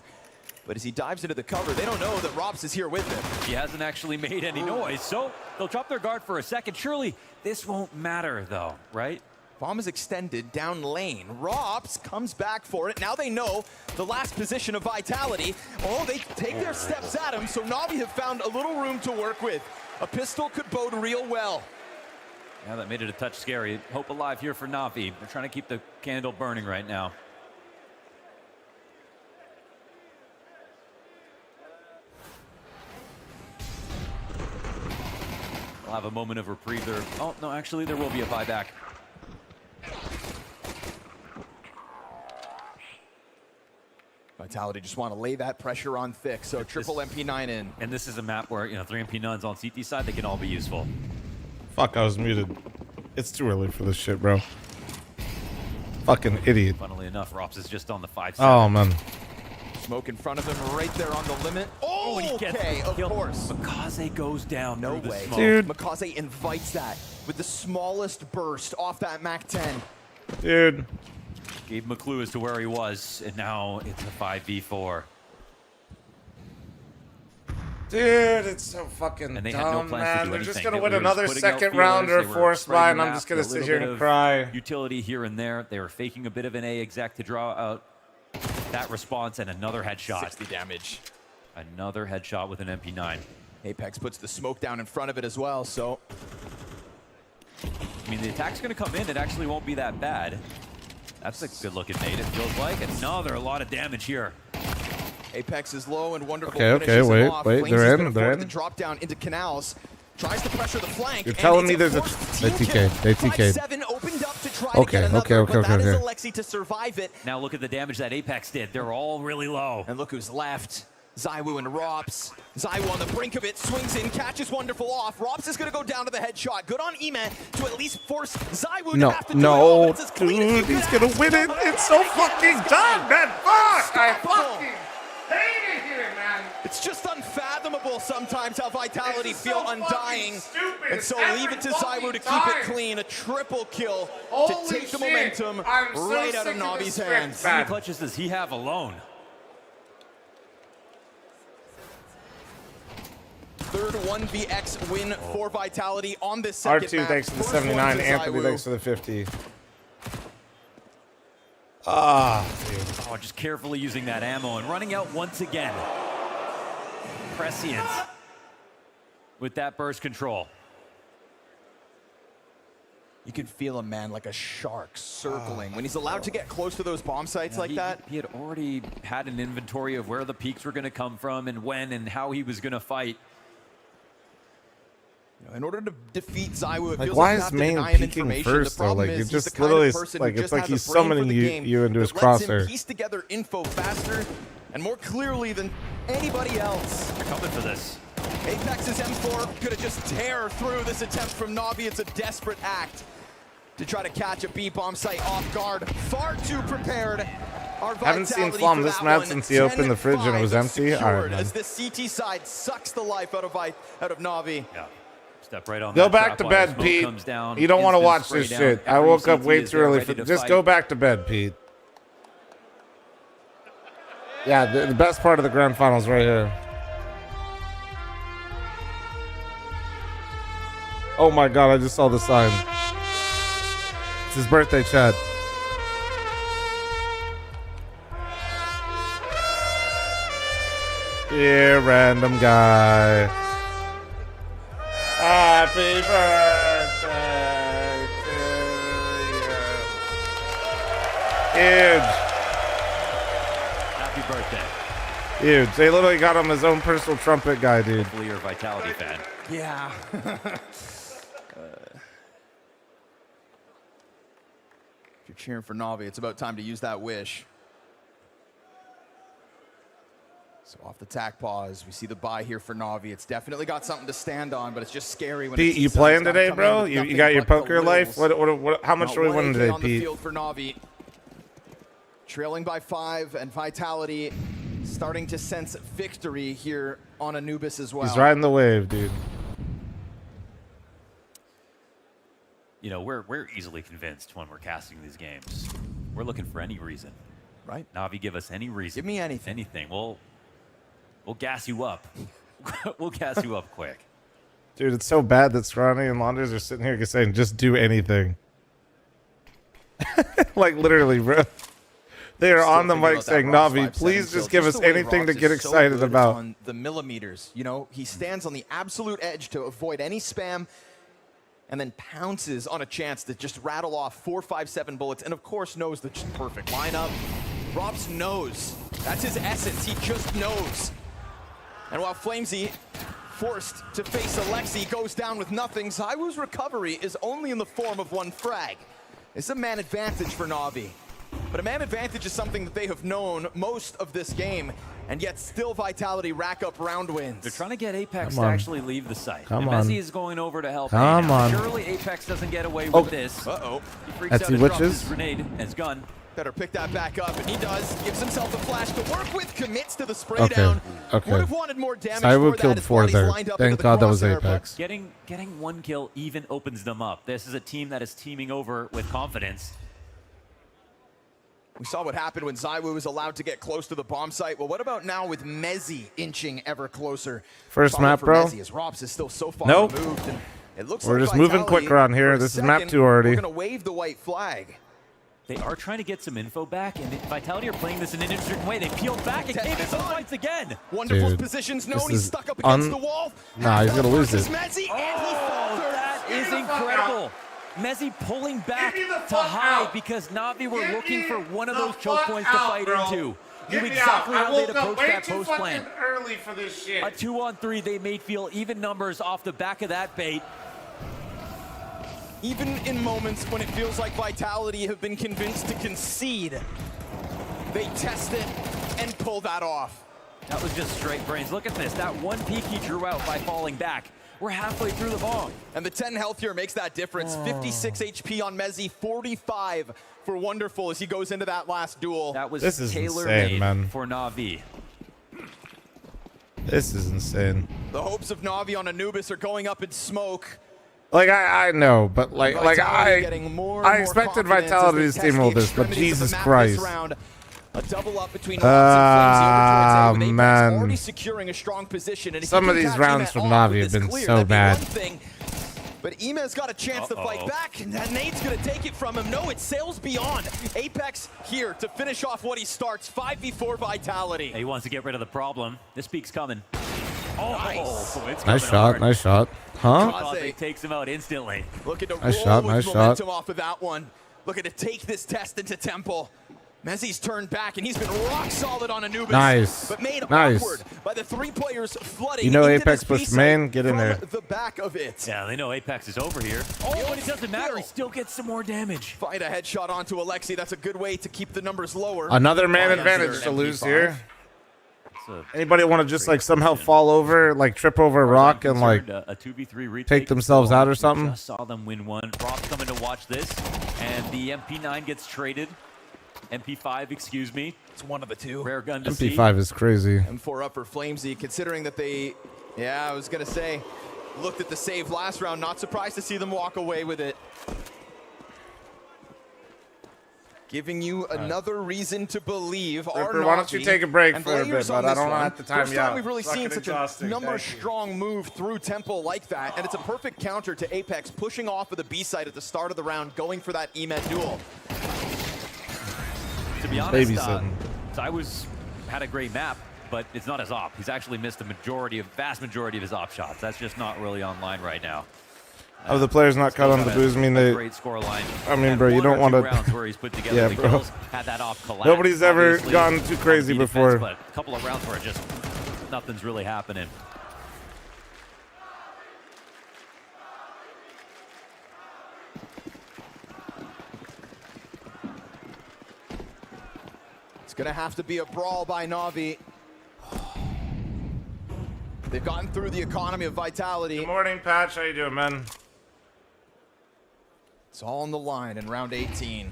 Speaker 11: But as he dives into the cover, they don't know that Rops is here with him.
Speaker 12: He hasn't actually made any noise, so they'll drop their guard for a second. Surely this won't matter, though, right?
Speaker 11: Bomb is extended down lane. Rops comes back for it. Now they know the last position of Vitality. Oh, they take their steps at him, so NAVI have found a little room to work with. A pistol could bode real well.
Speaker 12: Yeah, that made it a touch scary. Hope alive here for NAVI. They're trying to keep the candle burning right now. We'll have a moment of reprieve there. Oh, no, actually, there will be a buyback.
Speaker 11: Vitality just want to lay that pressure on thick, so triple MP9 in.
Speaker 12: And this is a map where, 3 MP9s on CT side, they can all be useful.
Speaker 1: Fuck, I was muted. It's too early for this shit, bro. Fucking idiot.
Speaker 12: Funnily enough, Rops is just on the 5-7.
Speaker 1: Oh, man.
Speaker 11: Smoke in front of him right there on the limit.
Speaker 12: Oh, and he gets
Speaker 11: okay, of
Speaker 12: killed.
Speaker 11: course.
Speaker 12: Makaze goes down.
Speaker 11: No
Speaker 12: through
Speaker 11: way.
Speaker 12: the smoke.
Speaker 1: Dude.
Speaker 11: Makaze invites that with the smallest burst off that MAC-10.
Speaker 1: Dude.
Speaker 12: Gave him a clue as to where he was, and now it's a 5v4.
Speaker 1: Dude, it's so fucking
Speaker 12: And they had no
Speaker 1: dumb,
Speaker 12: plans
Speaker 1: man.
Speaker 12: to do
Speaker 1: They're
Speaker 12: anything.
Speaker 1: just gonna
Speaker 12: They
Speaker 1: win
Speaker 12: were
Speaker 1: another
Speaker 12: just putting out
Speaker 1: second round or
Speaker 12: feelers. They were
Speaker 1: fourth spot, and
Speaker 12: spreading
Speaker 1: I'm just
Speaker 12: the
Speaker 1: gonna
Speaker 12: map, a
Speaker 1: sit
Speaker 12: little
Speaker 1: here
Speaker 12: bit
Speaker 1: and
Speaker 12: of
Speaker 1: cry.
Speaker 12: Utility here and there. They were faking a bit of an A exec to draw out that response, and another headshot.
Speaker 11: 60 damage.
Speaker 12: Another headshot with an MP9.
Speaker 11: Apex puts the smoke down in front of it as well, so.
Speaker 12: I mean, the attack's gonna come in. It actually won't be that bad. That's a good-looking nade, it feels like. Another, a lot of damage here.
Speaker 11: Apex is low and wonderful.
Speaker 1: Okay, wait,
Speaker 11: fl0m
Speaker 1: they're in,
Speaker 11: is
Speaker 1: they're
Speaker 11: gonna
Speaker 1: in.
Speaker 11: the drop down into canals. Tries to pressure the flank.
Speaker 1: You're telling me there's a... They TK'd. They TK'd.
Speaker 11: 5-7 opened up to try
Speaker 1: Okay,
Speaker 11: to get another,
Speaker 1: okay.
Speaker 11: but that is Alexi to survive it.
Speaker 12: Now look at the damage that Apex did. They're all really low.
Speaker 11: And look who's left. ZywOo and Rops. ZywOo on the brink of it, swings in, catches wonderful off. Rops is going to go down to the headshot. Good on Eman to at least force ZywOo to have to do it all. It's as clean as you
Speaker 1: dude, he's
Speaker 11: could
Speaker 1: gonna
Speaker 11: ask.
Speaker 1: win it. It's so fucking done, man. Fuck! I fucking hate it here, man.
Speaker 11: It's just unfathomable sometimes how Vitality
Speaker 1: It's
Speaker 11: feel
Speaker 1: so
Speaker 11: undying.
Speaker 1: stupid
Speaker 11: And so
Speaker 1: every
Speaker 11: leave it to
Speaker 1: fucking
Speaker 11: ZywOo to keep
Speaker 1: time.
Speaker 11: it clean. A triple kill
Speaker 1: Holy
Speaker 11: to take the
Speaker 1: shit.
Speaker 11: momentum
Speaker 1: I'm so
Speaker 11: right out
Speaker 1: sick
Speaker 11: of
Speaker 1: of
Speaker 11: Navi's
Speaker 1: this script,
Speaker 11: hands.
Speaker 12: How many clutches does he have alone?
Speaker 11: Third 1vx win for Vitality on this second
Speaker 1: R2,
Speaker 11: map.
Speaker 1: thanks for the
Speaker 11: First
Speaker 1: 79.
Speaker 11: one to
Speaker 1: Anthony,
Speaker 11: ZywOo.
Speaker 1: thanks for the 50. Ah, dude.
Speaker 12: Oh, just carefully using that ammo and running out once again. Prescience with that burst control.
Speaker 11: You can feel him, man, like a shark circling. When he's allowed to get close to those bomb sites like that.
Speaker 12: He had already had an inventory of where the peaks were going to come from and when and how he was going to fight.
Speaker 11: In order to defeat ZywOo, it
Speaker 1: Like,
Speaker 11: feels
Speaker 1: why
Speaker 11: like you
Speaker 1: is
Speaker 11: have to
Speaker 1: main
Speaker 11: deny him
Speaker 1: peeking
Speaker 11: information.
Speaker 1: first,
Speaker 11: The
Speaker 1: though?
Speaker 11: problem
Speaker 1: Like,
Speaker 11: is
Speaker 1: it
Speaker 11: he's
Speaker 1: just
Speaker 11: the kind
Speaker 1: literally,
Speaker 11: of person
Speaker 1: like,
Speaker 11: who
Speaker 1: it's
Speaker 11: just
Speaker 1: like
Speaker 11: has
Speaker 1: he's
Speaker 11: a brain for
Speaker 1: summoning
Speaker 11: the game
Speaker 1: you into his
Speaker 11: that lets him
Speaker 1: crosshair.
Speaker 11: piece together info faster and more clearly than anybody else.
Speaker 12: They're coming for this.
Speaker 11: Apex's M4 gonna just tear through this attempt from NAVI. It's a desperate act to try to catch a B bomb site off guard. Far too prepared. Our
Speaker 1: Haven't seen
Speaker 11: Vitality
Speaker 1: fl0m
Speaker 11: for
Speaker 1: this
Speaker 11: that
Speaker 1: map
Speaker 11: one.
Speaker 1: since he opened the fridge and it was
Speaker 11: 10-5
Speaker 1: empty. All right,
Speaker 11: secured
Speaker 1: man.
Speaker 11: as this CT side sucks the life out of NAVI.
Speaker 12: Yeah. Step right on
Speaker 1: Go
Speaker 12: that
Speaker 1: back to
Speaker 12: trap wire.
Speaker 1: bed,
Speaker 12: Smoke
Speaker 1: Pete.
Speaker 12: comes down,
Speaker 1: You don't want to
Speaker 12: instant
Speaker 1: watch
Speaker 12: spray
Speaker 1: this
Speaker 12: down.
Speaker 1: shit. I
Speaker 12: Every
Speaker 1: woke up
Speaker 12: CT
Speaker 1: way
Speaker 12: is
Speaker 1: too
Speaker 12: there
Speaker 1: early
Speaker 12: ready
Speaker 1: for
Speaker 12: to
Speaker 1: Just
Speaker 12: fight.
Speaker 1: go back to bed, Pete. Yeah, the best part of the grand finals right here. Oh my god, I just saw the sign. It's his birthday, Chad. Dear random guy. Happy birthday to you. Huge.
Speaker 12: Happy birthday.
Speaker 1: Huge. They literally got him his own personal trumpet guy, dude.
Speaker 12: Hopefully you're a Vitality fan.
Speaker 11: Yeah. If you're cheering for Navi, it's about time to use that wish. So off the tack pause, we see the buy here for Navi. It's definitely got something to stand on, but it's just scary when
Speaker 1: Pete, you playing today, bro? You got your poker life? What, how much are we winning today,
Speaker 11: on the
Speaker 1: Pete?
Speaker 11: field for Navi. Trailing by 5, and Vitality starting to sense victory here on Anubis as well.
Speaker 1: He's riding the wave, dude.
Speaker 12: You know, we're easily convinced when we're casting these games. We're looking for any reason.
Speaker 11: Right.
Speaker 12: Navi, give us any reason.
Speaker 11: Give me anything.
Speaker 12: Anything. We'll gas you up. We'll gas you up quick.
Speaker 1: Dude, it's so bad that Scrawny and Launders are sitting here saying, just do anything. Like, literally, bro. They are on the mic saying, Navi, please just give us anything to get excited about.
Speaker 11: On the millimeters, you know, he stands on the absolute edge to avoid any spam, and then pounces on a chance to just rattle off 4, 5, 7 bullets, and of course knows the perfect lineup. Robs knows. That's his essence. He just knows. And while fl0m forced to face Alexi goes down with nothing, ZywOo's recovery is only in the form of 1 frag. It's a man advantage for Navi. But a man advantage is something that they have known most of this game, and yet still Vitality rack up round wins.
Speaker 12: They're trying to get Apex to actually leave the site.
Speaker 1: Come
Speaker 12: and
Speaker 1: on.
Speaker 12: Messi is going over to help.
Speaker 1: Come on.
Speaker 12: Surely Apex doesn't get away with this.
Speaker 11: Uh-oh.
Speaker 12: He freaks
Speaker 1: That's
Speaker 12: out
Speaker 1: the
Speaker 12: and drops
Speaker 1: witches.
Speaker 12: his grenade and his gun.
Speaker 11: Better pick that back up, and he does. Gives himself a flash to work with, commits to the spray
Speaker 1: Okay,
Speaker 11: down.
Speaker 1: okay.
Speaker 11: Would have wanted more damage
Speaker 1: ZywOo
Speaker 11: for
Speaker 1: killed
Speaker 11: that. His
Speaker 1: 4
Speaker 11: body's
Speaker 1: there.
Speaker 11: lined up
Speaker 1: Thank
Speaker 11: into the
Speaker 1: God that was
Speaker 11: crosshair, but
Speaker 1: Apex.
Speaker 12: Getting 1 kill even opens them up. This is a team that is teaming over with confidence.
Speaker 11: We saw what happened when ZywOo was allowed to get close to the bomb site. Well, what about now with Mezzi inching ever closer?
Speaker 1: First
Speaker 11: Follow
Speaker 1: map,
Speaker 11: for
Speaker 1: bro.
Speaker 11: Mezzi, as Robs is still so far
Speaker 1: Nope.
Speaker 11: removed, and it looks
Speaker 1: We're
Speaker 11: like
Speaker 1: just moving
Speaker 11: Vitality,
Speaker 1: quick around here.
Speaker 11: for a
Speaker 1: This is map
Speaker 11: second,
Speaker 1: 2 already.
Speaker 11: We're going to wave the white flag.
Speaker 12: They are trying to get some info back, and Vitality are playing this in an interesting way. They peeled back and came in some fights again.
Speaker 11: Wonderful
Speaker 1: Dude,
Speaker 11: positions
Speaker 1: this
Speaker 11: known. He's
Speaker 1: is
Speaker 11: stuck up against the wall.
Speaker 1: Nah, he's gonna lose
Speaker 11: Versus
Speaker 1: it.
Speaker 11: Mezzi, and he faltered.
Speaker 12: That is incredible. Messi pulling back to hide because Navi were looking for one of those choke points to fight into. Knew exactly how they'd approach that post plan.
Speaker 1: Early for this shit.
Speaker 12: A 2-on-3, they made feel even numbers off the back of that bait.
Speaker 11: Even in moments when it feels like Vitality have been convinced to concede, they test it and pull that off.
Speaker 12: That was just straight brains. Look at this. That 1 peek he drew out by falling back. We're halfway through the bomb.
Speaker 11: And the 10 health here makes that difference. 56 HP on Mezzi, 45 for Wonderful as he goes into that last duel.
Speaker 12: That was
Speaker 1: This is
Speaker 12: tailor-made
Speaker 1: insane, man.
Speaker 12: for Navi.
Speaker 1: This is insane.
Speaker 11: The hopes of Navi on Anubis are going up in smoke.
Speaker 1: Like, I know, but like
Speaker 11: Vitality getting more and
Speaker 1: I
Speaker 11: more
Speaker 1: expected
Speaker 11: confidence
Speaker 1: Vitality
Speaker 11: as
Speaker 1: to
Speaker 11: they test
Speaker 1: steamroll
Speaker 11: the
Speaker 1: this, but
Speaker 11: extremities of the
Speaker 1: Jesus
Speaker 11: map
Speaker 1: Christ.
Speaker 11: this round. A double up between Robs and fl0m over towards A, with Apex
Speaker 1: man.
Speaker 11: already securing a strong position. And if
Speaker 1: Some
Speaker 11: you
Speaker 1: of
Speaker 11: can
Speaker 1: these
Speaker 11: catch
Speaker 1: rounds
Speaker 11: Ime
Speaker 1: from
Speaker 11: off
Speaker 1: Navi
Speaker 11: with
Speaker 1: have
Speaker 11: this
Speaker 1: been
Speaker 11: clear,
Speaker 1: so
Speaker 11: that'd be
Speaker 1: bad.
Speaker 11: one thing. But Ime's got a chance to fight back, and that nade's going to take it from him. No, it sails beyond. Apex here to finish off what he starts. 5v4 Vitality.
Speaker 12: He wants to get rid of the problem. This peek's coming. Oh,
Speaker 11: Nice.
Speaker 12: boy, it's
Speaker 1: Nice
Speaker 12: coming
Speaker 1: shot,
Speaker 12: hard.
Speaker 1: nice shot. Huh?
Speaker 12: Kaze takes him out instantly.
Speaker 11: Looking to
Speaker 1: Nice
Speaker 11: roll
Speaker 1: shot,
Speaker 11: with
Speaker 1: nice
Speaker 11: momentum
Speaker 1: shot.
Speaker 11: off of that one. Looking to take this test into Temple. Mezzi's turned back, and he's been rock solid on Anubis.
Speaker 1: Nice.
Speaker 11: But made
Speaker 1: Nice.
Speaker 11: awkward by the 3 players flooding
Speaker 1: You know
Speaker 11: into
Speaker 1: Apex
Speaker 11: this
Speaker 1: pushed
Speaker 11: B-site
Speaker 1: main, get in
Speaker 11: from
Speaker 1: there.
Speaker 11: the back of it.
Speaker 12: Yeah, they know Apex is over here. Oh, but it doesn't matter. He still gets some more damage.
Speaker 11: Find a headshot onto Alexi. That's a good way to keep the numbers lower.
Speaker 1: Another man
Speaker 11: Oh,
Speaker 1: advantage
Speaker 11: yes,
Speaker 1: to
Speaker 11: sir.
Speaker 1: lose
Speaker 11: MP5.
Speaker 1: here. Anybody want to just like somehow fall over, like trip over a rock and like
Speaker 12: a 2v3 retake.
Speaker 1: take themselves out or something?
Speaker 12: Just saw them win one. Rob's coming to watch this, and the MP9 gets traded. MP5, excuse me.
Speaker 11: It's one of the two.
Speaker 12: Rare gun to see.
Speaker 1: MP5 is crazy.
Speaker 11: M4 up for fl0m, considering that they, yeah, I was going to say, looked at the save last round. Not surprised to see them walk away with it. giving you another reason to believe our
Speaker 1: Ripper, why don't you
Speaker 11: Navi
Speaker 1: take a break
Speaker 11: and
Speaker 1: for a
Speaker 11: players
Speaker 1: bit,
Speaker 11: on
Speaker 1: bud? I
Speaker 11: this
Speaker 1: don't
Speaker 11: one.
Speaker 1: have the time
Speaker 11: First
Speaker 1: yet.
Speaker 11: time we've really seen
Speaker 1: Fucking
Speaker 11: such a
Speaker 1: exhausting.
Speaker 11: number
Speaker 1: Thank you.
Speaker 11: strong move through tempo like that, and it's a perfect counter to Apex pushing off of the B side at the start of the round, going for that EMED duel.
Speaker 12: To be honest,
Speaker 1: Babysitting.
Speaker 12: ZywOo's had a great map, but it's not his op. He's actually missed the vast majority of his op shots. That's just not really online right now.
Speaker 1: Oh, the players not cut on the booze. I mean, they.
Speaker 12: Great score line.
Speaker 1: I mean, bro, you don't want to.
Speaker 12: Where he's put together
Speaker 1: Yeah,
Speaker 12: the
Speaker 1: bro.
Speaker 12: kills, had that op collapse.
Speaker 1: Nobody's ever
Speaker 12: Obviously,
Speaker 1: gone too crazy
Speaker 12: on
Speaker 1: before.
Speaker 12: defense, but a couple of rounds where just nothing's really happening.
Speaker 11: It's gonna have to be a brawl by Navi. They've gotten through the economy of Vitality.
Speaker 1: Good morning, Patch. How you doing, man?
Speaker 11: It's all on the line in round 18.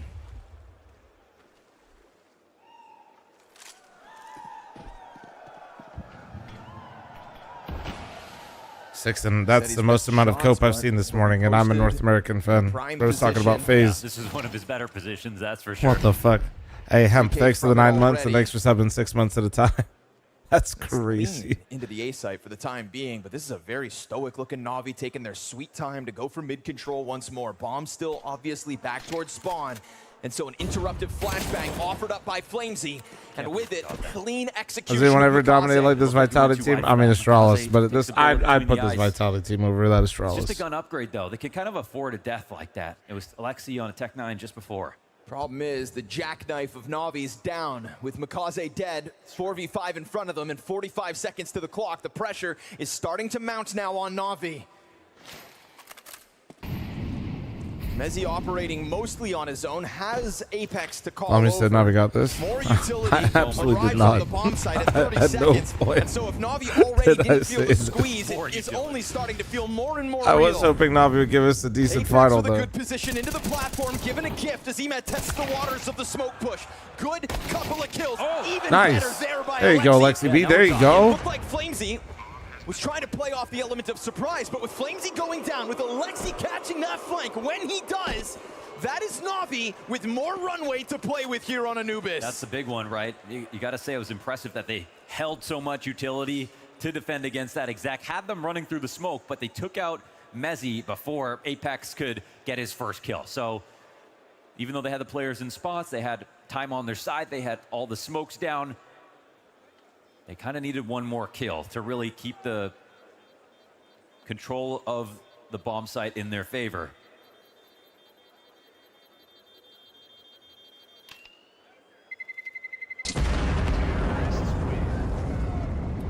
Speaker 1: Six, and that's the most amount of cope I've seen this morning, and I'm a North American fan. I was talking about FaZe.
Speaker 12: This is one of his better positions, that's for sure.
Speaker 1: What the fuck? Hey, Hemp, thanks for the 9 months, and thanks for subbing 6 months at a time. That's crazy.
Speaker 11: Into the A site for the time being, but this is a very stoic looking Navi taking their sweet time to go for mid control once more. Bomb still obviously back towards spawn. And so an interruptive flashbang offered up by fl0m, and with it, clean execution.
Speaker 1: Has anyone ever
Speaker 11: of
Speaker 1: dominated like this Vitality team? I mean, Astralis, but this I'd put this
Speaker 12: ice.
Speaker 1: Vitality team over that
Speaker 12: It's
Speaker 1: Astralis.
Speaker 12: just a gun upgrade, though. They can kind of afford a death like that. It was Alexi on a Tech 9 just before.
Speaker 11: Problem is, the jackknife of Navi's down. With Makaze dead, 4v5 in front of them, and 45 seconds to the clock. The pressure is starting to mount now on Navi. Mezzi operating mostly on his own, has Apex to call
Speaker 1: Mommy
Speaker 11: over.
Speaker 1: said Navi got this.
Speaker 11: More utility
Speaker 1: I absolutely did
Speaker 11: arrives on
Speaker 1: not.
Speaker 11: the bomb site at 30
Speaker 1: I had no
Speaker 11: seconds.
Speaker 1: point.
Speaker 11: And so if Navi already
Speaker 1: Did I
Speaker 11: didn't feel
Speaker 1: say
Speaker 11: the
Speaker 1: that?
Speaker 11: squeeze, it is only starting to feel more and more
Speaker 1: I
Speaker 11: real.
Speaker 1: was hoping Navi would give us a decent
Speaker 11: Apex
Speaker 1: final,
Speaker 11: with a
Speaker 1: though.
Speaker 11: good position into the platform, given a gift as Emet tests the waters of the smoke push. Good couple of kills. Even
Speaker 1: Nice.
Speaker 11: better there by
Speaker 1: There you go, Lexi B. There you
Speaker 11: It
Speaker 1: go.
Speaker 11: looked like fl0m was trying to play off the element of surprise, but with fl0m going down, with Alexi catching that flank, when he does, that is Navi with more runway to play with here on Anubis.
Speaker 12: That's the big one, right? You got to say it was impressive that they held so much utility to defend against that exact. Had them running through the smoke, but they took out Mezzi before Apex could get his first kill. So even though they had the players in spots, they had time on their side, they had all the smokes down, they kind of needed one more kill to really keep the control of the bomb site in their favor.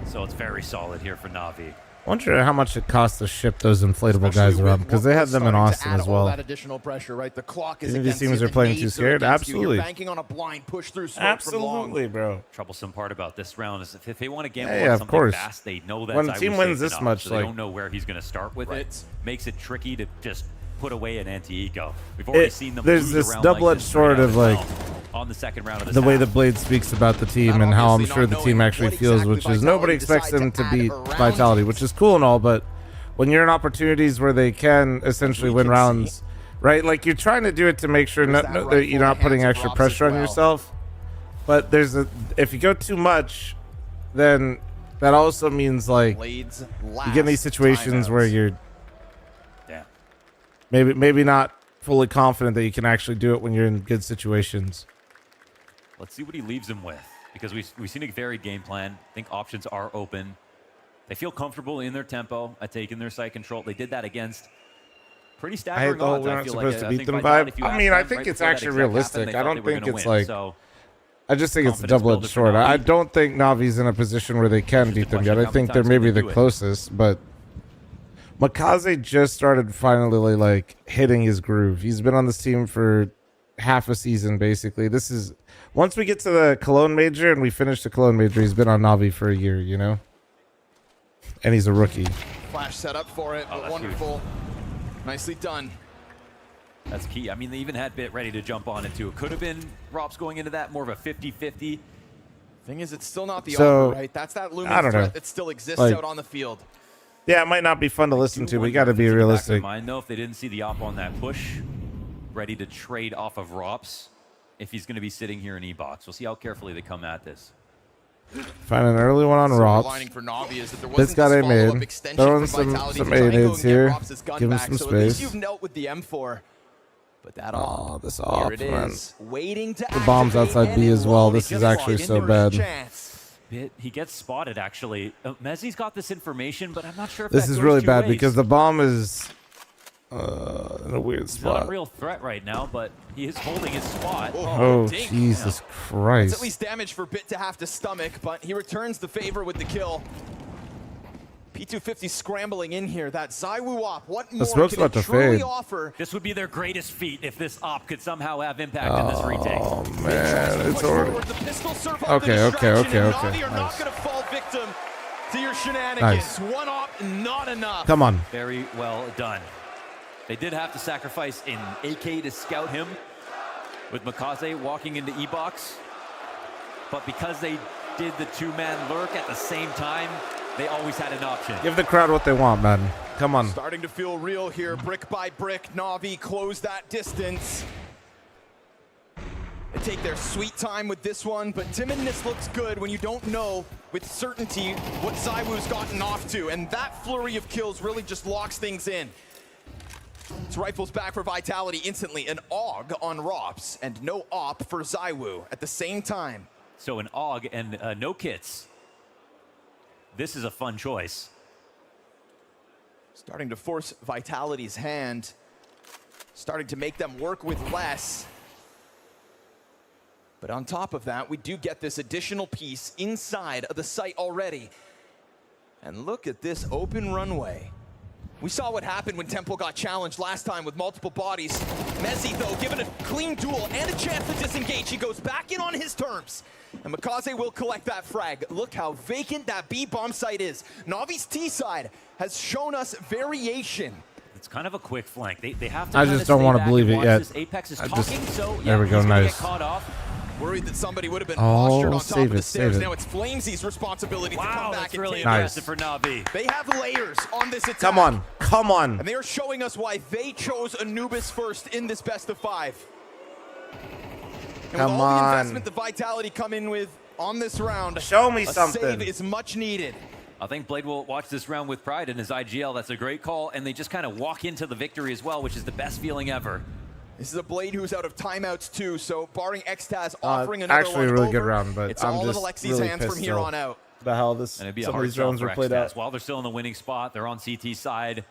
Speaker 12: So it's very solid here for Navi.
Speaker 1: Wonder how much it costs to ship those inflatable guys around, because they had them in Austin as well.
Speaker 11: That additional pressure, right? The clock is
Speaker 1: Even these
Speaker 11: against
Speaker 1: teams
Speaker 11: you,
Speaker 1: are
Speaker 11: the
Speaker 1: playing too
Speaker 11: nades are
Speaker 1: scared.
Speaker 11: against you.
Speaker 1: Absolutely.
Speaker 11: You're banking on a blind push through smoke from long.
Speaker 1: Absolutely, bro.
Speaker 12: Troublesome part about this round is if they want to gamble
Speaker 1: Yeah,
Speaker 12: on
Speaker 1: of
Speaker 12: something
Speaker 1: course.
Speaker 12: fast, they know that
Speaker 1: When a team wins this much,
Speaker 12: so they
Speaker 1: like-
Speaker 12: don't know where he's going to start with it. Makes it tricky to just put away an anti-eco. We've already seen them
Speaker 1: There's
Speaker 12: lose
Speaker 1: this
Speaker 12: a round
Speaker 1: double-edged
Speaker 12: like this
Speaker 1: sword
Speaker 12: right
Speaker 1: of,
Speaker 12: out as
Speaker 1: like,
Speaker 12: well on the second round of this
Speaker 1: the way
Speaker 12: half.
Speaker 1: the Blade speaks about the team and how I'm sure the team actually feels, which is nobody expects them to beat Vitality, which is cool and all, but when you're in opportunities where they can essentially win rounds, right? Like, you're trying to do it to make sure that you're not putting extra pressure on yourself. But if you go too much, then that also means, like, you get in these situations where you're maybe not fully confident that you can actually do it when you're in good situations.
Speaker 12: Let's see what he leaves him with, because we've seen a varied game plan. I think options are open. They feel comfortable in their tempo at taking their site control. They did that against pretty
Speaker 1: I hate
Speaker 12: staggering
Speaker 1: the whole
Speaker 12: odds.
Speaker 1: we
Speaker 12: I
Speaker 1: aren't
Speaker 12: feel
Speaker 1: supposed
Speaker 12: like.
Speaker 1: to
Speaker 12: I
Speaker 1: beat
Speaker 12: think
Speaker 1: them
Speaker 12: Vitality,
Speaker 1: vibe.
Speaker 12: if you
Speaker 1: I
Speaker 12: asked
Speaker 1: mean, I
Speaker 12: them
Speaker 1: think
Speaker 12: right
Speaker 1: it's
Speaker 12: before that
Speaker 1: actually
Speaker 12: exact
Speaker 1: realistic.
Speaker 12: happened, they
Speaker 1: I
Speaker 12: thought
Speaker 1: don't
Speaker 12: they were
Speaker 1: think
Speaker 12: gonna
Speaker 1: it's
Speaker 12: win.
Speaker 1: like.
Speaker 12: So
Speaker 1: I just think it's a
Speaker 12: confidence
Speaker 1: double-edged
Speaker 12: builder for
Speaker 1: sword.
Speaker 12: Navi.
Speaker 1: I don't think Navi's in a position where they can beat them yet. I
Speaker 12: how many
Speaker 1: think they're
Speaker 12: times can
Speaker 1: maybe
Speaker 12: they
Speaker 1: the
Speaker 12: do it?
Speaker 1: closest, but Makaze just started finally like hitting his groove. He's been on this team for half a season basically. This is once we get to the Cologne Major and we finish the Cologne Major, he's been on Navi for a year, you know? And he's a rookie.
Speaker 11: Flash set up for it, but wonderful. Nicely done.
Speaker 12: that's key. I mean, they even had Bit ready to jump on it too. It could have been Rops going into that more of a 50-50.
Speaker 11: Thing is, it's still not the
Speaker 1: So,
Speaker 11: offer, right? That's that
Speaker 1: I
Speaker 11: looming
Speaker 1: don't know.
Speaker 11: threat that still exists
Speaker 1: Like-
Speaker 11: out on the field.
Speaker 1: Yeah, it might not be fun to listen to, but you got to be
Speaker 12: Back in
Speaker 1: realistic.
Speaker 12: mind, though, if they didn't see the op on that push, ready to trade off of Rops, if he's going to be sitting here in E-box. We'll see how carefully they come at this.
Speaker 1: Find an early one on Rops. This got a mid. Throwing some A-nades here. Give him some space.
Speaker 11: You've knelt with the M4. But that
Speaker 1: this off, man.
Speaker 11: Waiting to
Speaker 1: The bomb's outside B as well. This is actually so bad.
Speaker 12: He gets spotted, actually. Mezzi's got this information, but I'm not sure if
Speaker 1: This
Speaker 12: that
Speaker 1: is
Speaker 12: goes
Speaker 1: really
Speaker 12: two
Speaker 1: bad
Speaker 12: ways.
Speaker 1: because the bomb is in a weird
Speaker 12: He's not
Speaker 1: spot.
Speaker 12: a real threat right now, but he is holding his spot.
Speaker 1: Oh, Jesus
Speaker 11: That's
Speaker 1: Christ.
Speaker 11: at least damage for Bit to have to stomach, but he returns the favor with the kill. P250 scrambling in here. That ZywOo op, what more
Speaker 1: smoke's
Speaker 11: can
Speaker 1: about
Speaker 11: it
Speaker 1: to
Speaker 11: truly
Speaker 1: fade.
Speaker 11: offer?
Speaker 12: This would be their greatest feat if this op could somehow have impact in this retake.
Speaker 1: Oh, man. It's already... Okay.
Speaker 11: You're not
Speaker 1: Nice.
Speaker 11: going to fall victim to your shenanigans.
Speaker 1: Nice.
Speaker 11: One op, not enough.
Speaker 1: Come on.
Speaker 12: Very well done. They did have to sacrifice an AK to scout him with Makaze walking into E-box. But because they did the two-man lurk at the same time, they always had an option.
Speaker 1: Give the crowd what they want, man. Come on.
Speaker 11: Starting to feel real here, brick by brick. NAVI close that distance. They take their sweet time with this one, but timidness looks good when you don't know with certainty what ZywOo's gotten off to, and that flurry of kills really just locks things in. It's rifles back for Vitality instantly. An AUG on Rops and no op for ZywOo at the same time.
Speaker 12: So an AUG and no kits. This is a fun choice.
Speaker 11: Starting to force Vitality's hand. Starting to make them work with less. But on top of that, we do get this additional piece inside of the site already. And look at this open runway. We saw what happened when Temple got challenged last time with multiple bodies. Mezzi, though, given a clean duel and a chance to disengage, he goes back in on his terms. And Makaze will collect that frag. Look how vacant that B bomb site is. Navi's T side has shown us variation.
Speaker 12: It's kind of a quick flank. They have to
Speaker 1: I
Speaker 12: kind
Speaker 1: just
Speaker 12: of
Speaker 1: don't
Speaker 12: stay
Speaker 1: want to
Speaker 12: back
Speaker 1: believe
Speaker 12: and
Speaker 1: it
Speaker 12: watch
Speaker 1: yet.
Speaker 12: this. Apex is
Speaker 1: I
Speaker 12: talking,
Speaker 1: just-
Speaker 12: so
Speaker 1: there we go,
Speaker 12: he's gonna
Speaker 1: nice.
Speaker 12: get caught off.
Speaker 11: Worried that somebody would have been
Speaker 1: Oh,
Speaker 11: postured on top
Speaker 1: save
Speaker 11: of the
Speaker 1: it,
Speaker 11: stairs.
Speaker 1: save it.
Speaker 11: Now it's fl0m's responsibility to come
Speaker 12: Wow,
Speaker 11: back
Speaker 12: that's
Speaker 11: and
Speaker 12: really
Speaker 11: take
Speaker 1: Nice.
Speaker 12: impressive for Navi.
Speaker 11: They have layers on this attack.
Speaker 1: Come on. Come on.
Speaker 11: And they are showing us why they chose Anubis first in this best of 5. And
Speaker 1: Come
Speaker 11: with all the
Speaker 1: on.
Speaker 11: investment the Vitality come in with on this round,
Speaker 1: Show me
Speaker 11: a
Speaker 1: something.
Speaker 11: save is much needed.
Speaker 12: I think Blade will watch this round with pride in his IGL. That's a great call, and they just kind of walk into the victory as well, which is the best feeling ever.
Speaker 11: This is a Blade who's out of timeouts too, so barring Xtaz offering another
Speaker 1: Actually, a
Speaker 11: one
Speaker 1: really
Speaker 11: over,
Speaker 1: good round, but
Speaker 11: it's
Speaker 1: I'm
Speaker 11: all in
Speaker 1: just
Speaker 11: Alexi's
Speaker 1: really
Speaker 11: hands
Speaker 1: pissed
Speaker 11: from here
Speaker 1: still.
Speaker 11: on out.
Speaker 1: The hell this
Speaker 12: And it'd be a
Speaker 1: some of
Speaker 12: hard
Speaker 1: these
Speaker 12: sell
Speaker 1: rounds
Speaker 12: for
Speaker 1: were played
Speaker 12: Xtaz.
Speaker 1: out.
Speaker 12: While they're still in the winning spot, they're on CT side.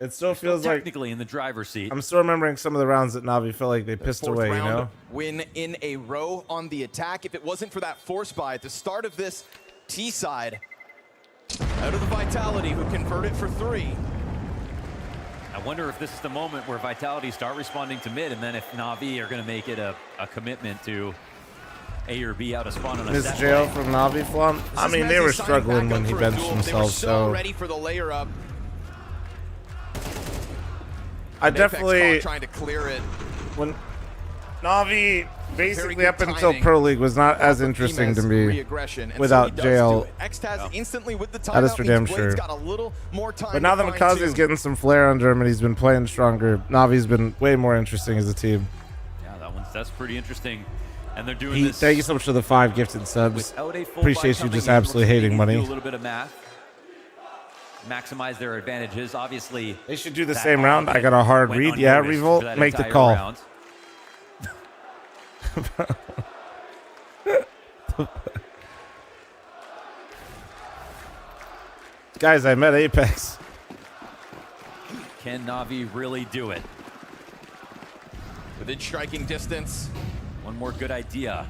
Speaker 1: It still feels like
Speaker 12: Technically in the driver's seat.
Speaker 1: I'm still remembering some of the rounds that Navi felt like they pissed
Speaker 11: Fourth
Speaker 1: away, you
Speaker 11: round
Speaker 1: know?
Speaker 11: win in a row on the attack. If it wasn't for that force buy at the start of this T side, out of the Vitality who converted for 3.
Speaker 12: I wonder if this is the moment where Vitality start responding to mid, and then if Navi are going to make it a commitment to A or B out of spawn on a
Speaker 1: Miss
Speaker 12: set
Speaker 1: jail
Speaker 12: play.
Speaker 1: from Navi Flom. I mean, they were struggling when he benched himself, so
Speaker 11: ready for the layer up.
Speaker 1: I
Speaker 11: Apex
Speaker 1: definitely
Speaker 11: trying to clear it.
Speaker 1: when Navi basically
Speaker 11: good
Speaker 1: up until
Speaker 11: timing.
Speaker 1: Pro League was not as interesting to me
Speaker 11: Re-aggression, and
Speaker 1: without
Speaker 11: so he does
Speaker 1: jail.
Speaker 11: do it. Xtaz instantly with the
Speaker 1: That is
Speaker 11: timeout
Speaker 1: for
Speaker 11: means
Speaker 1: damn
Speaker 11: Blade's
Speaker 1: sure.
Speaker 11: got a little more time
Speaker 1: But now
Speaker 11: to
Speaker 1: that
Speaker 11: find
Speaker 1: Makaze's
Speaker 11: two.
Speaker 1: getting some flair under him and he's been playing stronger, Navi's been way more interesting as a team.
Speaker 12: Yeah, that's pretty interesting. And they're doing this.
Speaker 1: Thank you so much for the 5 gifted subs.
Speaker 12: Without a full
Speaker 1: Appreciate
Speaker 12: buy
Speaker 1: you
Speaker 12: coming
Speaker 1: just
Speaker 12: in,
Speaker 1: absolutely
Speaker 12: looks like they
Speaker 1: hating
Speaker 12: need to
Speaker 1: money.
Speaker 12: Do a little bit of math. Maximize their advantages. Obviously,
Speaker 1: They should do the
Speaker 12: that
Speaker 1: same round. I got a hard
Speaker 12: went
Speaker 1: read. Yeah,
Speaker 12: unnoticed
Speaker 1: Revolt,
Speaker 12: for that
Speaker 1: make the
Speaker 12: entire
Speaker 1: call.
Speaker 12: round.
Speaker 1: Guys, I met Apex.
Speaker 12: Can Navi really do it?
Speaker 11: Within striking distance.
Speaker 12: One more good idea.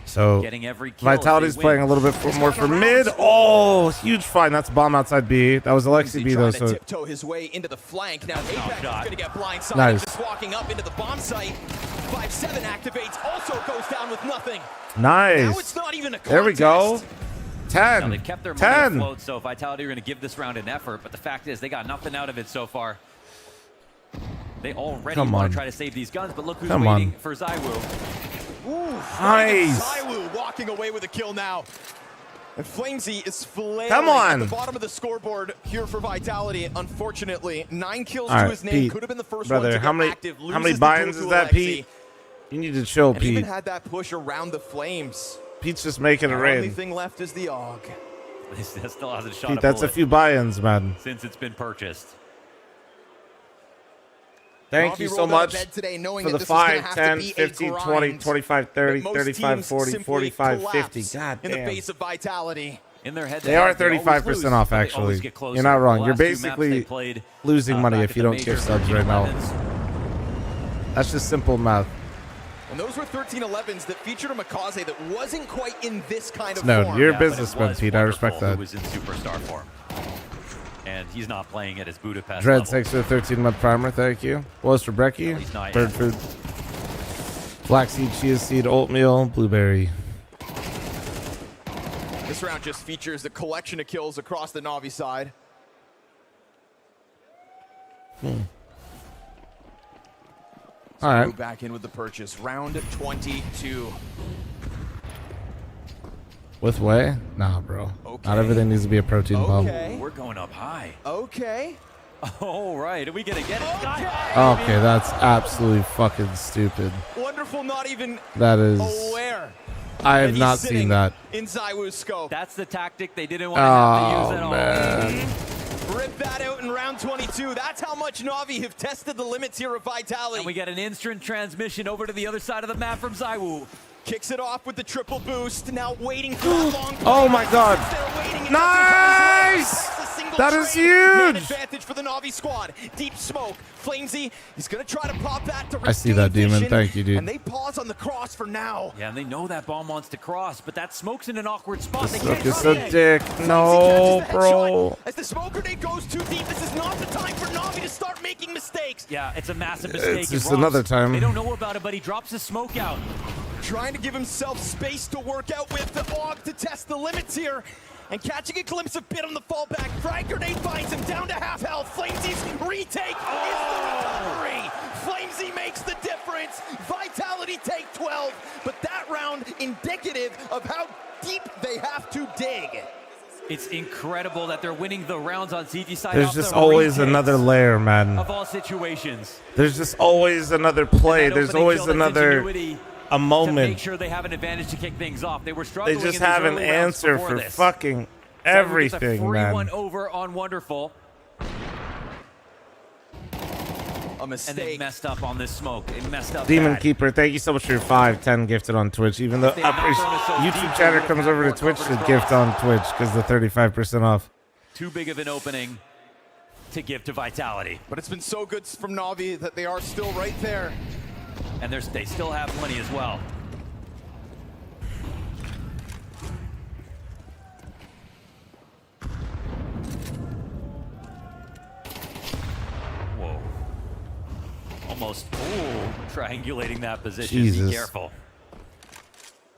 Speaker 1: So
Speaker 12: Getting every kill if
Speaker 1: Vitality's
Speaker 12: they
Speaker 1: playing
Speaker 12: win.
Speaker 1: a little bit more for mid. Oh, huge find. That's bomb outside B. That was Alexi B though.
Speaker 11: Trying to
Speaker 1: So
Speaker 11: tiptoe his way into the flank. Now Apex is going to get blindsided.
Speaker 1: Nice.
Speaker 11: Just walking up into the bomb site. 5-7 activates. Also goes down with nothing.
Speaker 1: nice.
Speaker 11: Now it's not even a
Speaker 1: There we go.
Speaker 12: Now
Speaker 1: 10.
Speaker 12: they've kept their money
Speaker 1: 10.
Speaker 12: afloat, so Vitality are going to give this round an effort. But the fact is, they got nothing out of it so far. They already
Speaker 1: Come
Speaker 12: want
Speaker 1: on.
Speaker 12: to try to save these guns, but look who's
Speaker 1: Come
Speaker 12: waiting
Speaker 1: on.
Speaker 12: for ZywOo.
Speaker 11: Ooh,
Speaker 1: Nice.
Speaker 11: ZywOo walking away with a kill now. And fl0m is flailing
Speaker 1: Come
Speaker 11: at
Speaker 1: on.
Speaker 11: the bottom of the scoreboard here for Vitality. Unfortunately, 9 kills
Speaker 1: All
Speaker 11: to
Speaker 1: right,
Speaker 11: his name.
Speaker 1: Pete,
Speaker 11: Could have been the first
Speaker 1: brother,
Speaker 11: one to
Speaker 1: how
Speaker 11: get
Speaker 1: many
Speaker 11: active.
Speaker 1: how many
Speaker 11: Loses the
Speaker 1: buy-ins
Speaker 11: duel
Speaker 1: is
Speaker 11: to
Speaker 1: that,
Speaker 11: Alexi.
Speaker 1: Pete? You need to chill,
Speaker 11: And even
Speaker 1: Pete.
Speaker 11: had that push around the flames.
Speaker 1: Pete's just making it
Speaker 11: The
Speaker 1: rain.
Speaker 11: only thing left is the AUG.
Speaker 12: That still hasn't shot
Speaker 1: Pete,
Speaker 12: a
Speaker 1: that's a
Speaker 12: bullet
Speaker 1: few buy-ins, man.
Speaker 12: since it's been purchased.
Speaker 1: Thank
Speaker 11: Navi
Speaker 1: you so
Speaker 11: rolled out of
Speaker 1: much
Speaker 11: bed today knowing
Speaker 1: for
Speaker 11: that
Speaker 1: the
Speaker 11: this was gonna
Speaker 1: 5,
Speaker 11: have to
Speaker 1: 10,
Speaker 11: be a
Speaker 1: 15, 20,
Speaker 11: grind.
Speaker 1: 25, 30,
Speaker 11: But most
Speaker 1: 35,
Speaker 11: teams
Speaker 1: 40,
Speaker 11: simply
Speaker 1: 45, 50.
Speaker 11: collapse
Speaker 1: God
Speaker 11: in the
Speaker 1: damn.
Speaker 11: face of Vitality.
Speaker 12: In their head,
Speaker 1: They are
Speaker 12: always
Speaker 1: 35%
Speaker 12: lose,
Speaker 1: off,
Speaker 12: but they always
Speaker 1: actually.
Speaker 12: get closer.
Speaker 1: You're not wrong.
Speaker 12: The
Speaker 1: You're
Speaker 12: last two maps they
Speaker 1: basically
Speaker 12: played,
Speaker 1: losing money
Speaker 12: back
Speaker 1: if
Speaker 12: at
Speaker 1: you
Speaker 12: the
Speaker 1: don't give
Speaker 12: major,
Speaker 1: subs right now.
Speaker 12: 13-11s.
Speaker 1: That's just simple math.
Speaker 11: And those were 13-11s that featured a Makaze that wasn't quite in this kind of
Speaker 1: No,
Speaker 11: form.
Speaker 1: you're a
Speaker 12: Yeah, but it
Speaker 1: businessman,
Speaker 12: was
Speaker 1: Pete. I respect
Speaker 12: wonderful
Speaker 1: that.
Speaker 12: who was in superstar form. And he's not playing at his Budapest
Speaker 1: Dread,
Speaker 12: level.
Speaker 1: thanks for the 13-month primer. Thank you. What was for Brecky?
Speaker 12: He's not
Speaker 1: Bird
Speaker 12: yet.
Speaker 1: food. Flaxseed, chia seed, oatmeal, blueberry.
Speaker 11: This round just features a collection of kills across the Navi side.
Speaker 1: All right.
Speaker 11: Back in with the purchase. Round 22.
Speaker 1: With whey? Nah, bro.
Speaker 11: Okay.
Speaker 1: Not everything needs to be a protein bomb.
Speaker 12: We're going up high.
Speaker 11: Okay.
Speaker 12: All right, are we gonna get it?
Speaker 1: Okay, that's absolutely fucking stupid.
Speaker 11: Wonderful, not even
Speaker 1: That is.
Speaker 11: aware.
Speaker 1: I have
Speaker 11: that he's
Speaker 1: not
Speaker 11: sitting
Speaker 1: seen that.
Speaker 11: In ZywOo's scope.
Speaker 12: That's the tactic they didn't want to have to use at
Speaker 1: Oh,
Speaker 12: all.
Speaker 1: man.
Speaker 11: Rip that out in round 22. That's how much Navi have tested the limits here of Vitality.
Speaker 12: And we get an instant transmission over to the other side of the map from ZywOo.
Speaker 11: Kicks it off with the triple boost. Now waiting for that long play.
Speaker 1: Oh my god.
Speaker 11: Nice!
Speaker 1: That is
Speaker 11: Man
Speaker 1: huge.
Speaker 11: advantage for the Navi squad. Deep smoke. Flamesy, he's going to try to pop that to
Speaker 1: I see that,
Speaker 11: regain
Speaker 1: Demon.
Speaker 11: vision,
Speaker 1: Thank you, dude.
Speaker 11: And they pause on the cross for now.
Speaker 12: Yeah, and they know that bomb wants to cross, but that smoke's in an awkward spot. They
Speaker 1: Suck
Speaker 12: can't
Speaker 1: is
Speaker 12: run
Speaker 1: a
Speaker 12: it.
Speaker 1: dick. No, bro.
Speaker 11: As the smoke grenade goes too deep, this is not the time for Navi to start making mistakes.
Speaker 12: Yeah, it's a massive mistake.
Speaker 1: It's
Speaker 12: It
Speaker 1: just
Speaker 12: robs-
Speaker 1: another time.
Speaker 12: They don't know about it, but he drops his smoke out.
Speaker 11: Trying to give himself space to work out with the AUG to test the limits here. And catching a glimpse of Bit on the fallback. Frag grenade finds him down to half health. Flamesy's retake is the recovery. Flamesy makes the difference. Vitality take 12. But that round indicative of how deep they have to dig.
Speaker 12: It's incredible that they're winning the rounds on CG side.
Speaker 1: There's
Speaker 12: off
Speaker 1: just
Speaker 12: the
Speaker 1: always
Speaker 12: retakes
Speaker 1: another layer, man.
Speaker 12: of all situations.
Speaker 1: There's just always another play.
Speaker 12: And that
Speaker 1: There's
Speaker 12: opening
Speaker 1: always
Speaker 12: kill, that's
Speaker 1: another
Speaker 12: ingenuity
Speaker 1: a
Speaker 12: to make
Speaker 1: moment.
Speaker 12: sure they have an advantage to kick things off. They were
Speaker 1: They
Speaker 12: struggling.
Speaker 1: just
Speaker 12: in
Speaker 1: have
Speaker 12: these
Speaker 1: an
Speaker 12: early rounds
Speaker 1: answer
Speaker 12: before
Speaker 1: for
Speaker 12: this.
Speaker 1: fucking
Speaker 12: ZywOo gets a
Speaker 1: everything,
Speaker 12: free
Speaker 1: man.
Speaker 12: one over on Wonderful.
Speaker 11: A mistake.
Speaker 12: And they messed up on this smoke. They messed up
Speaker 1: Demon
Speaker 12: bad.
Speaker 1: Keeper, thank you so much for your 5-10 gifted on Twitch. Even though
Speaker 12: They have not thrown it so deep,
Speaker 1: YouTube
Speaker 12: they
Speaker 1: chatter
Speaker 12: would have
Speaker 1: comes
Speaker 12: had
Speaker 1: over to
Speaker 12: more
Speaker 1: Twitch
Speaker 12: cover
Speaker 1: to
Speaker 12: to
Speaker 1: gift
Speaker 12: cross.
Speaker 1: on Twitch because the 35% off.
Speaker 12: Too big of an opening to give to Vitality.
Speaker 11: But it's been so good from Navi that they are still right there.
Speaker 12: And they still have money as well. Whoa. Almost, triangulating that position.
Speaker 1: Jesus.
Speaker 12: Be careful.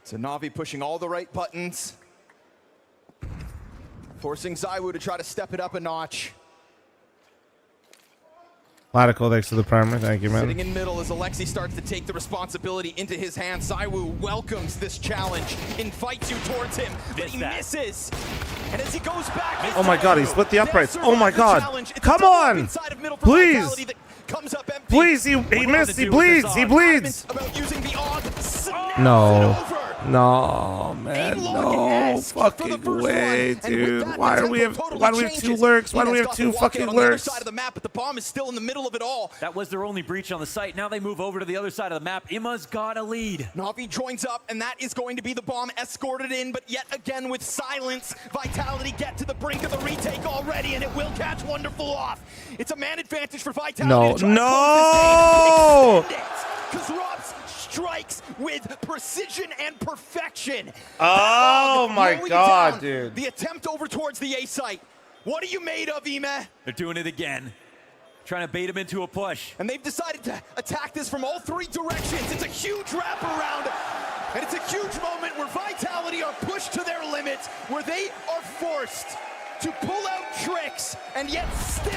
Speaker 11: So Navi pushing all the right buttons. Forcing ZywOo to try to step it up a notch.
Speaker 1: Latical, thanks for the primer. Thank you,
Speaker 11: Sitting
Speaker 1: man.
Speaker 11: in middle as Alexi starts to take the responsibility into his hands. ZywOo welcomes this challenge, invites you towards him, but he misses. And as he goes back,
Speaker 1: Oh my god, he split the uprights. Oh my god. Come on. Please. Please, he missed. He bleeds. He bleeds. No. No, man. No fucking way, dude. Why do we have two lurks? Why do we have two fucking lurks?
Speaker 11: Side of the map, but the bomb is still in the middle of it all.
Speaker 12: That was their only breach on the site. Now they move over to the other side of the map. Imma's got a lead.
Speaker 11: Navi joins up, and that is going to be the bomb escorted in, but yet again with silence. Vitality get to the brink of the retake already, and it will catch Wonderful off. It's a man advantage for Vitality.
Speaker 1: No.
Speaker 11: Because Robs strikes with precision and perfection.
Speaker 1: Oh my
Speaker 11: Mowing
Speaker 1: god,
Speaker 11: down
Speaker 1: dude.
Speaker 11: The attempt over towards the A site. What are you made of, Ime?
Speaker 12: They're doing it again. Trying to bait him into a push.
Speaker 11: And they've decided to attack this from all three directions. It's a huge wraparound. And it's a huge moment where Vitality are pushed to their limits, where they are forced to pull out tricks, and yet still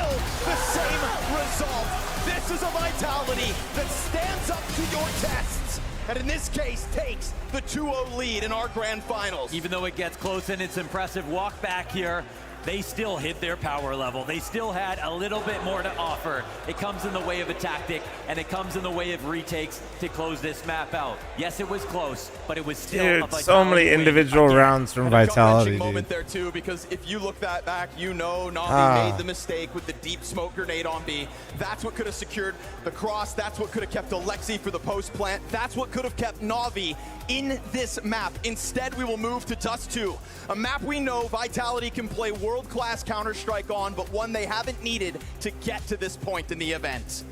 Speaker 11: the same result. This is a Vitality that stands up to your tests, and in this case takes the 2-0 lead in our grand finals.
Speaker 12: Even though it gets close and it's impressive walk back here, they still hit their power level. They still had a little bit more to offer. It comes in the way of a tactic, and it comes in the way of retakes to close this map out. Yes, it was close, but it was still a
Speaker 1: Dude,
Speaker 12: Vitality
Speaker 1: so many
Speaker 12: win.
Speaker 1: individual rounds from Vitality,
Speaker 11: moment
Speaker 1: dude.
Speaker 11: there too, because if you look that back, you know Navi made the mistake with the deep smoke grenade on B. That's what could have secured the cross. That's what could have kept Alexi for the post plant. That's what could have kept Navi in this map. Instead, we will move to Dust 2, a map we know Vitality can play world-class Counter-Strike on, but one they haven't needed to get to this point in the event.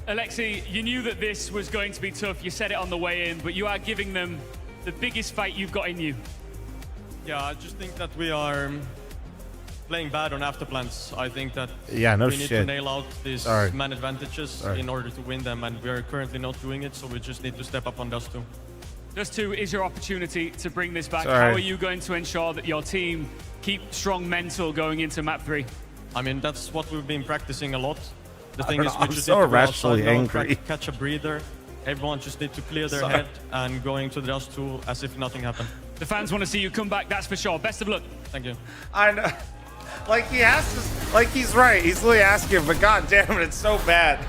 Speaker 5: Alexi, you knew that this was going to be tough. You said it on the way in, but you are giving them the biggest fight you've got in you.
Speaker 7: Yeah, I just think that we are playing bad on afterplans. I think that we need to nail out these man advantages in order to win them, and we are currently not doing it, so we just need to step up on Dust 2.
Speaker 5: Dust 2 is your opportunity to bring this back. How are you going to ensure that your team keep strong mental going into map 3?
Speaker 7: I mean, that's what we've been practicing a lot. The thing is, we
Speaker 1: I'm
Speaker 7: just
Speaker 1: so
Speaker 7: need to go
Speaker 1: irrationally
Speaker 7: outside now,
Speaker 1: angry.
Speaker 7: catch a breather. Everyone just need to clear their head and going to the Dust 2 as if nothing happened.
Speaker 5: The fans want to see you come back, that's for sure. Best of luck.
Speaker 7: Thank you.
Speaker 1: I know. Like, he has to, like, he's right. He's really asking, but god damn it, it's so bad.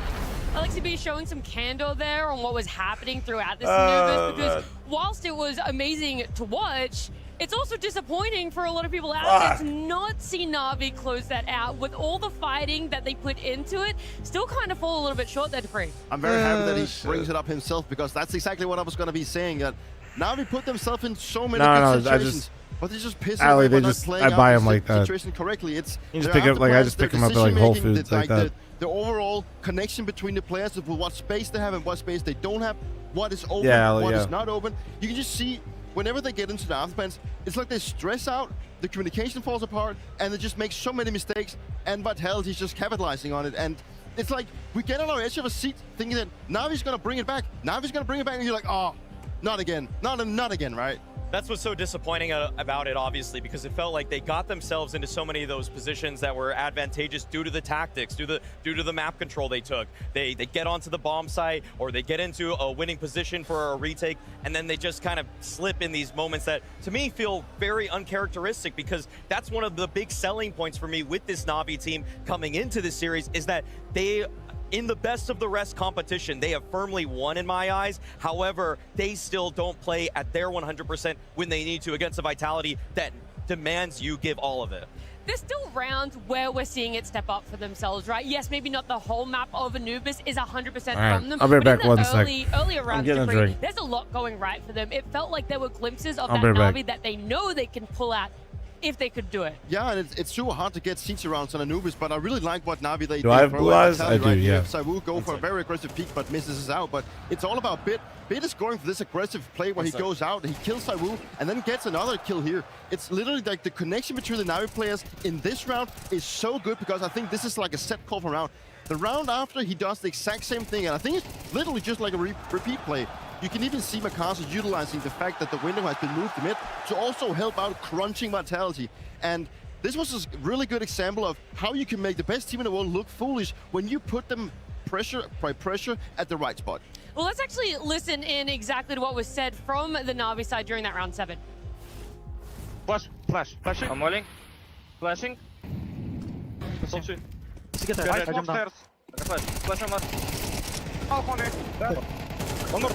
Speaker 2: Alexi B showing some candor there on what was happening throughout this Anubis, because whilst it was amazing to watch, it's also disappointing for a lot of people out there to not see Navi close that out with all the fighting that they put into it. Still kind of fall a little bit short there, Dupree.
Speaker 4: I'm very happy that he brings it up himself, because that's exactly what I was going to be saying. That Navi put themselves in so many good situations. But they just piss away by not playing out the situation correctly. It's
Speaker 1: you just pick up, like, I just pick them up at like Whole Foods, like that.
Speaker 4: The overall connection between the players of what space they have and what space they don't have, what is open, what is not open. You can just see whenever they get into the afterplans, it's like they stress out, the communication falls apart, and they just make so many mistakes, and Vitality is just capitalizing on it. And it's like we get on our edge of a seat thinking that Navi's going to bring it back. Navi's going to bring it back, and you're like, oh, not again, not again, right?
Speaker 3: That's what's so disappointing about it, obviously, because it felt like they got themselves into so many of those positions that were advantageous due to the tactics, due to the map control they took. They get onto the bomb site, or they get into a winning position for a retake, and then they just kind of slip in these moments that, to me, feel very uncharacteristic, because that's one of the big selling points for me with this Navi team coming into this series, is that they, in the best of the rest competition, they have firmly won in my eyes. However, they still don't play at their 100% when they need to against a Vitality that demands you give all of it.
Speaker 2: There's still rounds where we're seeing it step up for themselves, right? Yes, maybe not the whole map of Anubis is 100% from them.
Speaker 1: I'll be back one sec.
Speaker 2: Earlier rounds, there's a lot going right for them. It felt like there were glimpses of that Navi that they know they can pull out if they could do it.
Speaker 4: Yeah, and it's super hard to get siege rounds on Anubis, but I really like what Navi they
Speaker 1: do. I have blue eyes? I do, yeah.
Speaker 4: ZywOo go for a very aggressive peek, but misses us out. But it's all about Bit. Bit is going for this aggressive play where he goes out, he kills ZywOo, and then gets another kill here. It's literally like the connection between the Navi players in this round is so good, because I think this is like a set call for round. The round after, he does the exact same thing, and I think it's literally just like a repeat play. You can even see Makasu utilizing the fact that the window has been moved to mid to also help out crunching Vitality. And this was a really good example of how you can make the best team in the world look foolish when you put them pressure at the right spot.
Speaker 2: Well, let's actually listen in exactly to what was said from the Navi side during that round 7.
Speaker 22: Flashing. I'm molling. Flashing. Upstairs. Flash on left. Oh, corner. One more.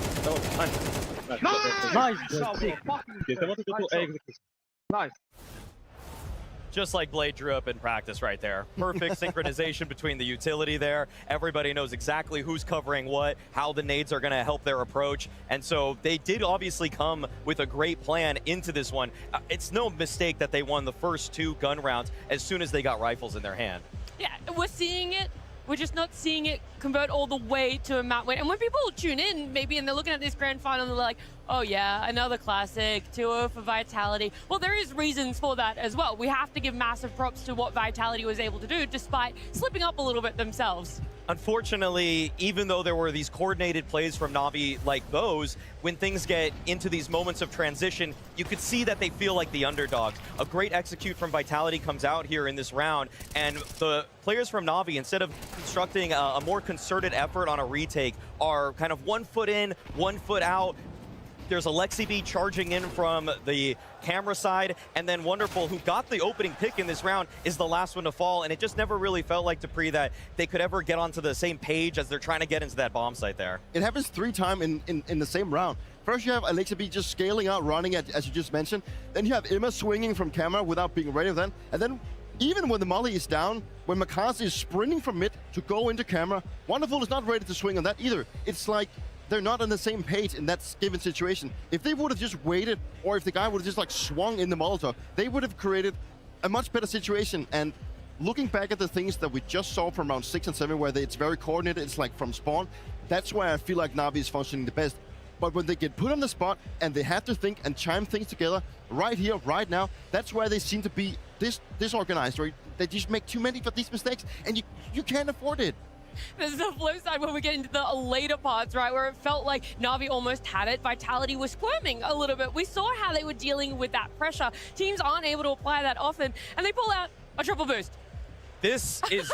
Speaker 22: Nice.
Speaker 3: Just like Blade drew up in practice right there. Perfect synchronization between the utility there. Everybody knows exactly who's covering what, how the nades are going to help their approach. And so they did obviously come with a great plan into this one. It's no mistake that they won the first 2 gun rounds as soon as they got rifles in their hand.
Speaker 2: Yeah, we're seeing it. We're just not seeing it convert all the way to a map win. And when people tune in, maybe, and they're looking at this grand final, and they're like, oh yeah, another classic, 2-0 for Vitality. Well, there is reasons for that as well. We have to give massive props to what Vitality was able to do, despite slipping up a little bit themselves.
Speaker 3: Unfortunately, even though there were these coordinated plays from Navi like those, when things get into these moments of transition, you could see that they feel like the underdogs. A great execute from Vitality comes out here in this round, and the players from Navi, instead of constructing a more concerted effort on a retake, are kind of 1 foot in, 1 foot out. There's Alexi B charging in from the camera side, and then Wonderful, who got the opening pick in this round, is the last one to fall, and it just never really felt like Dupree that they could ever get onto the same page as they're trying to get into that bomb site there.
Speaker 4: It happens 3 times in the same round. First you have Alexa B just scaling out, running, as you just mentioned. Then you have Emma swinging from camera without being ready then. And then even when the molly is down, when McCarthy is sprinting from mid to go into camera, Wonderful is not ready to swing on that either. It's like they're not on the same page in that given situation. If they would have just waited, or if the guy would have just like swung in the Molotov, they would have created a much better situation. And looking back at the things that we just saw from round 6 and 7, where it's very coordinated, it's like from spawn, that's why I feel like NAVI is functioning the best. But when they get put on the spot and they have to think and chime things together right here, right now, that's why they seem to be disorganized, right? They just make too many of these mistakes, and you can't afford it.
Speaker 2: There's the flip side when we get into the later parts, right, where it felt like Na'Vi almost had it. Vitality was squirming a little bit. We saw how they were dealing with that pressure. Teams aren't able to apply that often, and they pull out a triple boost.
Speaker 3: This is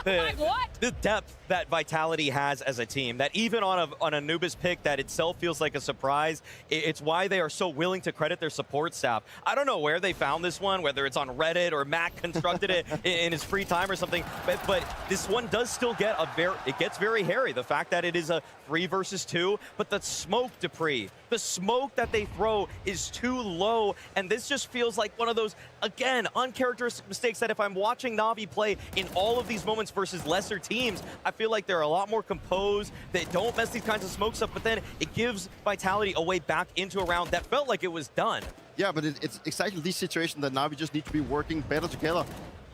Speaker 3: the depth that Vitality has as a team, that even on an Anubis pick that itself feels like a surprise. It's why they are so willing to credit their support staff. I don't know where they found this one, whether it's on Reddit or Matt constructed it in his free time or something, but this one does still get it gets very hairy. The fact that it is a 3 versus 2, but the smoke, Dupree, the smoke that they throw is too low, and this just feels like one of those, again, uncharacteristic mistakes that if I'm watching Na'Vi play in all of these moments versus lesser teams, I feel like they're a lot more composed. They don't mess these kinds of smokes up, but then it gives Vitality a way back into a round that felt like it was done.
Speaker 4: Yeah, but it's exactly these situations that Na'Vi just need to be working better together.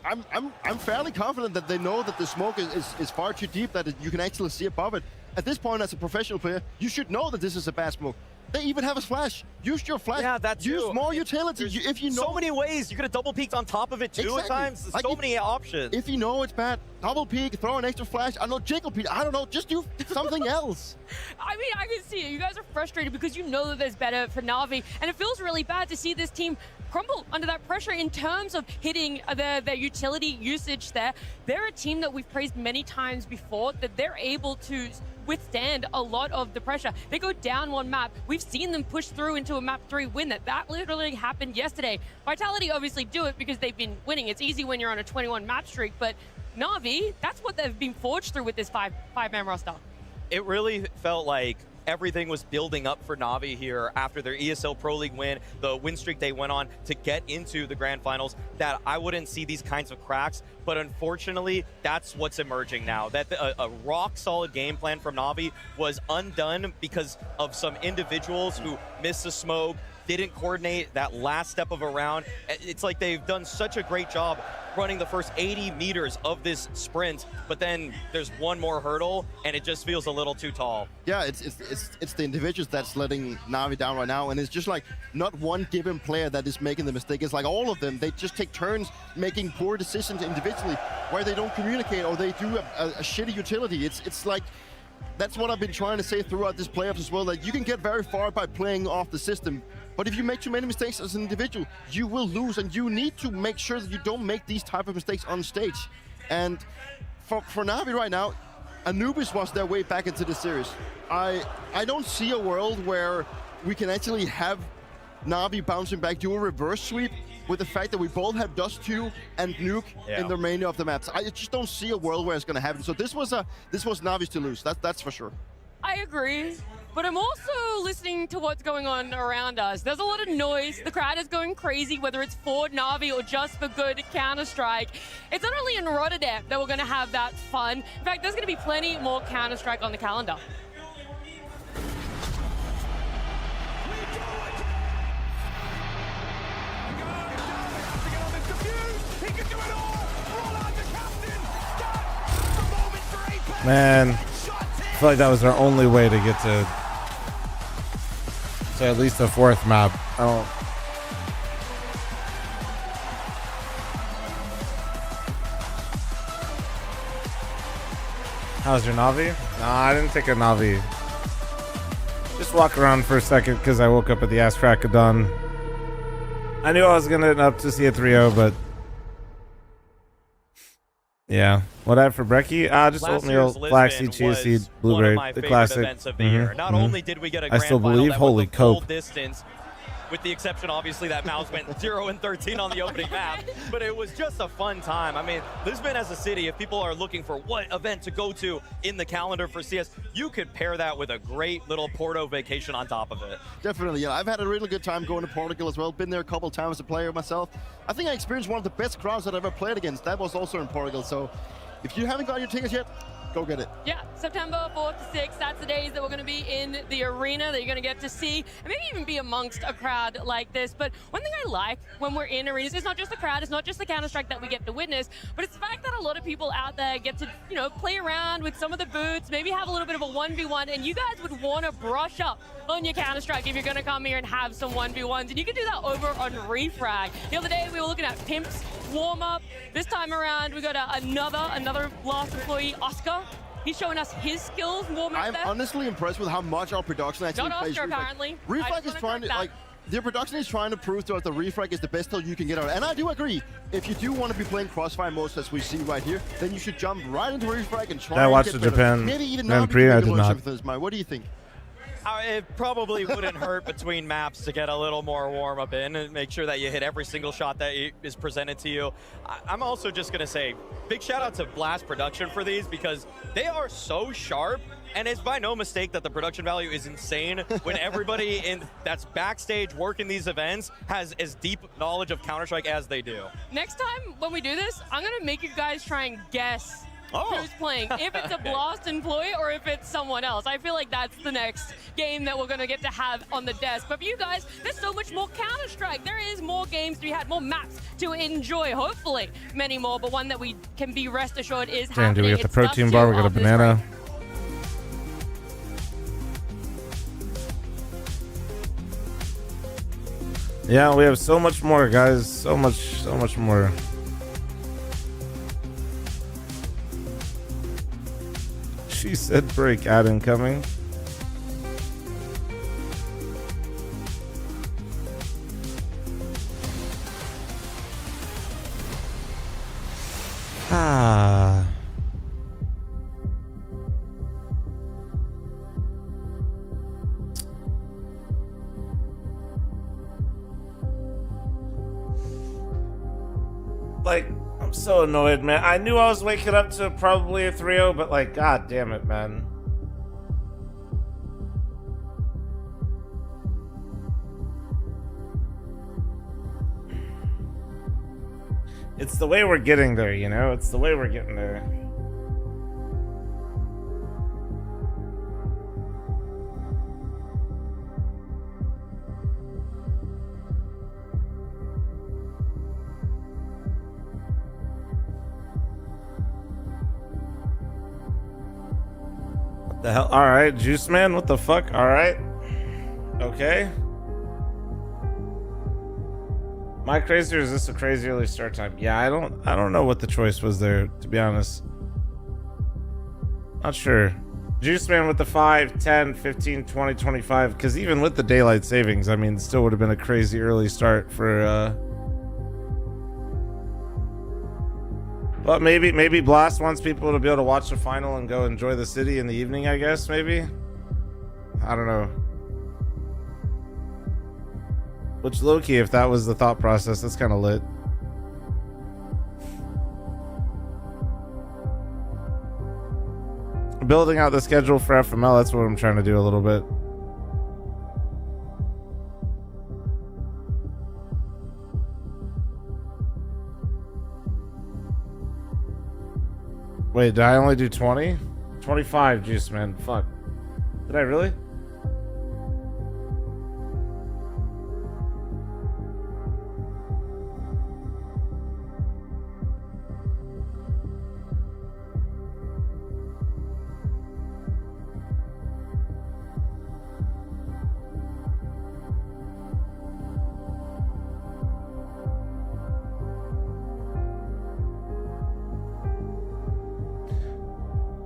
Speaker 4: I'm fairly confident that they know that the smoke is far too deep, that you can actually see above it. At this point, as a professional player, you should know that this is a bad smoke. They even have a flash. Use your flash.
Speaker 3: Yeah, that's
Speaker 4: Use
Speaker 3: true.
Speaker 4: more utility. If you know,
Speaker 3: so many ways. You could have double peeked on top of it too at times. There's so many options.
Speaker 4: If you know it's bad, double peek, throw an extra flash. I know jiggle peek. I don't know. Just do something else.
Speaker 2: I mean, I can see it. You guys are frustrated because you know that there's better for Na'Vi, and it feels really bad to see this team crumble under that pressure in terms of hitting their utility usage there. They're a team that we've praised many times before, that they're able to withstand a lot of the pressure. They go down one map. We've seen them push through into a map 3 win. That literally happened yesterday. Vitality obviously do it because they've been winning. It's easy when you're on a 21 map streak, but Na'Vi, that's what they've been forged through with this five-man roster.
Speaker 3: It really felt like everything was building up for Na'Vi here after their ESL Pro League win, the win streak they went on to get into the grand finals, that I wouldn't see these kinds of cracks. But unfortunately, that's what's emerging now. That a rock-solid game plan from Na'Vi was undone because of some individuals who missed the smoke, didn't coordinate that last step of a round. It's like they've done such a great job running the first 80 meters of this sprint, but then there's one more hurdle, and it just feels a little too tall.
Speaker 4: Yeah, it's the individuals that's letting Na'Vi down right now, and it's just like not one given player that is making the mistake. It's like all of them. They just take turns making poor decisions individually, where they don't communicate or they do a shitty utility. It's like, that's what I've been trying to say throughout this playoffs as well, that you can get very far by playing off the system. But if you make too many mistakes as an individual, you will lose, and you need to make sure that you don't make these type of mistakes on stage. And for Na'Vi right now, Anubis was their way back into the series. I don't see a world where we can actually have Na'Vi bouncing back, do a reverse sweep with the fact that we both have Dust 2 and Nuke in the remainder of the maps. I just don't see a world where it's going to happen. So this was Na'Vi's to lose. That's for sure.
Speaker 2: I agree. But I'm also listening to what's going on around us. There's a lot of noise. The crowd is going crazy, whether it's for Na'Vi or just for good Counter-Strike. It's not only in Rotterdam that we're going to have that fun. In fact, there's going to be plenty more Counter-Strike on the calendar.
Speaker 1: Man, I feel like that was our only way to get to at least the 4th map. I don't. How's your Na'Vi? Nah, I didn't take a Na'Vi. Just walk around for a second because I woke up at the ass crack of dawn. I knew I was gonna end up to see a 3-0, but Yeah. What I have for brekkie? Just
Speaker 3: Last
Speaker 1: oatmeal,
Speaker 3: year's
Speaker 1: flaxseed,
Speaker 3: Lisbon
Speaker 1: chia seed,
Speaker 3: was
Speaker 1: blueberry,
Speaker 3: one of my
Speaker 1: the
Speaker 3: favorite
Speaker 1: classic.
Speaker 3: events of the year. Not only did we get a grand
Speaker 1: I still
Speaker 3: final
Speaker 1: believe.
Speaker 3: that
Speaker 1: Holy
Speaker 3: went the full
Speaker 1: cope.
Speaker 3: distance, with the exception, obviously, that Mouse went 0-13 on the opening map, but it was just a fun time. I mean, Lisbon as a city, if people are looking for what event to go to in the calendar for CS, you could pair that with a great little Porto vacation on top of it.
Speaker 4: Definitely, yeah. I've had a really good time going to Portugal as well. Been there a couple times as a player myself. I think I experienced one of the best crowds that I've ever played against. That was also in Portugal. So if you haven't got your tickets yet, go get it.
Speaker 2: Yeah, September 4th to 6th, that's the days that we're going to be in the arena that you're going to get to see and maybe even be amongst a crowd like this. But one thing I like when we're in arenas, it's not just the crowd, it's not just the Counter-Strike that we get to witness, but it's the fact that a lot of people out there get to, you know, play around with some of the boots, maybe have a little bit of a 1v1, and you guys would want to brush up on your Counter-Strike if you're going to come here and have some 1v1s. And you can do that over on Refrag. The other day we were looking at Pimp's warm-up. This time around we got another Blast employee, Oscar. He's showing us his skills warm up
Speaker 4: I'm
Speaker 2: there.
Speaker 4: honestly impressed with how much our production actually
Speaker 2: Not
Speaker 4: plays
Speaker 2: Oscar,
Speaker 4: Refrag.
Speaker 2: apparently.
Speaker 4: Refrag is trying to, like, their production is trying to prove to us that Refrag is the best tool you can get out. And I do agree. If you do want to be playing crossfire modes as we see right here, then you should jump right into Refrag and try
Speaker 1: I
Speaker 4: and
Speaker 1: watched
Speaker 4: get
Speaker 1: the
Speaker 4: better.
Speaker 1: Japan
Speaker 4: Maybe even
Speaker 1: Grand
Speaker 4: NAVI
Speaker 1: Prix,
Speaker 4: can
Speaker 1: I
Speaker 4: make a
Speaker 1: did
Speaker 4: worse
Speaker 1: not.
Speaker 4: of this, Mike. What do you think?
Speaker 3: It probably wouldn't hurt between maps to get a little more warm-up in and make sure that you hit every single shot that is presented to you. I'm also just going to say, big shout out to Blast Production for these because they are so sharp, and it's by no mistake that the production value is insane when everybody that's backstage working these events has as deep knowledge of Counter-Strike as they do.
Speaker 2: Next time when we do this, I'm going to make you guys try and guess who's playing, if it's a Blast employee or if it's someone else. I feel like that's the next game that we're going to get to have on the desk. But for you guys, there's so much more Counter-Strike. There is more games to be had, more maps to enjoy, hopefully many more, but one that we can be rest assured is
Speaker 1: Damn,
Speaker 2: happening.
Speaker 1: do we get the
Speaker 2: It's
Speaker 1: protein
Speaker 2: Dust
Speaker 1: bar?
Speaker 2: 2
Speaker 1: We got a
Speaker 2: of this
Speaker 1: banana.
Speaker 2: round.
Speaker 1: Yeah, we have so much more, guys. So much more. She said break ad incoming. Ah. Like, I'm so annoyed, man. I knew I was waking up to probably a 3-0, but like, god damn it, man. It's the way we're getting there, you know? It's the way we're getting there. What the hell? All right, Juice Man, what the fuck? All right. Okay. Am I crazy or is this a crazy early start time? Yeah, I don't know what the choice was there, to be honest. Not sure. Juice Man with the 5, 10, 15, 20, 25. Because even with the daylight savings, I mean, it still would have been a crazy early start for... But maybe Blast wants people to be able to watch the final and go enjoy the city in the evening, I guess, maybe? I don't know. Which, low-key, if that was the thought process, that's kind of lit. Building out the schedule for FML, that's what I'm trying to do a little bit. Wait, did I only do 20? 25, Juice Man. Fuck. Did I really?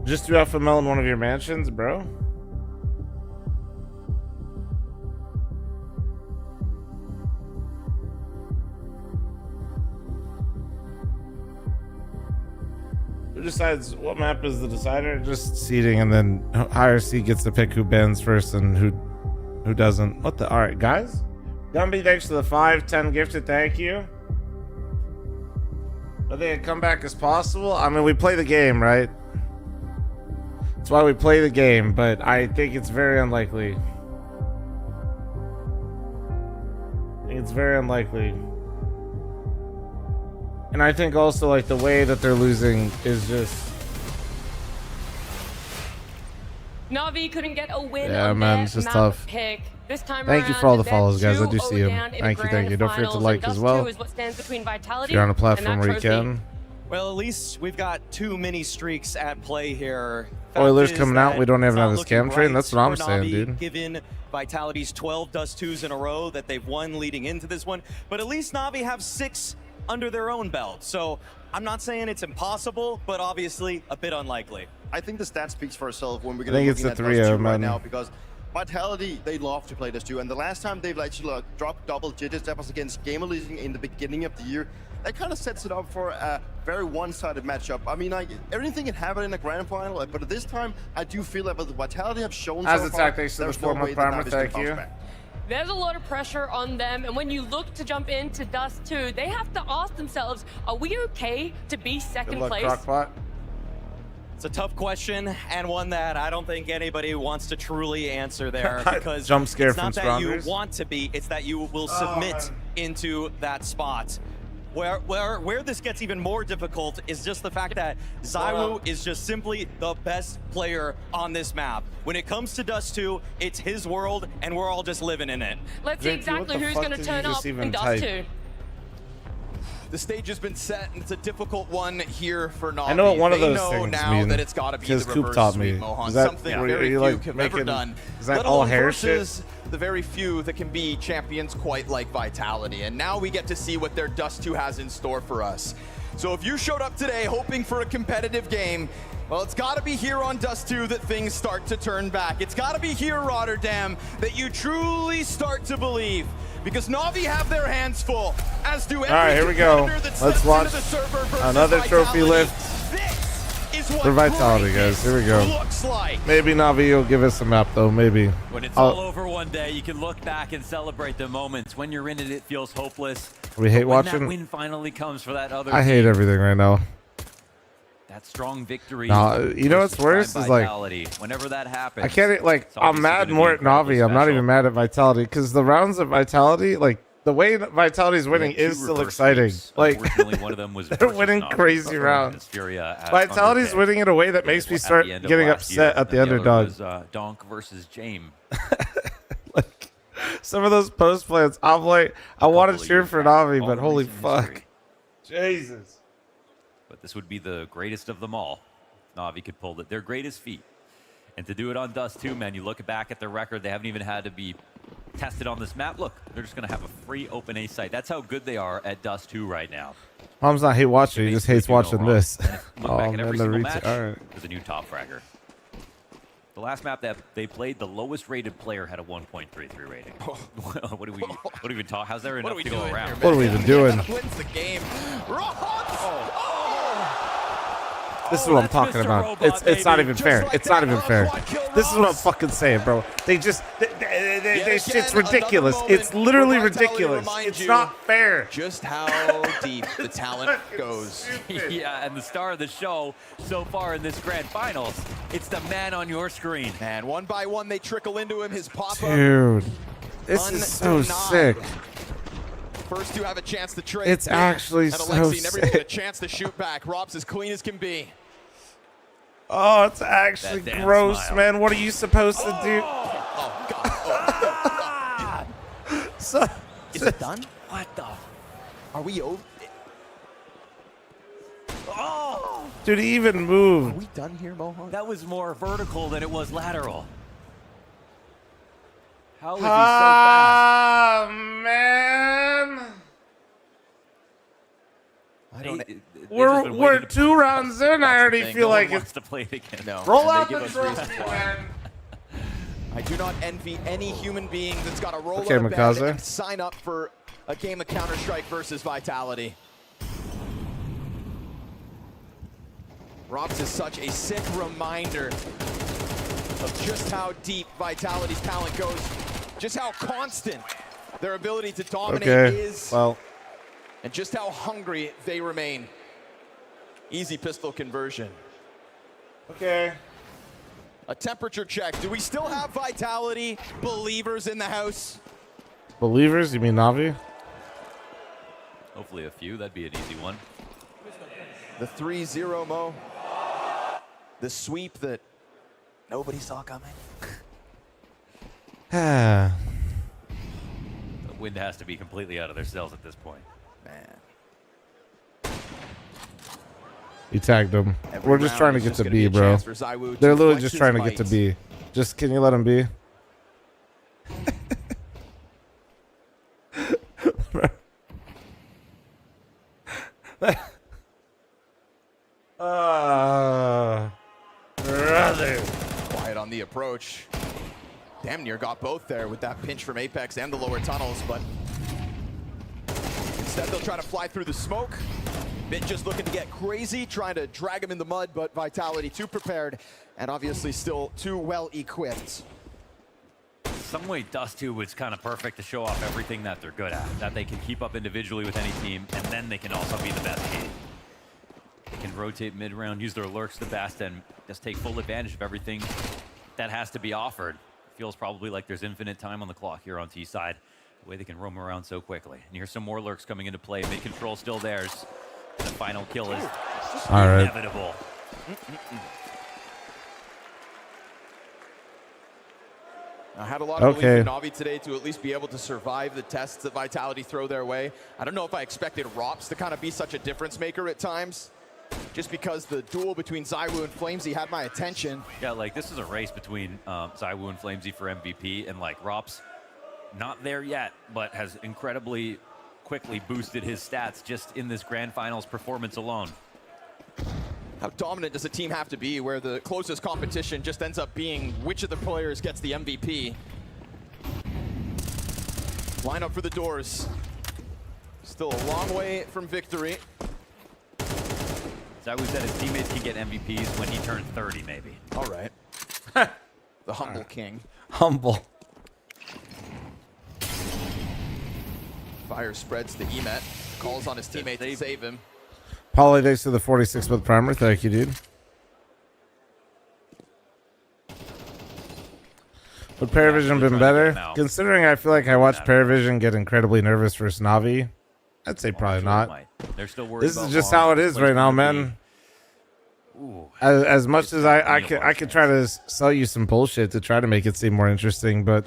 Speaker 1: Just do FML in one of your mansions, bro? Who decides what map is the decider? Just seeding, and then higher seed gets to pick who bans first and who doesn't. What the? All right, guys. Gumby, thanks for the 5-10 gifted. Thank you. I think a comeback is possible. I mean, we play the game, right? That's why we play the game, but I think it's very unlikely. I think it's very unlikely. And I think also, like, the way that they're losing is just...
Speaker 2: NAVI couldn't get a win
Speaker 1: Yeah,
Speaker 2: on
Speaker 1: man,
Speaker 2: their
Speaker 1: it's just
Speaker 2: map
Speaker 1: tough.
Speaker 2: pick. This time
Speaker 1: Thank you
Speaker 2: around,
Speaker 1: for all the
Speaker 2: they're
Speaker 1: follows, guys. I do
Speaker 2: 2-0
Speaker 1: see them.
Speaker 2: down in
Speaker 1: Thank you,
Speaker 2: the
Speaker 1: thank you.
Speaker 2: grand
Speaker 1: Don't forget to
Speaker 2: finals,
Speaker 1: like
Speaker 2: and
Speaker 1: as
Speaker 2: Dust
Speaker 1: well.
Speaker 2: 2 is what stands between Vitality
Speaker 1: If you're on a
Speaker 2: and
Speaker 1: platform
Speaker 2: that
Speaker 1: where you
Speaker 2: trophy.
Speaker 1: can.
Speaker 3: Well, at least we've got too many streaks at play here. Fact
Speaker 1: Oilers
Speaker 3: is
Speaker 1: coming out.
Speaker 3: that
Speaker 1: We don't
Speaker 3: it's
Speaker 1: even
Speaker 3: not
Speaker 1: have a
Speaker 3: looking
Speaker 1: scam train.
Speaker 3: bright
Speaker 1: That's what I'm
Speaker 3: for
Speaker 1: saying,
Speaker 3: NAVI,
Speaker 1: dude.
Speaker 3: Given Vitality's 12 Dust 2s in a row that they've won leading into this one, but at least NAVI have 6 under their own belt. So I'm not saying it's impossible, but obviously a bit unlikely.
Speaker 4: I think the stat speaks for itself when we're
Speaker 1: I
Speaker 4: going to
Speaker 1: think it's
Speaker 4: look
Speaker 1: the
Speaker 4: at Dust 2
Speaker 1: 3-0,
Speaker 4: right
Speaker 1: man.
Speaker 4: now, because Vitality, they love to play Dust 2, and the last time they've actually dropped double digits, that was against Gamer Leasing in the beginning of the year. That kind of sets it up for a very one-sided matchup. I mean, everything can happen in a grand final, but at this time, I do feel that with Vitality have shown
Speaker 1: As
Speaker 4: so
Speaker 1: a
Speaker 4: far,
Speaker 1: tactics to the
Speaker 4: there's no
Speaker 1: 4-month
Speaker 4: way that
Speaker 1: primer,
Speaker 4: Navi's gonna
Speaker 1: thank
Speaker 4: bounce
Speaker 1: you.
Speaker 4: back.
Speaker 2: There's a lot of pressure on them, and when you look to jump into Dust 2, they have to ask themselves, are we okay to be second
Speaker 1: Good luck,
Speaker 2: place?
Speaker 1: Crockpot.
Speaker 3: It's a tough question, and one that I don't think anybody wants to truly answer there, because
Speaker 1: Jump scare
Speaker 3: it's not
Speaker 1: from
Speaker 3: that you
Speaker 1: Strongers.
Speaker 3: want to be, it's that you will submit into that spot. Where this gets even more difficult is just the fact that ZywOo is just simply the best player on this map. When it comes to Dust 2, it's his world, and we're all just living in it.
Speaker 2: Let's see
Speaker 1: Vicky, what
Speaker 2: exactly
Speaker 1: the
Speaker 2: who's
Speaker 1: fuck
Speaker 2: going to
Speaker 1: did you
Speaker 2: turn
Speaker 1: just
Speaker 2: up
Speaker 1: even
Speaker 2: in Dust
Speaker 1: type?
Speaker 2: 2.
Speaker 11: The stage has been set, and it's a difficult one here for NAVI.
Speaker 1: I know what one of
Speaker 11: They
Speaker 1: those
Speaker 11: know
Speaker 1: things
Speaker 11: now
Speaker 1: mean,
Speaker 11: that it's got to be
Speaker 1: because
Speaker 11: the
Speaker 1: Coop
Speaker 11: reverse
Speaker 1: taught
Speaker 11: sweep,
Speaker 1: me.
Speaker 11: Mohan.
Speaker 1: Is that
Speaker 11: Something
Speaker 1: where
Speaker 11: very
Speaker 1: you,
Speaker 11: few
Speaker 1: like,
Speaker 11: have
Speaker 1: making-
Speaker 11: ever done.
Speaker 1: is that
Speaker 11: let
Speaker 1: all
Speaker 11: alone
Speaker 1: hair shit?
Speaker 11: versus the very few that can be champions quite like Vitality. And now we get to see what their Dust 2 has in store for us. So if you showed up today hoping for a competitive game, well, it's got to be here on Dust 2 that things start to turn back. It's got to be here, Rotterdam, that you truly start to believe. Because NAVI have their hands full, as do every
Speaker 1: All right, here we go.
Speaker 11: competitor that
Speaker 1: Let's
Speaker 11: steps
Speaker 1: watch
Speaker 11: into the server versus
Speaker 1: another trophy
Speaker 11: Vitality.
Speaker 1: lift
Speaker 11: This is what
Speaker 1: for Vitality, guys. Here we go.
Speaker 11: looks like.
Speaker 1: Maybe Navi will give us a map, though. Maybe.
Speaker 12: When it's all over one day, you can look back and celebrate the moments. When you're in it, it feels hopeless.
Speaker 1: We hate
Speaker 12: But when
Speaker 1: watching.
Speaker 12: that win finally comes for that other
Speaker 1: I hate
Speaker 12: team,
Speaker 1: everything right now.
Speaker 12: that strong victory.
Speaker 1: No, you know what's
Speaker 12: versus
Speaker 1: worse
Speaker 12: Prime
Speaker 1: is, like,
Speaker 12: Vitality. Whenever that happens,
Speaker 1: I can't, like,
Speaker 12: it's
Speaker 1: I'm
Speaker 12: obviously
Speaker 1: mad
Speaker 12: gonna
Speaker 1: more
Speaker 12: be
Speaker 1: at
Speaker 12: incredibly
Speaker 1: Navi. I'm not
Speaker 12: special.
Speaker 1: even mad at Vitality, because the rounds of Vitality, like, the way that Vitality's winning
Speaker 12: Yeah, two
Speaker 1: is still
Speaker 12: reverse
Speaker 1: exciting.
Speaker 12: sweeps.
Speaker 1: Like,
Speaker 12: Unfortunately, one of them was
Speaker 1: they're
Speaker 12: versus
Speaker 1: winning
Speaker 12: Navi.
Speaker 1: crazy
Speaker 12: Or
Speaker 1: rounds.
Speaker 12: Furia at
Speaker 1: Vitality's
Speaker 12: Undertale.
Speaker 1: winning in a way that makes me
Speaker 12: At
Speaker 1: start
Speaker 12: the end of
Speaker 1: getting
Speaker 12: last year,
Speaker 1: upset at the
Speaker 12: and other
Speaker 1: underdog.
Speaker 12: was, Donk versus James.
Speaker 1: Some of those post plans, I'm like, I want
Speaker 12: Couple
Speaker 1: to
Speaker 12: of
Speaker 1: cheer
Speaker 12: years
Speaker 1: for
Speaker 12: back,
Speaker 1: Navi,
Speaker 12: all
Speaker 1: but holy
Speaker 12: recent
Speaker 1: fuck.
Speaker 12: history.
Speaker 1: Jesus.
Speaker 12: But this would be the greatest of them all. If Navi could pull it. Their greatest feat. And to do it on Dust 2, man, you look back at their record, they haven't even had to be tested on this map. Look, they're just going to have a free open A site. That's how good they are at Dust 2 right now.
Speaker 1: Mom's not hate watching, he just hates
Speaker 12: Do no
Speaker 1: watching
Speaker 12: wrong.
Speaker 1: this.
Speaker 12: And if you look back at every single match,
Speaker 1: All right.
Speaker 12: there's a new top fragger. The last map that they played, the lowest rated player had a 1.33 rating. What do we even talk? How's there enough to go around?
Speaker 1: What are we even doing?
Speaker 11: Wins the game.
Speaker 1: This is what I'm talking about. It's not even fair. It's not even fair. This is what I'm fucking saying, bro. They just they shit's ridiculous. It's literally ridiculous. It's not fair.
Speaker 11: Just how deep the talent goes.
Speaker 12: Yeah, and the star of the show so far in this grand finals, it's the man on your screen.
Speaker 11: And one by one, they trickle into him. His pop-up.
Speaker 1: Dude, this is so sick.
Speaker 11: First to have a chance to trade.
Speaker 1: It's actually
Speaker 11: and
Speaker 1: so
Speaker 11: Alexi never get a
Speaker 1: sick.
Speaker 11: chance to shoot back. Rob's as clean as can be.
Speaker 1: Oh, it's actually
Speaker 11: That damn
Speaker 1: gross,
Speaker 11: smile.
Speaker 1: man. What are you supposed to do? So,
Speaker 11: Is it done? What the? Are we over?
Speaker 12: Oh!
Speaker 1: Dude, he even moved.
Speaker 11: Are we done here, Mohan?
Speaker 12: That was more vertical than it was lateral. How is he so
Speaker 1: Ah, man.
Speaker 12: fast?
Speaker 1: We're 2 rounds in. I already
Speaker 12: thing.
Speaker 1: feel
Speaker 12: No one
Speaker 1: like
Speaker 12: wants
Speaker 1: it's
Speaker 12: to play it again.
Speaker 11: No.
Speaker 1: roll
Speaker 11: And
Speaker 1: out
Speaker 11: they
Speaker 1: the
Speaker 11: give us
Speaker 1: trophy,
Speaker 11: reasons why.
Speaker 1: man.
Speaker 11: I do not envy any human being that's got to roll
Speaker 1: Okay,
Speaker 11: out of bed
Speaker 1: Mikaze.
Speaker 11: and sign up for a game of Counter-Strike versus Vitality. Robs is such a sick reminder of just how deep Vitality's talent goes, just how constant their ability to dominate is, and just how hungry they remain. Easy pistol conversion.
Speaker 1: Okay.
Speaker 11: A temperature check. Do we still have Vitality believers in the house?
Speaker 1: Believers? You mean Navi?
Speaker 12: Hopefully a few. That'd be an easy one.
Speaker 11: The 3-0 Mo. The sweep that nobody saw coming.
Speaker 12: The wind has to be completely out of their cells at this point.
Speaker 11: Man.
Speaker 1: You tagged them. We're just trying to get to B, bro. They're literally just trying to get to B. Just, can you let them be?
Speaker 11: Brother. Quiet on the approach. Damn near got both there with that pinch from Apex and the lower tunnels, but instead they'll try to fly through the smoke. Bit just looking to get crazy, trying to drag him in the mud, but Vitality too prepared and obviously still too well equipped.
Speaker 12: Some way Dust2 was kind of perfect to show off everything that they're good at, that they can keep up individually with any team, and then they can also be the best team. They can rotate mid-round, use their lurks the best, and just take full advantage of everything that has to be offered. Feels probably like there's infinite time on the clock here on T-side, the way they can roam around so quickly. And here's some more lurks coming into play. Mid-control still theirs. The final kill is inevitable.
Speaker 11: I had a lot of belief in Navi today to at least be able to survive the tests that Vitality throw their way. I don't know if I expected Rops to kind of be such a difference maker at times, just because the duel between ZywOo and fl0m had my attention.
Speaker 12: Yeah, like this is a race between ZywOo and fl0m for MVP, and like Rops, not there yet, but has incredibly quickly boosted his stats just in this grand finals performance alone.
Speaker 11: How dominant does a team have to be where the closest competition just ends up being which of the players gets the MVP? Line up for the doors. Still a long way from victory.
Speaker 12: ZywOo said his teammates can get MVPs when he turns 30, maybe.
Speaker 11: All right. The humble king.
Speaker 1: Humble.
Speaker 11: Fire spreads to Emet. Calls on his teammate to save him.
Speaker 1: Holidays to the 46th primer. Thank you, dude. Would Paravision been better? Considering I feel like I watched Paravision get incredibly nervous versus Navi, I'd say probably not.
Speaker 12: They're still worried.
Speaker 1: This is just how it is right now, man. As much as I could try to sell you some bullshit to try to make it seem more interesting, but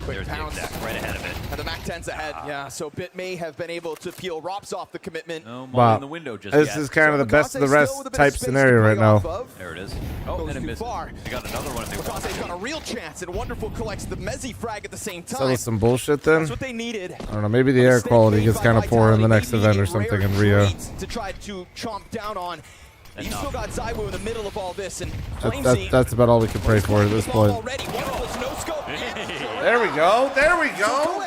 Speaker 11: Quick pounce right ahead of it. And the MAC-10's ahead. Yeah, so Bit may have been able to peel Rops off the commitment.
Speaker 12: No
Speaker 1: wow.
Speaker 12: in the window just
Speaker 1: This
Speaker 12: yet.
Speaker 1: is kind of the best of the rest type scenario right now.
Speaker 12: There it is. Oh, and it missed. They got another one if they want.
Speaker 11: Makaze's got a real chance, and Wonderful collects the Mezzi frag at the same time.
Speaker 1: Sell us some bullshit then?
Speaker 11: That's what they needed.
Speaker 1: I don't know, maybe the air quality gets kind of poor in the next event or something in Rio.
Speaker 11: To try to chomp down on. You still got ZywOo in the middle of all this, and
Speaker 1: that's about all we can pray for at this point. There we go. There we go.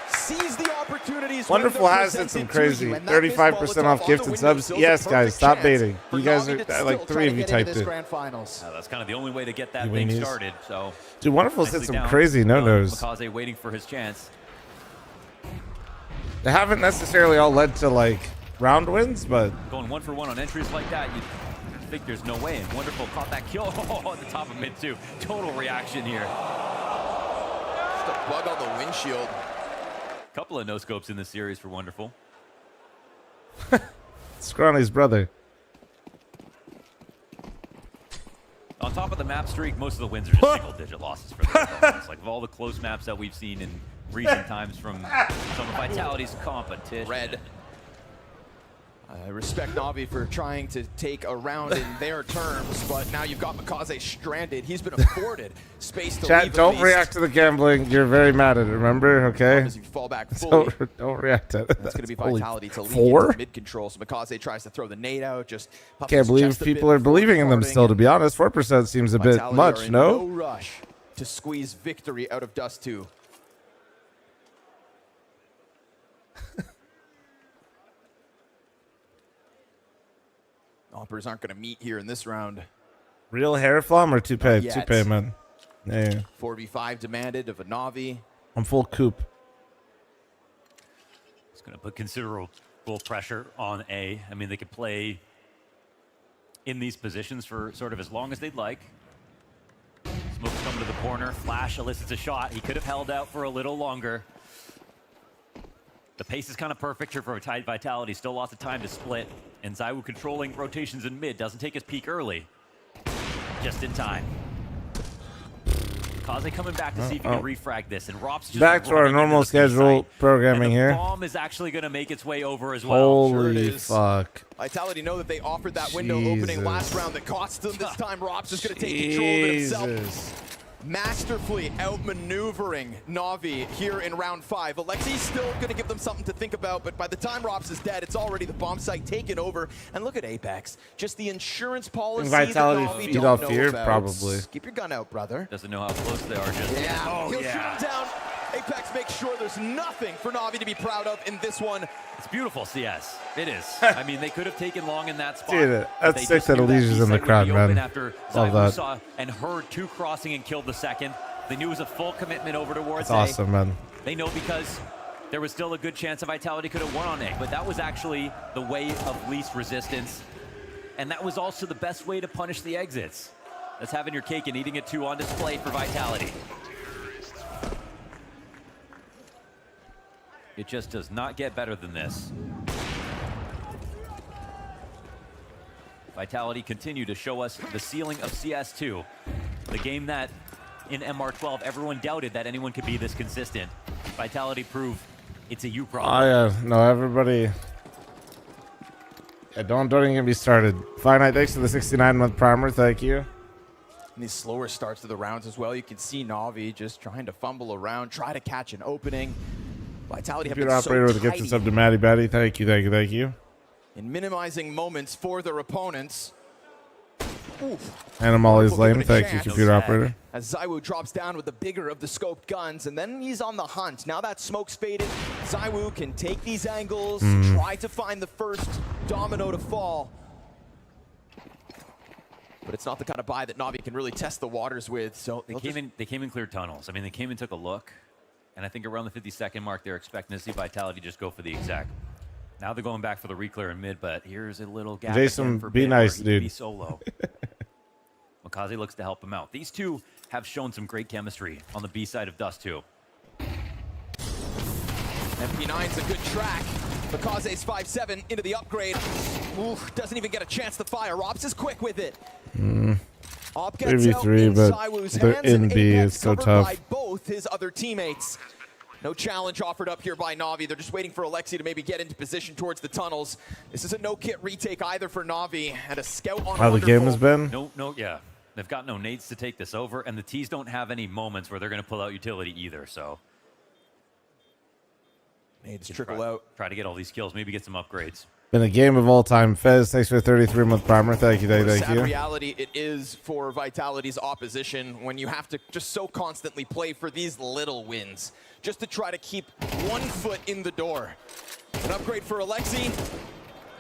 Speaker 11: Seize the opportunities.
Speaker 1: Wonderful has hit some crazy 35% off gifted subs. Yes, guys, stop baiting. You guys are like 3 of you typed it.
Speaker 12: That's kind of the only way to get that thing started. So,
Speaker 1: dude, Wonderful's hit some crazy no-nos.
Speaker 12: Makaze waiting for his chance.
Speaker 1: They haven't necessarily all led to like round wins, but
Speaker 12: going 1-for-1 on entries like that, you think there's no way. And Wonderful caught that kill at the top of mid too. Total reaction here.
Speaker 11: Just a bug on the windshield.
Speaker 12: Couple of no scopes in this series for Wonderful.
Speaker 1: Scrawny's brother.
Speaker 12: On top of the map streak, most of the wins are just single-digit losses for the opponents. Like of all the close maps that we've seen in recent times from some of Vitality's competition.
Speaker 11: Red. I respect Navi for trying to take a round in their terms, but now you've got Makaze stranded. He's been afforded space to
Speaker 1: Chat,
Speaker 11: leave
Speaker 1: don't react to the gambling. You're very mad at it, remember? Okay?
Speaker 11: As you fall back fully.
Speaker 1: Don't react to it.
Speaker 11: That's going to be Vitality to lead
Speaker 1: 4?
Speaker 11: into mid-control. So Makaze tries to throw the nade out. Just
Speaker 1: can't believe people are believing in them still, to be honest. 4% seems a bit much, no?
Speaker 11: No rush to squeeze victory out of Dust2. Oppers aren't going to meet here in this round.
Speaker 1: Real hair fl0m or toupee?
Speaker 11: Not yet.
Speaker 1: Toupee, man. Yeah.
Speaker 11: 4v5 demanded of a NAVI.
Speaker 1: I'm full coupe.
Speaker 12: It's going to put considerable pressure on A. I mean, they could play in these positions for sort of as long as they'd like. Smoke's coming to the corner. Flash elicits a shot. He could have held out for a little longer. The pace is kind of perfect here for Vitality. Still lots of time to split. And ZywOo controlling rotations in mid. Doesn't take his peak early. Just in time. Kaze coming back to see if he can refrag this. And Rop's just
Speaker 1: back to our normal schedule programming
Speaker 12: and the
Speaker 1: here.
Speaker 12: bomb is actually going to make its way over as well.
Speaker 1: Holy fuck.
Speaker 11: Vitality know that they offered that window opening last round that cost them. This time Rops is going to take control of it himself. Masterfully outmaneuvering NAVI here in round 5. Alexi's still going to give them something to think about, but by the time Rops is dead, it's already the bomb site taken over. And look at Apex. Just the insurance policy
Speaker 1: Vitality
Speaker 11: that NAVI
Speaker 1: feed
Speaker 11: don't
Speaker 1: off
Speaker 11: know
Speaker 1: fear,
Speaker 11: about.
Speaker 1: probably.
Speaker 11: Keep your gun out, brother.
Speaker 12: Doesn't know how close they are just
Speaker 11: Yeah,
Speaker 12: Oh,
Speaker 11: he'll
Speaker 12: yeah.
Speaker 11: shoot him down. Apex makes sure there's nothing for NAVI to be proud of in this one.
Speaker 12: It's beautiful, CS. It is. I mean, they could have taken long in that spot.
Speaker 1: Dude,
Speaker 12: but
Speaker 1: that's
Speaker 12: they
Speaker 1: sick
Speaker 12: just
Speaker 1: that
Speaker 12: knew
Speaker 1: Alicia's in the
Speaker 12: B-site would
Speaker 1: crowd,
Speaker 12: be open
Speaker 1: man.
Speaker 12: After
Speaker 1: Love
Speaker 12: ZywOo
Speaker 1: that.
Speaker 12: saw and heard 2 crossing and killed the second. They knew it was a full commitment over towards
Speaker 1: That's
Speaker 12: A.
Speaker 1: awesome, man.
Speaker 12: They know because there was still a good chance of Vitality could have won on A, but that was actually the way of least resistance. And that was also the best way to punish the exits. That's having your cake and eating it too on display for Vitality. It just does not get better than this. Vitality continue to show us the ceiling of CS2. The game that in MR12 everyone doubted that anyone could be this consistent. Vitality prove it's a you problem.
Speaker 1: Oh yeah, no, everybody. Yeah, don't even get me started. Finite, thanks for the 69-month primer. Thank you.
Speaker 11: And these slower starts to the rounds as well. You can see NAVI just trying to fumble around, try to catch an opening. Vitality have been
Speaker 1: Computer operator
Speaker 11: so
Speaker 1: with a gift
Speaker 11: tidy
Speaker 1: sub to Matty Batty. Thank you, thank you, thank you.
Speaker 11: in minimizing moments for their opponents. Oof.
Speaker 1: Animal lame. Thank you, computer operator.
Speaker 11: As ZywOo drops down with the bigger of the scoped guns, and then he's on the hunt. Now that smoke's faded, ZywOo can take these angles, try to find the first domino to fall. But it's not the kind of buy that NAVI can really test the waters with. So
Speaker 12: they came in clear tunnels. I mean, they came and took a look, and I think around the 50-second mark, they're expecting to see Vitality just go for the exec. Now they're going back for the reclear in mid, but here's a little gap.
Speaker 1: Jason,
Speaker 12: for
Speaker 1: be
Speaker 12: Bit
Speaker 1: nice,
Speaker 12: where he could
Speaker 1: dude.
Speaker 12: Be solo. Makaze looks to help him out. These two have shown some great chemistry on the B side of Dust 2.
Speaker 11: MP9's a good track. Makaze's 5-7 into the upgrade. Oof, doesn't even get a chance to fire. Rops is quick with it. Op gets out
Speaker 1: 3v3,
Speaker 11: in
Speaker 1: but
Speaker 11: ZywOo's
Speaker 1: they're
Speaker 11: hands,
Speaker 1: in
Speaker 11: and
Speaker 1: B.
Speaker 11: Apex
Speaker 1: It's so
Speaker 11: covered
Speaker 1: tough.
Speaker 11: by both his other teammates. No challenge offered up here by NAVI. They're just waiting for Alexi to maybe get into position towards the tunnels. This is a no-kit retake either for NAVI, and a scout on
Speaker 1: How the game has been?
Speaker 12: Yeah. They've got no nades to take this over, and the T's don't have any moments where they're going to pull out utility either, so.
Speaker 11: Nades trickle out.
Speaker 12: Try to get all these kills, maybe get some upgrades.
Speaker 1: Been a game of all time. Fez, thanks for the 33-month primer. Thank you, thank
Speaker 11: Sad
Speaker 1: you.
Speaker 11: reality it is for Vitality's opposition when you have to just so constantly play for these little wins, just to try to keep 1 foot in the door. An upgrade for Alexi.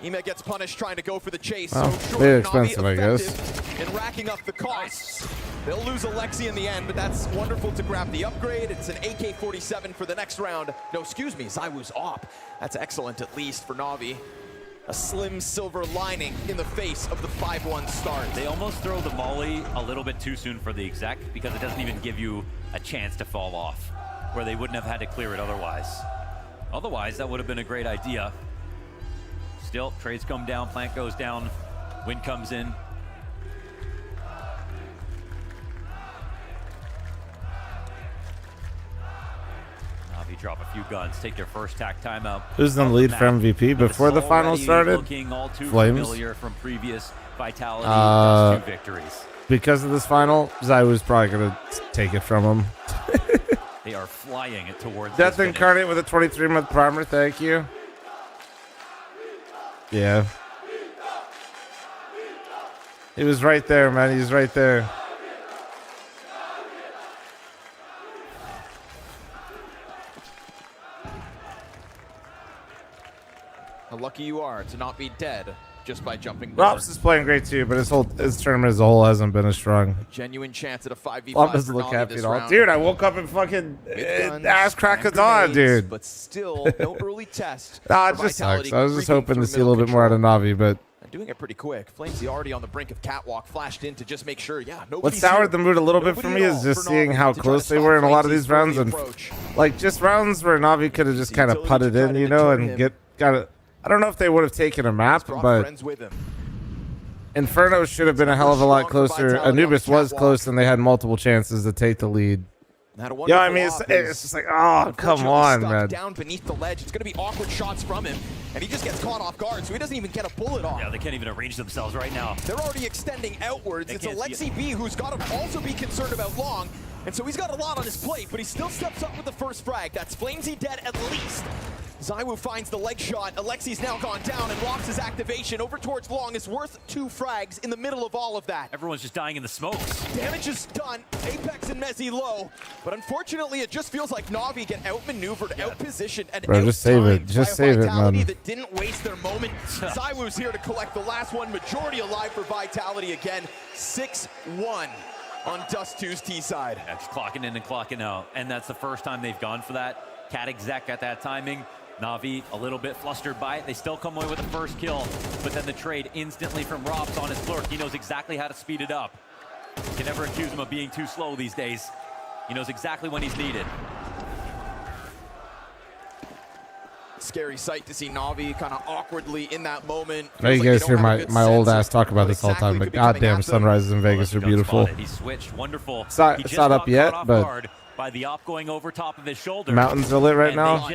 Speaker 11: Ema gets punished trying to go for the chase.
Speaker 1: Well,
Speaker 11: so sure,
Speaker 1: very
Speaker 11: NAVI
Speaker 1: expensive, I guess.
Speaker 11: effective in racking up the costs. They'll lose Alexi in the end, but that's wonderful to grab the upgrade. It's an AK-47 for the next round. No, excuse me, ZywOo's op. That's excellent, at least, for NAVI. A slim silver lining in the face of the 5-1 start.
Speaker 12: They almost throw the molly a little bit too soon for the exec because it doesn't even give you a chance to fall off, where they wouldn't have had to clear it otherwise. Otherwise, that would have been a great idea. Still, trades come down, plant goes down, wind comes in. Navi drop a few guns, take their first tack timeout.
Speaker 1: Who's in the lead for MVP before the final started?
Speaker 12: Looking all too
Speaker 1: Flames.
Speaker 12: familiar from previous Vitality Dust 2 victories.
Speaker 1: Because of this final, ZywOo's probably going to take it from him.
Speaker 12: They are flying it towards
Speaker 1: Death
Speaker 12: this
Speaker 1: Incarnate with a 23-month primer. Thank you. Yeah. He was right there, man. He was right there.
Speaker 11: How lucky you are to not be dead just by jumping.
Speaker 1: Rops is playing great too, but his tournament as a whole hasn't been as strong.
Speaker 11: Genuine chance at a 5v5.
Speaker 1: Rob doesn't look happy at all. Dude, I woke up and fucking ass crack of dawn, dude.
Speaker 11: But still, no early test.
Speaker 1: Nah, it just sucks. I was just hoping to see a little bit more out of Navi, but
Speaker 11: doing it pretty quick. fl0m's already on the brink of catwalk, flashed in to just make sure,
Speaker 1: what soured the mood a little bit for me is just seeing how close they were in a lot of these rounds, and like just rounds where Navi could have just kind of putted in, you know, and got it. I don't know if they would have taken a map, but Inferno should have been a hell of a lot closer. Anubis was close, and they had multiple chances to take the lead. Yeah, I mean, it's just like, oh, come on, man.
Speaker 11: Down beneath the ledge, it's going to be awkward shots from him, and he just gets caught off guard, so he doesn't even get a bullet off.
Speaker 12: Yeah, they can't even arrange themselves right now.
Speaker 11: They're already extending outwards. It's Alexi B who's got to also be concerned about Long, and so he's got a lot on his plate, but he still steps up with the first frag. That's fl0m's dead at least. ZywOo finds the leg shot. Alexi's now gone down, and Rops' activation over towards Long is worth 2 frags in the middle of all of that.
Speaker 12: Everyone's just dying in the smokes.
Speaker 11: Damage is done. Apex and Mezzi low, but unfortunately it just feels like Navi get outmaneuvered, outpositioned, and
Speaker 1: bro, just save it. Just save it, man.
Speaker 11: That didn't waste their moment. ZywOo's here to collect the last one. Majority alive for Vitality again. 6-1 on Dust2's T side.
Speaker 12: That's clocking in and clocking out, and that's the first time they've gone for that. Cat exec at that timing. Navi a little bit flustered by it. They still come away with the first kill, but then the trade instantly from Rops on his Lurk. He knows exactly how to speed it up. You can never accuse him of being too slow these days. He knows exactly when he's needed.
Speaker 11: Scary sight to see Navi kind of awkwardly in that moment.
Speaker 1: Now you guys hear my old ass talk about this all the time, but goddamn, sunrises in Vegas are beautiful.
Speaker 12: He switched, wonderful.
Speaker 1: It's not up yet, but
Speaker 12: by the op going over top of his shoulder.
Speaker 1: Mountains are lit right now.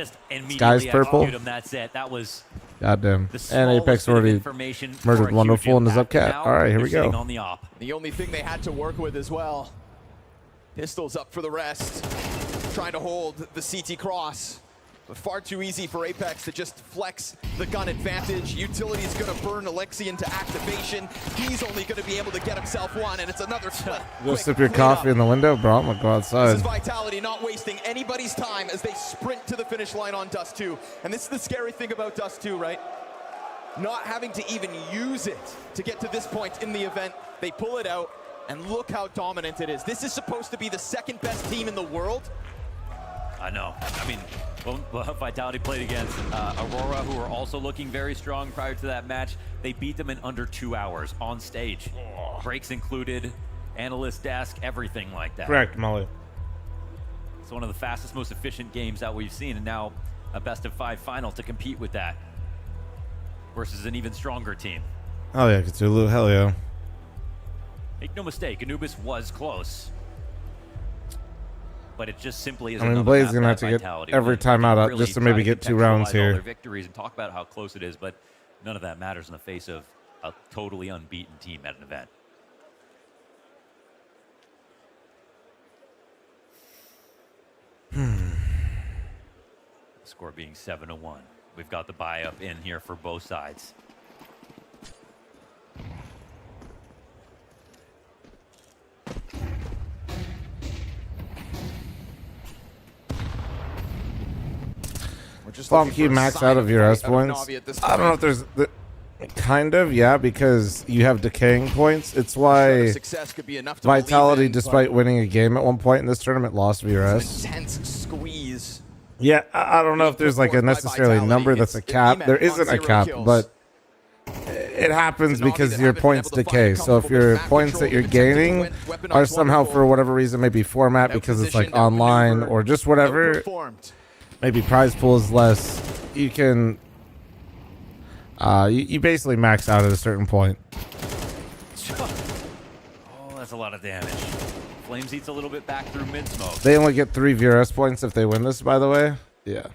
Speaker 1: Sky's purple.
Speaker 12: That's it. That was
Speaker 1: goddamn. And Apex already murdered Wonderful in his up cat. All right, here we go.
Speaker 12: On the op.
Speaker 11: The only thing they had to work with as well. Pistols up for the rest. Trying to hold the CT cross. But far too easy for Apex to just flex the gun advantage. Utility is going to burn Alexi into activation. He's only going to be able to get himself one, and it's another split.
Speaker 1: Go sip your coffee in the window, bro. I'm gonna go outside.
Speaker 11: This is Vitality not wasting anybody's time as they sprint to the finish line on Dust2. And this is the scary thing about Dust2, right? Not having to even use it to get to this point in the event. They pull it out, and look how dominant it is. This is supposed to be the second best team in the world.
Speaker 12: I know. I mean, well, Vitality played against Aurora, who were also looking very strong prior to that match. They beat them in under 2 hours on stage. Breaks included, analyst desk, everything like that.
Speaker 1: Correct, Molly.
Speaker 12: It's one of the fastest, most efficient games that we've seen, and now a best-of-5 final to compete with that versus an even stronger team.
Speaker 1: Oh yeah, Cthulhu, hell yeah.
Speaker 12: Make no mistake, Anubis was close. But it just simply isn't.
Speaker 1: I mean, Blade's gonna have to get every time out just to maybe get 2 rounds here.
Speaker 12: Their victories and talk about how close it is, but none of that matters in the face of a totally unbeaten team at an event. Score being 7-1. We've got the buy up in here for both sides.
Speaker 1: Fl0m, can you max out of your S points? I don't know if there's kind of, yeah, because you have decaying points. It's why Vitality, despite winning a game at one point in this tournament, lost VRS.
Speaker 11: Intense squeeze.
Speaker 1: Yeah, I don't know if there's like a necessarily number that's a cap. There isn't a cap, but it happens because your points decay. So if your points that you're gaining are somehow for whatever reason, maybe format because it's like online or just whatever, maybe prize pool is less, you can you basically max out at a certain point.
Speaker 12: Oh, that's a lot of damage. fl0m's eats a little bit back through mid smoke.
Speaker 1: They only get 3 VRS points if they win this, by the way. Yeah.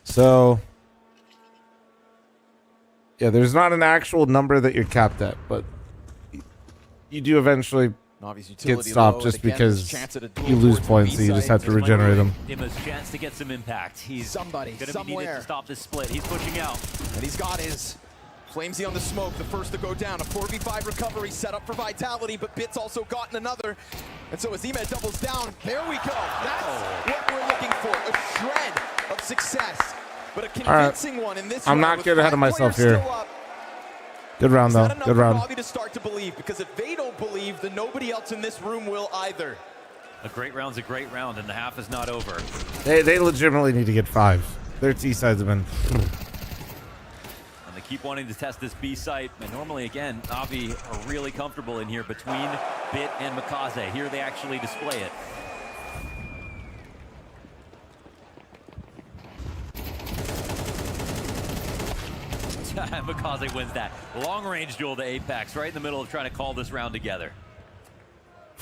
Speaker 1: So yeah, there's not an actual number that you're capped at, but you do eventually get stopped just because you lose points, so you just have to regenerate them.
Speaker 12: Dimma's chance to get some impact. He's gonna be needed to stop this split. He's pushing out.
Speaker 11: And he's got his fl0m's on the smoke, the first to go down. A 4v5 recovery set up for Vitality, but Bit's also gotten another. And so as Emed doubles down, there we go. That's what we're looking for, a shred of success.
Speaker 3: but a
Speaker 1: All right.
Speaker 3: convincing one in this
Speaker 1: I'm
Speaker 3: round
Speaker 1: not getting ahead of
Speaker 3: with 5
Speaker 1: myself
Speaker 3: players
Speaker 1: here.
Speaker 3: still up.
Speaker 1: Good round,
Speaker 3: It's
Speaker 1: though.
Speaker 3: not enough
Speaker 1: Good
Speaker 3: for
Speaker 1: round.
Speaker 3: NAVI to start to believe, because if they don't believe, then nobody else in this room will either.
Speaker 12: A great round's a great round, and the half is not over.
Speaker 1: They legitimately need to get 5. Their T sides have been.
Speaker 12: And they keep wanting to test this B site. And normally, again, NAVI are really comfortable in here between Bit and Makaze. Here they actually display it. Makaze wins that long-range duel to Apex, right in the middle of trying to call this round together.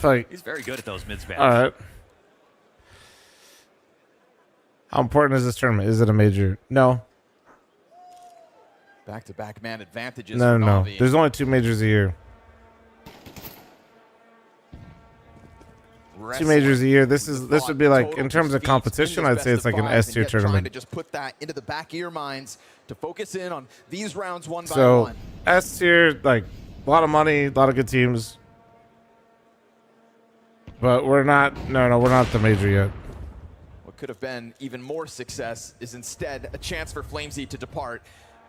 Speaker 1: Like,
Speaker 12: he's very good at those mid-spans.
Speaker 1: All right. How important is this tournament? Is it a major? No.
Speaker 11: Back-to-back man advantages.
Speaker 1: No,
Speaker 11: for
Speaker 1: no.
Speaker 11: NAVI.
Speaker 1: There's only 2 majors a year. 2 majors a year. This would be like, in terms of competition, I'd say it's like an S tier tournament.
Speaker 11: To just put that into the back of your minds to focus in on these rounds one by
Speaker 1: So
Speaker 11: one.
Speaker 1: S tier, like a lot of money, a lot of good teams. But we're not. No, we're not the major yet.
Speaker 11: What could have been even more success is instead a chance for fl0m to depart.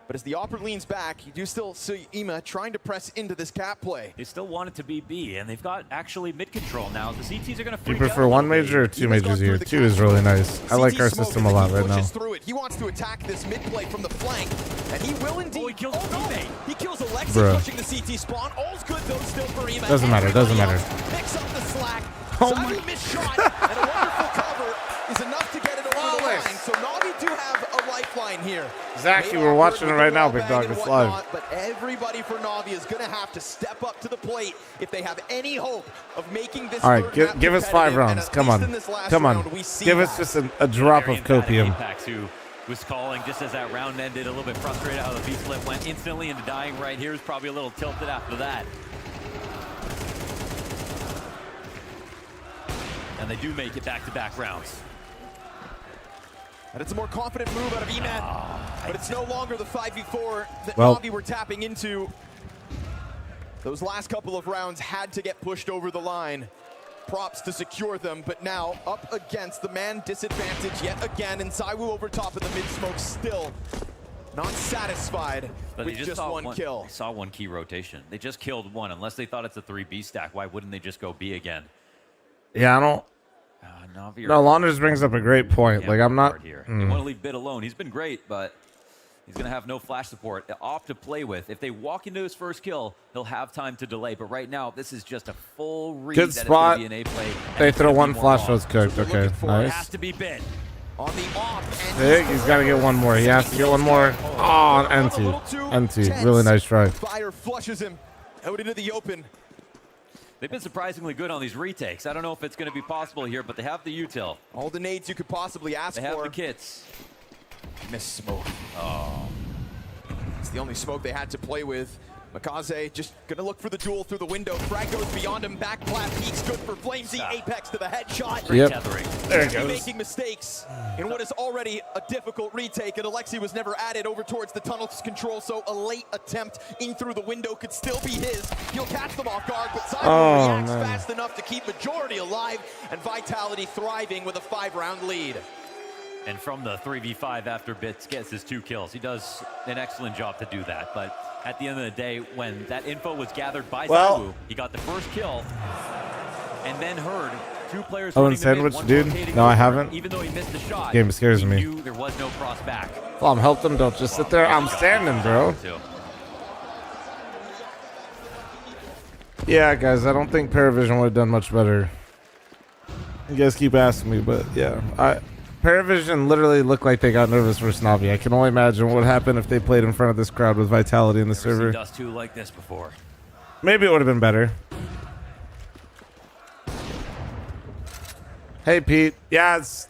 Speaker 11: But as the Opera leans back, you do still see Ima trying to press into this cap play.
Speaker 12: They still want it to be B, and they've got actually mid control now. The CTs are going to
Speaker 1: Do you
Speaker 12: freak
Speaker 1: prefer
Speaker 12: out a
Speaker 1: 1
Speaker 12: little
Speaker 1: major or
Speaker 12: bit.
Speaker 1: 2 majors a year? 2 is really nice. I like our system a lot right now.
Speaker 11: Through it. He wants to attack this mid play from the flank, and he will indeed.
Speaker 12: He kills his teammate.
Speaker 11: He kills Alexi,
Speaker 1: Bruh.
Speaker 11: pushing the CT spawn. All's good though still for Ima.
Speaker 1: Doesn't matter, doesn't
Speaker 11: Everybody
Speaker 1: matter.
Speaker 11: else picks up the slack.
Speaker 1: Oh
Speaker 11: ZywOo missed shot, and a wonderful cover is enough to get it over the line. So NAVI do have a lifeline here.
Speaker 1: Exactly, we're watching it right now, big dog. It's live.
Speaker 11: But everybody for NAVI is going to have to step up to the plate if they have any hope of making this.
Speaker 1: All right,
Speaker 11: third map
Speaker 1: give us 5
Speaker 11: competitive, and
Speaker 1: rounds.
Speaker 11: at
Speaker 1: Come
Speaker 11: least
Speaker 1: on.
Speaker 11: in this last
Speaker 1: Come on.
Speaker 11: round, we see
Speaker 1: Give us
Speaker 11: that.
Speaker 1: just a drop
Speaker 12: Very
Speaker 1: of copium.
Speaker 12: Apex, who was calling just as that round ended, a little bit frustrated how the V-split went instantly into dying right here. Is probably a little tilted after that. And they do make it back-to-back rounds.
Speaker 11: And it's a more confident move out of Emat, but it's no longer the 5v4 that
Speaker 1: Well.
Speaker 11: NAVI were tapping into. Those last couple of rounds had to get pushed over the line. Props to secure them, but now up against the man disadvantage yet again, and ZywOo over top of the mid-smoke still not satisfied
Speaker 12: But
Speaker 11: with
Speaker 12: they
Speaker 11: just
Speaker 12: saw
Speaker 11: one kill.
Speaker 12: They saw one key rotation. They just killed one. Unless they thought it's a 3B stack, why wouldn't they just go B again?
Speaker 1: Yeah, I don't.
Speaker 12: Navi
Speaker 1: No, Launders brings up a great point. Like, I'm not.
Speaker 12: Here. They want to leave Bit alone. He's been great, but he's going to have no flash support off to play with. If they walk into his first kill, he'll have time to delay. But right now, this is just a full read.
Speaker 1: Good
Speaker 12: that
Speaker 1: spot.
Speaker 12: It's gonna be an A play,
Speaker 1: They throw one flash, so it's cooked.
Speaker 12: So
Speaker 1: Okay,
Speaker 12: It
Speaker 1: nice.
Speaker 12: has to be Bit.
Speaker 11: On the off,
Speaker 1: Big, he's got to get one more. He has to get one more. Oh, NT. Really nice try.
Speaker 11: Fire flushes him out into the open.
Speaker 12: They've been surprisingly good on these retakes. I don't know if it's going to be possible here, but they have the util.
Speaker 11: All the nades you could possibly ask for.
Speaker 12: They have the kits.
Speaker 11: Miss smoke. Oh. It's the only smoke they had to play with. Makaze just gonna look for the duel through the window. Frag goes beyond him. Back plat peaks good for fl0m. Apex to the headshot.
Speaker 1: Yep. There it goes.
Speaker 11: Making mistakes in what is already a difficult retake, and Alexi was never added over towards the tunnel's control, so a late attempt in through the window could still be his. He'll catch them off guard, but ZywOo reacts fast enough to keep majority alive, and Vitality thriving with a 5-round lead.
Speaker 12: And from the 3v5 after Bits gets his 2 kills. He does an excellent job to do that. But at the end of the day, when that info was gathered by ZywOo, he got the first kill and then heard 2 players.
Speaker 1: Owen Sandwich, dude. No, I haven't.
Speaker 12: Even though he missed the shot,
Speaker 1: Game scares me.
Speaker 12: knew there was no cross back.
Speaker 1: Well, help them. Don't just sit there. I'm standing, bro. Yeah, guys, I don't think Paravision would have done much better. You guys keep asking me, but yeah. Paravision literally looked like they got nervous versus NAVI. I can only imagine what would happen if they played in front of this crowd with Vitality in the server.
Speaker 12: Never seen Dust 2 like this before.
Speaker 1: Maybe it would have been better. Hey, Pete. Yeah, it's...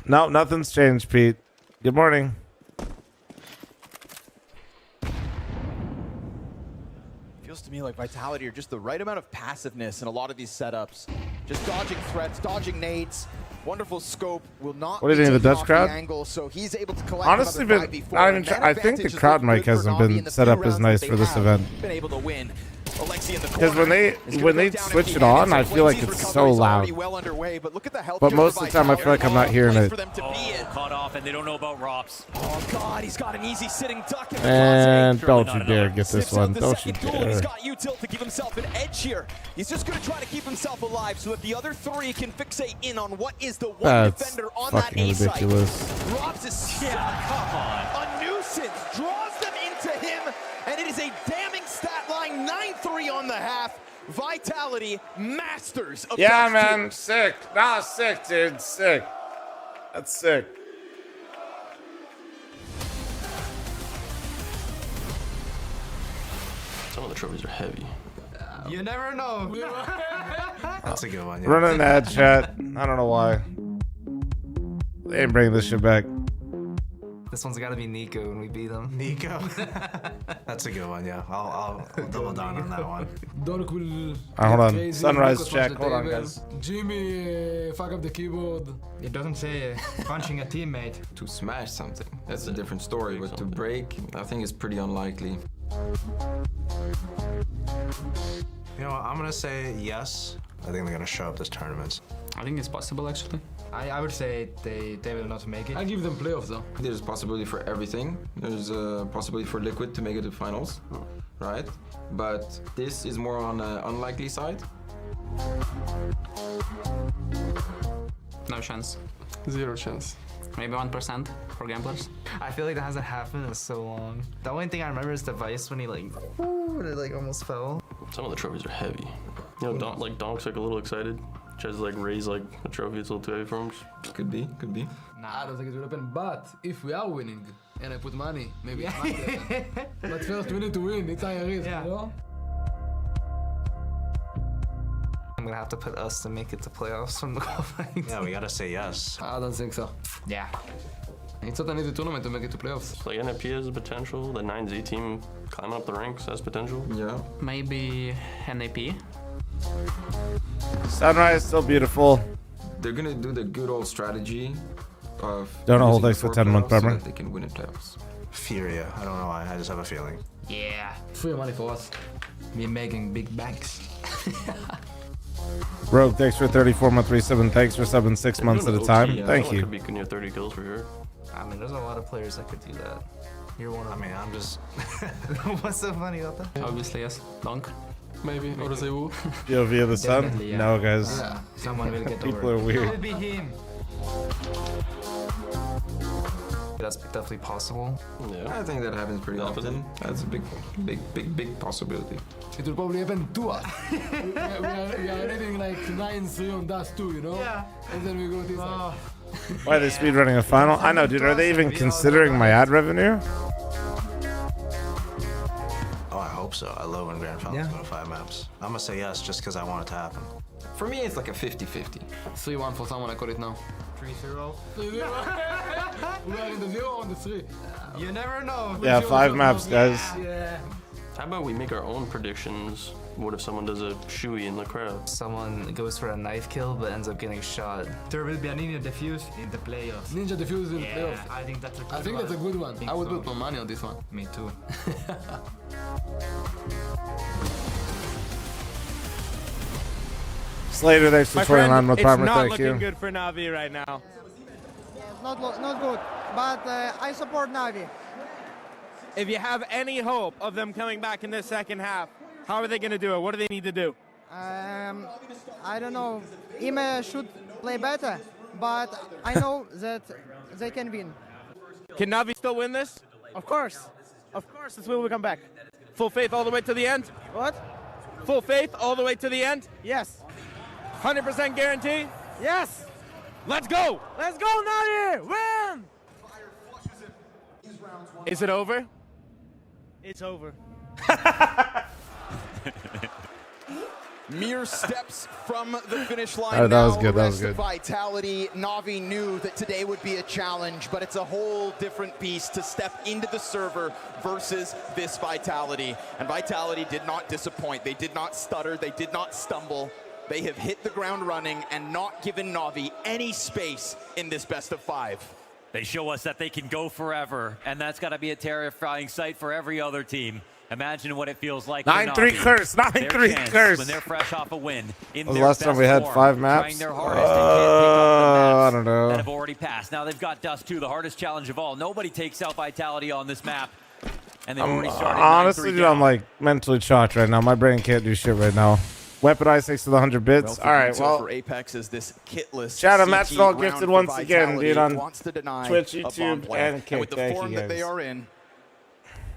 Speaker 1: No, nothing's changed, Pete. Good morning.
Speaker 11: Feels to me like Vitality are just the right amount of passiveness in a lot of these setups. Just dodging threats, dodging nades. Wonderful scope will not.
Speaker 1: What do you think of the Dutch crowd?
Speaker 11: Angle, so he's able to collect
Speaker 1: honestly,
Speaker 11: another
Speaker 1: been
Speaker 11: 5v4,
Speaker 1: not even.
Speaker 11: and that
Speaker 1: I think the
Speaker 11: advantage
Speaker 1: crowd
Speaker 11: is
Speaker 1: mic
Speaker 11: good for
Speaker 1: hasn't
Speaker 11: NAVI
Speaker 1: been
Speaker 11: in the
Speaker 1: set
Speaker 11: few
Speaker 1: up as
Speaker 11: rounds
Speaker 1: nice
Speaker 11: that
Speaker 1: for
Speaker 11: they
Speaker 1: this
Speaker 11: have
Speaker 1: event.
Speaker 11: Been able to win. Alexi in the
Speaker 1: Because
Speaker 11: corner.
Speaker 1: when they switch it on, I feel like it's so loud. But most of the time, I feel like I'm not hearing it.
Speaker 12: Caught off, and they don't know about Rops.
Speaker 11: Oh God, he's got an easy sitting duck in the
Speaker 1: And
Speaker 11: crosshair.
Speaker 1: don't you dare get this one. Don't you
Speaker 11: He's
Speaker 1: dare.
Speaker 11: got util to give himself an edge here. He's just going to try to keep himself alive so that the other three can fixate in on what is the one
Speaker 1: That's
Speaker 11: defender on that
Speaker 1: fucking
Speaker 11: A site.
Speaker 1: ridiculous.
Speaker 11: Robs is a nuisance, draws them into him, and it is a damning stat line. 9-3 on the half. Vitality, masters of
Speaker 1: Yeah,
Speaker 11: that
Speaker 1: man,
Speaker 11: tier.
Speaker 1: sick. Nah, sick, dude, sick. That's sick.
Speaker 6: Some of the trophies are heavy.
Speaker 8: You never know. That's a good one. Yeah.
Speaker 1: Run an ad chat. I don't know why. They ain't bringing this shit back.
Speaker 8: This one's got to be Nico when we beat him. Nico. That's a good one. Yeah, I'll double down on that one.
Speaker 23: Dork will.
Speaker 1: Hold on.
Speaker 23: crazy,
Speaker 1: Sunrise
Speaker 23: Lucas
Speaker 1: check.
Speaker 23: punch the
Speaker 1: Hold on,
Speaker 23: table.
Speaker 1: guys.
Speaker 23: Jimmy, fuck up the keyboard.
Speaker 8: It doesn't say punching a teammate.
Speaker 6: To smash something, that's a different story. But to break, I think it's pretty unlikely.
Speaker 8: You know what? I'm gonna say yes. I think they're gonna show up this tournament.
Speaker 24: I think it's possible actually.
Speaker 8: I would say they will not make it.
Speaker 23: I give them playoffs though.
Speaker 6: There's a possibility for everything. There's a possibility for Liquid to make it to finals, right? But this is more on the unlikely side.
Speaker 24: No chance.
Speaker 23: 0 chance.
Speaker 24: Maybe 1% for gamblers.
Speaker 8: I feel like that hasn't happened in so long. The only thing I remember is the Vice when he almost fell.
Speaker 6: Some of the trophies are heavy. You know, Donk's like a little excited. Tries to like raise like a trophy. It's a little too heavy for him. Could be.
Speaker 23: Nah, I don't think it will happen. But if we are winning and I put money, maybe it might happen. But first we need to win. It's higher risk, you know?
Speaker 8: I'm gonna have to put us to make it to playoffs from the qualifying. Yeah, we gotta say yes.
Speaker 23: I don't think so.
Speaker 8: Yeah.
Speaker 23: It's not an easy tournament to make it to playoffs.
Speaker 6: Like NFP has potential. The 9Z team climbing up the ranks has potential. Yeah.
Speaker 24: Maybe NAP.
Speaker 1: Sunrise, still beautiful.
Speaker 6: They're gonna do the good old strategy of
Speaker 1: Don't hold
Speaker 6: using
Speaker 1: X for
Speaker 6: the
Speaker 1: 10-month
Speaker 6: playoffs so
Speaker 1: primer.
Speaker 6: that they can win in playoffs.
Speaker 8: Furia. I don't know why. I just have a feeling.
Speaker 24: Yeah.
Speaker 23: Free money for us.
Speaker 8: Me making big banks.
Speaker 1: Rogue, thanks for 34-month resub. Thanks for subbing 6 months at a time. Thank you.
Speaker 6: Could be near 30 kills for sure.
Speaker 8: I mean, there's a lot of players that could do that. You're one of them. I mean, I'm just... What's so funny about that?
Speaker 24: Obviously, yes. Donk.
Speaker 23: Maybe. Or ZywOo.
Speaker 1: POV of the sun?
Speaker 8: Definitely, yeah.
Speaker 1: No, guys.
Speaker 8: Yeah. Someone will get
Speaker 1: People
Speaker 8: over
Speaker 1: are weird.
Speaker 8: It will be him. That's definitely possible.
Speaker 6: Yeah, I think that happens pretty often. That's a big possibility.
Speaker 23: It will probably happen to us. we are reading like 9-3 on Dust 2, you know? Yeah. And then we go this way.
Speaker 1: Why are they speedrunning a final? I know, dude. Are they even considering my ad revenue?
Speaker 8: Oh, I hope so. I love when Grand Finals go to 5 maps. I'm gonna say yes just because I want it to happen.
Speaker 6: For me, it's like a 50-50.
Speaker 23: 3-1 for someone, I call it now.
Speaker 8: 3-0.
Speaker 23: We are in the 0 on the 3.
Speaker 8: You never know.
Speaker 1: Yeah, 5 maps, guys.
Speaker 23: Yeah.
Speaker 6: How about we make our own predictions? What if someone does a shoey in the crowd?
Speaker 8: Someone goes for a knife kill but ends up getting shot. There will be a ninja defuse in the playoffs.
Speaker 23: Ninja defuse in the playoffs.
Speaker 8: I think that's a good one.
Speaker 23: I think that's a good one. I would
Speaker 8: so.
Speaker 23: put my money on this one.
Speaker 8: Me too.
Speaker 1: Slater, thanks for 29 month primer. Thank
Speaker 25: It's not
Speaker 1: you.
Speaker 25: looking good for NAVI right now.
Speaker 26: Not good, but I support NAVI.
Speaker 25: If you have any hope of them coming back in this second half, how are they going to do it? What do they need to do?
Speaker 26: I don't know. Ime should play better, but I know that they can win.
Speaker 25: Can NAVI still win this?
Speaker 26: Of course.
Speaker 25: Of course, this will come back. Full faith all the way to the end?
Speaker 26: What?
Speaker 25: Full faith all the way to the end?
Speaker 26: Yes.
Speaker 25: 100% guarantee?
Speaker 26: Yes.
Speaker 25: Let's go!
Speaker 26: Let's go, NAVI! Win!
Speaker 25: Is it over?
Speaker 26: It's over.
Speaker 11: Mere steps from the finish line.
Speaker 1: Oh, that was
Speaker 11: now.
Speaker 1: good, that was
Speaker 11: Rest of
Speaker 1: good.
Speaker 11: Vitality. NAVI knew that today would be a challenge, but it's a whole different beast to step into the server versus this Vitality. And Vitality did not disappoint. They did not stutter. They did not stumble. They have hit the ground running and not given NAVI any space in this best of 5.
Speaker 12: They show us that they can go forever, and that's got to be a terrifying sight for every other team. Imagine what it feels like.
Speaker 1: 9-3 curse. 9-3 curse.
Speaker 12: When they're fresh off a win. In
Speaker 1: Was the
Speaker 12: their
Speaker 1: last time
Speaker 12: best
Speaker 1: we had
Speaker 12: form,
Speaker 1: 5 maps?
Speaker 12: trying their hardest and can't pick up the maps
Speaker 1: I don't know.
Speaker 12: that have already passed. Now they've got Dust 2, the hardest challenge of all. Nobody takes out Vitality on this map. And they've already started
Speaker 1: Honestly,
Speaker 12: 9-3
Speaker 1: dude,
Speaker 12: down.
Speaker 1: I'm like mentally shocked right now. My brain can't do shit right now. Weaponize 6 to the 100 bits. All right, well.
Speaker 11: For Apex is this kitless
Speaker 1: Shout out
Speaker 11: CT
Speaker 1: Match All
Speaker 11: round
Speaker 1: gifted
Speaker 11: for
Speaker 1: once again,
Speaker 11: Vitality.
Speaker 1: dude, on
Speaker 11: Wants to deny
Speaker 1: Twitch,
Speaker 11: a bomb
Speaker 1: YouTube,
Speaker 11: plan.
Speaker 1: and Kick.
Speaker 11: With the
Speaker 1: Thank
Speaker 11: form
Speaker 1: you
Speaker 11: that they
Speaker 1: guys.
Speaker 11: are in,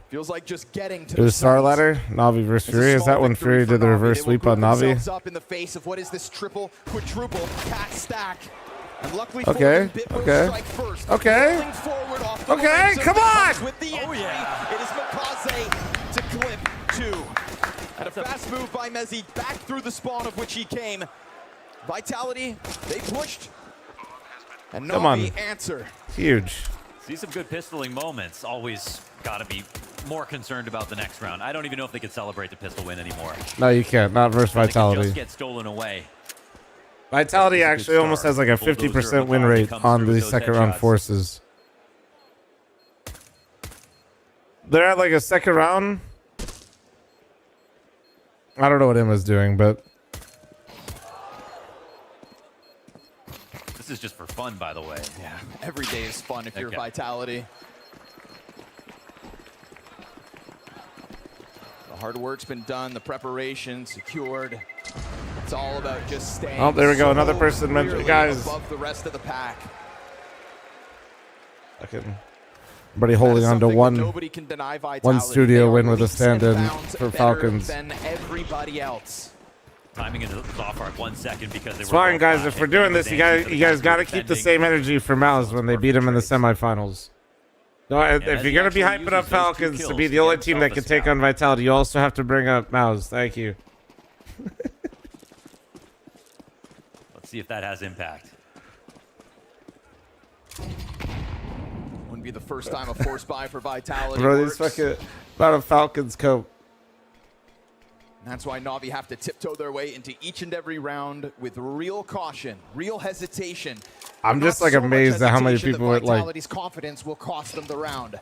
Speaker 11: feels like just getting to
Speaker 1: It was
Speaker 11: the
Speaker 1: Star
Speaker 11: start.
Speaker 1: Ladder, Navi versus Fury. Is that when Fury did the reverse sweep on Navi?
Speaker 11: Up in the face of what is this triple, quadruple cat stack. And luckily
Speaker 1: Okay,
Speaker 11: for them, Bit will
Speaker 1: okay,
Speaker 11: strike first.
Speaker 1: okay,
Speaker 11: Rolling forward off the
Speaker 1: okay,
Speaker 11: momentum
Speaker 1: come
Speaker 11: that comes
Speaker 1: on!
Speaker 11: With the entry, it is Makaze to clip 2. And a fast move by Mezzi back through the spawn of which he came. Vitality, they pushed. And
Speaker 1: Come on.
Speaker 11: Navi answer.
Speaker 1: Huge.
Speaker 12: See some good pistoling moments. Always got to be more concerned about the next round. I don't even know if they could celebrate the pistol win anymore.
Speaker 1: No, you can't. Not versus
Speaker 12: They could
Speaker 1: Vitality.
Speaker 12: just get stolen away.
Speaker 1: Vitality actually almost has like a 50% win rate on the second round forces. They're at like a second round. I don't know what Emma's doing, but
Speaker 12: This is just for fun, by the way.
Speaker 11: Yeah, every day is fun if you're
Speaker 12: Okay.
Speaker 11: Vitality. The hard work's been done, the preparation secured. It's all about just staying.
Speaker 1: Oh, there we go.
Speaker 11: so
Speaker 1: Another person mentioned,
Speaker 11: clearly
Speaker 1: guys.
Speaker 11: above the rest of the pack.
Speaker 1: everybody holding on to one
Speaker 11: Nobody can deny Vitality.
Speaker 1: one studio
Speaker 11: They are
Speaker 1: win with a
Speaker 11: leaps and
Speaker 1: stand-in
Speaker 11: bounds
Speaker 1: for
Speaker 11: better
Speaker 1: Falcons.
Speaker 11: than everybody else.
Speaker 12: Timing is off for 1 second because they
Speaker 1: It's
Speaker 12: were
Speaker 1: fine,
Speaker 12: both
Speaker 1: guys.
Speaker 12: flashing.
Speaker 1: If we're doing this, you guys got to keep the same energy for Mouse when they beat him in the semifinals. No, if you're gonna be hyping up Falcons to be the only team that can take on Vitality, you also have to bring up Mouse. Thank you.
Speaker 12: Let's see if that has impact.
Speaker 11: Wouldn't be the first time a force buy for Vitality
Speaker 1: Bro,
Speaker 11: works.
Speaker 1: these fucking about a Falcons coat.
Speaker 11: That's why Navi have to tiptoe their way into each and every round with real caution, real hesitation.
Speaker 1: I'm
Speaker 11: Not
Speaker 1: just like
Speaker 11: so much
Speaker 1: amazed at how many
Speaker 11: hesitation that
Speaker 1: people would like.
Speaker 11: Vitality's confidence will cost them the round.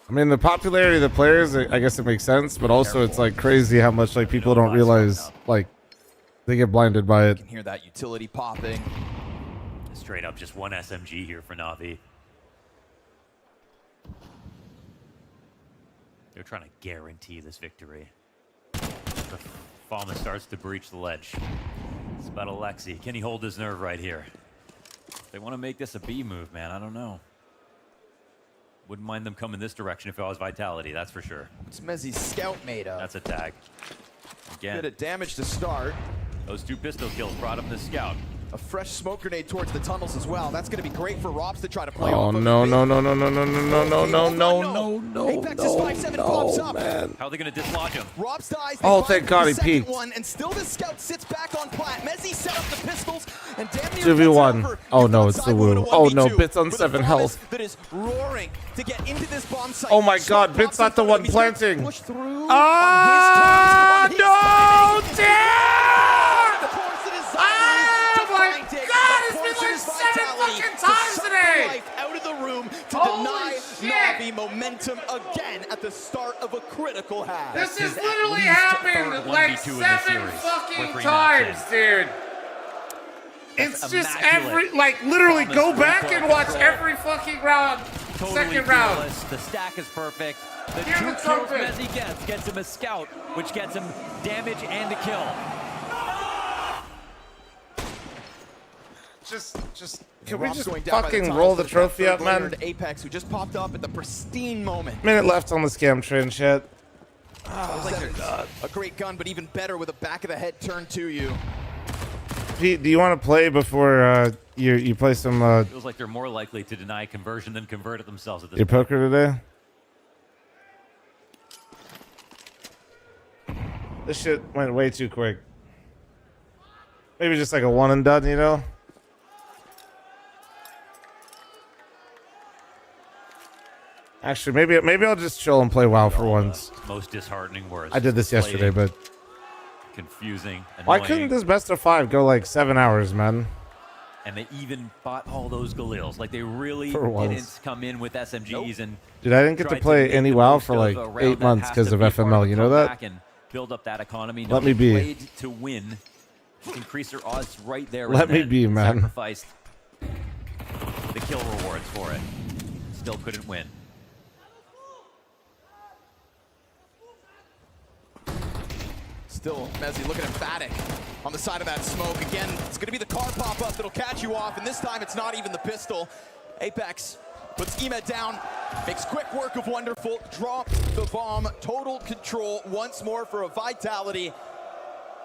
Speaker 1: I mean, the popularity of the players, I guess it makes sense, but also it's like crazy how much like people don't realize like they get blinded by it.
Speaker 11: You can hear that utility popping.
Speaker 12: Straight up, just one SMG here for Navi. They're trying to guarantee this victory. The Fama starts to breach the ledge. It's about Alexi. Can he hold his nerve right here? They want to make this a B move, man. I don't know. Wouldn't mind them coming this direction if it was Vitality, that's for sure.
Speaker 11: What's Mezzi's scout made of?
Speaker 12: That's a tag. Again.
Speaker 11: Bit of damage to start.
Speaker 12: Those 2 pistol kills brought him the scout.
Speaker 11: A fresh smoke grenade towards the tunnels as well. That's going to be great for Robs to try to play
Speaker 1: Oh
Speaker 11: off of.
Speaker 1: no no no no no no no no no no no
Speaker 11: Apex is 5-7 pops up.
Speaker 1: man.
Speaker 12: How are they going to dislodge him?
Speaker 11: Robs dies.
Speaker 1: Oh,
Speaker 11: they
Speaker 1: thank
Speaker 11: find
Speaker 1: God
Speaker 11: the
Speaker 1: he
Speaker 11: second
Speaker 1: peeked.
Speaker 11: one, and still the scout sits back on plat. Mezzi set up the pistols and damn near
Speaker 1: 2v1.
Speaker 11: gets over.
Speaker 1: Oh no,
Speaker 11: You've
Speaker 1: it's
Speaker 11: got
Speaker 1: the
Speaker 11: ZywOo in a
Speaker 1: Woo. Oh no,
Speaker 11: 1v2
Speaker 1: Bits on
Speaker 11: with a
Speaker 1: 7
Speaker 11: Thomas
Speaker 1: health.
Speaker 11: That is roaring to get into this bomb site.
Speaker 1: Oh my
Speaker 11: Smoke
Speaker 1: God, Bits
Speaker 11: pops in
Speaker 1: not the
Speaker 11: front of
Speaker 1: one
Speaker 11: him. He's gonna
Speaker 1: planting.
Speaker 11: push through
Speaker 1: Ah,
Speaker 11: on his
Speaker 1: no,
Speaker 11: terms.
Speaker 1: dude!
Speaker 11: Of course it is ZywOo
Speaker 1: Oh
Speaker 11: to
Speaker 1: my
Speaker 11: find it.
Speaker 1: God,
Speaker 11: Of
Speaker 1: it's
Speaker 11: course
Speaker 1: been
Speaker 11: it
Speaker 1: like
Speaker 11: is
Speaker 1: 7
Speaker 11: Vitality
Speaker 1: fucking
Speaker 11: to
Speaker 1: times
Speaker 11: suck the
Speaker 1: today.
Speaker 11: life out of the room to
Speaker 1: Holy
Speaker 11: deny
Speaker 1: shit.
Speaker 11: Navi momentum again at the start of a critical half.
Speaker 1: This has
Speaker 12: at
Speaker 1: literally
Speaker 12: least
Speaker 1: happened
Speaker 12: third
Speaker 1: like
Speaker 12: 1v2 in
Speaker 1: 7
Speaker 12: this series.
Speaker 1: fucking
Speaker 12: We're 3
Speaker 1: times,
Speaker 12: maps
Speaker 1: dude.
Speaker 12: That's
Speaker 1: It's just
Speaker 12: immaculate.
Speaker 1: like literally
Speaker 12: Thomas
Speaker 1: go
Speaker 12: free
Speaker 1: back
Speaker 12: ball
Speaker 1: and watch
Speaker 12: control.
Speaker 1: every fucking round.
Speaker 12: Totally
Speaker 1: Second round.
Speaker 12: fearless. The stack is perfect. The
Speaker 1: Hear
Speaker 12: 2
Speaker 1: the
Speaker 12: kills
Speaker 1: trumpet.
Speaker 12: Mezzi gets him a scout, which gets him damage and a kill.
Speaker 1: Just can we
Speaker 11: Rob's
Speaker 1: just
Speaker 11: going down by the
Speaker 1: fucking
Speaker 11: tunnels.
Speaker 1: roll the
Speaker 11: There's that
Speaker 1: trophy
Speaker 11: third
Speaker 1: up, man?
Speaker 11: layer to Apex, who just popped up at the pristine moment.
Speaker 1: Minute left on the scam train, chat.
Speaker 11: A great gun, but even better with a back of the head turned to you.
Speaker 1: Pete, do you want to play before you play some
Speaker 12: Feels like they're more likely to deny conversion than convert it themselves at this
Speaker 1: your
Speaker 12: point.
Speaker 1: poker today? This shit went way too quick. Maybe just like a one and done, you know? Actually, maybe I'll just chill and play WoW for once.
Speaker 12: Most disheartening words.
Speaker 1: I did this yesterday, but
Speaker 12: confusing.
Speaker 1: why
Speaker 12: Annoying.
Speaker 1: couldn't this best of 5 go like 7 hours, man?
Speaker 12: And they even bought all those Galils. Like, they really
Speaker 1: For once.
Speaker 12: didn't come in with SMGs and
Speaker 1: Dude, I didn't get to
Speaker 12: tried
Speaker 1: play
Speaker 12: make
Speaker 1: any
Speaker 12: the
Speaker 1: WoW
Speaker 12: most
Speaker 1: for
Speaker 12: of
Speaker 1: like
Speaker 12: a round
Speaker 1: 8
Speaker 12: that
Speaker 1: months
Speaker 12: has
Speaker 1: because
Speaker 12: to
Speaker 1: of
Speaker 12: be a part
Speaker 1: FML.
Speaker 12: the
Speaker 1: You know that?
Speaker 12: comeback and build up that economy.
Speaker 1: Let me
Speaker 12: Navi
Speaker 1: be.
Speaker 12: played to win. Increase their odds right there.
Speaker 1: Let
Speaker 12: and
Speaker 1: me
Speaker 12: then
Speaker 1: be, man.
Speaker 12: Sacrificed the kill rewards for it. Still couldn't win.
Speaker 11: Still, Mezzi looking emphatic on the side of that smoke. Again, it's going to be the car pop-up that'll catch you off, and this time it's not even the pistol. Apex puts Emet down, makes quick work of Wonderful, drop the bomb, total control once more for a Vitality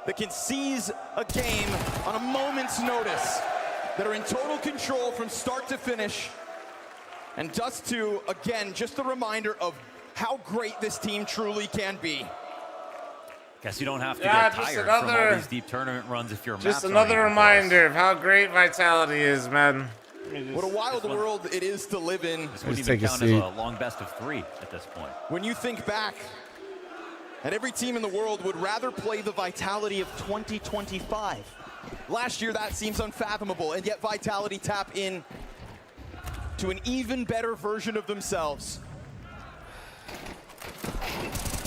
Speaker 11: that can seize a game on a moment's notice, that are in total control from start to finish. And Dust 2, again, just a reminder of how great this team truly can be.
Speaker 12: Guess you don't have to
Speaker 1: Yeah,
Speaker 12: get
Speaker 1: just
Speaker 12: tired from all
Speaker 1: another-
Speaker 12: these deep tournament runs if you're
Speaker 1: Just another reminder of how great Vitality is, man.
Speaker 11: What a wild world it is to live in.
Speaker 12: This wouldn't even count as a long best of 3 at this point.
Speaker 11: When you think back, and every team in the world would rather play the Vitality of 2025. Last year, that seems unfathomable, and yet Vitality tap in to an even better version of themselves.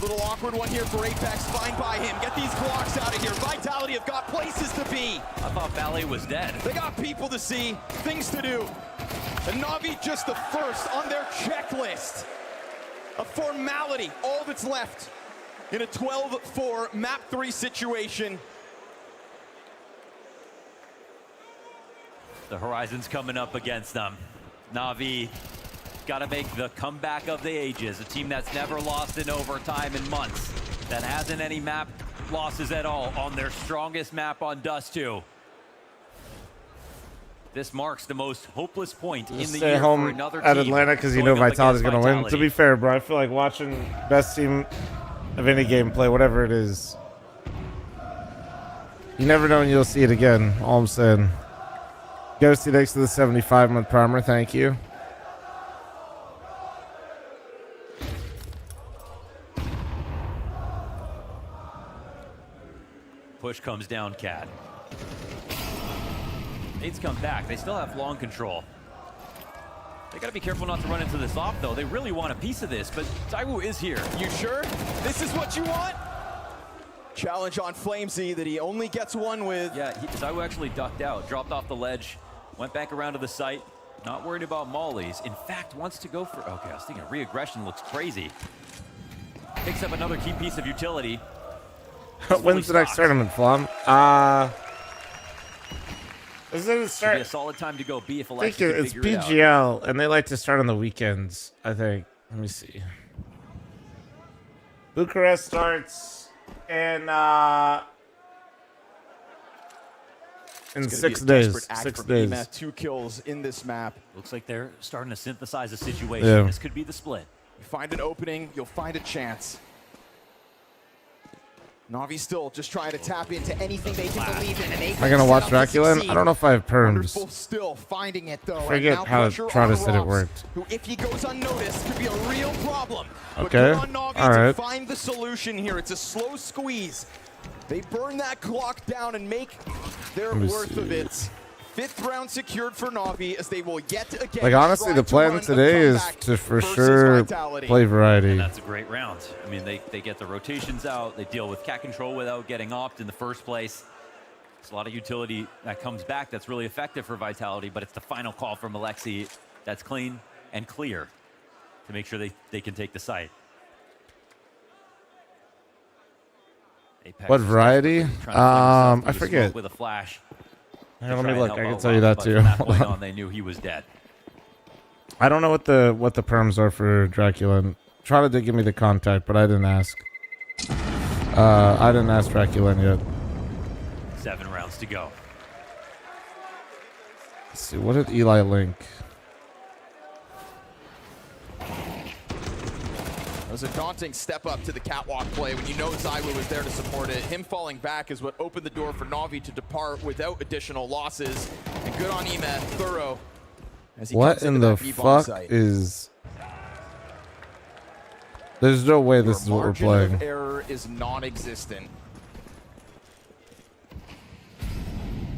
Speaker 11: Little awkward one here for Apex, fine by him. Get these Glocks out of here. Vitality have got places to be.
Speaker 12: I thought Ballet was dead.
Speaker 11: They got people to see, things to do. And Navi just the first on their checklist. A formality, all that's left in a 12-4 map 3 situation.
Speaker 12: The horizon's coming up against them. Navi got to make the comeback of the ages. A team that's never lost in overtime in months. That hasn't any map losses at all on their strongest map on Dust 2. This marks the most hopeless point in the
Speaker 1: Stay
Speaker 12: year
Speaker 1: home
Speaker 12: for another
Speaker 1: at
Speaker 12: team
Speaker 1: Atlanta because you
Speaker 12: going
Speaker 1: know
Speaker 12: up
Speaker 1: Vitality's
Speaker 12: against
Speaker 1: going to win. To
Speaker 12: Vitality.
Speaker 1: be fair, bro, I feel like watching best team of any game play, whatever it is. You never know when you'll see it again. All I'm saying. Ghosty, thanks to the 75-month primer. Thank you.
Speaker 12: Push comes down, Cat. Nate's come back. They still have long control. They got to be careful not to run into this off, though. They really want a piece of this, but ZywOo is here.
Speaker 11: You sure? This is what you want? Challenge on fl0m that he only gets one with.
Speaker 12: Yeah, ZywOo actually ducked out, dropped off the ledge, went back around to the site. Not worried about mollies. In fact, wants to go for... Okay, I was thinking re-aggression looks crazy. Picks up another key piece of utility.
Speaker 1: When's the next tournament, Flom? Is it
Speaker 12: Should be a solid time to go. B if
Speaker 1: I
Speaker 12: Alexis
Speaker 1: think
Speaker 12: can
Speaker 1: it's
Speaker 12: figure it out.
Speaker 1: PGL, and they like to start on the weekends, I think. Let me see. Bucharest starts in 6 days. 6 days.
Speaker 11: Emet, 2 kills in this map.
Speaker 12: Looks like they're starting to synthesize a situation.
Speaker 1: Yeah.
Speaker 12: This could be the split.
Speaker 11: You find an opening, you'll find a chance. Navi still just trying to tap into anything they can believe in.
Speaker 1: Am I gonna watch Dracula? I don't know if I have perms.
Speaker 11: Wonderful still finding it though.
Speaker 1: I forget how Trotta said it worked.
Speaker 11: Who, if he goes unnoticed, could be a real problem. But
Speaker 1: Okay.
Speaker 11: good on Navi
Speaker 1: All
Speaker 11: to
Speaker 1: right.
Speaker 11: find the solution here. It's a slow squeeze. They burn that clock down and make their
Speaker 1: Let me
Speaker 11: worth of
Speaker 1: see.
Speaker 11: it. 5th round secured for Navi as they will yet again.
Speaker 1: Like, honestly,
Speaker 11: try
Speaker 1: the
Speaker 11: to
Speaker 1: plan
Speaker 11: run a
Speaker 1: today is
Speaker 11: comeback
Speaker 1: to for
Speaker 11: versus
Speaker 1: sure
Speaker 11: Vitality.
Speaker 1: play variety.
Speaker 12: And that's a great round. I mean, they get the rotations out. They deal with cat control without getting opt in the first place. There's a lot of utility that comes back that's really effective for Vitality, but it's the final call from Alexi that's clean and clear to make sure they can take the site. Apex
Speaker 1: What variety?
Speaker 12: trying to fling himself through
Speaker 1: I
Speaker 12: the
Speaker 1: forget.
Speaker 12: smoke with a flash.
Speaker 1: Hang
Speaker 12: to
Speaker 1: on, let
Speaker 12: try
Speaker 1: me
Speaker 12: and
Speaker 1: look.
Speaker 12: help
Speaker 1: I can
Speaker 12: out
Speaker 1: tell you
Speaker 12: Rob,
Speaker 1: that
Speaker 12: but
Speaker 1: too.
Speaker 12: From that
Speaker 1: Hold
Speaker 12: point
Speaker 1: on.
Speaker 12: on, they knew he was dead.
Speaker 1: I don't know what the perms are for Dracula. Trotta did give me the contact, but I didn't ask. I didn't ask Dracula yet.
Speaker 12: 7 rounds to go.
Speaker 1: Let's see, what did Eli link?
Speaker 11: It was a daunting step up to the catwalk play when you know ZywOo was there to support it. Him falling back is what opened the door for Navi to depart without additional losses. And good on Emet, thorough. As he
Speaker 1: What
Speaker 11: comes
Speaker 1: in
Speaker 11: into
Speaker 1: the
Speaker 11: that B-bomb
Speaker 1: fuck
Speaker 11: site.
Speaker 1: is... There's no way
Speaker 11: Your
Speaker 1: this is what we're
Speaker 11: margin
Speaker 1: playing.
Speaker 11: of error is non-existent.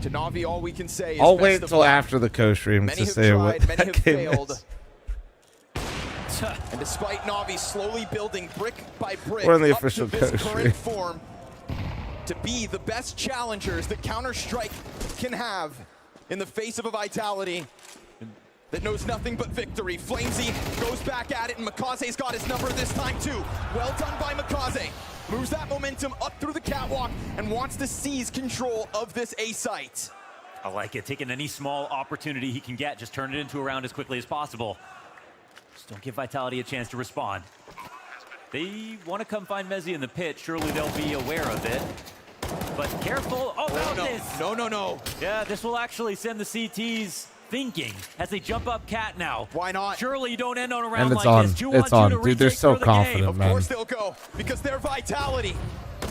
Speaker 11: To Navi, all we can say is
Speaker 1: I'll
Speaker 11: best
Speaker 1: wait
Speaker 11: of
Speaker 1: till
Speaker 11: luck.
Speaker 1: after the co-stream
Speaker 11: Many
Speaker 1: to
Speaker 11: have
Speaker 1: say what
Speaker 11: tried, many
Speaker 1: that
Speaker 11: have
Speaker 1: game
Speaker 11: failed.
Speaker 1: is.
Speaker 11: And despite Navi slowly building brick by brick
Speaker 1: We're in the
Speaker 11: up
Speaker 1: official
Speaker 11: to this
Speaker 1: co-stream.
Speaker 11: current form to be the best challengers that Counter-Strike can have in the face of a Vitality that knows nothing but victory. fl0m goes back at it, and Makaze's got his number this time too. Well done by Makaze. Moves that momentum up through the catwalk and wants to seize control of this A site.
Speaker 12: I like it. Taking any small opportunity he can get, just turn it into a round as quickly as possible. Just don't give Vitality a chance to respond. They want to come find Mezzi in the pit. Surely they'll be aware of it. But careful about this.
Speaker 11: No.
Speaker 12: Yeah, this will actually send the CTs thinking as they jump up Cat now.
Speaker 11: Why not?
Speaker 12: Surely you don't end on a round
Speaker 1: And it's
Speaker 12: like
Speaker 1: on.
Speaker 12: this. 2
Speaker 1: It's
Speaker 12: on 2
Speaker 1: on.
Speaker 12: to
Speaker 1: Dude, they're
Speaker 12: retake
Speaker 1: so
Speaker 12: for the game.
Speaker 1: confident,
Speaker 11: Of
Speaker 1: man.
Speaker 11: course they'll go, because they're Vitality.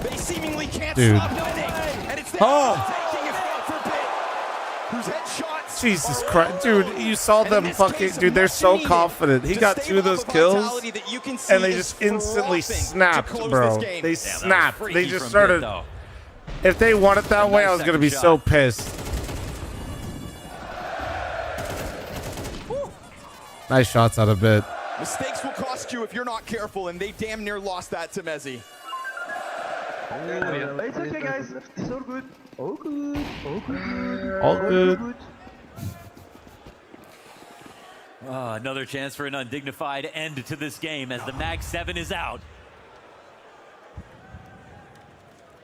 Speaker 11: They seemingly can't
Speaker 1: Dude.
Speaker 11: stop winning. And it's them taking it for Bit, whose headshots
Speaker 1: Jesus
Speaker 11: are
Speaker 1: Christ, dude, you saw
Speaker 11: And in
Speaker 1: them
Speaker 11: this
Speaker 1: fucking,
Speaker 11: case,
Speaker 1: dude, they're
Speaker 11: much
Speaker 1: so
Speaker 11: needed
Speaker 1: confident. He
Speaker 11: to
Speaker 1: got
Speaker 11: stave
Speaker 1: 2 of those
Speaker 11: off a
Speaker 1: kills,
Speaker 11: Vitality that you can see
Speaker 1: and they
Speaker 11: is
Speaker 1: just instantly
Speaker 11: frothing to
Speaker 1: snapped,
Speaker 11: close
Speaker 1: bro.
Speaker 11: this game.
Speaker 1: They
Speaker 11: Damn, that was
Speaker 1: snapped.
Speaker 12: freaky
Speaker 1: They just
Speaker 12: from
Speaker 1: started.
Speaker 12: Bit, though.
Speaker 1: If they won it that way, I was
Speaker 12: nice
Speaker 1: gonna be
Speaker 12: second
Speaker 1: so
Speaker 12: shot.
Speaker 1: pissed. Nice shots out of Bit.
Speaker 11: Mistakes will cost you if you're not careful, and they damn near lost that to Mezzi.
Speaker 22: It's okay, guys. It's all good. All good. All good.
Speaker 1: All good.
Speaker 12: Another chance for an undignified end to this game as the Mag 7 is out.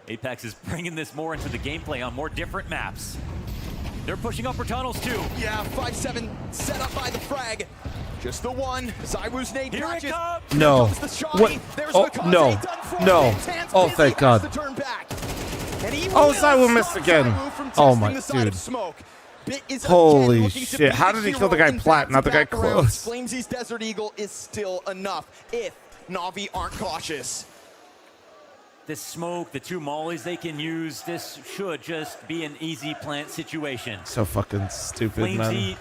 Speaker 12: Apex is bringing this more into the gameplay on more different maps. They're pushing upper tunnels too.
Speaker 11: Yeah, 5-7 set up by the frag. Just the one. ZywOo's nade
Speaker 12: Here it
Speaker 11: catches.
Speaker 12: comes.
Speaker 1: No.
Speaker 11: Comes the shotty.
Speaker 1: What?
Speaker 11: There's
Speaker 1: Oh,
Speaker 11: Makaze
Speaker 1: no.
Speaker 11: done for.
Speaker 1: No.
Speaker 11: His hands
Speaker 1: Oh,
Speaker 11: busy,
Speaker 1: thank
Speaker 11: has
Speaker 1: God.
Speaker 11: to turn back. And he
Speaker 1: Oh,
Speaker 11: will
Speaker 1: ZywOo missed
Speaker 11: stop
Speaker 1: again.
Speaker 11: ZywOo from
Speaker 1: Oh
Speaker 11: testing
Speaker 1: my-
Speaker 11: the side
Speaker 1: dude.
Speaker 11: of smoke. Bit is
Speaker 1: Holy
Speaker 11: again looking to
Speaker 1: shit.
Speaker 11: be
Speaker 1: How
Speaker 11: the
Speaker 1: did he kill the
Speaker 11: hero
Speaker 1: guy
Speaker 11: in
Speaker 1: plat, not the guy
Speaker 11: back-to-back rounds.
Speaker 1: close?
Speaker 11: fl0m's Desert Eagle is still enough if Navi aren't cautious.
Speaker 12: This smoke, the 2 mollies they can use, this should just be an easy plant situation.
Speaker 1: So fucking stupid, man.
Speaker 12: fl0m,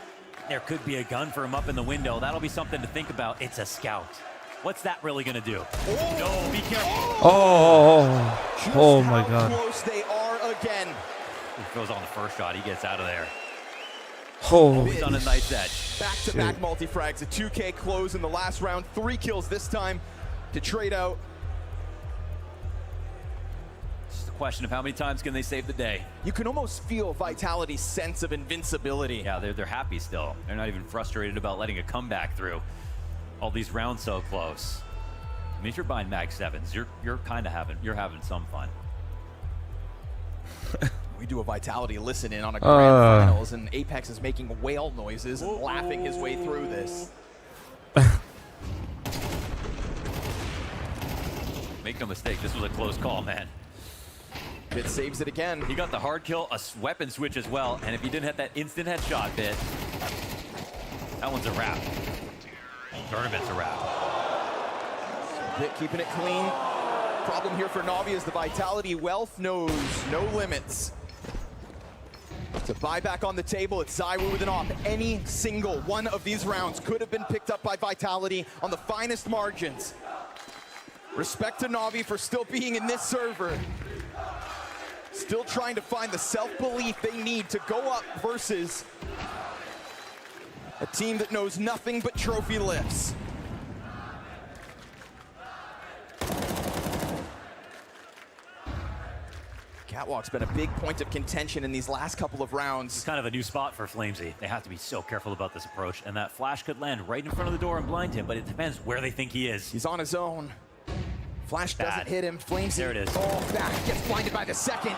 Speaker 12: there could be a gun for him up in the window. That'll be something to think about. It's a scout. What's that really gonna do? No, be careful.
Speaker 1: Oh my God.
Speaker 11: Close they are again.
Speaker 12: He goes on the first shot. He gets out of there.
Speaker 1: Holy
Speaker 12: He's on a nice edge.
Speaker 11: Back-to-back multi-frags, a 2K close in the last round. 3 kills this time to trade out.
Speaker 12: It's just a question of how many times can they save the day.
Speaker 11: You can almost feel Vitality's sense of invincibility.
Speaker 12: Yeah, they're happy still. They're not even frustrated about letting a comeback through. All these rounds so close. I mean, if you're buying Mag 7s, you're kind of having some fun.
Speaker 11: We do a Vitality listen-in on a grand finals, and Apex is making whale noises and laughing his way through this.
Speaker 12: Make no mistake, this was a close call, man.
Speaker 11: Bit saves it again.
Speaker 12: He got the hard kill, a weapon switch as well, and if he didn't have that instant headshot, Bit, that one's a wrap. Tournament's a wrap.
Speaker 11: Bit keeping it clean. Problem here for Navi is the Vitality wealth knows no limits. To buy back on the table, it's ZywOo with an op. Any single one of these rounds could have been picked up by Vitality on the finest margins. Respect to Navi for still being in this server. Still trying to find the self-belief they need to go up versus a team that knows nothing but trophy lifts. Catwalk's been a big point of contention in these last couple of rounds.
Speaker 12: It's kind of a new spot for fl0m. They have to be so careful about this approach, and that flash could land right in front of the door and blind him, but it depends where they think he is.
Speaker 11: He's on his own. Flash doesn't hit him. fl0m
Speaker 12: There it is.
Speaker 11: Oh, back. Gets blinded by the second.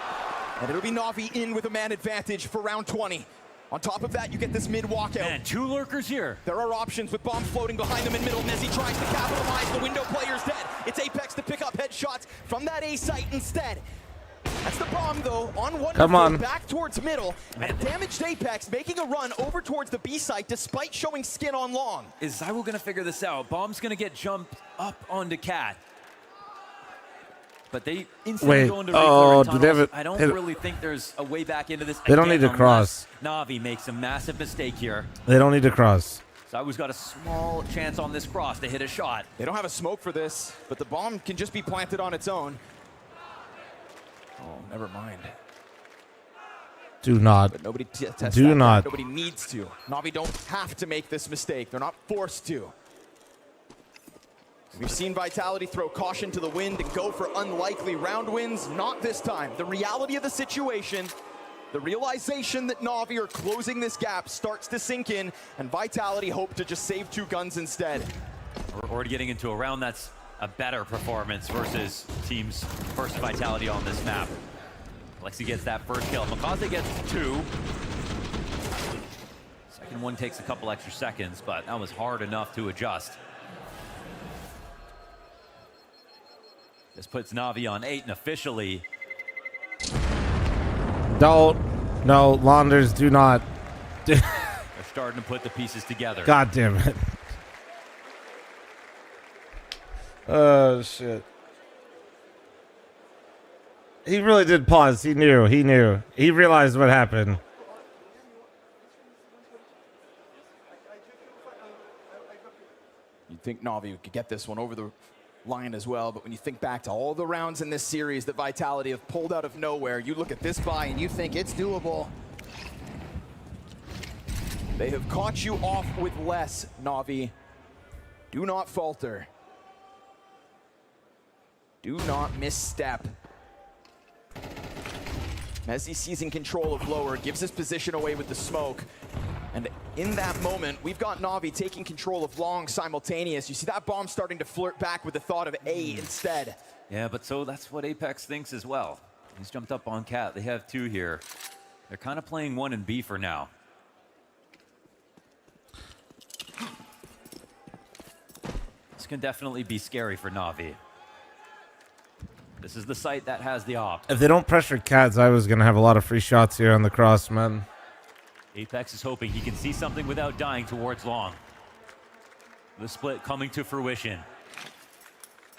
Speaker 11: And it'll be Navi in with a man advantage for round 20. On top of that, you get this mid walkout.
Speaker 12: Man, 2 lurkers here.
Speaker 11: There are options with bombs floating behind them in middle. Mezzi tries to capitalize. The window player's dead. It's Apex to pick up headshots from that A site instead. That's the bomb, though, on one foot, back towards middle. And a damaged Apex making a run over towards the B site despite showing skin on long.
Speaker 12: Is ZywOo going to figure this out? Bomb's going to get jumped up onto Cat. But they instantly go into regular tunnels. I don't really think there's a way back into this.
Speaker 1: They don't need to cross.
Speaker 12: Navi makes a massive mistake here.
Speaker 1: They don't need to cross.
Speaker 12: ZywOo's got a small chance on this cross to hit a shot.
Speaker 11: They don't have a smoke for this, but the bomb can just be planted on its own. Oh, never mind.
Speaker 1: Do not.
Speaker 11: But nobody tests
Speaker 1: Do
Speaker 11: that
Speaker 1: not.
Speaker 11: ground. Nobody needs to. Navi don't have to make this mistake. They're not forced to. We've seen Vitality throw caution to the wind and go for unlikely round wins. Not this time. The reality of the situation, the realization that Navi are closing this gap starts to sink in, and Vitality hope to just save 2 guns instead.
Speaker 12: We're already getting into a round that's a better performance versus teams first Vitality on this map. Alexi gets that first kill. Makaze gets 2. Second one takes a couple extra seconds, but that was hard enough to adjust. This puts Navi on 8, and officially...
Speaker 1: Don't. No, Launders, do not.
Speaker 12: They're starting to put the pieces together.
Speaker 1: God damn it. Oh, shit. He really did pause. He knew. He knew. He realized what happened.
Speaker 11: You'd think Navi could get this one over the line as well, but when you think back to all the rounds in this series that Vitality have pulled out of nowhere, you look at this buy and you think it's doable. They have caught you off with less, Navi. Do not falter. Do not misstep. Messi seizing control of lower, gives his position away with the smoke. And in that moment, we've got Navi taking control of long simultaneous. You see that bomb starting to flirt back with the thought of A instead.
Speaker 12: Yeah, but so that's what Apex thinks as well. He's jumped up on Cat. They have 2 here. They're kind of playing 1 and B for now. This can definitely be scary for Navi. This is the site that has the op.
Speaker 1: If they don't pressure Cats, I was going to have a lot of free shots here on the cross, man.
Speaker 12: Apex is hoping he can see something without dying towards long. The split coming to fruition.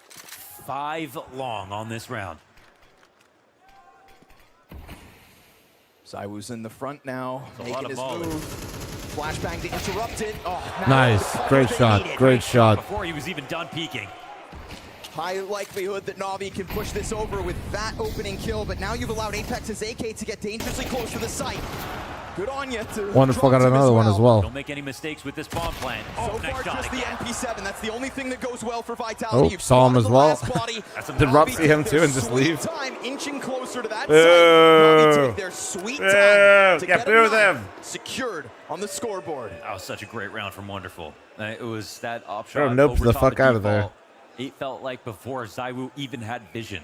Speaker 12: 5 long on this round.
Speaker 11: ZywOo's in the front now.
Speaker 12: It's a lot of volley.
Speaker 11: Flashbang to interrupt it. Oh,
Speaker 1: nice. Great shot. Great shot.
Speaker 12: Before he was even done peeking.
Speaker 11: High likelihood that Navi can push this over with that opening kill, but now you've allowed Apex's AK to get dangerously close to the site. Good on you to
Speaker 1: Wonderful, got another one as well.
Speaker 12: Don't make any mistakes with this bomb plant.
Speaker 11: So far, just the MP7. That's the only thing that goes well for Vitality.
Speaker 1: Oh,
Speaker 11: You've
Speaker 1: saw him as well. Did Rob see him too and just leave?
Speaker 11: Time inching closer to that
Speaker 1: Boo.
Speaker 11: site. Navi take their sweet time to get
Speaker 1: them
Speaker 11: secured on the scoreboard.
Speaker 12: That was such a great round from Wonderful. It was that op shot.
Speaker 1: Nope
Speaker 12: over
Speaker 1: the
Speaker 12: top
Speaker 1: fuck out of there.
Speaker 12: default. It felt like before ZywOo even had vision.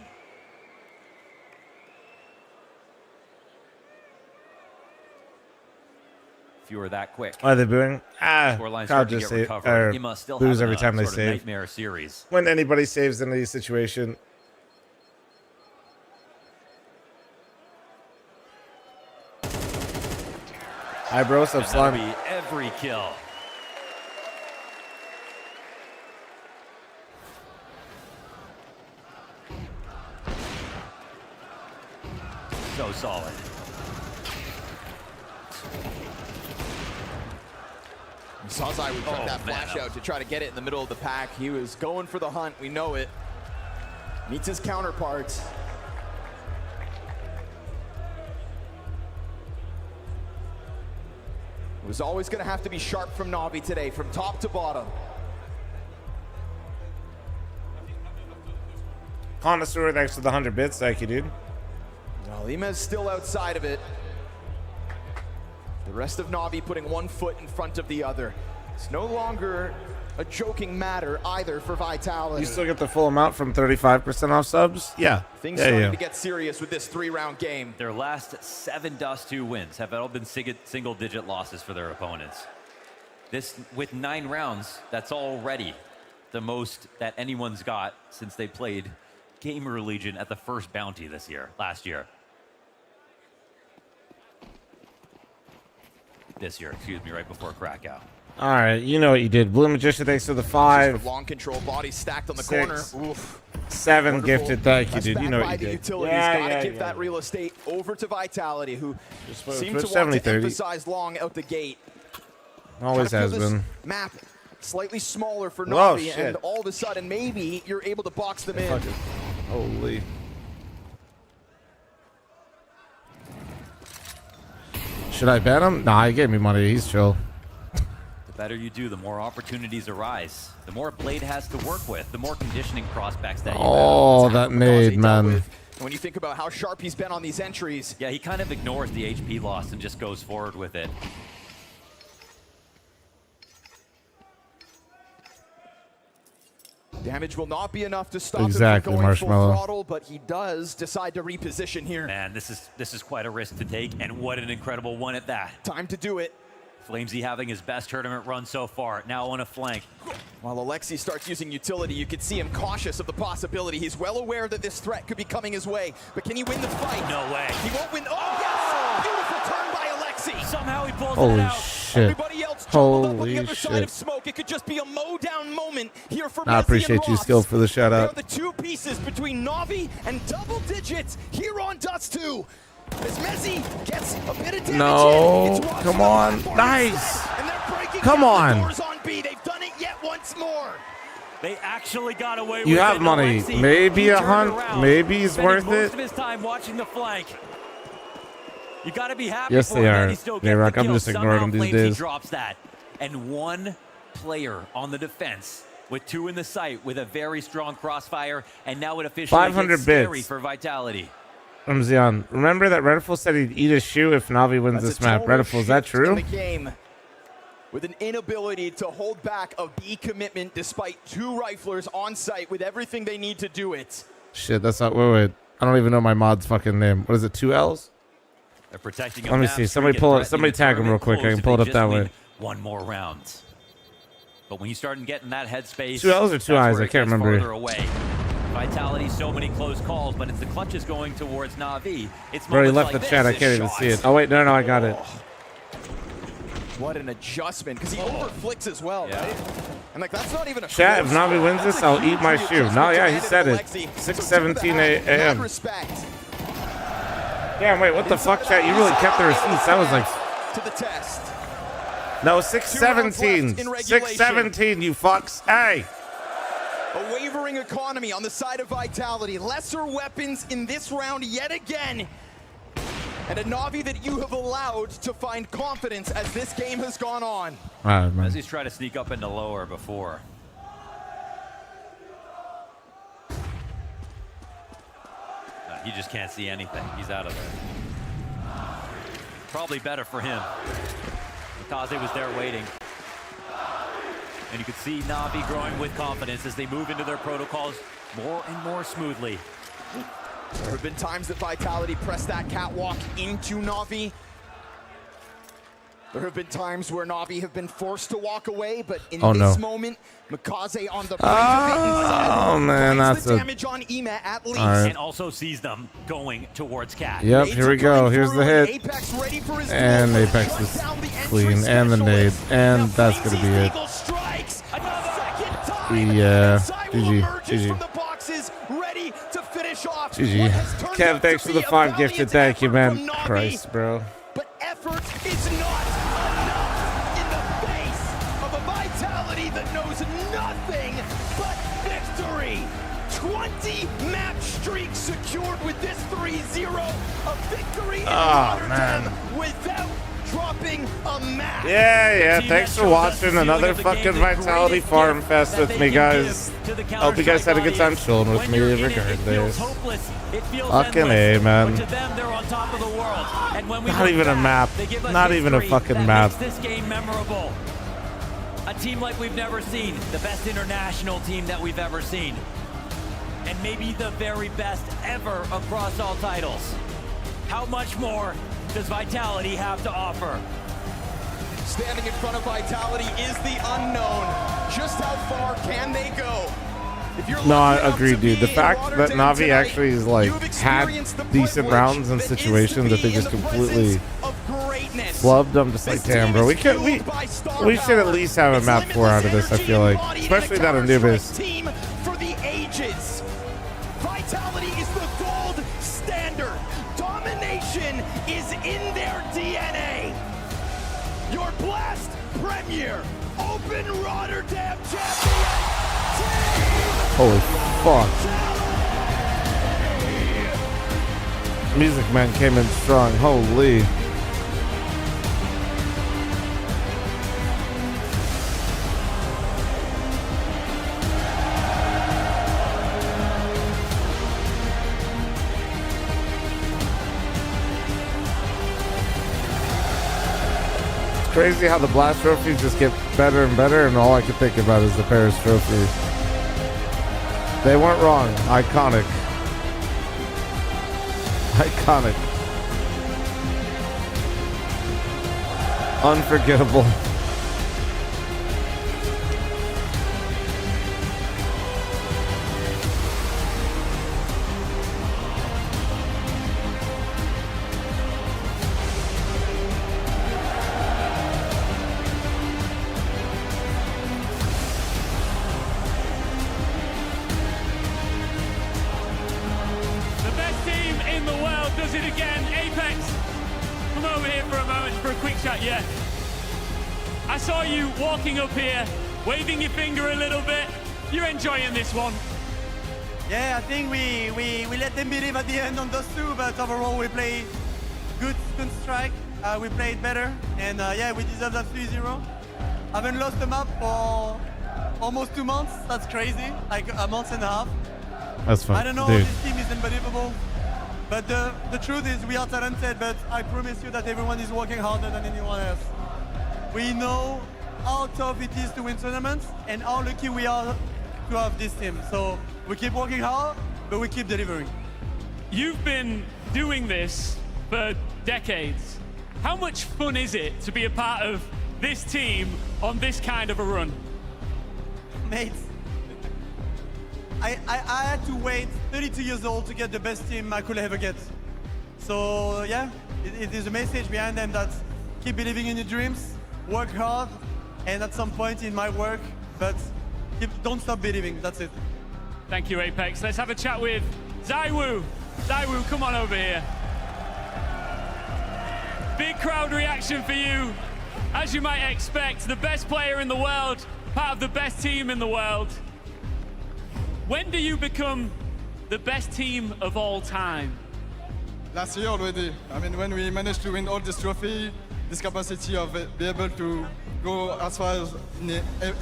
Speaker 12: If you were that quick.
Speaker 1: Why are they booing?
Speaker 12: Scoreline's
Speaker 1: Crowd
Speaker 12: starting to
Speaker 1: just
Speaker 12: get
Speaker 1: save,
Speaker 12: recovered. Ima still
Speaker 1: lose
Speaker 12: having
Speaker 1: every time they
Speaker 12: sort of
Speaker 1: save.
Speaker 12: nightmare series.
Speaker 1: When anybody saves in these situation. Hi, bro. What's up,
Speaker 12: And that'll
Speaker 1: Slime?
Speaker 12: be every kill. So solid.
Speaker 11: You saw ZywOo put that flash out to try to get it in the middle of the pack. He was going for the hunt. We know it. Meets his counterparts. It was always going to have to be sharp from Navi today, from top to bottom.
Speaker 1: Connoisseur thanks to the 100 bits. Thank you, dude.
Speaker 11: Well, Ima's still outside of it. The rest of Navi putting one foot in front of the other. It's no longer a joking matter either for Vitality.
Speaker 1: You still get the full amount from 35% off subs? Yeah.
Speaker 11: Things
Speaker 1: yeah,
Speaker 11: starting
Speaker 1: yeah.
Speaker 11: to get serious with this 3-round game.
Speaker 12: Their last 7 Dust 2 wins have all been single-digit losses for their opponents. This, with 9 rounds, that's already the most that anyone's got since they played Gamer Legion at the first bounty last year. This year, excuse me, right before Krakow.
Speaker 1: All right, you know what you did. Blue Magician, thanks to the 5.
Speaker 11: Long control, body stacked on the
Speaker 1: 6,
Speaker 11: corner. Oof.
Speaker 1: 7
Speaker 11: Wonderful.
Speaker 1: gifted. Thank you,
Speaker 11: That's
Speaker 1: dude. You
Speaker 11: backed
Speaker 1: know
Speaker 11: by
Speaker 1: what you
Speaker 11: the
Speaker 1: did.
Speaker 11: utilities. Gotta give that real estate over to Vitality, who seem to want to emphasize long out the gate.
Speaker 1: Always has been.
Speaker 11: Map slightly smaller for
Speaker 1: Whoa,
Speaker 11: Navi,
Speaker 1: shit.
Speaker 11: and all of a sudden, maybe you're able to box them in.
Speaker 1: Holy. Should I bet him? Nah, he gave me money. He's chill.
Speaker 12: The better you do, the more opportunities arise. The more Blade has to work with, the more conditioning prospects that you
Speaker 1: Oh,
Speaker 12: have.
Speaker 1: that nade, man.
Speaker 11: And when you think about how sharp he's been on these entries.
Speaker 12: Yeah, he kind of ignores the HP loss and just goes forward with it.
Speaker 11: Damage will not be enough to stop
Speaker 1: exactly,
Speaker 11: him from going
Speaker 1: Marshmallow.
Speaker 11: full throttle, but he does decide to reposition here.
Speaker 12: Man, this is quite a risk to take, and what an incredible one at that.
Speaker 11: Time to do it.
Speaker 12: fl0m having his best tournament run so far, now on a flank.
Speaker 11: While Alexi starts using utility, you can see him cautious of the possibility. He's well aware that this threat could be coming his way, but can he win the fight?
Speaker 12: No way.
Speaker 11: He won't win. Oh, yes! Beautiful turn by Alexi.
Speaker 12: Somehow he pulls
Speaker 1: Holy
Speaker 12: it out.
Speaker 1: shit.
Speaker 11: Everybody else jumbled up on the
Speaker 1: Holy
Speaker 11: other side
Speaker 1: shit.
Speaker 11: of smoke. It could just be a mow-down moment here for
Speaker 1: I
Speaker 11: Messi
Speaker 1: appreciate
Speaker 11: and
Speaker 1: you,
Speaker 11: Ross.
Speaker 1: Skill, for the shout
Speaker 11: They are
Speaker 1: out.
Speaker 11: the two pieces between Navi and double digits here on Dust 2. As Messi gets a bit of damage
Speaker 1: No,
Speaker 11: in, it's Ross
Speaker 1: come
Speaker 11: with the
Speaker 1: on.
Speaker 11: platform
Speaker 1: Nice.
Speaker 11: set, and they're breaking
Speaker 1: Come
Speaker 11: down the
Speaker 1: on.
Speaker 11: doors on B. They've done it yet once more.
Speaker 12: They actually got away with
Speaker 1: You
Speaker 12: it.
Speaker 1: have money.
Speaker 12: Alexi,
Speaker 1: Maybe
Speaker 12: he
Speaker 1: a
Speaker 12: turned
Speaker 1: hunt.
Speaker 12: around,
Speaker 1: Maybe he's
Speaker 12: spending
Speaker 1: worth
Speaker 12: most
Speaker 1: it.
Speaker 12: of his time watching the flank. You got to be happy
Speaker 1: Yes,
Speaker 12: for
Speaker 1: they
Speaker 12: him that
Speaker 1: are.
Speaker 12: he still
Speaker 1: Yeah,
Speaker 12: gets
Speaker 1: Rock,
Speaker 12: the
Speaker 1: I'm
Speaker 12: kill.
Speaker 1: just ignoring
Speaker 12: Somehow
Speaker 1: him these
Speaker 12: fl0m
Speaker 1: days.
Speaker 12: drops that. And one player on the defense with two in the sight with a very strong crossfire, and now it officially
Speaker 1: 500
Speaker 12: gets scary
Speaker 1: bits.
Speaker 12: for Vitality.
Speaker 1: From Zion. Remember that Redfall said he'd eat a shoe if Navi wins
Speaker 11: That's
Speaker 1: this
Speaker 11: a
Speaker 1: map.
Speaker 11: total
Speaker 1: Redfall, is that
Speaker 11: shift in
Speaker 1: true?
Speaker 11: the game, with an inability to hold back a B commitment despite two riflers on site with everything they need to do it.
Speaker 1: Shit, that's not. Wait. I don't even know my mod's fucking name. What is it? 2Ls?
Speaker 12: They're protecting
Speaker 1: Let me see. Somebody pull it. Somebody tag him real quick. I can pull it up that way.
Speaker 12: One more round. But when you start getting that headspace,
Speaker 1: 2 L's or 2
Speaker 12: that's
Speaker 1: I's?
Speaker 12: where
Speaker 1: I
Speaker 12: it
Speaker 1: can't
Speaker 12: gets
Speaker 1: remember.
Speaker 12: farther away. Vitality, so many close calls, but it's the clutches going towards Navi. It's
Speaker 1: Bro, he
Speaker 12: moments
Speaker 1: left
Speaker 12: like
Speaker 1: the chat. I
Speaker 12: this.
Speaker 1: can't even see it. Oh, wait. No, I got it.
Speaker 11: What an adjustment, because he overflicks as well, right? And like that's not even a
Speaker 1: Chat, if
Speaker 11: close
Speaker 1: Navi
Speaker 11: call.
Speaker 1: wins
Speaker 11: That's
Speaker 1: this,
Speaker 11: a
Speaker 1: I'll
Speaker 11: huge
Speaker 1: eat my shoe.
Speaker 11: readjustment
Speaker 1: No, yeah,
Speaker 11: to
Speaker 1: he
Speaker 11: hand
Speaker 1: said
Speaker 11: it
Speaker 1: it.
Speaker 11: to Alexi.
Speaker 1: 6:17
Speaker 11: Mad
Speaker 1: a.m.
Speaker 11: respect.
Speaker 1: Damn, wait, what the fuck, chat? You really kept the receipts. That was like...
Speaker 11: To the test.
Speaker 1: No, 6:17. 6:17, you fucks. Hey!
Speaker 11: A wavering economy on the side of Vitality. Lesser weapons in this round yet again. And a Navi that you have allowed to find confidence as this game has gone on.
Speaker 1: All right, man.
Speaker 12: As he's tried to sneak up into lower before. He just can't see anything. He's out of there. Probably better for him. Mikaze was there waiting. And you could see Navi growing with confidence as they move into their protocols more and more smoothly.
Speaker 11: There have been times that Vitality pressed that catwalk into Navi. There have been times where Navi have been forced to walk away, but in this moment, Mikaze on the brink of it instead.
Speaker 1: Oh, man, that's
Speaker 11: the
Speaker 1: a...
Speaker 11: damage on Ema at least.
Speaker 1: All right.
Speaker 12: And also sees them going towards Cat.
Speaker 1: Yep, here we go. Here's the hit.
Speaker 11: Apex ready for his
Speaker 1: And
Speaker 11: goal.
Speaker 1: Apex
Speaker 11: Shut
Speaker 1: is
Speaker 11: down the
Speaker 1: clean.
Speaker 11: entry
Speaker 1: And the nade.
Speaker 11: specialist.
Speaker 1: And
Speaker 11: Now
Speaker 1: that's going to be
Speaker 11: Blaze's
Speaker 1: it.
Speaker 11: Eagle strikes another second time.
Speaker 1: Yeah.
Speaker 11: ZywOo
Speaker 1: GG.
Speaker 11: emerges
Speaker 1: GG.
Speaker 11: from the boxes, ready to finish off
Speaker 1: GG.
Speaker 11: what has turned
Speaker 1: Kev,
Speaker 11: out
Speaker 1: thanks
Speaker 11: to
Speaker 1: for
Speaker 11: be
Speaker 1: the
Speaker 11: a
Speaker 1: 5 gifted.
Speaker 11: valiant
Speaker 1: Thank you,
Speaker 11: effort
Speaker 1: man.
Speaker 11: from Navi.
Speaker 1: Christ, bro.
Speaker 11: But effort is not enough in the face of a Vitality that knows nothing but victory. 20 match streak secured with this 3-0. A victory in Rotterdam
Speaker 1: man.
Speaker 11: without dropping a match.
Speaker 1: Yeah. Thanks for watching another fucking Vitality Farm Fest with me, guys. Hope you guys had a good time chilling with me, regardless. Fucking A, man. Not even a map. Not even a fucking map.
Speaker 12: This game memorable. A team like we've never seen. The best international team that we've ever seen. And maybe the very best ever across all titles. How much more does Vitality have to offer?
Speaker 11: Standing in front of Vitality is the unknown. Just how far can they go? If you're
Speaker 1: No, I
Speaker 11: lucky enough
Speaker 1: agree,
Speaker 11: to
Speaker 1: dude.
Speaker 11: be
Speaker 1: The
Speaker 11: in
Speaker 1: fact that
Speaker 11: Rotterdam
Speaker 1: Navi
Speaker 11: tonight,
Speaker 1: actually is like
Speaker 11: you've
Speaker 1: had
Speaker 11: experienced the
Speaker 1: decent
Speaker 11: privilege
Speaker 1: rounds and
Speaker 11: that is to
Speaker 1: situations that
Speaker 11: be
Speaker 1: they
Speaker 11: in
Speaker 1: just
Speaker 11: the
Speaker 1: completely
Speaker 11: presence of greatness.
Speaker 1: flubbed. I'm just like,
Speaker 11: This
Speaker 1: damn,
Speaker 11: team
Speaker 1: bro.
Speaker 11: is
Speaker 1: We should at least have a
Speaker 11: It's
Speaker 1: map 4 out of this. I
Speaker 11: limitless
Speaker 1: feel like,
Speaker 11: energy embodied in a
Speaker 1: especially that
Speaker 11: Counter-Strike
Speaker 1: Anubis.
Speaker 11: team for the ages. Vitality is the gold standard. Domination is in their DNA. Your Blast Premier Open Rotterdam champion.
Speaker 1: Holy fuck. Music Man came in strong. Holy. crazy how the Blast trophies just get better and better, and all I can think about is the Paris trophy. They weren't wrong. Iconic. Iconic. Unforgettable.
Speaker 5: Up here, waving your finger a little bit. You're enjoying this one.
Speaker 9: Yeah, I think we let them believe at the end on those two, but overall we played good strike. We played better, and yeah, we deserve that 3-0. Haven't lost a map for almost 2 months. That's crazy, like a month and a half.
Speaker 1: That's fun.
Speaker 9: I don't know,
Speaker 1: dude.
Speaker 9: this team is unbelievable. But the truth is we are talented, but I promise you that everyone is working harder than anyone else. We know how tough it is to win tournaments and how lucky we are to have this team. So we keep working hard, but we keep delivering.
Speaker 5: You've been doing this for decades. How much fun is it to be a part of this team on this kind of a run?
Speaker 9: Mate, I had to wait 32 years old to get the best team I could ever get. So yeah, it is a message behind them that keep believing in your dreams, work hard, and at some point it might work, but don't stop believing. That's it.
Speaker 5: Thank you, Apex. Let's have a chat with ZywOo. ZywOo, come on over here. Big crowd reaction for you. As you might expect, the best player in the world, part of the best team in the world. When do you become the best team of all time?
Speaker 10: Last year already. I mean, when we managed to win all this trophy, this capacity of be able to go as far as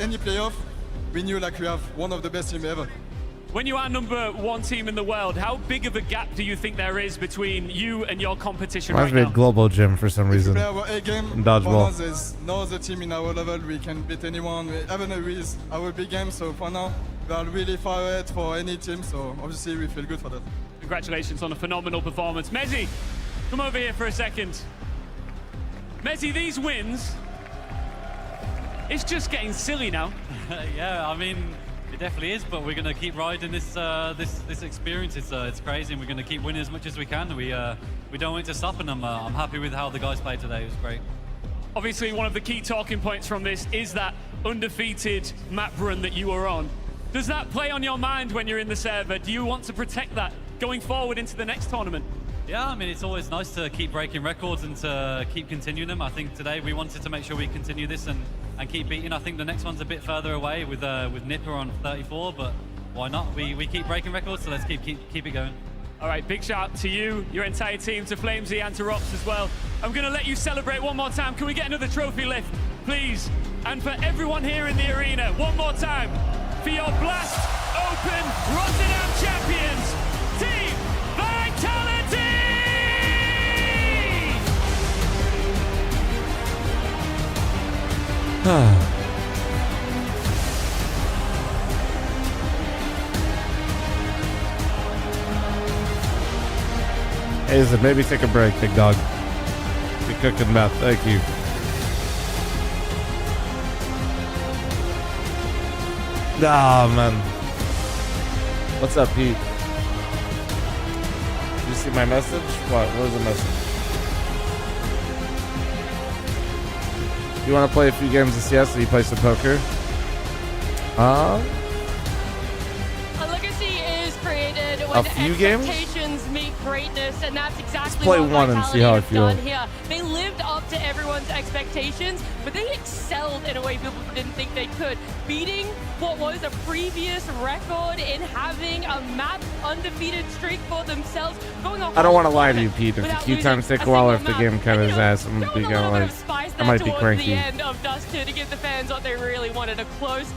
Speaker 10: any playoff, we knew like we have one of the best teams ever.
Speaker 5: When you are #1 team in the world, how big of a gap do you think there is between you and your competition right now?
Speaker 1: Global Gym for some reason.
Speaker 10: We play our A game.
Speaker 1: Dodgeball.
Speaker 10: There's no other team in our level we can beat anyone. We haven't with our big game, so for now we are really far ahead for any team. So obviously we feel good for that.
Speaker 5: Congratulations on a phenomenal performance. Mezzi, come over here for a second. Mezzi, these wins, it's just getting silly now.
Speaker 13: Yeah, I mean, it definitely is, but we're going to keep riding this this experience. It's crazy, and we're going to keep winning as much as we can. We don't want it to stop, and I'm happy with how the guys played today. It was great.
Speaker 5: Obviously, one of the key talking points from this is that undefeated map run that you were on. Does that play on your mind when you're in the server? Do you want to protect that going forward into the next tournament?
Speaker 13: Yeah, I mean, it's always nice to keep breaking records and to keep continuing them. I think today we wanted to make sure we continue this and keep beating. I think the next one's a bit further away with Nipper on 34, but why not? We keep breaking records, so let's keep it going.
Speaker 5: All right, big shout out to you, your entire team, to fl0m, and to Rops as well. I'm going to let you celebrate one more time. Can we get another trophy lift, please? And for everyone here in the arena, one more time, for your Blast Open Rotterdam champions, Team Vitality!
Speaker 1: Hey, listen, maybe take a break, big dog. Be cooking meth. Thank you. Ah, man. What's up, Pete? Did you see my message? What was the message? You want to play a few games of CS or you play some poker?
Speaker 2: A legacy is created when expectations meet greatness, and that's exactly
Speaker 1: play
Speaker 2: what
Speaker 1: one and see how I feel.
Speaker 2: done here. They lived up to everyone's expectations, but they excelled in a way people didn't think they could, beating what was a previous record in having a map undefeated streak for themselves.
Speaker 1: I don't want to lie to you, Pete. If the queue times take a while, if the game kind of is ass, I'm gonna be kind of like, I might be cranky.
Speaker 2: The end of Dust 2 to give the fans what they really wanted, a close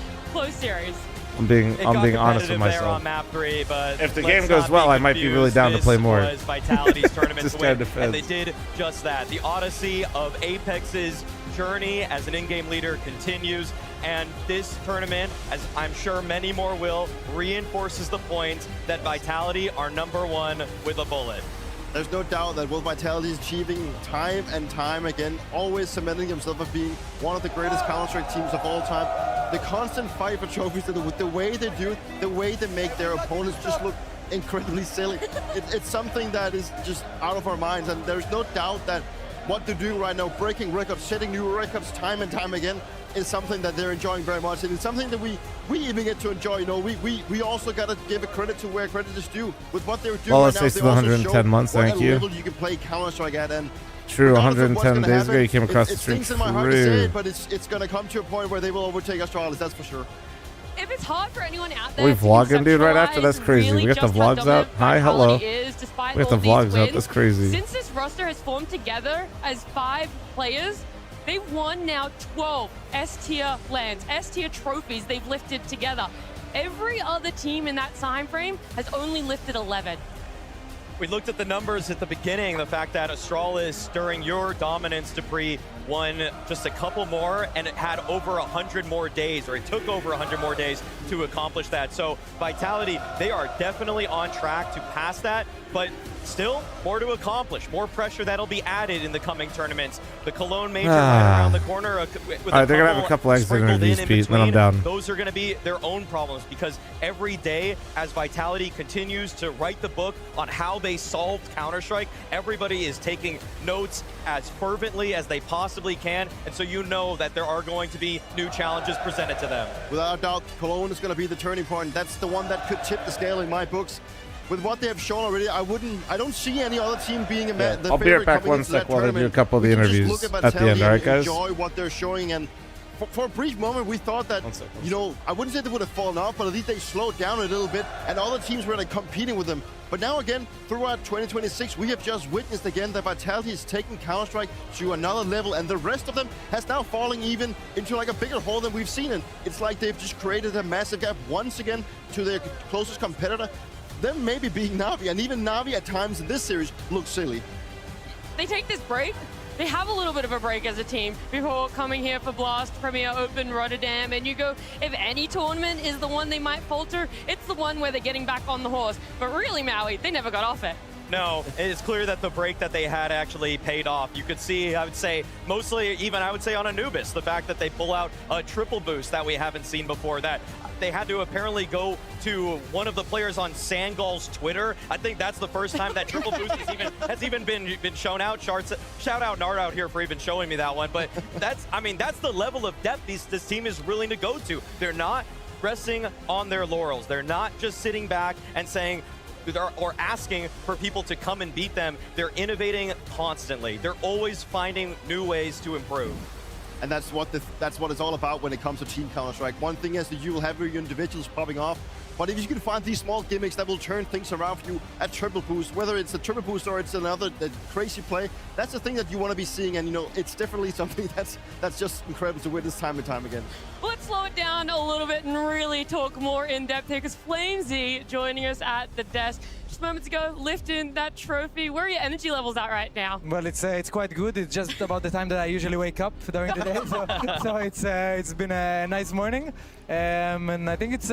Speaker 2: series.
Speaker 1: I'm being honest with myself.
Speaker 3: On map 3, but
Speaker 1: if the game goes well, I might be really down to play more.
Speaker 3: Was Vitality's tournament
Speaker 1: Just
Speaker 3: to win,
Speaker 1: kind of
Speaker 3: and they did just that. The odyssey of Apex's journey as an in-game leader continues, and this tournament, as I'm sure many more will, reinforces the point that Vitality are #1 with a bullet.
Speaker 4: There's no doubt that what Vitality is achieving time and time again, always cementing themselves as being one of the greatest Counter-Strike teams of all time. The constant fight for trophies, the way they do, the way they make their opponents just look incredibly silly. It's something that is just out of our minds, and there's no doubt that what they're doing right now, breaking records, setting new records time and time again, is something that they're enjoying very much. And it's something that we even get to enjoy. You know, we also got to give a credit to where credit is due. With what they're doing
Speaker 1: well,
Speaker 4: right
Speaker 1: let's
Speaker 4: now,
Speaker 1: say 110 months, thank you.
Speaker 4: Level you can play Counter-Strike at, and
Speaker 1: true, 110 days ago you came across the
Speaker 4: it
Speaker 1: stream.
Speaker 4: stings in my heart to say it, but it's going to come to a point where they will overtake Astralis, that's for sure.
Speaker 2: If it's hard for anyone out there,
Speaker 1: Are we vlogging, dude, right after? That's crazy.
Speaker 2: Really
Speaker 1: we got the vlogs up. Hi, hello. We got the vlogs up. That's crazy.
Speaker 2: Since this roster has formed together as 5 players, they've won now 12 S-tier lands, S-tier trophies they've lifted together. Every other team in that time frame has only lifted 11.
Speaker 3: We looked at the numbers at the beginning, the fact that Astralis, during your dominance, Dupree, won just a couple more, and it had over 100 more days, or it took over 100 more days to accomplish that. So Vitality, they are definitely on track to pass that, but still more to accomplish, more pressure that'll be added in the coming tournaments. The Cologne Major right around the corner. With
Speaker 1: Alright, they're going to have a couple exit interviews, Pete, then I'm down.
Speaker 3: Those are going to be their own problems, because every day as Vitality continues to write the book on how they solved Counter-Strike, everybody is taking notes as fervently as they possibly can, and so you know that there are going to be new challenges presented to them.
Speaker 4: Without a doubt, Cologne is going to be the turning point. That's the one that could tip the scale in my books. With what they have shown already, I don't see any other team being a the
Speaker 1: I'll be right back one sec while they do a couple of the interviews at the end, alright guys?
Speaker 4: Enjoy what they're showing, and for a brief moment we thought that, you know, I wouldn't say they would have fallen off, but at least they slowed down a little bit, and other teams were like competing with them. But now again, throughout 2026, we have just witnessed again that Vitality is taking Counter-Strike to another level, and the rest of them has now falling even into like a bigger hole than we've seen. And it's like they've just created a massive gap once again to their closest competitor, them maybe being NAVI, and even NAVI at times in this series looks silly.
Speaker 2: They take this break. They have a little bit of a break as a team before coming here for Blast Premier Open Rotterdam, and you go, if any tournament is the one they might falter, it's the one where they're getting back on the horse. But really, Maui, they never got off it.
Speaker 3: No, it's clear that the break that they had actually paid off. You could see, I would say, mostly even I would say on Anubis, the fact that they pull out a triple boost that we haven't seen before, that they had to apparently go to one of the players on Sangol's Twitter. I think that's the first time that triple boost has even been shown out. Shout out Nard out here for even showing me that one. But that's, I mean, that's the level of depth this team is willing to go to. They're not resting on their laurels. They're not just sitting back and saying, or asking for people to come and beat them. They're innovating constantly. They're always finding new ways to improve.
Speaker 4: And that's what it's all about when it comes to Team Counter-Strike. One thing is that you will have your individuals popping off, but if you can find these small gimmicks that will turn things around for you at triple boost, whether it's a triple boost or it's another crazy play, that's the thing that you want to be seeing, and you know, it's definitely something that's just incredible to witness time and time again.
Speaker 2: Let's slow it down a little bit and really talk more in depth here, because fl0m joining us at the desk just moments ago, lifting that trophy. Where are your energy levels at right now?
Speaker 14: Well, it's quite good. It's just about the time that I usually wake up during the day, so it's been a nice morning, and I think it's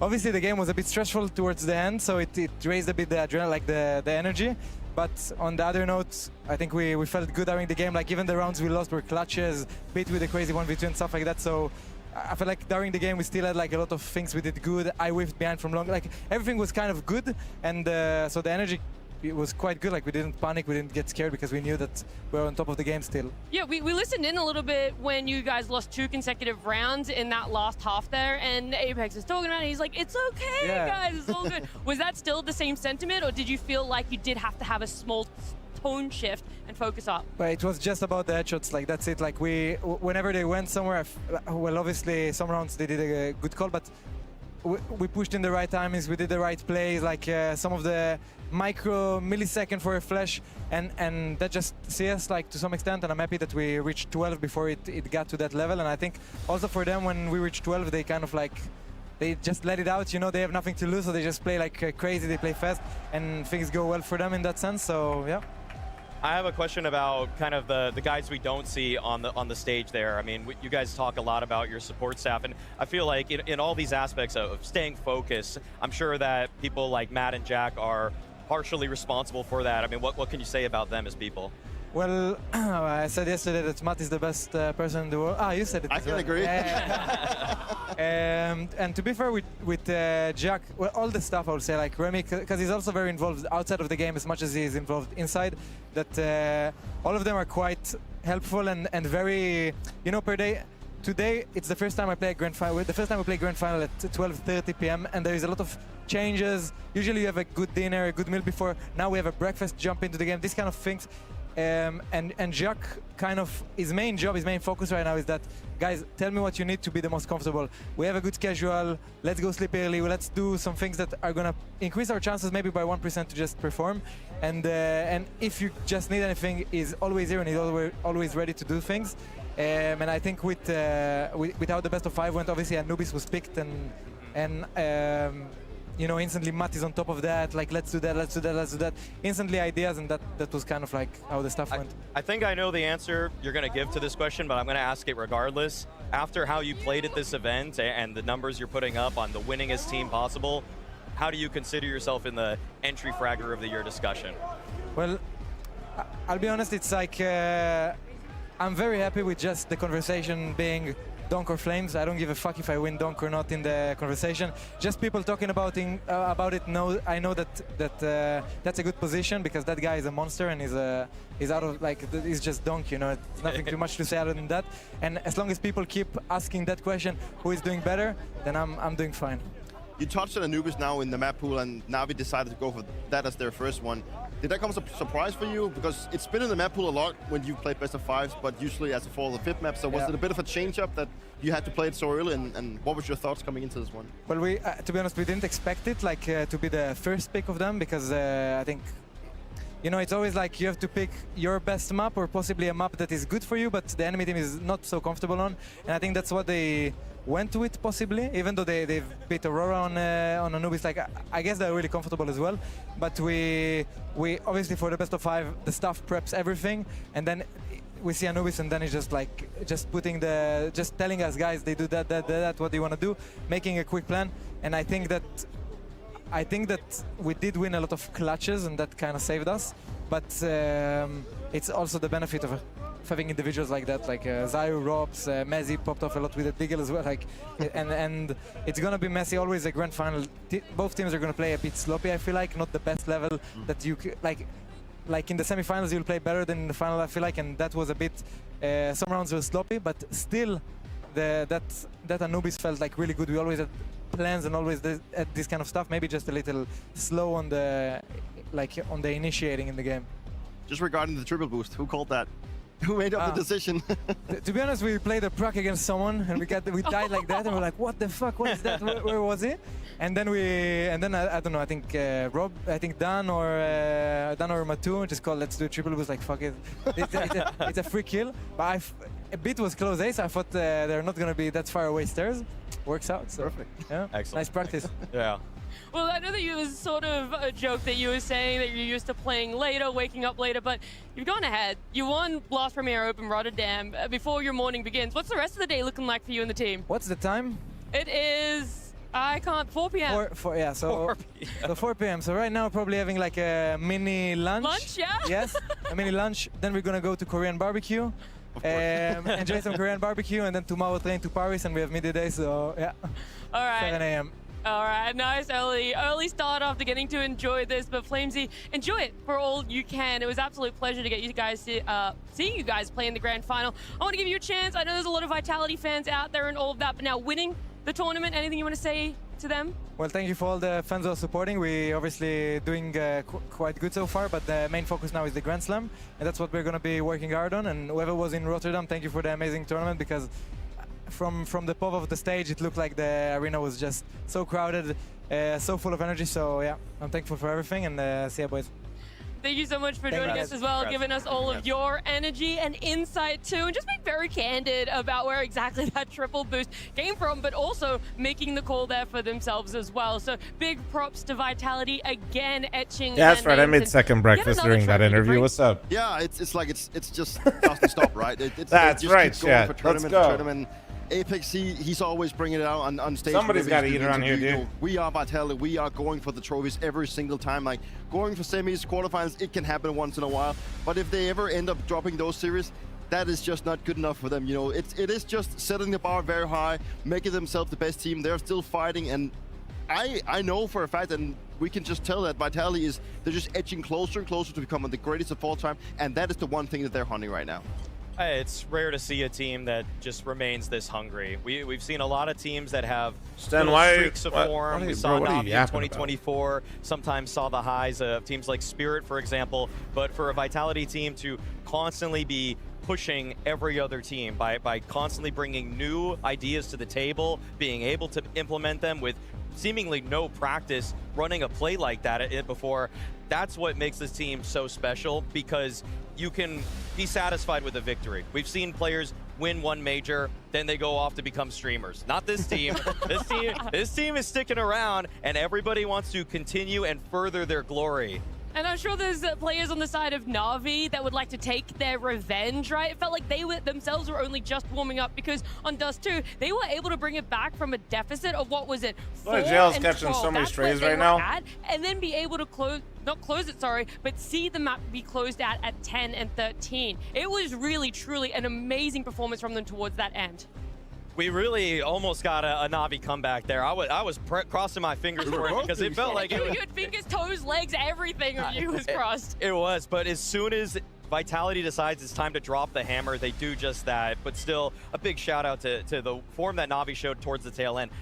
Speaker 14: obviously the game was a bit stressful towards the end, so it raised a bit the adrenaline, like the energy. But on the other note, I think we felt good during the game. Like even the rounds we lost were clutches, beat with the crazy 1v2 and stuff like that. So I feel like during the game we still had like a lot of things we did good. I whiffed behind from long, like everything was kind of good, and so the energy, it was quite good. Like we didn't panic, we didn't get scared, because we knew that we were on top of the game still.
Speaker 2: Yeah, we listened in a little bit when you guys lost 2 consecutive rounds in that last half there, and Apex is talking about it. He's like, it's okay, guys, it's all good. Was that still the same sentiment, or did you feel like you did have to have a small tone shift and focus up?
Speaker 14: But it was just about the headshots, like that's it. Like whenever they went somewhere, well, obviously some rounds they did a good call, but we pushed in the right timings, we did the right plays, like some of the micro millisecond for a flash, and that just CS like to some extent, and I'm happy that we reached 12 before it got to that level. And I think also for them, when we reached 12, they kind of like, they just let it out, you know, they have nothing to lose, so they just play like crazy, they play fast, and things go well for them in that sense, so yeah.
Speaker 3: I have a question about kind of the guys we don't see on the stage there. I mean, you guys talk a lot about your support staff, and I feel like in all these aspects of staying focused, I'm sure that people like Matt and Jack are partially responsible for that. I mean, what can you say about them as people?
Speaker 14: Well, I said yesterday that Matt is the best person in the world. Ah, you said it.
Speaker 4: I can agree.
Speaker 14: And to be fair with Jack, well, all the stuff I would say, like Remy, because he's also very involved outside of the game as much as he is involved inside, that all of them are quite helpful and very, you know, per day. Today, it's the first time I play a grand final. The first time we play grand final at 12:30 p.m. and there is a lot of changes. Usually you have a good dinner, a good meal before. Now we have a breakfast, jump into the game, these kind of things. And Jack, kind of, his main job, his main focus right now is that, guys, tell me what you need to be the most comfortable. We have a good schedule, let's go sleep early, let's do some things that are gonna increase our chances maybe by 1% to just perform. And if you just need anything, he's always here and he's always ready to do things. And I think with how the best of 5 went, obviously Anubis was picked and you know, instantly Matt is on top of that, like let's do that, let's do that, let's do that. Instantly ideas, and that was kind of like how the stuff went.
Speaker 3: I think I know the answer you're going to give to this question, but I'm going to ask it regardless. After how you played at this event and the numbers you're putting up on the winningest team possible, how do you consider yourself in the entry fragger of the year discussion?
Speaker 14: Well, I'll be honest, it's like I'm very happy with just the conversation being Donk or Flames. I don't give a fuck if I win Donk or not in the conversation. Just people talking about it. I know that that's a good position because that guy is a monster and he's out of, like, he's just Donk. You know, it's nothing too much to say other than that. And as long as people keep asking that question, who is doing better, then I'm doing fine.
Speaker 4: You touched on Anubis now in the map pool, and NAVI decided to go for that as their first one. Did that come as a surprise for you? Because it's been in the map pool a lot when you played best of 5s, but usually as a 4 or 5th map. So was it a bit of a change-up that you had to play it so early? And what was your thoughts coming into this one?
Speaker 14: Well, we, to be honest, we didn't expect it to be the first pick of them because I think, you know, it's always like you have to pick your best map or possibly a map that is good for you, but the enemy team is not so comfortable on. And I think that's what they went with, possibly, even though they've beat Aurora on Anubis. Like, I guess they're really comfortable as well. But we obviously, for the best of 5, the staff preps everything, and then we see Anubis, and then it's just like just telling us, guys, they do that, what do you want to do, making a quick plan. And I think that we did win a lot of clutches, and that kind of saved us. But it's also the benefit of having individuals like that, like ZywOo, Robs, Mezzy popped off a lot with the Deagle as well. Like, and it's gonna be messy. Always a grand final. Both teams are gonna play a bit sloppy. I feel like not the best level that you like in the semifinals you'll play better than in the final. I feel like, and that was a bit. Some rounds were sloppy, but still, that Anubis felt like really good. We always had plans and always this kind of stuff. Maybe just a little slow on the initiating in the game.
Speaker 4: Just regarding the triple boost, who called that? Who made up the decision?
Speaker 14: To be honest, we played a proc against someone and we died like that, and we're like, what the fuck? What is that? Where was he? And then I don't know. I think Dan or Matu just called, let's do a triple boost. Like, fuck it. It's a free kill. But a bit was close ace. I thought they're not gonna be that far away stairs. Works out. So, perfect. Yeah. Excellent. Nice practice.
Speaker 3: Yeah.
Speaker 2: Well, I know that it was sort of a joke that you were saying that you're used to playing later, waking up later, but you've gone ahead. You won Blast Premier Open Rotterdam before your morning begins. What's the rest of the day looking like for you and the team?
Speaker 14: What's the time?
Speaker 2: It is, 4 p.m.
Speaker 14: 4 yeah, so 4 p.m. So right now we're probably having like a mini lunch.
Speaker 2: Lunch, yeah?
Speaker 14: Yes, a mini lunch. Then we're gonna go to Korean barbecue. Enjoy some Korean barbecue, and then tomorrow train to Paris, and we have midday, so yeah.
Speaker 2: All right.
Speaker 14: 7 a.m.
Speaker 2: All right, nice early start after getting to enjoy this, but Flamesy, enjoy it for all you can. It was an absolute pleasure to get you guys seeing you guys play in the grand final. I want to give you a chance. I know there's a lot of Vitality fans out there and all of that, but now winning the tournament, anything you want to say to them?
Speaker 14: Well, thank you for all the fans who are supporting. We're obviously doing quite good so far, but the main focus now is the Grand Slam, and that's what we're going to be working hard on. And whoever was in Rotterdam, thank you for the amazing tournament, because from the pop of the stage, it looked like the arena was just so crowded, so full of energy. So yeah, I'm thankful for everything, and see you, boys.
Speaker 2: thank you so much for joining us as well, giving us all of your energy and insight too, and just being very candid about where exactly that triple boost came from, but also making the call there for themselves as well. So big props to Vitality again, etching.
Speaker 1: Yeah, that's right. I made second breakfast during that interview. What's up?
Speaker 4: Yeah, it's just doesn't stop, right?
Speaker 1: That's
Speaker 4: just
Speaker 1: right.
Speaker 4: keeps going
Speaker 1: Yeah,
Speaker 4: for tournament
Speaker 1: let's go.
Speaker 4: to tournament. Apex, he's always bringing it out on stage.
Speaker 1: Somebody's got to
Speaker 4: whenever
Speaker 1: eat
Speaker 4: he's
Speaker 1: around here,
Speaker 4: doing
Speaker 1: dude.
Speaker 4: interview. We are Vitality. We are going for the trophies every single time. Like going for semis, quarterfinals, it can happen once in a while. But if they ever end up dropping those series, that is just not good enough for them. You know, it is just setting the bar very high, making themselves the best team. They're still fighting, and I know for a fact, and we can just tell that Vitality they're just edging closer and closer to becoming the greatest of all time, and that is the one thing that they're hunting right now.
Speaker 3: It's rare to see a team that just remains this hungry. We've seen a lot of teams that have
Speaker 1: Stan,
Speaker 3: streaks of form. We saw NAVI in 2024. Sometimes saw the highs of teams like Spirit, for example. But for a Vitality team to constantly be pushing every other team by constantly bringing new ideas to the table, being able to implement them with seemingly no practice running a play like that before, that's what makes this team so special, because you can be satisfied with a victory. We've seen players win one major, then they go off to become streamers. Not this team. This team is sticking around, and everybody wants to continue and further their glory.
Speaker 2: And I'm sure there's players on the side of NAVI that would like to take their revenge, right? It felt like they themselves were only just warming up, because on Dust 2, they were able to bring it back from a deficit of, what was it, 4
Speaker 1: Jail's
Speaker 2: and
Speaker 1: catching
Speaker 2: 12.
Speaker 1: so many
Speaker 2: That's
Speaker 1: strays
Speaker 2: where they
Speaker 1: right
Speaker 2: were
Speaker 1: now.
Speaker 2: at, and then be able to not close it, sorry, but see the map be closed out at 10 and 13. It was really, truly an amazing performance from them towards that end.
Speaker 3: We really almost got a NAVI comeback there. I was crossing my fingers for it, because it felt like it was...
Speaker 2: You had fingers, toes, legs, everything of you was crossed.
Speaker 3: It was, but as soon as Vitality decides it's time to drop the hammer, they do just that. But still, a big shout out to the form that NAVI showed towards the tail end.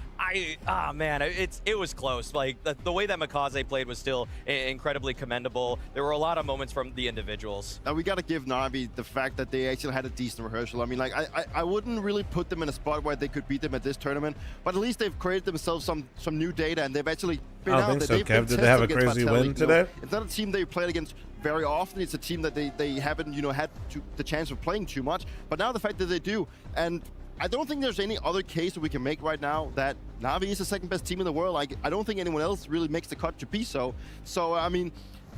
Speaker 3: Man, it was close. Like the way that Makaze played was still incredibly commendable. There were a lot of moments from the individuals.
Speaker 4: And we got to give NAVI the fact that they actually had a decent rehearsal. I mean, like I wouldn't really put them in a spot where they could beat them at this tournament, but at least they've created themselves some new data, and they've actually been out there.
Speaker 1: So, Kev. Did they have a crazy win today?
Speaker 4: It's not a team they played against very often. It's a team that they haven't, had the chance of playing too much. But now the fact that they do, and I don't think there's any other case that we can make right now that NAVI is the second best team in the world. Like, I don't think anyone else really makes the cut to be so. So, I mean,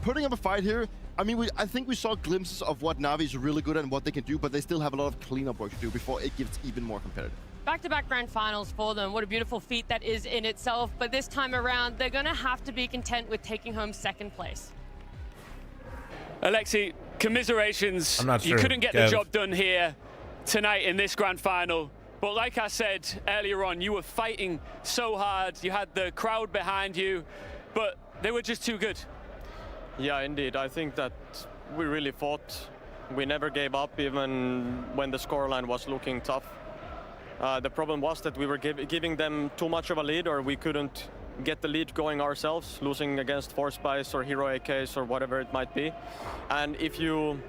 Speaker 4: putting up a fight here, I mean, I think we saw glimpses of what NAVI is really good at and what they can do, but they still have a lot of cleanup work to do before it gets even more competitive.
Speaker 2: Back-to-back grand finals for them. What a beautiful feat that is in itself. But this time around, they're going to have to be content with taking home second place.
Speaker 5: Alexi, commiserations.
Speaker 1: I'm not sure.
Speaker 5: You couldn't get
Speaker 1: Kev.
Speaker 5: the job done here tonight in this grand final. But like I said earlier on, you were fighting so hard. You had the crowd behind you, but they were just too good.
Speaker 7: Yeah, indeed. I think that we really fought. We never gave up, even when the scoreline was looking tough. The problem was that we were giving them too much of a lead, or we couldn't get the lead going ourselves, losing against Force Spice or Hero AKs or whatever it might be. And if you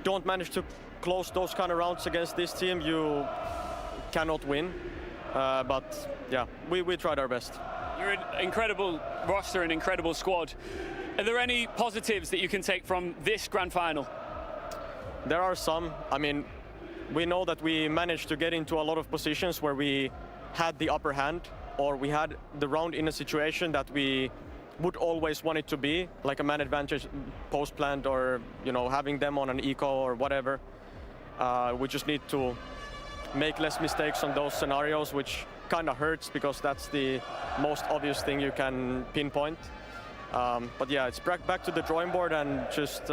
Speaker 7: don't manage to close those kind of rounds against this team, you cannot win. But yeah, we tried our best.
Speaker 5: You're an incredible roster, an incredible squad. Are there any positives that you can take from this grand final?
Speaker 7: There are some. I mean, we know that we managed to get into a lot of positions where we had the upper hand, or we had the round in a situation that we would always want it to be, like a man advantage post plant, or having them on an eco or whatever. We just need to make less mistakes on those scenarios, which kind of hurts because that's the most obvious thing you can pinpoint. But yeah, it's back to the drawing board, and just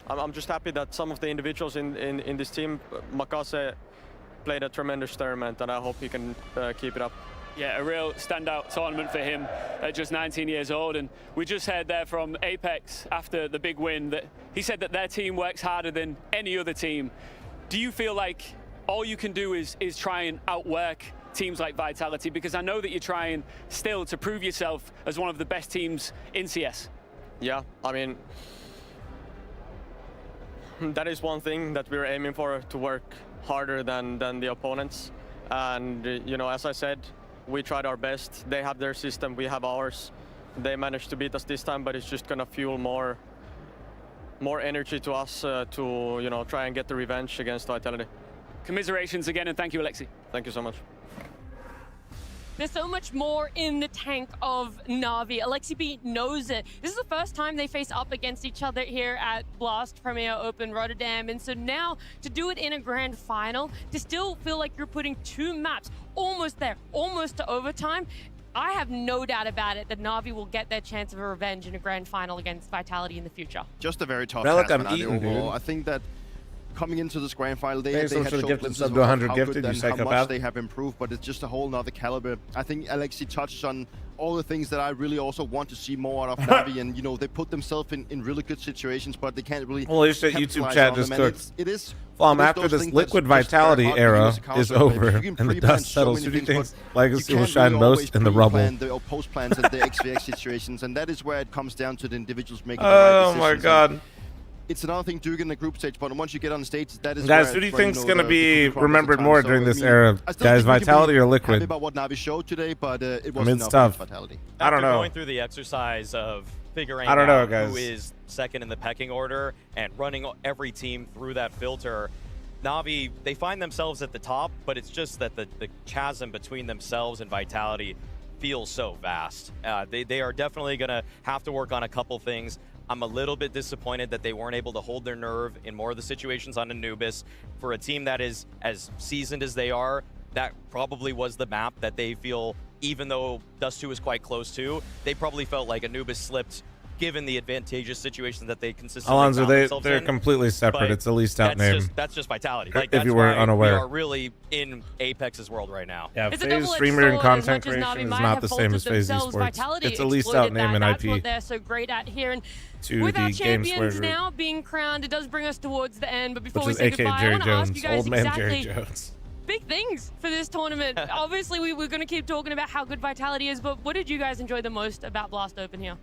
Speaker 7: I'm just happy that some of the individuals in this team, Makaze played a tremendous tournament, and I hope he can keep it up.
Speaker 5: Yeah, a real standout tournament for him at just 19 years old. And we just heard there from Apex after the big win that he said that their team works harder than any other team. Do you feel like all you can do is try and outwork teams like Vitality? Because I know that you're trying still to prove yourself as one of the best teams in CS.
Speaker 7: Yeah, I mean, that is one thing that we're aiming for, to work harder than the opponents. And, as I said, we tried our best. They have their system, we have ours. They managed to beat us this time, but it's just gonna fuel more more energy to us to try and get the revenge against Vitality.
Speaker 5: Commiserations again, and thank you, Alexi.
Speaker 7: Thank you so much.
Speaker 2: There's so much more in the tank of NAVI. Alexi B knows it. This is the first time they face up against each other here at Blast Premier Open Rotterdam. And so now to do it in a grand final, to still feel like you're putting two maps almost there, almost to overtime, I have no doubt about it that NAVI will get their chance of a revenge in a grand final against Vitality in the future.
Speaker 4: Just a very tough
Speaker 1: Relic,
Speaker 4: task
Speaker 1: I'm
Speaker 4: for NAVI
Speaker 1: eating,
Speaker 4: overall.
Speaker 1: dude.
Speaker 4: I think that coming into this grand final, they had
Speaker 1: Thanks for the
Speaker 4: showed
Speaker 1: gifted
Speaker 4: glimpses
Speaker 1: sub
Speaker 4: of
Speaker 1: to 100
Speaker 4: how
Speaker 1: gifted,
Speaker 4: good
Speaker 1: you
Speaker 4: and how much
Speaker 1: psychopath.
Speaker 4: they have improved, but it's just a whole nother caliber. I think Alexi touched on all the things that I really also want to see more out of NAVI, and they put themselves in really good situations, but they can't really.
Speaker 1: Holy shit, YouTube
Speaker 4: capitalize
Speaker 1: chat
Speaker 4: on
Speaker 1: just
Speaker 4: them, and
Speaker 1: cooked.
Speaker 4: it is.
Speaker 1: fl0m,
Speaker 4: it is
Speaker 1: after
Speaker 4: those
Speaker 1: this
Speaker 4: things
Speaker 1: liquid
Speaker 4: that's just very
Speaker 1: vitality
Speaker 4: hard to
Speaker 1: era
Speaker 4: use a counter
Speaker 1: is
Speaker 4: play.
Speaker 1: over
Speaker 4: You can
Speaker 1: and the
Speaker 4: pre-plan
Speaker 1: dust
Speaker 4: so
Speaker 1: settles,
Speaker 4: many
Speaker 1: who do you
Speaker 4: things,
Speaker 1: think
Speaker 4: but
Speaker 1: Legacy
Speaker 4: you
Speaker 1: will
Speaker 4: can't
Speaker 1: shine
Speaker 4: really
Speaker 1: most in the
Speaker 4: pre-plan
Speaker 1: rubble?
Speaker 4: or post-plans and the XVX situations, and that is where it comes down to the individuals making the right decisions.
Speaker 1: Oh my god.
Speaker 4: It's another thing doing in the group stage, but once you get on stage, that is
Speaker 1: Guys,
Speaker 4: where,
Speaker 1: who do you
Speaker 4: where,
Speaker 1: think's gonna
Speaker 4: the
Speaker 1: be
Speaker 4: crowd has
Speaker 1: remembered
Speaker 4: the
Speaker 1: more
Speaker 4: time.
Speaker 1: during
Speaker 4: So,
Speaker 1: this
Speaker 4: I mean,
Speaker 1: era?
Speaker 4: I still
Speaker 1: Guys,
Speaker 4: think we can
Speaker 1: Vitality
Speaker 4: be
Speaker 1: or
Speaker 4: happy
Speaker 1: Liquid?
Speaker 4: about what NAVI showed today, but it
Speaker 1: I
Speaker 4: wasn't
Speaker 1: mean, it's
Speaker 4: enough
Speaker 1: tough.
Speaker 4: for Vitality.
Speaker 1: I don't
Speaker 3: After
Speaker 1: know.
Speaker 3: going through the exercise of figuring
Speaker 1: I don't know,
Speaker 3: out
Speaker 1: guys.
Speaker 3: who is second in the pecking order and running every team through that filter, Navi, they find themselves at the top, but it's just that the chasm between themselves and Vitality feels so vast. They are definitely going to have to work on a couple things. I'm a little bit disappointed that they weren't able to hold their nerve in more of the situations on Anubis. For a team that is as seasoned as they are, that probably was the map that they feel, even though Dust 2 was quite close to, they probably felt like Anubis slipped given the advantageous situations that they consistently
Speaker 1: Alonso,
Speaker 3: found themselves
Speaker 1: they're
Speaker 3: in.
Speaker 1: completely separate.
Speaker 3: But
Speaker 1: It's a leased out name.
Speaker 3: That's just Vitality.
Speaker 1: If
Speaker 3: Like,
Speaker 1: you
Speaker 3: that's
Speaker 1: weren't
Speaker 3: why
Speaker 1: unaware.
Speaker 3: we are really in Apex's world right now.
Speaker 1: Yeah,
Speaker 2: It's a
Speaker 1: FaZe
Speaker 2: double-edged
Speaker 1: streamer and
Speaker 2: sword.
Speaker 1: content
Speaker 2: As much as
Speaker 1: creation
Speaker 2: Navi
Speaker 1: is
Speaker 2: might
Speaker 1: not
Speaker 2: have
Speaker 1: the same as
Speaker 2: faulted
Speaker 1: FaZe
Speaker 2: themselves,
Speaker 1: Esports.
Speaker 2: Vitality
Speaker 1: It's a leased out
Speaker 2: exploited
Speaker 1: name
Speaker 2: that.
Speaker 1: and
Speaker 2: That's what
Speaker 1: IP
Speaker 2: they're so great at here. And
Speaker 1: to
Speaker 2: with
Speaker 1: the
Speaker 2: our
Speaker 1: Game
Speaker 2: champions
Speaker 1: Square group,
Speaker 2: now being crowned, it does bring us towards the end. But before
Speaker 1: which
Speaker 2: we
Speaker 1: is
Speaker 2: say
Speaker 1: AK
Speaker 2: goodbye, I
Speaker 1: Jerry
Speaker 2: want to ask you
Speaker 1: Jones,
Speaker 2: guys
Speaker 1: old man
Speaker 2: exactly
Speaker 1: Jerry Jones.
Speaker 2: big things for this tournament. Obviously, we're going to keep talking about how good Vitality is, but what did you guys enjoy the most about Blast Open here?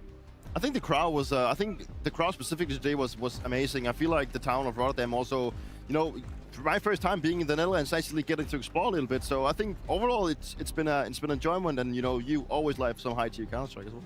Speaker 4: I think the crowd was. I think the crowd specifically today was amazing. I feel like the town of Rotterdam also, for my first time being in the Netherlands, actually getting to explore a little bit. So I think overall it's been enjoyment, and you always like some high tier Counter-Strike as well.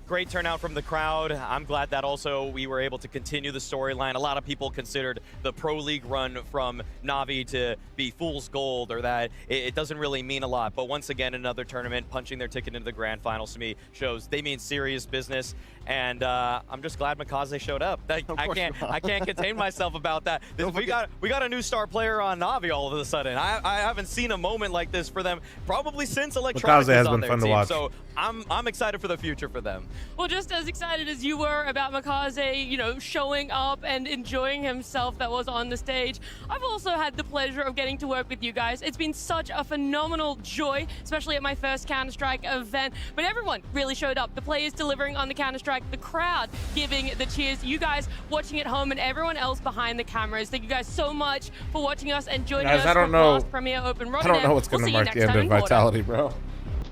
Speaker 3: Great turnout from the crowd. I'm glad that also we were able to continue the storyline. A lot of people considered the Pro League run from Navi to be fool's gold, or that it doesn't really mean a lot. But once again, another tournament, punching their ticket into the grand finals to me shows they mean serious business. And I'm just glad Makaze showed up. I can't contain myself about that. We got a new star player on Navi all of a sudden. I haven't seen a moment like this for them probably since Electronic
Speaker 1: Makaze has
Speaker 3: was on
Speaker 1: been
Speaker 3: their
Speaker 1: fun to
Speaker 3: team.
Speaker 1: watch.
Speaker 3: So I'm excited for the future for them.
Speaker 2: Well, just as excited as you were about Makaze, showing up and enjoying himself that was on the stage, I've also had the pleasure of getting to work with you guys. It's been such a phenomenal joy, especially at my first Counter-Strike event. But everyone really showed up. The players delivering on the Counter-Strike, the crowd giving the cheers, you guys watching at home, and everyone else behind the cameras. Thank you guys so much for watching us and joining us
Speaker 1: I don't
Speaker 2: for
Speaker 1: know.
Speaker 2: Blast Premier Open
Speaker 1: I
Speaker 2: Rotterdam.
Speaker 1: don't know what's going to mark the end of Vitality, bro.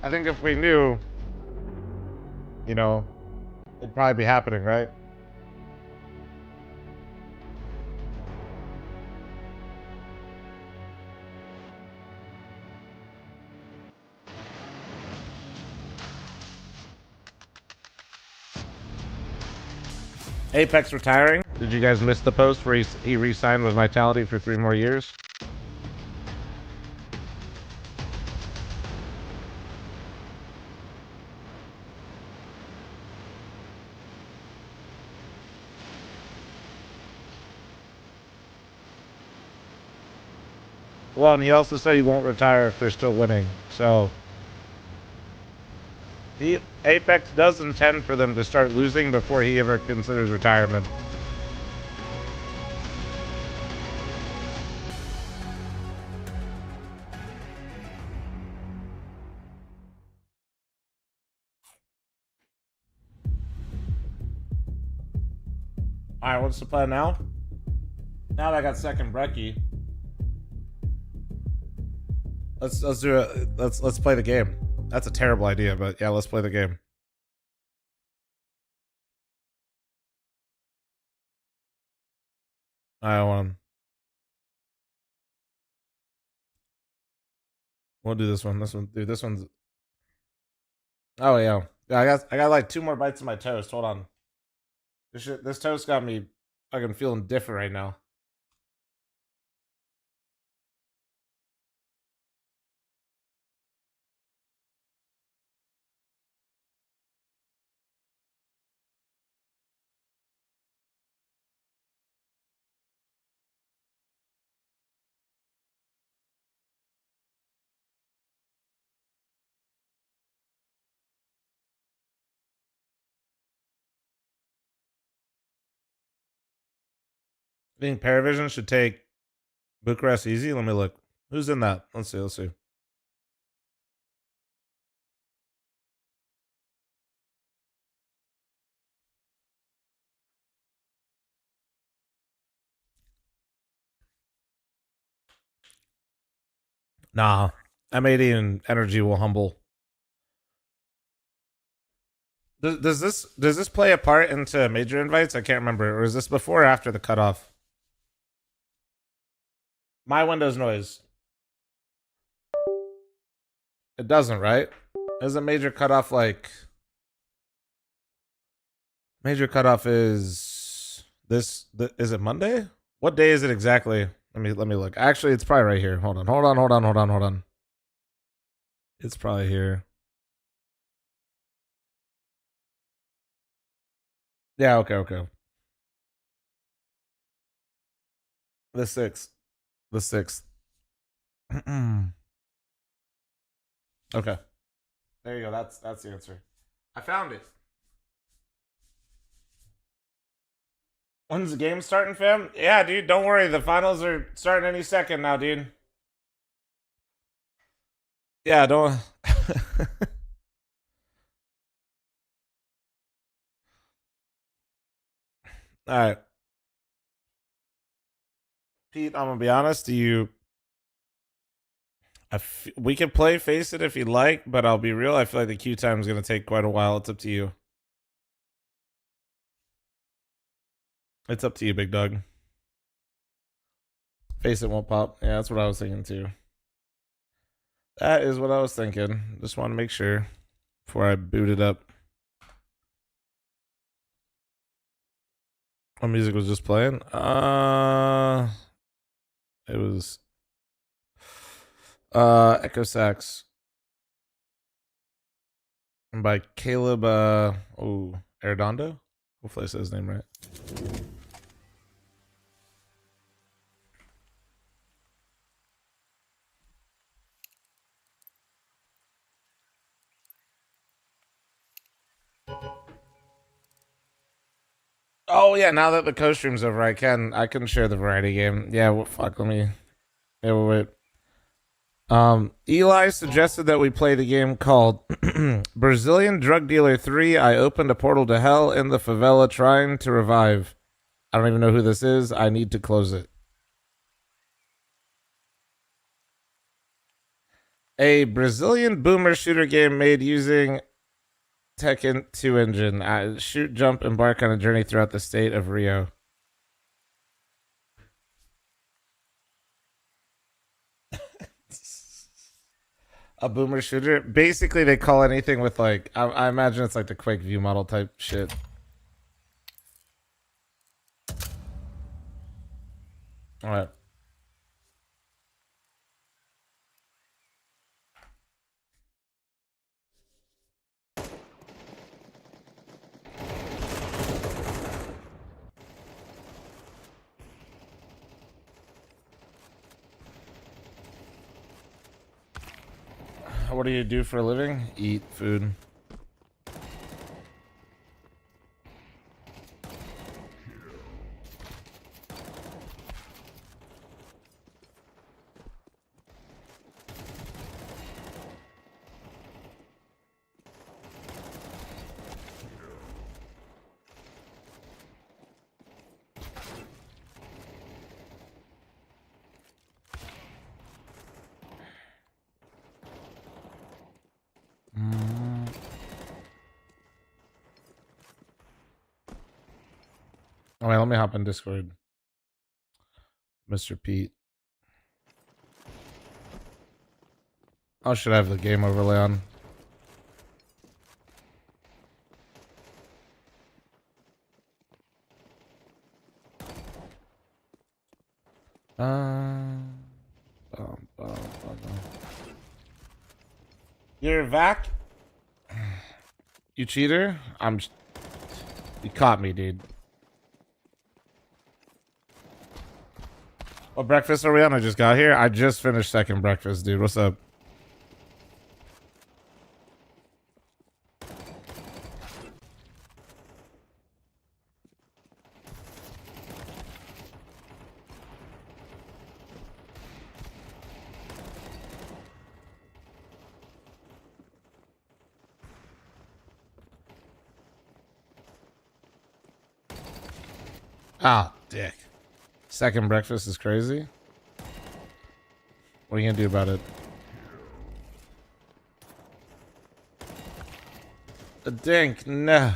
Speaker 1: I think if we knew, it'd probably be happening, right? Apex retiring? Did you guys miss the post where he re-signed with Vitality for 3 more years? Well, and he also said he won't retire if they're still winning, so Apex does intend for them to start losing before he ever considers retirement. Alright, what's the plan now? Now that I got second Brecci, let's do it. Let's play the game. That's a terrible idea, but yeah, let's play the game. I want. We'll do this one. This one, dude. This one's. Oh yeah. I got like 2 more bites of my toast. Hold on. This toast got me Fucking feeling different right now. I think Paravision should take Bucharest easy. Let me look. Who's in that? Let's see. Let's see. Nah. M80 and Energy will humble. Does this play a part into major invites? I can't remember. Or is this before or after the cutoff? My Windows noise. It doesn't, right? Isn't major cutoff like... Major cutoff is... Is it Monday? What day is it exactly? Let me look. Actually, it's probably right here. Hold on. It's probably here. Yeah, okay. The 6th. Okay. There you go. That's the answer. I found it. When's the game starting, fam? Yeah, dude, don't worry. The finals are starting any second now, dude. Yeah, don't... Alright. Pete, I'm gonna be honest to you. We can play Face It if you'd like, but I'll be real. I feel like the queue time is gonna take quite a while. It's up to you. It's up to you, big dog. Face It won't pop. Yeah, that's what I was thinking too. That is what I was thinking. Just want to make sure before I boot it up. What music was just playing? It was Echo Sax by Caleb Arredondo. Hopefully I said his name right. Oh yeah, now that the co-stream's over, I can share the variety game. Yeah, well, fuck, let me... Yeah, wait. Eli suggested that we play the game called Brazilian Drug Dealer 3. I opened a portal to hell in the favela trying to revive. I don't even know who this is. I need to close it. A Brazilian boomer shooter game made using Tekken 2 engine. Shoot, jump, embark on a journey throughout the state of Rio. A boomer shooter? Basically, they call anything with like... I imagine it's like the Quake view model type shit. Alright. What do you do for a living? Eat food. Alright, let me hop in Discord. Mr. Pete. Oh, should I have the game overlay on? You're Vac? You cheater? You caught me, dude. What breakfast are we on? I just got here. I just finished second breakfast, dude. What's up? Ah, dick. Second breakfast is crazy. What are you gonna do about it? A dink, nah.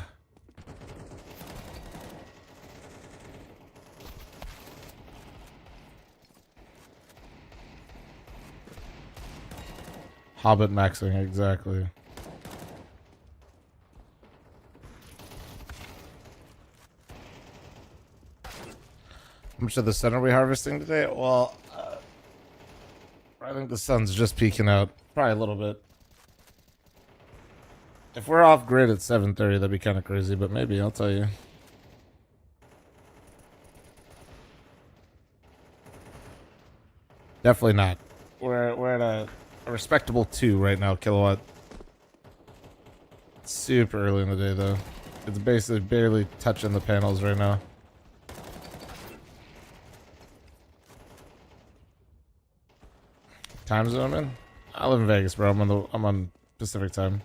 Speaker 1: Hobbit maxing, exactly. How much of the sun are we harvesting today? Well, I think the sun's just peeking out. Probably a little bit. If we're off grid at 7:30, that'd be kind of crazy, but maybe, I'll tell you. Definitely not. We're at a respectable 2 right now, kilowatt. Super early in the day, though. It's basically barely touching the panels right now. Time zone, man? I live in Vegas, bro. I'm on Pacific time.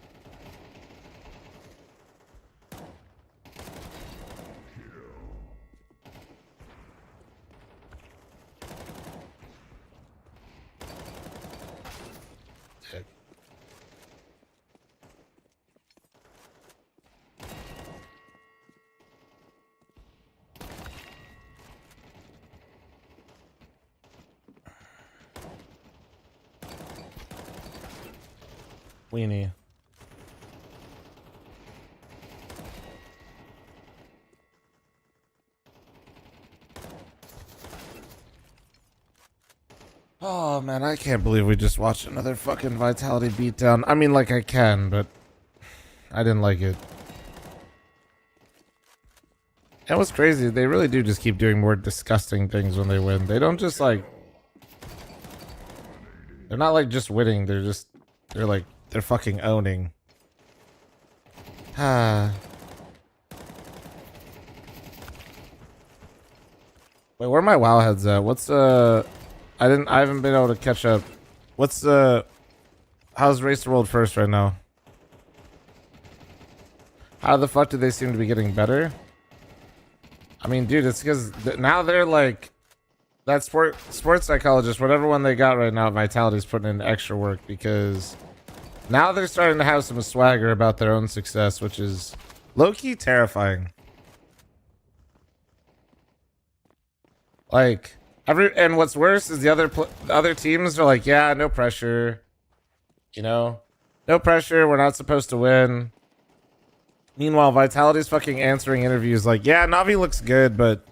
Speaker 1: Weenie. Oh man, I can't believe we just watched another fucking Vitality beatdown. I mean, like I can, but I didn't like it. That was crazy. They really do just keep doing more disgusting things when they win. They don't just like... They're not like just winning. They're like... They're fucking owning. Ah. Wait, where are my WoW heads at? What's I haven't been able to catch up. What's how's Race the World first right now? How the fuck do they seem to be getting better? I mean, dude, it's because now they're like that sports psychologist, whatever one they got right now, Vitality's putting in extra work because now they're starting to have some swagger about their own success, which is low-key terrifying. Like, and what's worse is the other teams are like, yeah, no pressure. You know? No pressure, we're not supposed to win. Meanwhile, Vitality's fucking answering interviews like, yeah, Navi looks good, but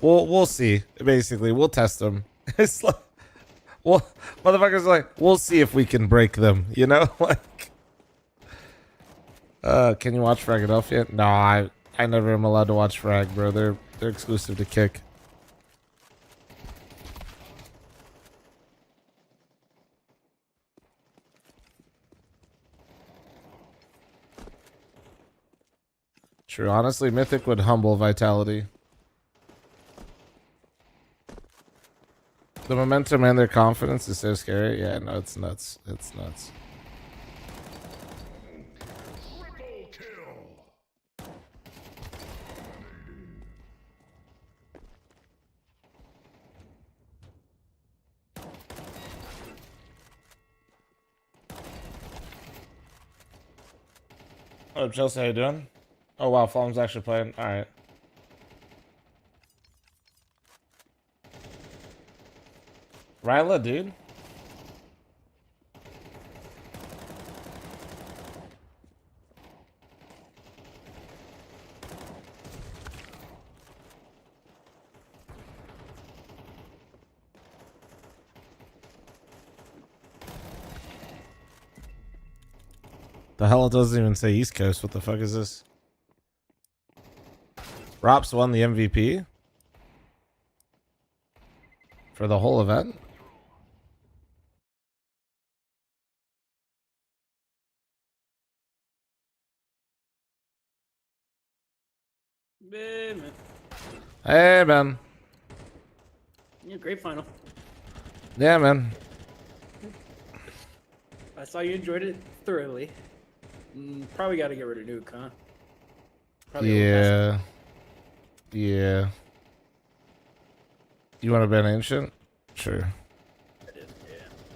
Speaker 1: we'll see. Basically, we'll test them. It's like, well, motherfuckers are like, we'll see if we can break them, you know? Like, can you watch Fragadelphia? No, I never am allowed to watch Frag, bro. They're exclusive to Kick. True. Honestly, Mythic would humble Vitality. The momentum and their confidence is so scary. Yeah, no, it's nuts. It's nuts. What up, Chelsea? How you doing? Oh wow, fl0m's actually playing. All right. Ryla, dude. The hell, it doesn't even say East Coast. What the fuck is this? Rops won the MVP for the whole event.
Speaker 15: Man.
Speaker 1: Hey, man.
Speaker 15: Yeah, great final.
Speaker 1: Yeah, man.
Speaker 15: I saw you enjoyed it thoroughly. Probably got to get rid of Nuke, huh? Probably
Speaker 1: Yeah. Yeah. You want to ban Ancient? Sure.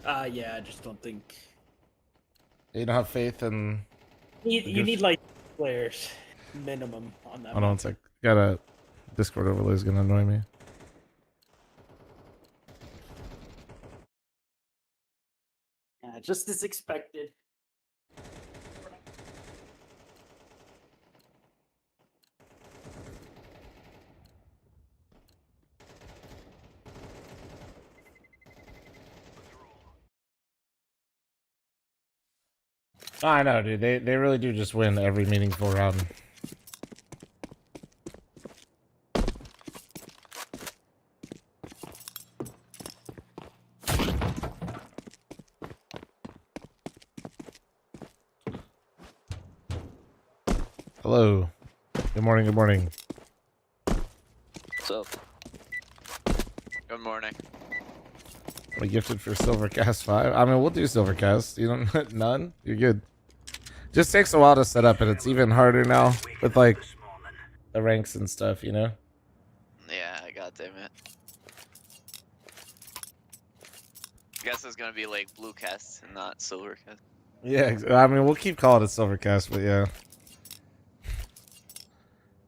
Speaker 15: Yeah, I just don't think...
Speaker 1: You don't have faith in...
Speaker 15: You need like players minimum on that.
Speaker 1: Hold on one sec. Got a Discord overlay is gonna annoy me.
Speaker 15: Yeah, just as expected.
Speaker 1: I know, dude. They really do just win every meaningful round. Hello. Good morning, good morning.
Speaker 16: What's up? Good morning.
Speaker 1: We gifted for Silvercast 5. I mean, we'll do Silvercast. You don't... None? You're good. Just takes a while to set up, and it's even harder now with, like, the ranks and stuff, you know?
Speaker 16: Yeah, goddamn it. I guess it's gonna be like blue cast and not silver cast.
Speaker 1: Yeah, I mean, we'll keep calling it Silvercast, but yeah.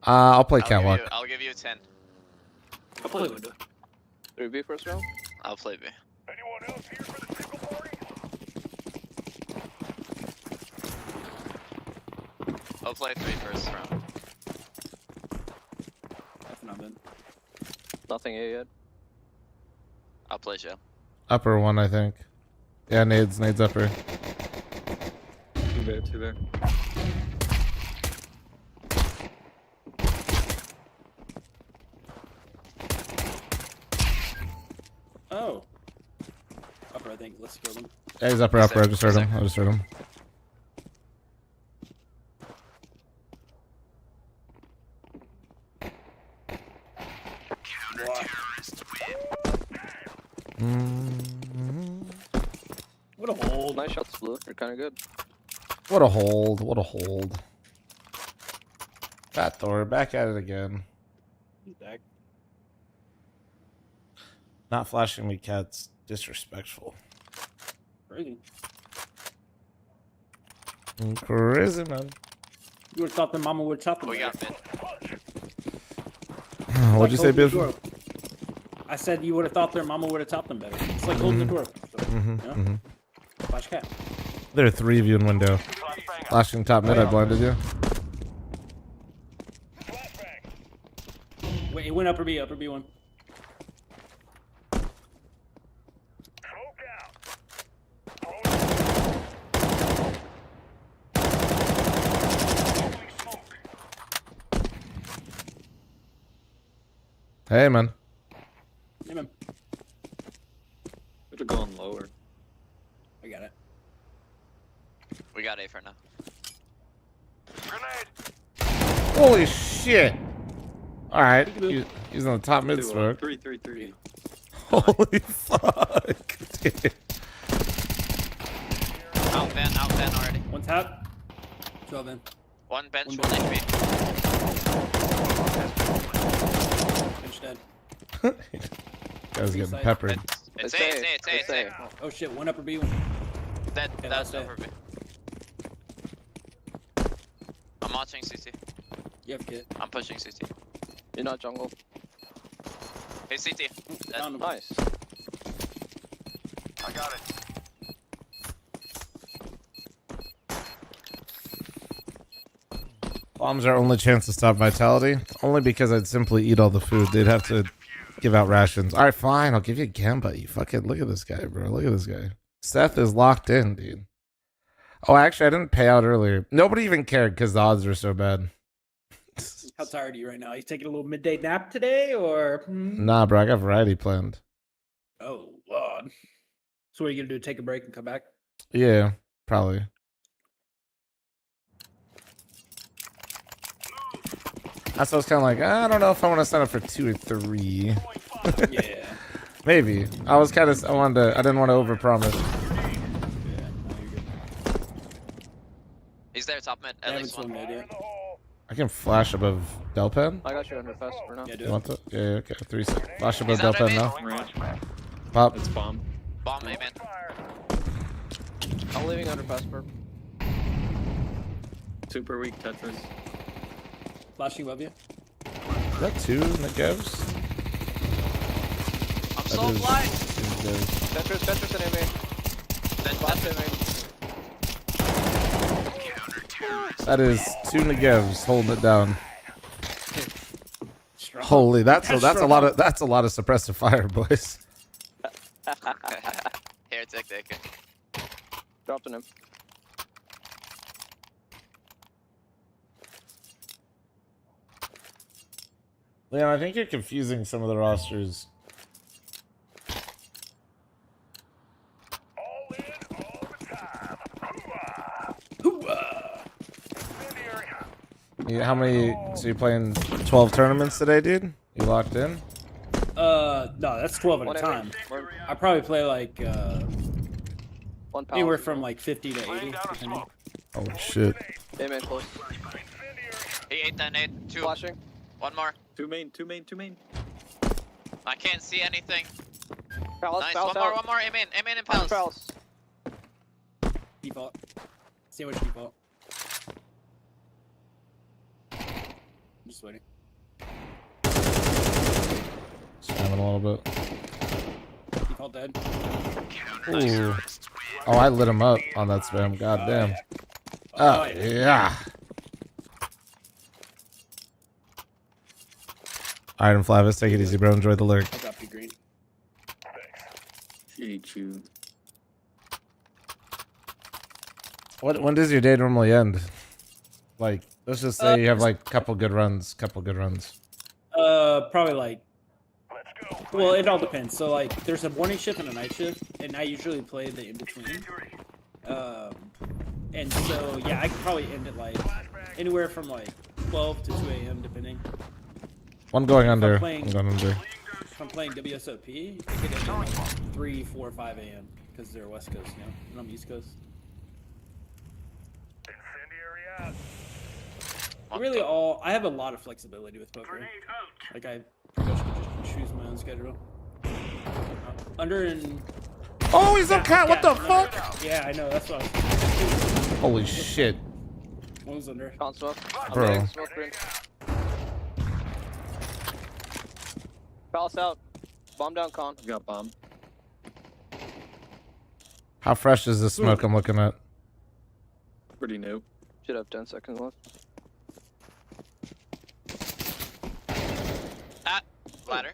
Speaker 1: I'll play Catwalk.
Speaker 16: I'll give you a 10.
Speaker 15: I'll play window.
Speaker 16: 3B first round? I'll play B. I'll play 3 first round. Nothing A yet. I'll play shell.
Speaker 1: Upper one, I think. Yeah, nades upper.
Speaker 16: 2 there, 2 there.
Speaker 15: Oh. Upper, I think. Let's kill them.
Speaker 1: Yeah, he's upper. I just heard him.
Speaker 15: What a hold.
Speaker 16: Nice shots, Blue. You're kind of good.
Speaker 1: What a hold. Fat Thor, back at it again.
Speaker 15: He's back.
Speaker 1: Not flashing me, Cat's disrespectful.
Speaker 15: Crazy.
Speaker 1: Crazy, man.
Speaker 15: You would have thought the mama would have chopped them.
Speaker 16: We got mid.
Speaker 1: What'd you say, Biff?
Speaker 15: I said you would have thought their mama would have topped them better. It's like holding the door. So, Flash cat.
Speaker 1: There are 3 of you in window. Flashing top mid, I blinded you.
Speaker 15: Wait, it went upper B one.
Speaker 1: Hey, man.
Speaker 15: Hey, man.
Speaker 16: Could have gone lower.
Speaker 15: I got it.
Speaker 16: We got A for now.
Speaker 1: Holy shit! Alright, he's on the top mid smoke.
Speaker 16: 3.
Speaker 1: Holy fuck, dude.
Speaker 16: Out van already.
Speaker 15: One tap. 12 in.
Speaker 16: One bench, one HP.
Speaker 15: Bench dead.
Speaker 1: Guy's getting peppered.
Speaker 16: It's A.
Speaker 15: Oh shit, one upper B, one.
Speaker 16: That's over B. I'm watching CT.
Speaker 15: You have kit.
Speaker 16: I'm pushing CT. You're not jungle. Hey CT. Nice. I got it.
Speaker 1: Bombs are our only chance to stop Vitality. Only because I'd simply eat all the food. They'd have to give out rations. Alright, fine. I'll give you a Gamba. You fucking look at this guy, bro. Look at this guy. Seth is locked in, dude. Oh, actually, I didn't pay out earlier. Nobody even cared because the odds were so bad.
Speaker 15: How tired are you right now? You taking a little midday nap today, or?
Speaker 1: Nah, bro, I got variety planned.
Speaker 15: Oh Lord. So what are you gonna do? Take a break and come back?
Speaker 1: Yeah, probably. That's what I was kind of like, I don't know if I want to sign up for 2 or 3.
Speaker 15: Yeah.
Speaker 1: Maybe. I didn't want to overpromise.
Speaker 16: He's there, top mid. At least one.
Speaker 1: I can flash above Delpen.
Speaker 16: I got you under fast for now.
Speaker 1: You want that? Yeah, okay. 3 seconds. Flash above
Speaker 16: He's under
Speaker 1: Delpen
Speaker 16: me.
Speaker 1: now. Pop.
Speaker 16: It's bomb. Bomb, amen. I'm leaving under fast for.
Speaker 17: Super weak Tetris.
Speaker 15: Flashing above you.
Speaker 1: Is that 2 Negevs?
Speaker 16: I'm so blind. Tetris and amen. Flash amen.
Speaker 1: That is 2 Negevs holding it down. Holy, that's a lot of suppressive fire, boys.
Speaker 16: Here, take it. Dropped on him.
Speaker 1: Leon, I think you're confusing some of the rosters. How many? So you playing 12 tournaments today, dude? You locked in?
Speaker 15: No, that's 12 at a time. I probably play like anywhere from like 50 to 80. Depending.
Speaker 1: Oh shit.
Speaker 16: Amen, close. He ate that nade. 2. Flashing. 1 more.
Speaker 17: 2 main.
Speaker 16: I can't see anything.
Speaker 22: Palace,
Speaker 16: Nice.
Speaker 22: palace
Speaker 16: One more. Amen and palace.
Speaker 22: Palace.
Speaker 15: Default. Sandwich default. I'm just waiting.
Speaker 1: Spamming a little bit.
Speaker 15: Default dead.
Speaker 1: Ooh. Oh, I lit him up on that spam. God damn. Oh, yeah. Alright, Flavis, take it easy, bro. Enjoy the lurk.
Speaker 15: I got you green.
Speaker 17: Hate you.
Speaker 1: When does your day normally end? Like, let's just say you have like couple good runs.
Speaker 15: Probably like. Well, it all depends. So like, there's a morning shift and a night shift, and I usually play the in between. And so yeah, I could probably end it like anywhere from like 12 to 2 a.m. depending.
Speaker 1: One going under.
Speaker 15: If I'm playing WSOP, I could end at like 3, 4, 5 a.m. because they're West Coast, you know, and I'm East Coast. Really, I have a lot of flexibility with poker. Like I pretty much can just choose my own schedule. Under and.
Speaker 1: Oh, he's on cat. What the fuck?
Speaker 15: Yeah, I know. That's what I was.
Speaker 1: Holy shit.
Speaker 15: One was under.
Speaker 16: Can't smoke.
Speaker 1: Bro.
Speaker 16: Palace out. Bomb down, con.
Speaker 17: Got bomb.
Speaker 1: How fresh is this smoke I'm looking at?
Speaker 17: Pretty new.
Speaker 16: Should have 10 seconds left. Ladder.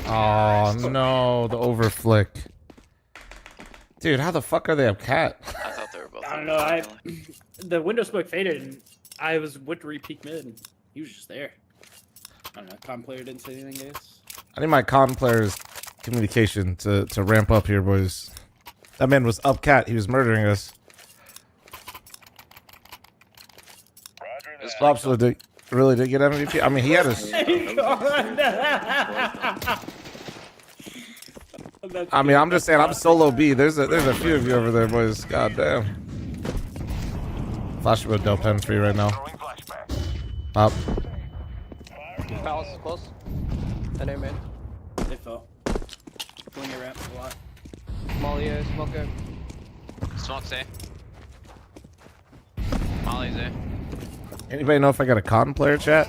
Speaker 1: Oh no, the overflick. Dude, how the fuck are they up cat?
Speaker 16: I thought they were both.
Speaker 15: I don't know. The window smoke faded, and I went to re-peek mid, and he was just there. I don't know. Con player didn't say anything, guys.
Speaker 1: I need my con players communication to ramp up here, boys. That man was up cat. He was murdering us. Flops really did get MVP. I mean, he had his. I mean, I'm just saying, I'm solo B. There's a few of you over there, boys. God damn. Flash with Delpen free right now. Up.
Speaker 16: Palace is close. And amen.
Speaker 15: Info. Going your ramp a lot.
Speaker 16: Molly A, smoker. Smoke's A. Molly's A.
Speaker 1: Anybody know if I got a con player, chat?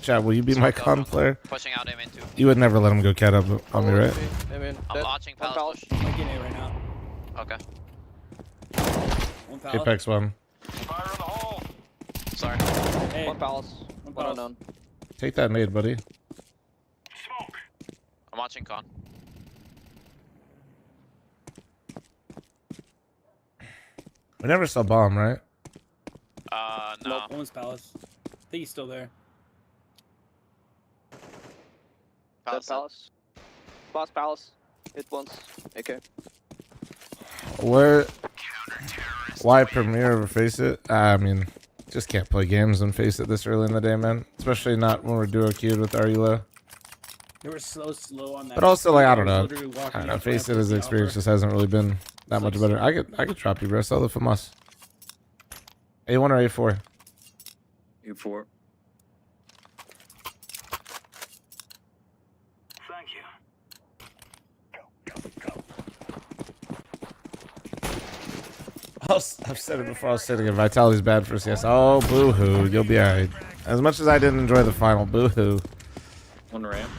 Speaker 1: Chat, will you be my con player?
Speaker 16: Pushing out amen too.
Speaker 1: You would never let him go cat up on me, right?
Speaker 16: Amen. I'm watching Palace push.
Speaker 15: I'm getting A right now.
Speaker 16: Okay.
Speaker 15: One Palace.
Speaker 1: Apex one.
Speaker 16: Sorry.
Speaker 15: Hey.
Speaker 16: One Palace. One unknown.
Speaker 1: Take that nade, buddy.
Speaker 16: I'm watching con.
Speaker 1: We never saw bomb, right?
Speaker 15: No. Nope, one's Palace. I think he's still there.
Speaker 16: Palace. Boss Palace. Hit once. Okay.
Speaker 1: Why Premier over Face It? I mean, just can't play games and Face It this early in the day, man. Especially not when we're duo queued with Arula.
Speaker 15: They were so slow on that.
Speaker 1: But also, like, I don't know. Face It as an experience just hasn't really been that much better. I could drop you, bro. Sell the FL0m. A1 or A4?
Speaker 17: A4.
Speaker 22: Thank you.
Speaker 1: I've said it before. I was sitting in Vitality's bad for CS. Oh, boo-hoo. You'll be alright. As much as I didn't enjoy the final, boo-hoo.
Speaker 17: One ramp.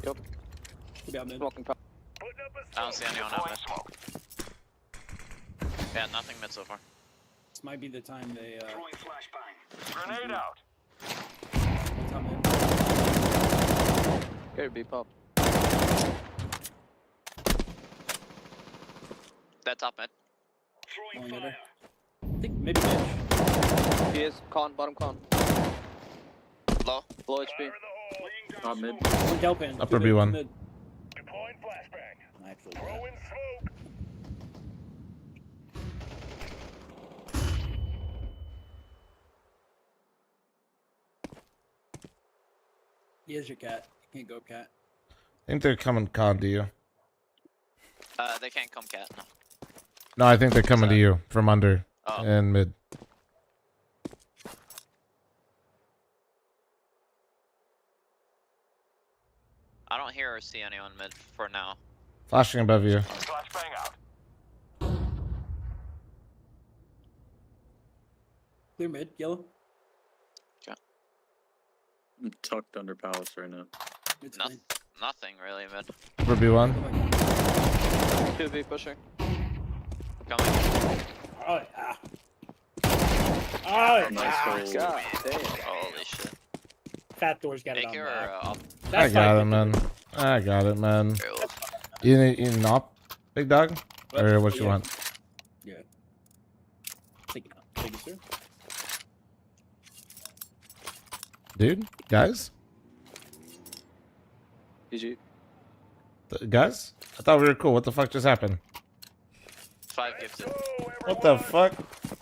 Speaker 16: Yep. Smoking.
Speaker 6: I don't see anyone out mid. Yeah, nothing mid so far.
Speaker 15: This might be the time they.
Speaker 22: Grenade out.
Speaker 16: Gotta be pop.
Speaker 6: That top mid.
Speaker 15: I think maybe Mitch.
Speaker 16: He is con, bottom con.
Speaker 6: Low.
Speaker 16: Low HP.
Speaker 17: Top mid.
Speaker 15: One Delpan.
Speaker 1: Upper B1.
Speaker 22: Deploying flashbang.
Speaker 15: Actually.
Speaker 22: Throwing smoke.
Speaker 15: Here's your cat. You can't go cat.
Speaker 1: I think they're coming con to you.
Speaker 6: They can't come cat, no.
Speaker 1: No, I think they're coming to you from under and mid.
Speaker 6: I don't hear or see anyone mid for now.
Speaker 1: Flashing above you.
Speaker 22: Flashbang out.
Speaker 15: Clear mid, yellow.
Speaker 17: I'm tucked under Palace right now.
Speaker 15: It's
Speaker 6: No, nothing really mid.
Speaker 1: Upper B1.
Speaker 16: 2B pushing.
Speaker 6: Coming.
Speaker 15: Oh, yeah. Oh,
Speaker 17: Nice hold.
Speaker 16: God damn.
Speaker 6: Holy shit.
Speaker 15: Fat door's got it
Speaker 6: Take
Speaker 15: on
Speaker 6: your
Speaker 15: back.
Speaker 6: off.
Speaker 1: I got it, man. I got it, man. You need knock, big dog? Or what you want?
Speaker 15: Yeah. Take it out. Take it, sir.
Speaker 1: Dude? Guys?
Speaker 16: GG.
Speaker 1: Guys? I thought we were cool. What the fuck just happened?
Speaker 6: 5 gifted.
Speaker 1: What the fuck?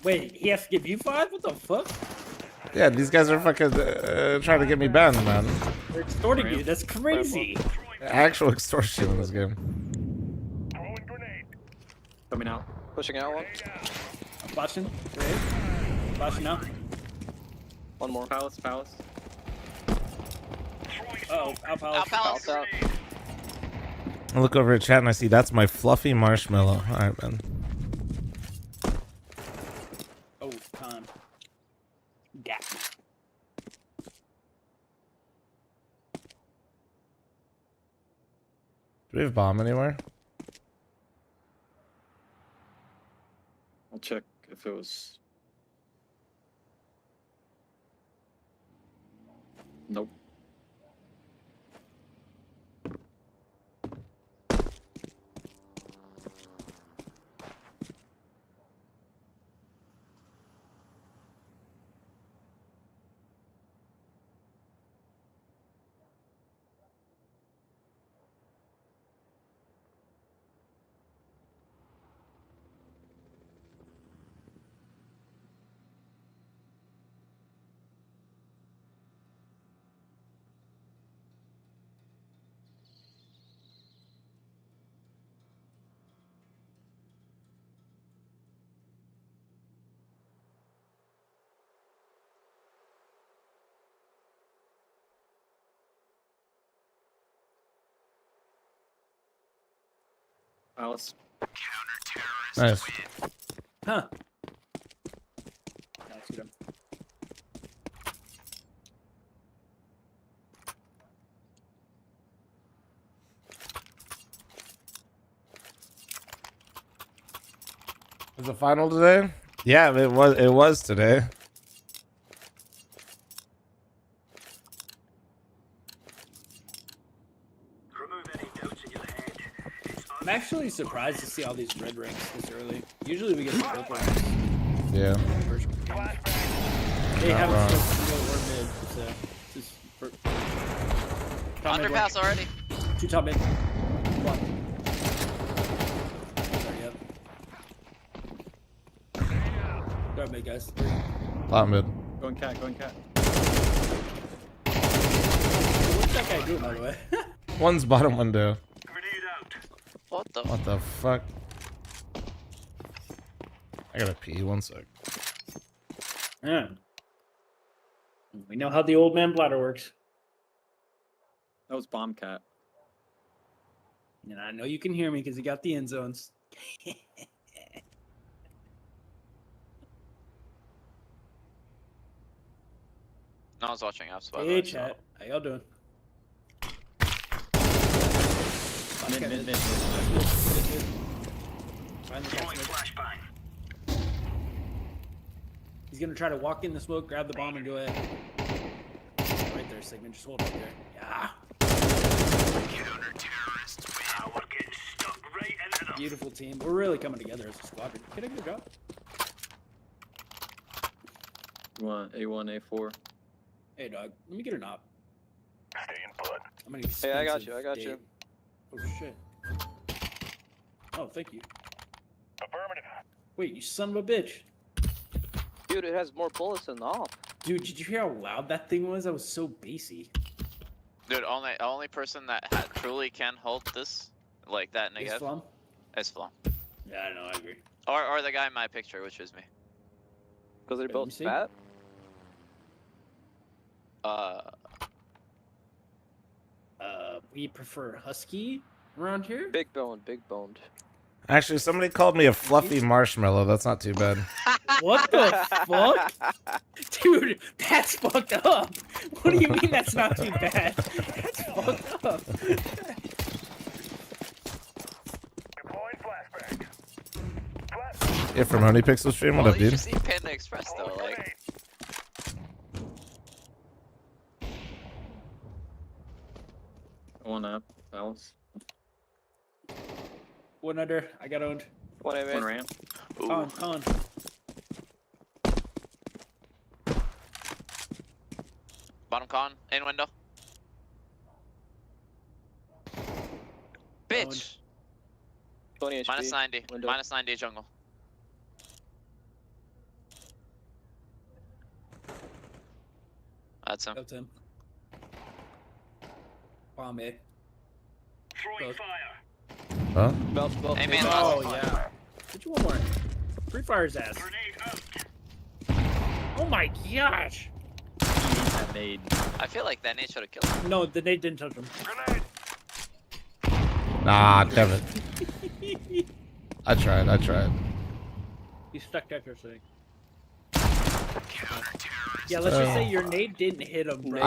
Speaker 15: Wait, he has to give you 5? What the fuck?
Speaker 1: Yeah, these guys are fucking trying to get me banned, man.
Speaker 15: They're extorting you. That's crazy.
Speaker 1: Actual extortion in this game.
Speaker 17: Coming out.
Speaker 16: Pushing out one.
Speaker 15: Flashing. Great. Flashing out.
Speaker 16: One more.
Speaker 17: Palace.
Speaker 15: Uh-oh. Out Palace.
Speaker 16: Palace out.
Speaker 1: I look over at chat and I see that's my fluffy marshmallow. Alright, man.
Speaker 15: Oh, time. Got me.
Speaker 1: Do we have bomb anywhere?
Speaker 17: I'll check if it was. Nope. Palace.
Speaker 1: Nice.
Speaker 15: Huh. Nice, good.
Speaker 1: Was the final today? Yeah, it was today.
Speaker 15: I'm actually surprised to see all these red ranks this early. Usually we get the purple ranks.
Speaker 1: Yeah.
Speaker 15: They
Speaker 1: Not
Speaker 15: haven't
Speaker 1: wrong.
Speaker 15: switched to go or mid, so just for top mid,
Speaker 6: Underpass
Speaker 15: one.
Speaker 6: already.
Speaker 15: 2 top mid. 1. Sorry, yep. Go mid, guys. 3.
Speaker 1: Top mid.
Speaker 17: Going cat, going cat.
Speaker 15: What's that guy doing, by the way?
Speaker 1: One's bottom window.
Speaker 6: What the?
Speaker 1: What the fuck? I gotta pee. 1 sec.
Speaker 15: Yeah. We know how the old man bladder works.
Speaker 17: That was bomb cat.
Speaker 15: And I know you can hear me because you got the end zones.
Speaker 6: No one's watching us, by the
Speaker 15: Hey,
Speaker 6: way.
Speaker 15: chat. How y'all doing?
Speaker 17: Mid.
Speaker 15: He's gonna try to walk in the smoke, grab the bomb, and go ahead. Right there, Sigmund. Just hold up there. Yeah. Beautiful team. We're really coming together as a squadron. Can I get a drop?
Speaker 17: You want A1, A4?
Speaker 15: Hey, dog. Let me get a knob. I'm gonna
Speaker 16: Hey, I got you. I got you.
Speaker 15: Oh shit. Oh, thank you. Affirmative. Wait, you son of a bitch.
Speaker 16: Dude, it has more bullets than the op.
Speaker 15: Dude, did you hear how loud that thing was? That was so bassy.
Speaker 6: Dude, only person that truly can hold this like that
Speaker 15: Is
Speaker 6: negative
Speaker 15: fl0m?
Speaker 6: is fl0m.
Speaker 15: Yeah, I know. I agree.
Speaker 6: Or the guy in my picture, which is me.
Speaker 16: Because they're
Speaker 15: Wait, let me
Speaker 16: both
Speaker 15: see.
Speaker 16: fat?
Speaker 15: We prefer husky around here.
Speaker 16: Big boned.
Speaker 1: Actually, somebody called me a fluffy marshmallow. That's not too bad.
Speaker 15: What the fuck? Dude, that's fucked up. What do you mean that's not too bad? That's fucked up.
Speaker 1: Yeah, from Honey Pixel stream. What
Speaker 6: Well,
Speaker 1: up,
Speaker 6: you
Speaker 1: dude?
Speaker 6: should see Panda Express though, like.
Speaker 17: One up, Alice.
Speaker 15: 1 under. I got owned.
Speaker 16: One A
Speaker 17: One ramp.
Speaker 15: Con.
Speaker 6: Bottom con, in window. Bitch!
Speaker 16: 20 HP.
Speaker 6: Minus 90.
Speaker 16: Window.
Speaker 6: Minus 90 jungle. That's him.
Speaker 15: That's him. Bomb A. Both.
Speaker 1: Huh?
Speaker 16: Belt.
Speaker 6: Hey man,
Speaker 15: Oh,
Speaker 6: last
Speaker 15: yeah. Get you one more. Free Fire's ass. Oh my gosh!
Speaker 17: That made.
Speaker 6: I feel like that nade should have killed him.
Speaker 15: No, the nade didn't touch him.
Speaker 1: Nah, damn it. I tried.
Speaker 15: He stuck Tetris, I think. Yeah, let's just say your nade didn't hit him, bro.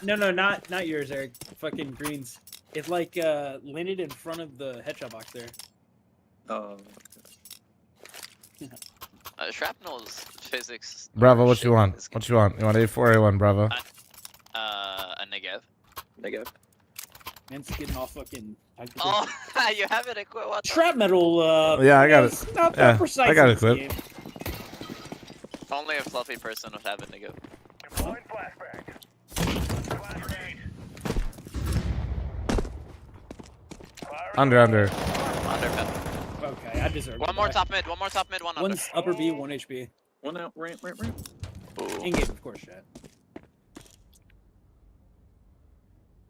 Speaker 15: No, not yours, Eric. Fucking Greens. It like landed in front of the headshot box there.
Speaker 17: Oh.
Speaker 6: Shrapnel's physics.
Speaker 1: Bravo, what you want? What you want? You want A4 A1, Bravo?
Speaker 6: A negative.
Speaker 17: Negative.
Speaker 15: Man's getting all fucking.
Speaker 6: Oh, you have it equipped. What the?
Speaker 15: Trap metal.
Speaker 1: Yeah, I got it.
Speaker 15: It's not
Speaker 1: Yeah,
Speaker 15: that precise.
Speaker 1: I got
Speaker 15: in
Speaker 1: it
Speaker 15: this
Speaker 1: equipped.
Speaker 15: game.
Speaker 6: Only a fluffy person would have a negative.
Speaker 1: Under.
Speaker 6: Under.
Speaker 15: Okay, I deserve it.
Speaker 6: One more top mid. One under.
Speaker 15: One's upper B, 1 HP.
Speaker 17: One out, ramp.
Speaker 6: Ooh.
Speaker 15: In game, of course, chat.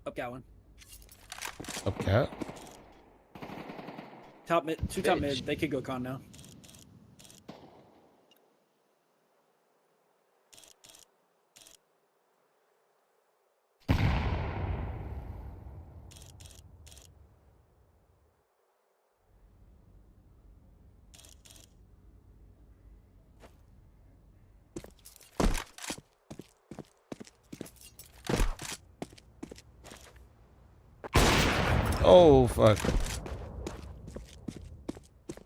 Speaker 15: Up cat one.
Speaker 1: Up cat.
Speaker 15: Top mid, 2 top mid. They could go con now.
Speaker 1: Oh, fuck.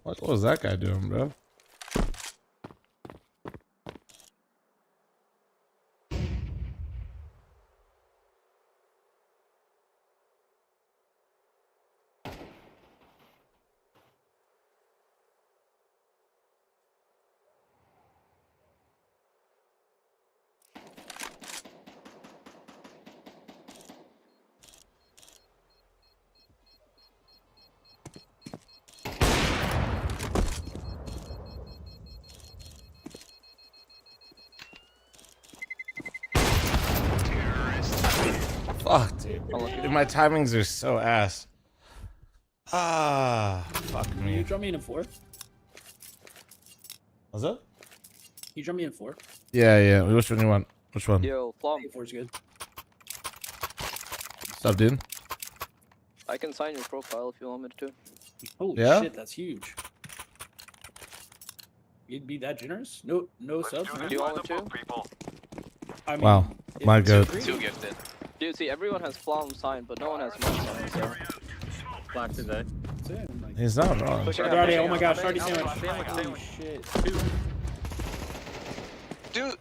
Speaker 1: What was that guy doing, bro? Fuck, dude. My timings are so ass. Ah, fuck me.
Speaker 15: You drop me in a 4.
Speaker 1: What's up?
Speaker 15: You drop me in 4.
Speaker 1: Yeah. Which one you want? Which one?
Speaker 16: Yo, fl0m.
Speaker 15: 4 is good.
Speaker 1: What's up, dude?
Speaker 16: I can sign your profile if you want me to.
Speaker 15: Holy
Speaker 1: Yeah?
Speaker 15: shit, that's huge. You'd be that generous? No subs.
Speaker 16: Do you want me to?
Speaker 15: I mean,
Speaker 1: Wow,
Speaker 15: if
Speaker 1: my
Speaker 15: it's
Speaker 1: god.
Speaker 15: free-
Speaker 6: Too gifted.
Speaker 16: Dude, see, everyone has fl0m signed, but no one has mine signed, so...
Speaker 17: Black today.
Speaker 15: That's it, I'm like-
Speaker 1: He's not wrong.
Speaker 15: Already, oh my gosh, already sandwich. Holy shit.
Speaker 6: Dude.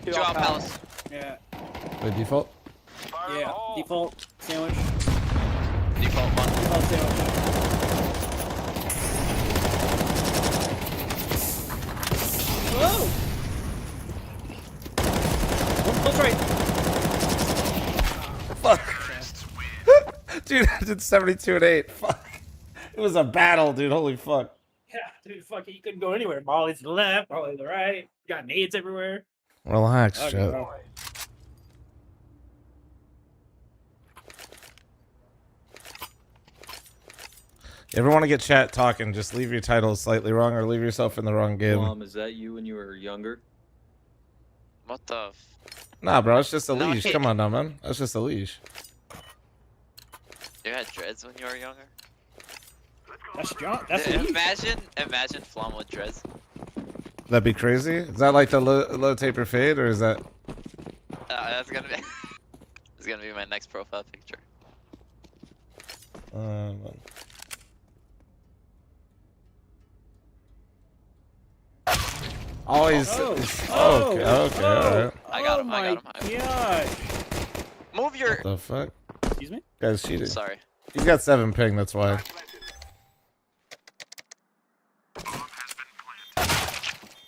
Speaker 6: 2 out palace.
Speaker 15: Yeah.
Speaker 1: By default?
Speaker 15: Yeah. Default sandwich.
Speaker 6: Default 1.
Speaker 15: Default sandwich. Whoa! One close right.
Speaker 1: Fuck. Dude, I did 72 and 8. Fuck. It was a battle, dude. Holy fuck.
Speaker 15: Yeah, dude, fuck it. You couldn't go anywhere. Molly's to the left, Molly to the right. Got nades everywhere.
Speaker 1: Relax,
Speaker 15: Okay,
Speaker 1: Joe.
Speaker 15: bro.
Speaker 1: You ever want to get chat talking, just leave your title slightly wrong or leave yourself in the wrong game.
Speaker 17: Mom, is that you when you were younger?
Speaker 6: What the?
Speaker 1: Nah, bro, it's just a
Speaker 6: No,
Speaker 1: leash.
Speaker 6: hey.
Speaker 1: Come on now, man. That's just a leash.
Speaker 6: You had dreads when you were younger?
Speaker 15: That's John. That's
Speaker 6: Imagine fl0m with dreads.
Speaker 1: That'd be crazy. Is that like the low taper fade, or is that?
Speaker 6: That's gonna be. It's gonna be my next profile picture.
Speaker 1: Always. Okay, alright.
Speaker 6: I got him. I got him.
Speaker 15: Gosh.
Speaker 6: Move your.
Speaker 1: What the fuck?
Speaker 15: Excuse me?
Speaker 1: Guy's cheating.
Speaker 6: Sorry.
Speaker 1: He's got 7 ping, that's why.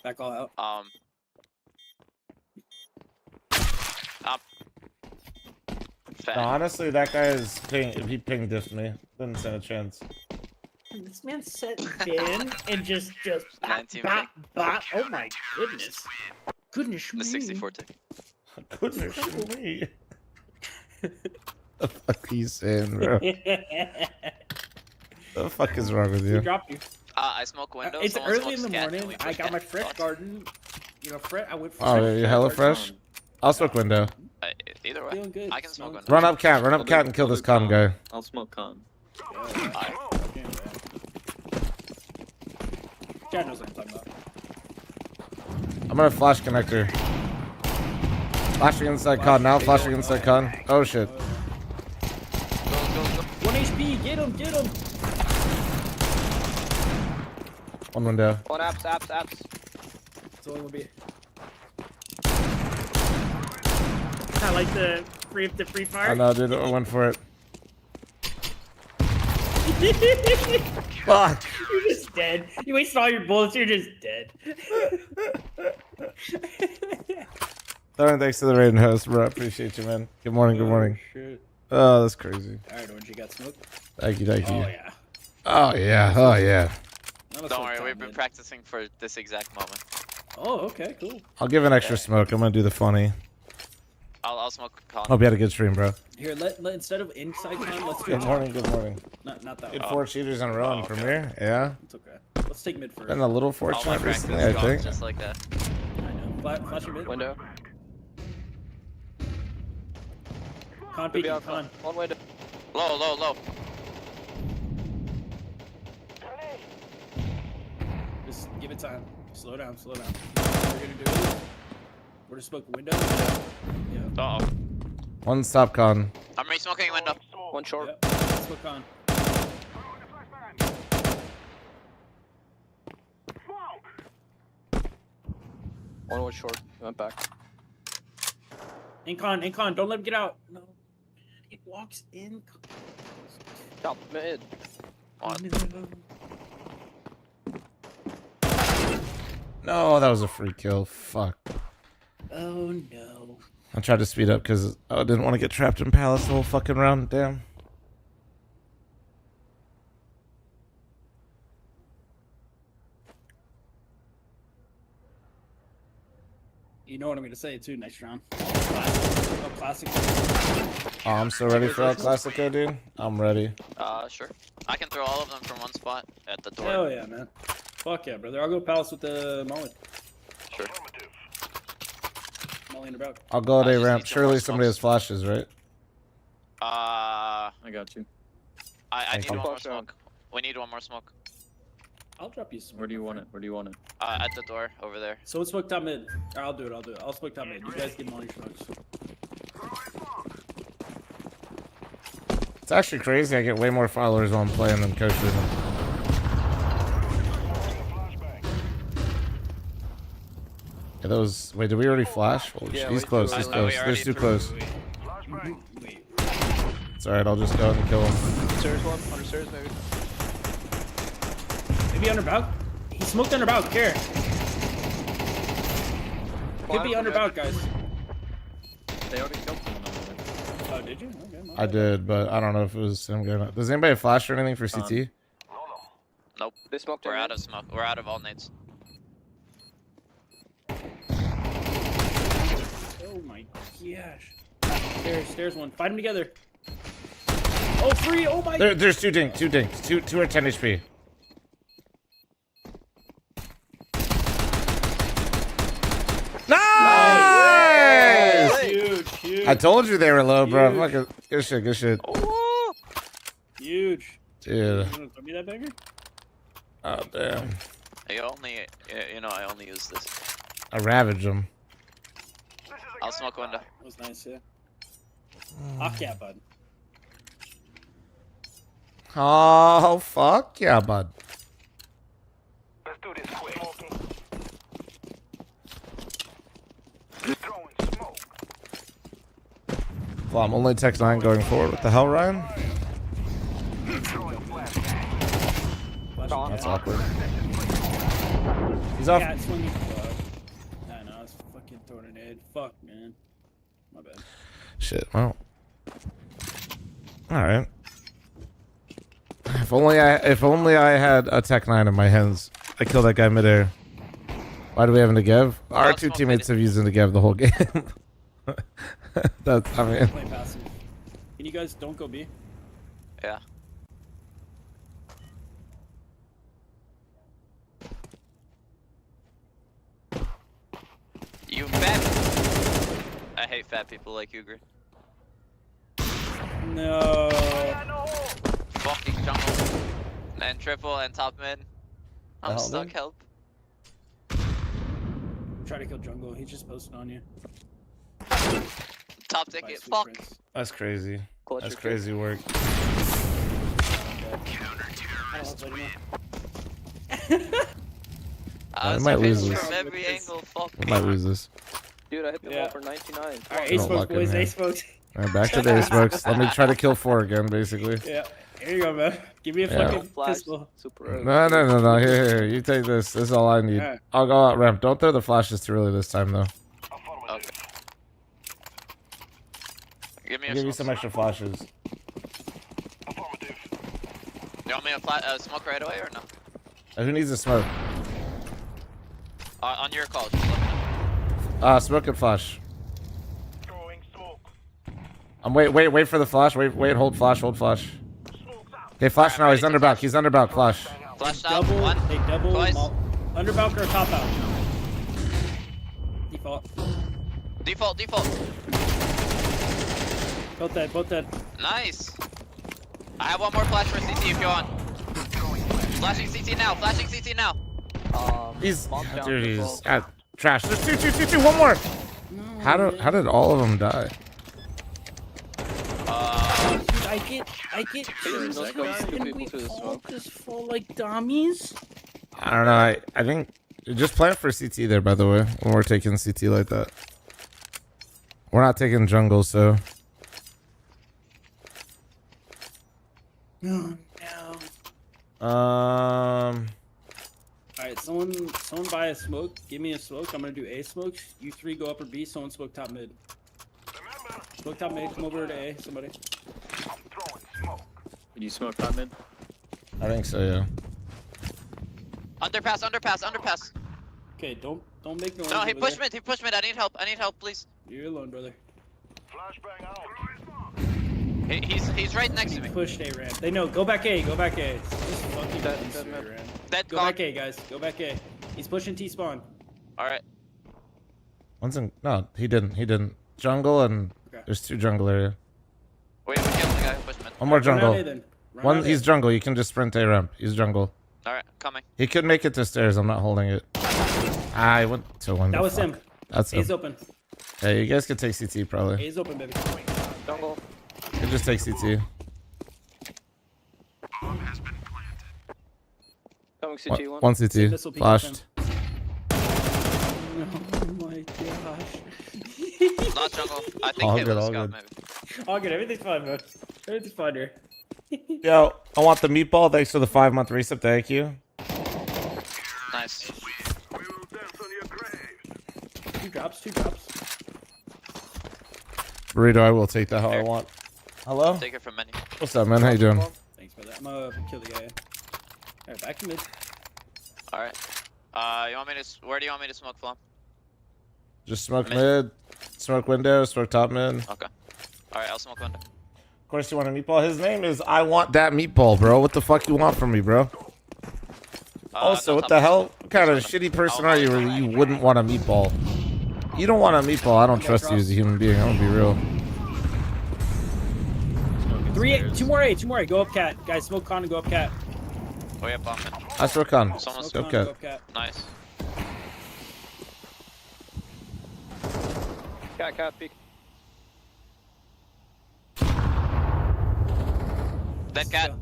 Speaker 15: Back all out.
Speaker 6: Fat.
Speaker 1: No, honestly, that guy is ping. If he ping diffed me, didn't stand a chance.
Speaker 15: This man set in and just bop,
Speaker 6: 19
Speaker 15: bop, bop. Oh my goodness. Goodness
Speaker 6: The
Speaker 15: me.
Speaker 6: 64 tick.
Speaker 1: Goodness me. The fuck he's saying, bro? The fuck is wrong with
Speaker 15: He
Speaker 1: you?
Speaker 15: dropped you.
Speaker 6: I smoke windows.
Speaker 15: It's
Speaker 6: Someone
Speaker 15: early in
Speaker 6: smokes
Speaker 15: the
Speaker 6: scat. Can
Speaker 15: morning.
Speaker 6: we
Speaker 15: I
Speaker 6: push
Speaker 15: got my
Speaker 6: scat?
Speaker 15: fresh
Speaker 6: Thoughts?
Speaker 15: garden. You know, I went for
Speaker 1: Oh,
Speaker 15: fresh.
Speaker 1: you hella fresh? I'll smoke window.
Speaker 6: Either way,
Speaker 15: Feeling good.
Speaker 6: I can smoke windows.
Speaker 1: Run up cat and kill this con guy.
Speaker 17: I'll smoke con.
Speaker 15: Chad knows what I'm talking about.
Speaker 1: I'm gonna flash connector. Flashing inside con now, flashing inside con. Oh shit.
Speaker 15: 1 HP. Get him. Get him.
Speaker 1: One window.
Speaker 16: One apps.
Speaker 15: That's all it will be. I like the free fire.
Speaker 1: I know, dude. I went for it. Fuck.
Speaker 15: You're just dead. You wasted all your bullets. You're just dead.
Speaker 1: Darren, thanks to the raiding host, bro. I appreciate you, man. Good morning. Good morning.
Speaker 15: Shit.
Speaker 1: Oh, that's crazy.
Speaker 15: Alright, Orange, you got smoked?
Speaker 1: Thank you.
Speaker 15: Oh yeah.
Speaker 1: Oh yeah. Oh yeah.
Speaker 6: Don't worry, we've been practicing for this exact moment.
Speaker 15: Oh, okay, cool.
Speaker 1: I'll give an extra smoke. I'm gonna do the funny.
Speaker 6: I'll smoke con.
Speaker 1: Hope you had a good stream, bro.
Speaker 15: Here, let instead of inside con, let's do
Speaker 1: Good morning. Good morning.
Speaker 15: Not that
Speaker 1: Did
Speaker 15: one.
Speaker 1: 4 cheaters in a row in Premiere. Yeah.
Speaker 15: It's okay. Let's take mid first.
Speaker 1: Been a little
Speaker 6: All my
Speaker 1: fortunate
Speaker 6: practice
Speaker 1: recently, I
Speaker 6: gone
Speaker 1: think.
Speaker 6: just like that.
Speaker 15: I know. Flash your mid.
Speaker 16: Window.
Speaker 15: Con
Speaker 16: Maybe
Speaker 15: peeking,
Speaker 16: out
Speaker 15: con.
Speaker 16: One window.
Speaker 6: Low.
Speaker 15: Just give it time. Slow down. What we're gonna do is we're gonna smoke window. Yeah.
Speaker 6: Uh oh.
Speaker 1: One stop con.
Speaker 6: I'm re-smoking window.
Speaker 16: One short.
Speaker 15: Yep. Smoke con.
Speaker 16: One was short. He went back.
Speaker 15: In con. Don't let him get out. No. He walks in.
Speaker 16: Top mid.
Speaker 1: No, that was a free kill. Fuck.
Speaker 15: Oh no.
Speaker 1: I tried to speed up because I didn't want to get trapped in Palace the whole fucking round. Damn.
Speaker 15: You know what I'm gonna say too next round. Classic. Classic.
Speaker 1: Oh, I'm so ready for El Clasico, dude. I'm ready.
Speaker 6: Sure. I can throw all of them from one spot at the door.
Speaker 15: Hell yeah, man. Fuck yeah, brother. I'll go palace with the molly.
Speaker 6: Sure.
Speaker 15: Molly in the back.
Speaker 1: I'll go at A ramp. Surely somebody has flashes, right?
Speaker 17: I got you.
Speaker 6: I need one more smoke. We need one more smoke.
Speaker 15: I'll drop you some.
Speaker 17: Where do you want it? Where do you want it?
Speaker 6: At the door, over there.
Speaker 15: So let's smoke top mid. Or I'll do it. I'll smoke top mid. You guys get molly smokes.
Speaker 1: It's actually crazy. I get way more followers while I'm playing than coaches. Yeah, those. Wait, did we already flash? Holy shit, he's close. He's close. They're too close. It's alright. I'll just go out and kill him.
Speaker 16: Stairs one, under stairs maybe.
Speaker 15: Maybe under bout. He smoked under bout. Care. Could be under bout, guys.
Speaker 17: They already killed someone.
Speaker 15: Oh, did you? Okay,
Speaker 1: I did, but I don't know if it was him going up. Does anybody have flash or anything for CT?
Speaker 6: Nope.
Speaker 16: They smoked.
Speaker 6: We're out of smoke. We're out of all nades.
Speaker 15: Oh my gosh. Stairs one. Fight them together. Oh, free. Oh my.
Speaker 1: There's two dinks. Two are 10 HP. Nice!
Speaker 15: Huge.
Speaker 1: I told you they were low, bro. Fucking good shit. Good shit.
Speaker 15: Huge.
Speaker 1: Dude.
Speaker 15: You wanna throw me that bagger?
Speaker 1: Oh damn.
Speaker 6: I only use this.
Speaker 1: I ravaged them.
Speaker 6: I'll smoke window.
Speaker 15: That was nice, yeah. Off yeah, bud.
Speaker 1: Oh fuck yeah, bud.
Speaker 22: Let's do this quick.
Speaker 1: Well, I'm only Tech 9 going forward. What the hell, Ryan? That's awkward. He's off.
Speaker 15: Yeah, it's swinging. I know, I was fucking throwing an head. Fuck, man. My bad.
Speaker 1: Shit, well. Alright. If only I had a Tech 9 in my hands. I killed that guy midair. Why do we have a Negev? Our two teammates have used a Negev the whole game. That's, I mean.
Speaker 15: Play passive. Can you guys don't go B?
Speaker 6: Yeah. You fat. I hate fat people like you, Grid.
Speaker 15: No.
Speaker 6: Fucking jungle. And triple and top mid. I'm stuck, help.
Speaker 15: Try to kill jungle. He's just posting on you.
Speaker 6: Top ticket. Fuck.
Speaker 1: That's crazy. That's crazy work.
Speaker 6: I
Speaker 1: might lose this.
Speaker 6: From every angle. Fuck.
Speaker 1: We might lose this.
Speaker 16: Dude, I hit them all for 99.
Speaker 15: Alright, ace smokes, boys. Ace smokes.
Speaker 1: Alright, back to the ace smokes. Let me try to kill 4 again, basically.
Speaker 15: Yeah. Here you go, man. Give me a fucking pistol.
Speaker 1: No. Here. You take this. This is all I need.
Speaker 15: Yeah.
Speaker 1: I'll go out ramp. Don't throw the flashes too early this time, though.
Speaker 6: Okay.
Speaker 1: I'll give you some extra flashes.
Speaker 6: You want me to smoke right away or no?
Speaker 1: Who needs a smoke?
Speaker 6: On your call. Just let me know.
Speaker 1: Smoke and flash. Wait for the flash. Wait, hold flash. Okay, flash now. He's under back. Flash.
Speaker 6: Flash out.
Speaker 15: Double.
Speaker 6: One.
Speaker 15: They double.
Speaker 6: Twice.
Speaker 15: Under balk or top out. Default.
Speaker 6: Default.
Speaker 15: Both dead.
Speaker 6: Nice. I have one more flash for CT if you want. Flashing CT now.
Speaker 1: He's trash. There's two. One more. How did all of them die?
Speaker 15: I get two guys and we focus for like dummies.
Speaker 1: I don't know. I think just plan for CT there. By the way, when we're taking CT like that, we're not taking jungle, so.
Speaker 15: No. Alright, someone buy a smoke. Give me a smoke. I'm gonna do A smokes. You 3 go upper B. Someone smoke top mid. Smoke top mid. Come over to A. Somebody.
Speaker 17: Can you smoke top mid?
Speaker 1: I think so, yeah.
Speaker 6: Underpass.
Speaker 15: Okay, don't make noise.
Speaker 6: No, he pushed mid. I need help, please.
Speaker 15: You're alone, brother.
Speaker 6: He's right next to me.
Speaker 15: Pushed A ramp. They know. Go back A. Go back A. It's just fucking
Speaker 6: Dead
Speaker 15: Go back A, guys. Go back A. He's pushing T spawn.
Speaker 6: All right.
Speaker 1: One's in. No, he didn't. He didn't. Jungle and there's 2 jungle area.
Speaker 6: Wait, we killed the guy who pushed mid.
Speaker 1: One more jungle.
Speaker 15: Run
Speaker 1: One.
Speaker 15: out
Speaker 1: He's
Speaker 15: A.
Speaker 1: jungle. You can just sprint A ramp. He's jungle.
Speaker 6: All right, coming.
Speaker 1: He could make it to stairs. I'm not holding it. I went to one.
Speaker 15: That was him.
Speaker 1: That's
Speaker 15: A's
Speaker 1: him.
Speaker 15: open.
Speaker 1: Hey, you guys could take CT probably.
Speaker 15: A's open, baby.
Speaker 16: Jungle.
Speaker 1: You could just take CT.
Speaker 16: Coming CT one.
Speaker 1: One CT. Flashed.
Speaker 15: Oh my gosh.
Speaker 6: Not jungle. I think
Speaker 1: All
Speaker 6: hit
Speaker 1: good,
Speaker 6: with
Speaker 1: all
Speaker 6: scout
Speaker 1: good.
Speaker 6: maybe.
Speaker 15: All good. Everything's fine, man. Everything's fine here.
Speaker 1: Yo, I want the meatball. Thanks for the 5-month resub. Thank you.
Speaker 6: Nice.
Speaker 15: 2 drops. 2 drops.
Speaker 1: Burrito, I will take that how I want. Hello?
Speaker 6: Take it from menu.
Speaker 1: What's up, man? How you doing?
Speaker 15: Thanks for that. I'm gonna kill the guy. Alright, back to mid.
Speaker 6: All right. You want me to? Where do you want me to smoke from?
Speaker 1: Just smoke mid, smoke window, smoke top mid.
Speaker 6: Okay. All right, I'll smoke window.
Speaker 1: Of course you want a meatball. His name is I want that meatball, bro. What the fuck you want from me, bro? Also, what the hell? What kind of shitty person are you where you wouldn't want a meatball? You don't want a meatball. I don't trust you as a human being. I'm gonna be real.
Speaker 15: 2 more A. 2 more A. Go up cat. Guys, smoke con and go up cat.
Speaker 6: Oh yeah, bomb.
Speaker 1: I smoke on.
Speaker 6: Someone's
Speaker 1: Okay.
Speaker 15: Go up cat.
Speaker 6: Nice.
Speaker 16: Cat peek.
Speaker 6: Dead cat.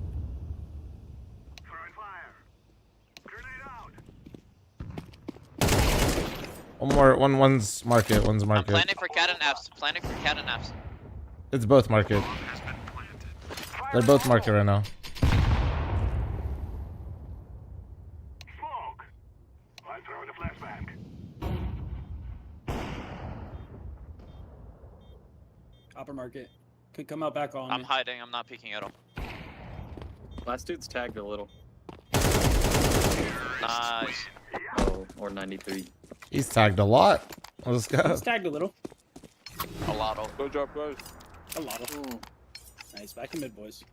Speaker 1: One more. One's market. One's
Speaker 6: I'm
Speaker 1: market.
Speaker 6: planning for cat and apps. Planning for cat and apps.
Speaker 1: It's both market. They're both market right now.
Speaker 15: Upper market. Could come out back on
Speaker 6: I'm
Speaker 15: me.
Speaker 6: hiding. I'm not peeking at all.
Speaker 17: Last dude's tagged a little.
Speaker 6: Nice.
Speaker 17: Oh, or 93.
Speaker 1: He's tagged a lot. Let's go.
Speaker 15: He's tagged a little.
Speaker 6: A lot of.
Speaker 16: Good job, guys.
Speaker 15: A lot of. Nice. Back in mid, boys.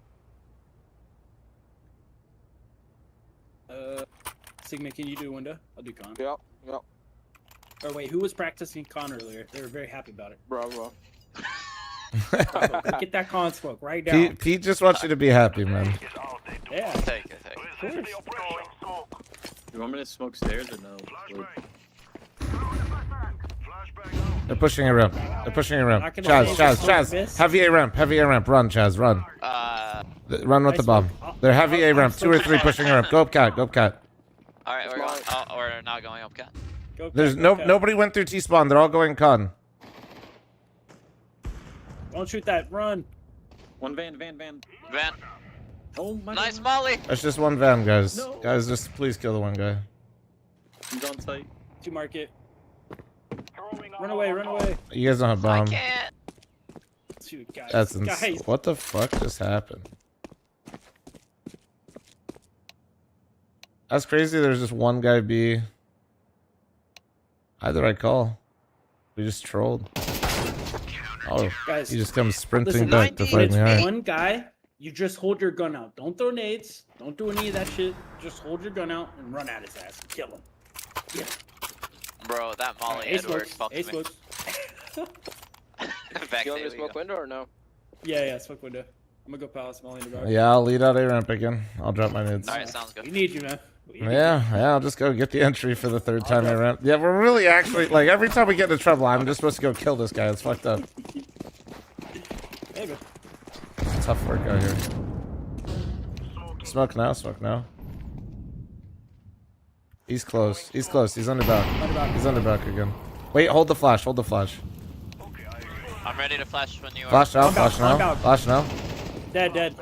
Speaker 15: Sigma, can you do window? I'll do con.
Speaker 16: Yep.
Speaker 15: Or wait, who was practicing con earlier? They were very happy about it.
Speaker 16: Bravo.
Speaker 15: Bravo, go get that con smoke right now.
Speaker 1: Pete just wants you to be happy, man.
Speaker 15: Yeah.
Speaker 6: Take it.
Speaker 17: You want me to smoke stairs or no?
Speaker 1: They're pushing a ramp. They're pushing a ramp.
Speaker 15: Not gonna
Speaker 1: Chaz.
Speaker 15: miss.
Speaker 1: Heavy A ramp. Heavy A ramp. Run, Chaz. Run. Run with the bomb. They're heavy A ramp. 2 or 3 pushing a ramp. Go up cat. Go up cat.
Speaker 6: All right, we're going. We're not going up cat.
Speaker 15: Go
Speaker 1: There's
Speaker 15: cat, go cat.
Speaker 1: nobody went through T spawn. They're all going con.
Speaker 15: Don't shoot that. Run.
Speaker 17: One van.
Speaker 6: Van.
Speaker 17: Oh my
Speaker 6: Nice
Speaker 17: God.
Speaker 6: molly.
Speaker 1: That's just one van, guys.
Speaker 17: No.
Speaker 1: Guys, just please kill the one guy.
Speaker 17: He's on site.
Speaker 15: 2 market. Run away. Run away.
Speaker 1: You guys don't have bomb.
Speaker 6: Can't.
Speaker 15: Shoot, guys.
Speaker 1: That's
Speaker 15: guys.
Speaker 1: what the fuck just happened? That's crazy. There's just one guy B. Either I call. We just trolled. Oh,
Speaker 15: Guys,
Speaker 1: he just comes sprinting
Speaker 15: listen,
Speaker 1: back to fight me. Alright.
Speaker 15: One guy, you just hold your gun out. Don't throw nades. Don't do any of that shit. Just hold your gun out and run at his ass. Kill him. Yeah.
Speaker 6: Bro, that molly
Speaker 15: Ace
Speaker 6: Edward
Speaker 15: smokes.
Speaker 6: fucked
Speaker 15: Ace
Speaker 6: me.
Speaker 15: smokes.
Speaker 6: Back
Speaker 16: You want
Speaker 6: there
Speaker 16: me to
Speaker 6: we
Speaker 16: smoke
Speaker 6: go.
Speaker 16: window or no?
Speaker 15: Yeah, smoke window. I'm gonna go palace molly in the dark.
Speaker 1: Yeah, I'll lead out A ramp again. I'll drop my nades.
Speaker 6: All right, sounds good.
Speaker 15: We need you, man. We need
Speaker 1: Yeah, I'll just go get the entry for the 3rd time A ramp. Yeah, we're really actually like every time we get into trouble, I'm just supposed to go kill this guy. It's fucked up.
Speaker 15: you. Hey, man.
Speaker 1: It's tough work out here. Smoke now. Smoke now. He's close. He's close. He's under back. He's under back again. Wait, hold the flash. Hold the flash.
Speaker 6: I'm ready to flash when you are.
Speaker 1: Flash now.
Speaker 15: Calm down,
Speaker 1: Flash
Speaker 15: calm
Speaker 1: now.
Speaker 15: down.
Speaker 1: Flash now.
Speaker 15: Dead.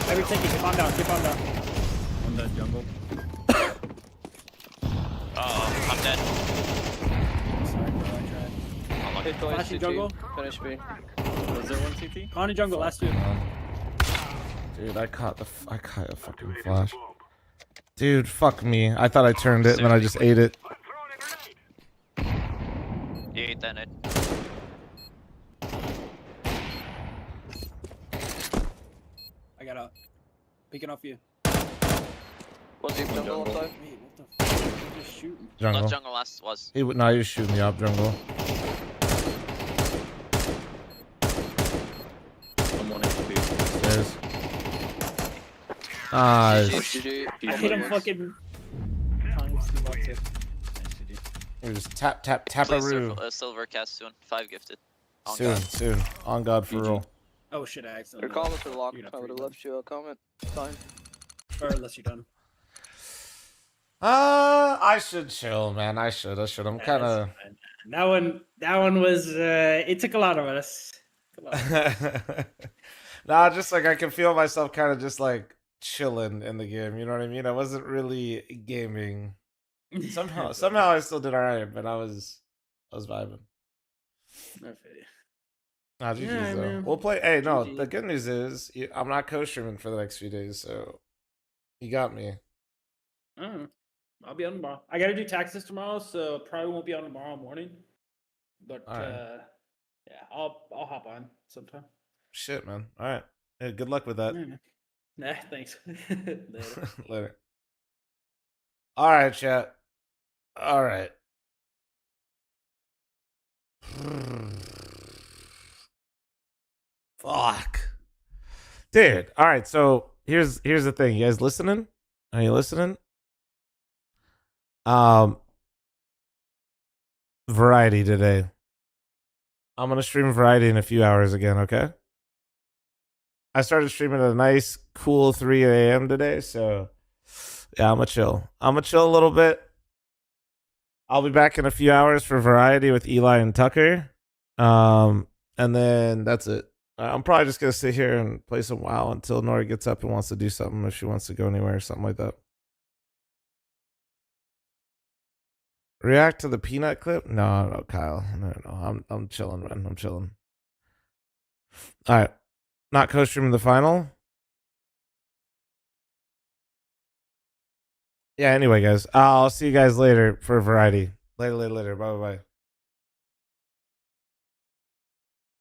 Speaker 15: Everything, keep on down.
Speaker 17: On the jungle.
Speaker 6: I'm dead.
Speaker 15: Sorry, bro, I tried.
Speaker 6: I'm looking.
Speaker 16: Hit going
Speaker 15: Flashing
Speaker 16: CT.
Speaker 15: jungle.
Speaker 16: Finish B.
Speaker 17: Was there one CT?
Speaker 15: Con and jungle, last 2.
Speaker 1: Dude, I caught a fucking flash. Dude, fuck me. I thought I turned it and then I just ate it.
Speaker 6: You ate that, Nate.
Speaker 15: I got out. Peeking off you.
Speaker 16: One deep jungle, one side.
Speaker 15: Wait, what the fuck? You just shooting.
Speaker 1: Jungle.
Speaker 6: Not jungle last was.
Speaker 1: He was shooting the up jungle.
Speaker 17: I'm on HP.
Speaker 1: There's. Nice.
Speaker 15: I hit him fucking.
Speaker 1: We're just tap
Speaker 6: Please
Speaker 1: a
Speaker 6: silver cast soon. 5 gifted. On
Speaker 1: soon,
Speaker 6: God.
Speaker 1: soon. On God for real.
Speaker 15: Oh shit, I accidentally.
Speaker 16: Your comments are locked. I would have left you a comment. Fine.
Speaker 15: Or unless you're done.
Speaker 1: I should chill, man. I should. I'm kind of.
Speaker 15: That one was. It took a lot of us.
Speaker 1: Nah, just like I can feel myself kind of just like chilling in the game. You know what I mean? I wasn't really gaming. Somehow I still did alright, but I was vibing. Nah, GG's
Speaker 15: Yeah,
Speaker 1: though.
Speaker 15: man.
Speaker 1: We'll play. Hey, no.
Speaker 15: GG.
Speaker 1: The good news is I'm not co-streaming for the next few days, so you got me.
Speaker 15: I'll be on tomorrow. I gotta do taxes tomorrow, so probably won't be on tomorrow morning. But
Speaker 1: Alright.
Speaker 15: yeah, I'll hop on sometime.
Speaker 1: Shit, man. All right. Hey, good luck with that.
Speaker 15: Nah, thanks. Later.
Speaker 1: Later. All right, chat. All right. Fuck. Dude. All right, so here's the thing. You guys listening? Are you listening? Variety today. I'm gonna stream Variety in a few hours again, okay? I started streaming at a nice, cool 3 a.m. today, so yeah, I'm gonna chill. I'm gonna chill a little bit. I'll be back in a few hours for Variety with Eli and Tucker. And then that's it. I'm probably just gonna sit here and play some WoW until Nora gets up and wants to do something, if she wants to go anywhere or something like that. React to the peanut clip? No, Kyle. No. I'm chilling, man. I'm chilling. All right. Not co-streaming the final. Yeah, anyway, guys. I'll see you guys later for Variety. Later. Bye.